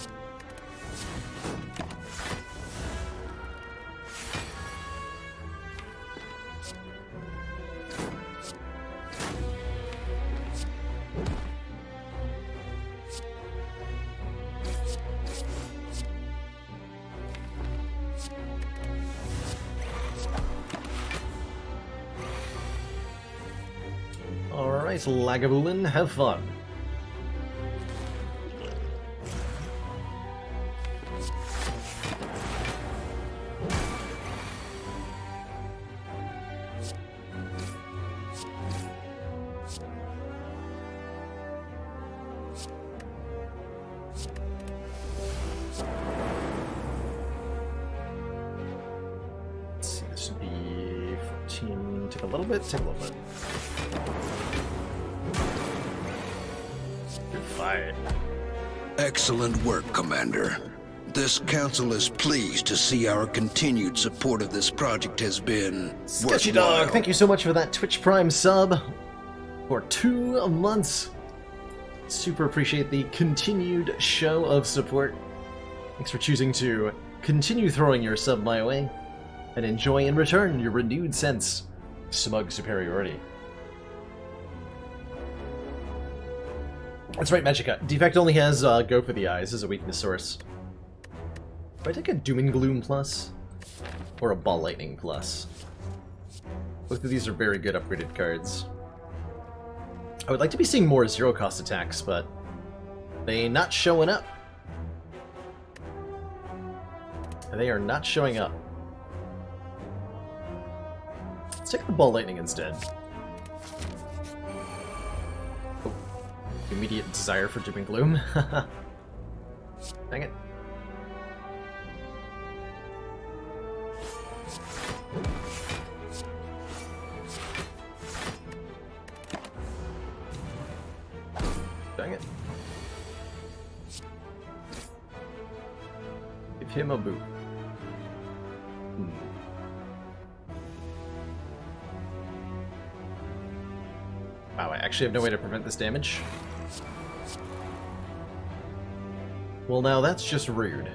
Alright, Lagavulin, have fun. Take a little bit. Good fight. Excellent work, Commander. This council is pleased to see our continued support of this project has been Sketchy worthwhile. Dog, thank you so much for that Twitch Prime sub for 2 months. Super appreciate the continued show of support. Thanks for choosing to continue throwing your sub my way and enjoy in return your renewed sense of smug superiority. That's right, Magica. Defect only has Go for the Eyes as a weakness source. Do I take a Doom and Gloom plus? Or a Ball Lightning plus? Both of these are very good upgraded cards. I would like to be seeing more zero-cost attacks, but they not showing up. They are not showing up. Let's take the Ball Lightning instead. Oh, immediate desire for Doom and Gloom. Dang it. Dang it. Give him a boot. Wow, I actually have no way to prevent this damage. Well, now that's just rude.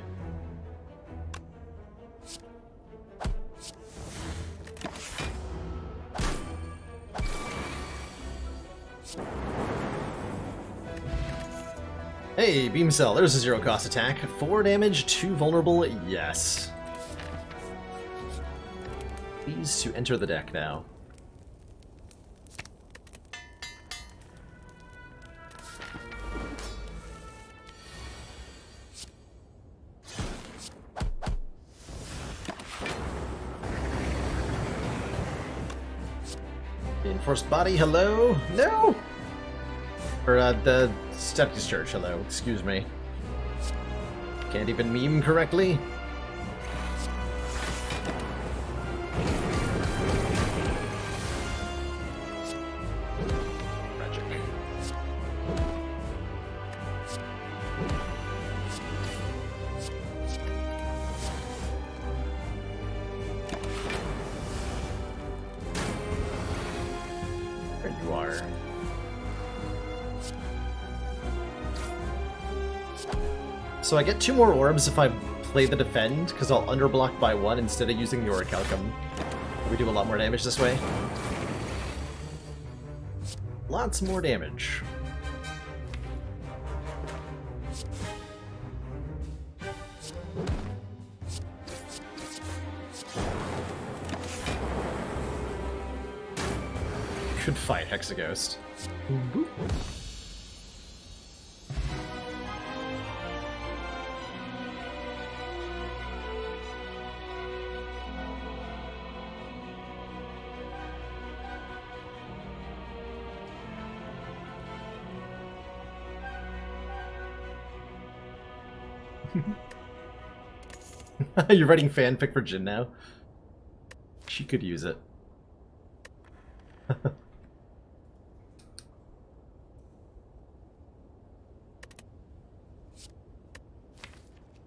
Hey, Beam Cell, there's a zero-cost attack. 4 damage, 2 vulnerable, yes. Please to enter the deck now. Reinforced body, hello? No! Or, the step discharge, hello, excuse me. Can't even meme correctly. Tragic. There you are. So I get 2 more orbs if I play the defend, because I'll underblock by 1 instead of using the Orichalcum. We do a lot more damage this way. Lots more damage. should fight Hexaghost. Boop. You're writing fanfic for Jin now? She could use it.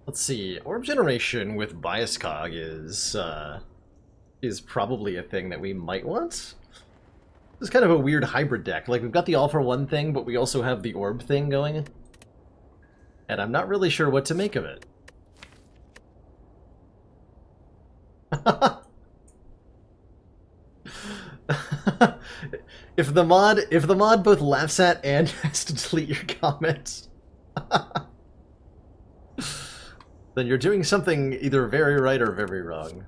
Let's see. Orb generation with bias cog is probably a thing that we might want. It's kind of a weird hybrid deck. Like, we've got the all for one thing, but we also have the orb thing going. And I'm not really sure what to make of it. If the mod both laughs at and has to delete your comments, then you're doing something either very right or very wrong.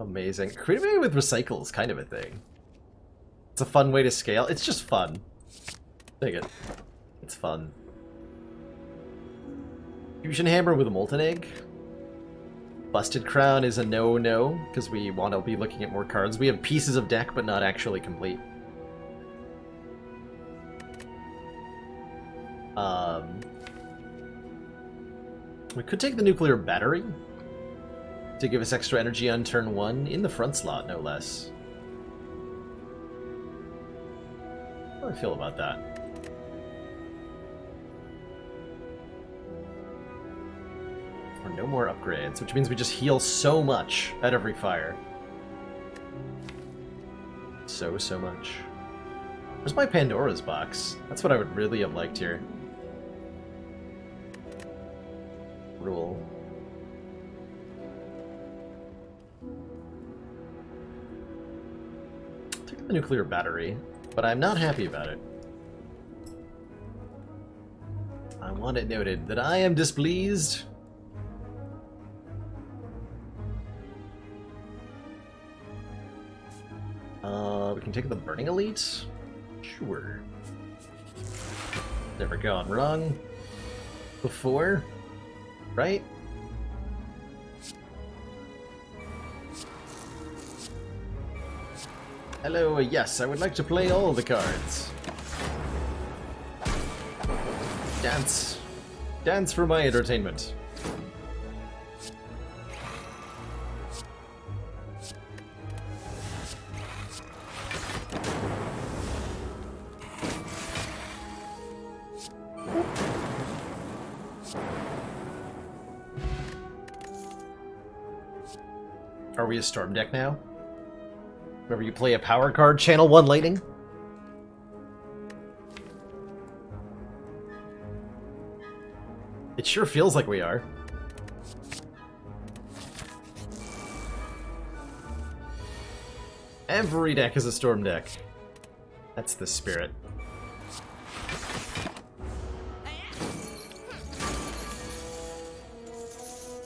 Amazing. Creating with recycle is kind of a thing. It's a fun way to scale. It's just fun. Take it. It's fun. Fusion hammer with a molten egg. Busted crown is a no-no, because we want to be looking at more cards. We have pieces of deck, but not actually complete. We could take the nuclear battery to give us extra energy on turn 1, in the front slot, no less. How do I feel about that? Or no more upgrades, which means we just heal so much at every fire. So much. Where's my Pandora's box? That's what I would really have liked here. Rule. Take the nuclear battery, but I'm not happy about it. I want it noted that I am displeased. We can take the Burning Elite? Sure. Never gone wrong before, right? Hello, yes, I would like to play all the cards. Dance. Dance for my entertainment. Are we a Storm deck now? Whenever you play a power card, channel 1 lightning? It sure feels like we are. Every deck is a Storm deck. That's the spirit.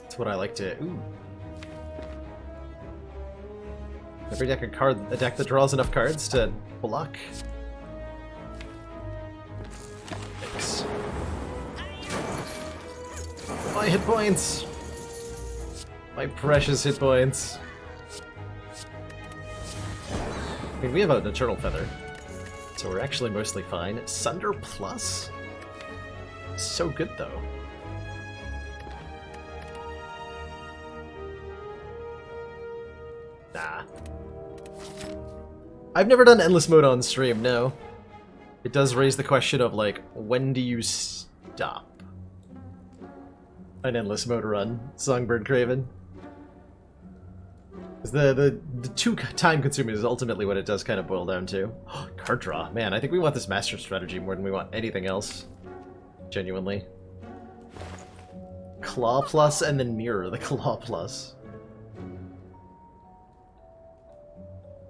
That's what I like to... Ooh. Every deck a deck that draws enough cards to block. Thanks. My hit points! My precious hit points. I mean, we have an Eternal Feather, so we're actually mostly fine. Sunder Plus? So good, though. Nah. I've never done Endless Mode on stream, no. It does raise the question of, like, when do you stop an Endless Mode run, Songbird Craven? Because the too time-consuming is ultimately what it does kind of boil down to. Card draw. Man, I think we want this Master Strategy more than we want anything else. Genuinely. Claw Plus and then mirror the Claw Plus.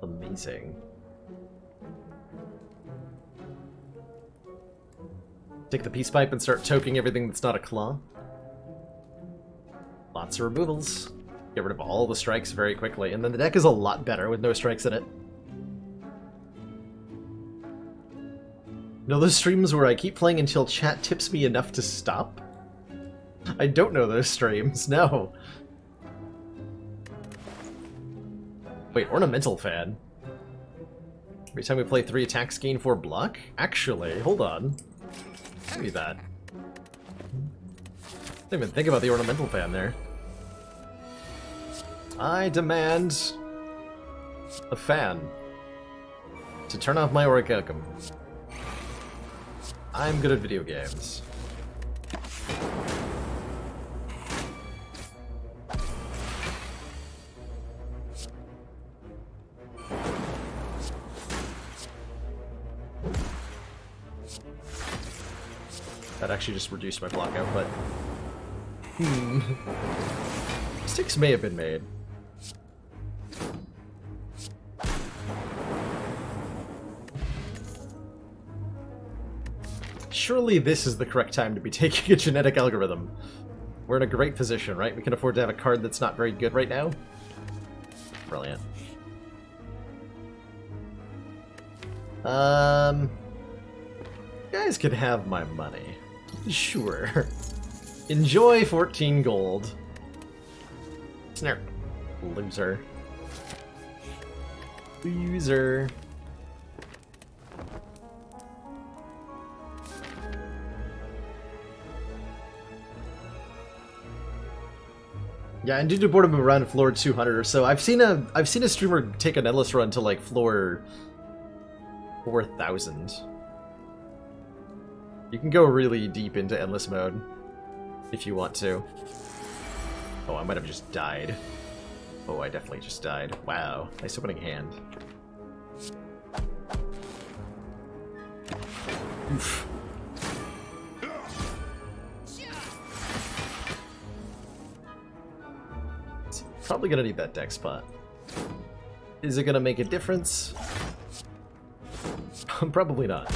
Amazing. Take the Peace Pipe and start toking everything that's not a claw. Lots of removals. Get rid of all the strikes very quickly, and then the deck is a lot better with no strikes in it. Know those streams where I keep playing until chat tips me enough to stop? I don't know those streams, no. Wait, Ornamental Fan. Every time we play 3 attacks, gain 4 block? Actually, hold on. Give me that. Didn't even think about the Ornamental Fan there. I demand a fan to turn off my Orichalcum. I'm good at video games. That actually just reduced my block output. Mistakes may have been made. Surely this is the correct time to be taking a genetic algorithm. We're in a great position, right? We can afford to have a card that's not very good right now. Brilliant. You guys can have my money. Sure. Enjoy 14 gold. Snare. Loser. Loser. Yeah, and due to boredom around floor 200 or so, I've seen a streamer take an endless run to like floor 4,000. You can go really deep into endless mode if you want to. Oh, I might have just died. Oh, I definitely just died. Wow, nice opening hand. Oof. Probably gonna need that deck spot. Is it gonna make a difference? Probably not.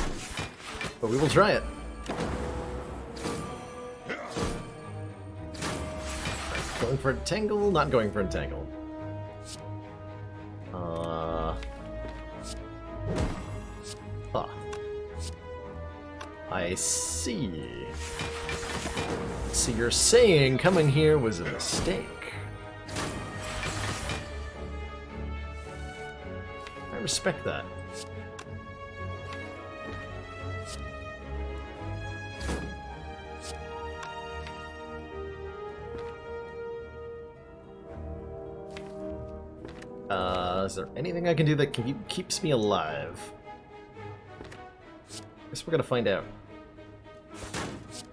But we will try it. Going for Entangle, not going for Entangle. I see. So you're saying coming here was a mistake. I respect that. Is there anything I can do that keeps me alive? Guess we're gonna find out.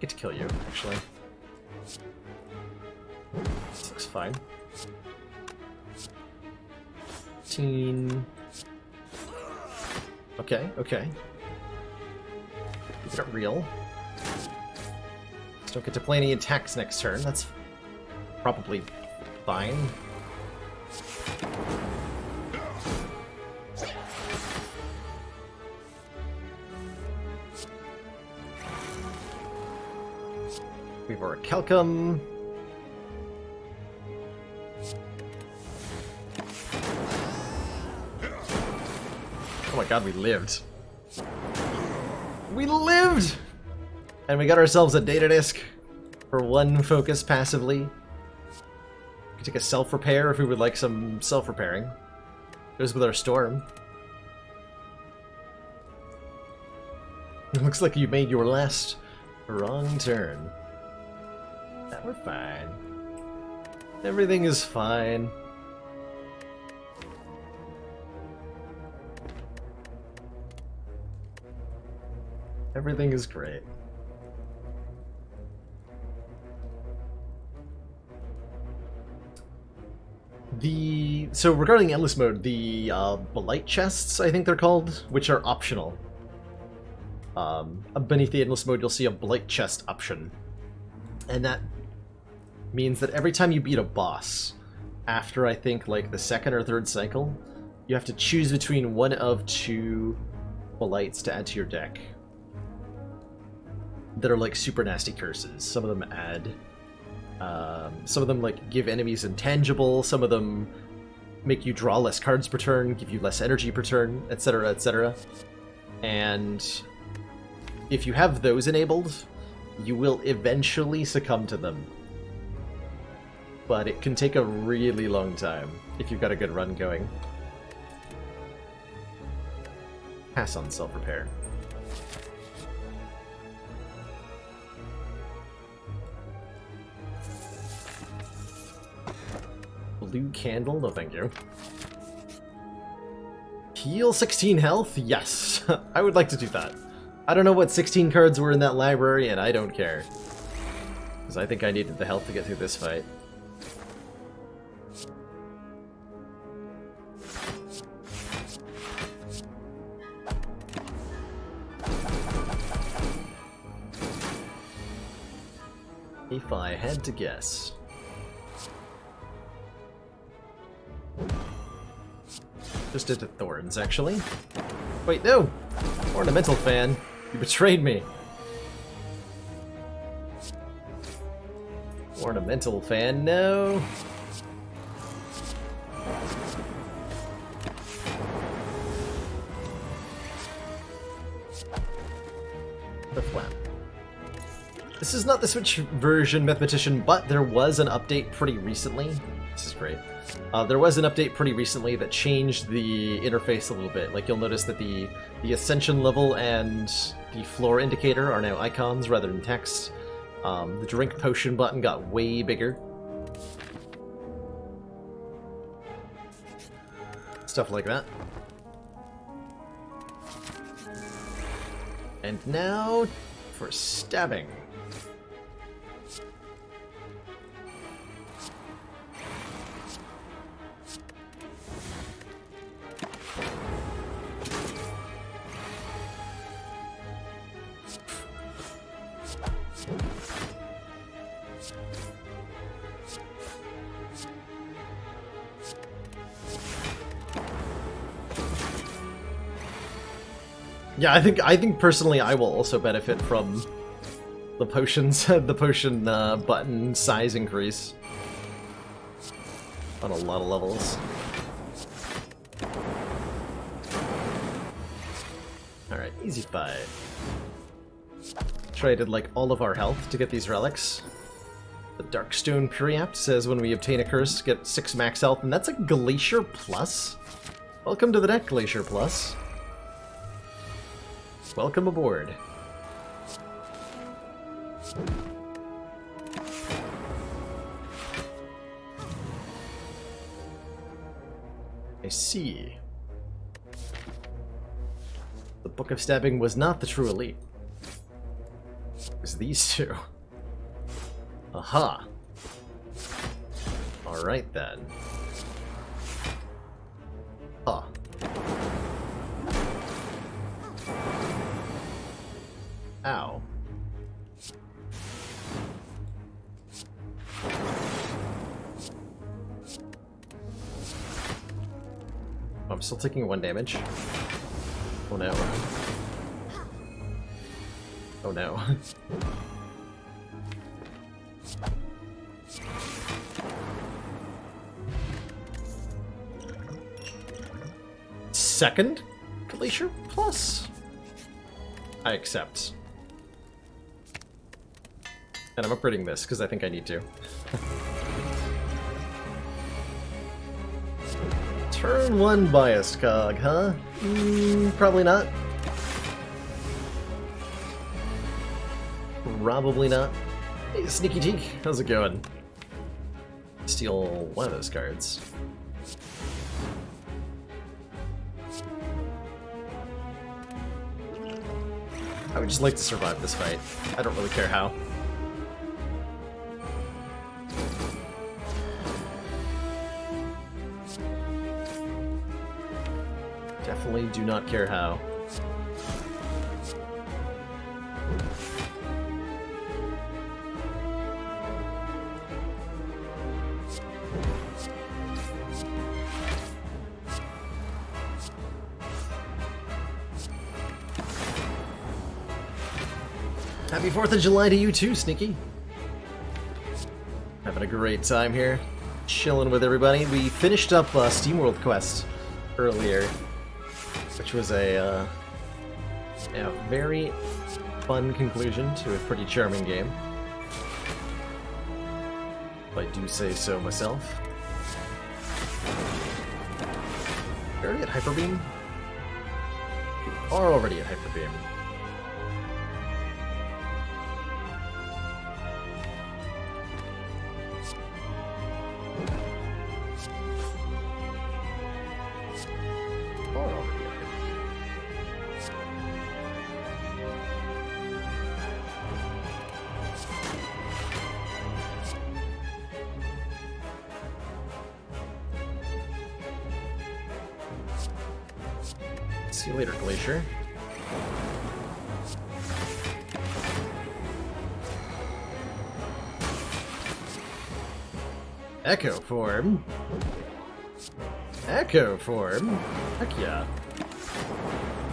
Get to kill you, actually. This looks fine. 15. Okay, okay. Keep it real. Just don't get to play any attacks next turn. That's probably fine. We've Orichalcum. Oh my god, we lived. We lived! And we got ourselves a data disk for 1 focus passively. We can take a self-repair if we would like some self-repairing. Goes with our storm. It looks like you made your last wrong turn. That we're fine. Everything is fine. Everything is great. So regarding endless mode, the blight chests, I think they're called, which are optional. Beneath the endless mode, you'll see a blight chest option, and that means that every time you beat a boss, after I think like the 2nd or 3rd cycle, you have to choose between 1 of 2 blights to add to your deck that are like super nasty curses. Some of them add Some of them like give enemies intangible, some of them make you draw less cards per turn, give you less energy per turn, etc., etc. And if you have those enabled, you will eventually succumb to them. But it can take a really long time if you've got a good run going. Pass on self-repair. Blue candle? No, thank you. Heal 16 health? Yes. I would like to do that. I don't know what 16 cards were in that library, and I don't care. Because I think I needed the health to get through this fight. If I had to guess. Just into thorns, actually. Wait, no! Ornamental fan, you betrayed me. Ornamental fan, no. The flap. This is not the Switch version, Mathematician, but there was an update pretty recently. This is great. There was an update pretty recently that changed the interface a little bit. Like, you'll notice that the ascension level and the floor indicator are now icons rather than text. The drink potion button got way bigger. Stuff like that. And now for stabbing. Yeah, I think personally I will also benefit from the potions, the potion button size increase on a lot of levels. Alright, easy fight. Traded like all of our health to get these relics. The Darkstone Preapt says when we obtain a curse, get 6 max health, and that's a Glacier Plus. Welcome to the deck, Glacier Plus. Welcome aboard. I see. The Book of Stabbing was not the true elite. It was these two. Aha. Alright then. Huh. Ow. I'm still taking 1 damage. Oh no. Oh no. Second Glacier Plus? I accept. And I'm upgrading this, because I think I need to. Turn 1 biased cog, huh? Probably not. Probably not. Hey, Sneaky Teak, how's it going? Steal one of those cards. I would just like to survive this fight. I don't really care how. Definitely do not care how. Happy 4th of July to you too, Sneaky. Having a great time here. Chilling with everybody. We finished up Steamworld quest earlier, which was a very fun conclusion to a pretty charming game, if I do say so myself. Are we already at Hyper Beam? We are already at Hyper Beam. See you later, Glacier. Echo form. Echo form. Heck yeah.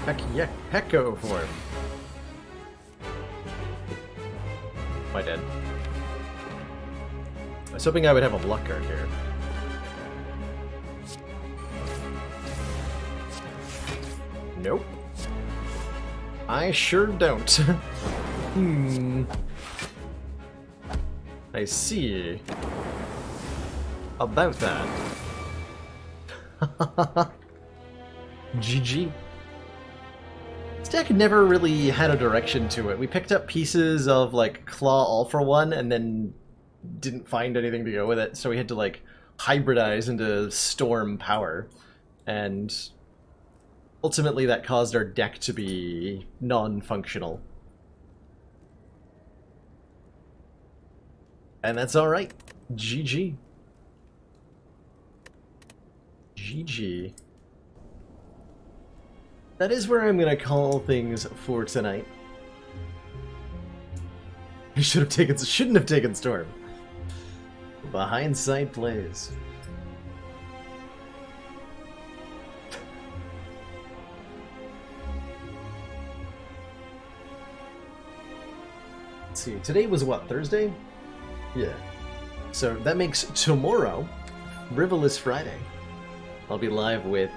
Heck yeah. Echo form. Am I dead? I was hoping I would have a luck card here. Nope. I sure don't. I see. About that. GG. This deck never really had a direction to it. We picked up pieces of, like, Claw All for One and then didn't find anything to go with it, so we had to, like, hybridize into Storm Power. And ultimately, that caused our deck to be non-functional. And that's alright. GG. GG. That is where I'm gonna call things for tonight. I shouldn't have taken Storm. The hindsight plays. Let's see, today was what, Thursday? Yeah. So that makes tomorrow Rivalous Friday. I'll be live with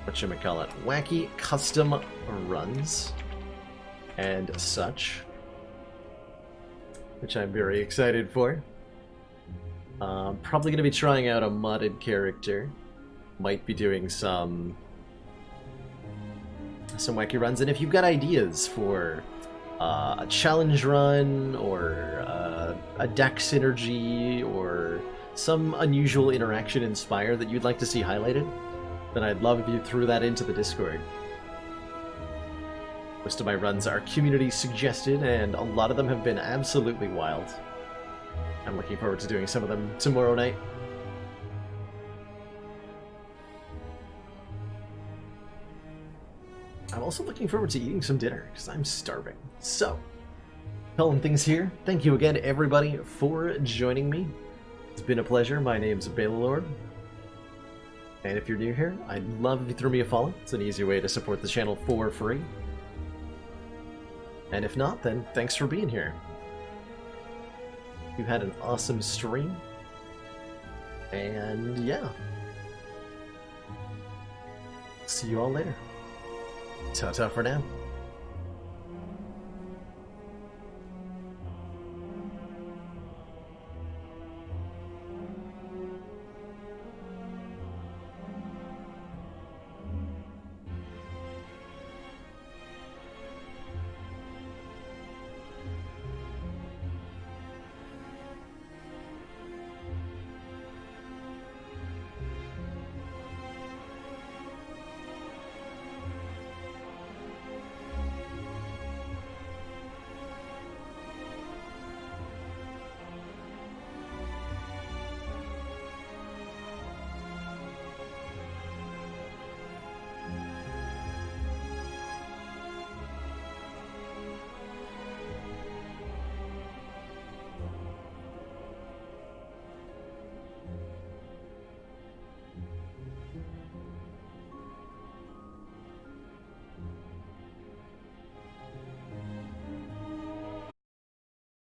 whatchamacallit, wacky custom runs and such, which I'm very excited for. Probably going to be trying out a modded character. Might be doing some wacky runs, and if you've got ideas for a challenge run or a deck synergy or some unusual interaction in Spire that you'd like to see highlighted, then I'd love if you threw that into the Discord. Most of my runs are community suggested, and a lot of them have been absolutely wild. I'm looking forward to doing some of them tomorrow night. I'm also looking forward to eating some dinner, because I'm starving. So, calling things here. Thank you again, everybody, for joining me. It's been a pleasure. My name's Balelord. And if you're new here, I'd love if you threw me a follow. It's an easy way to support the channel for free. And if not, then thanks for being here. You had an awesome stream. And yeah. See you all later. Ta-ta for now.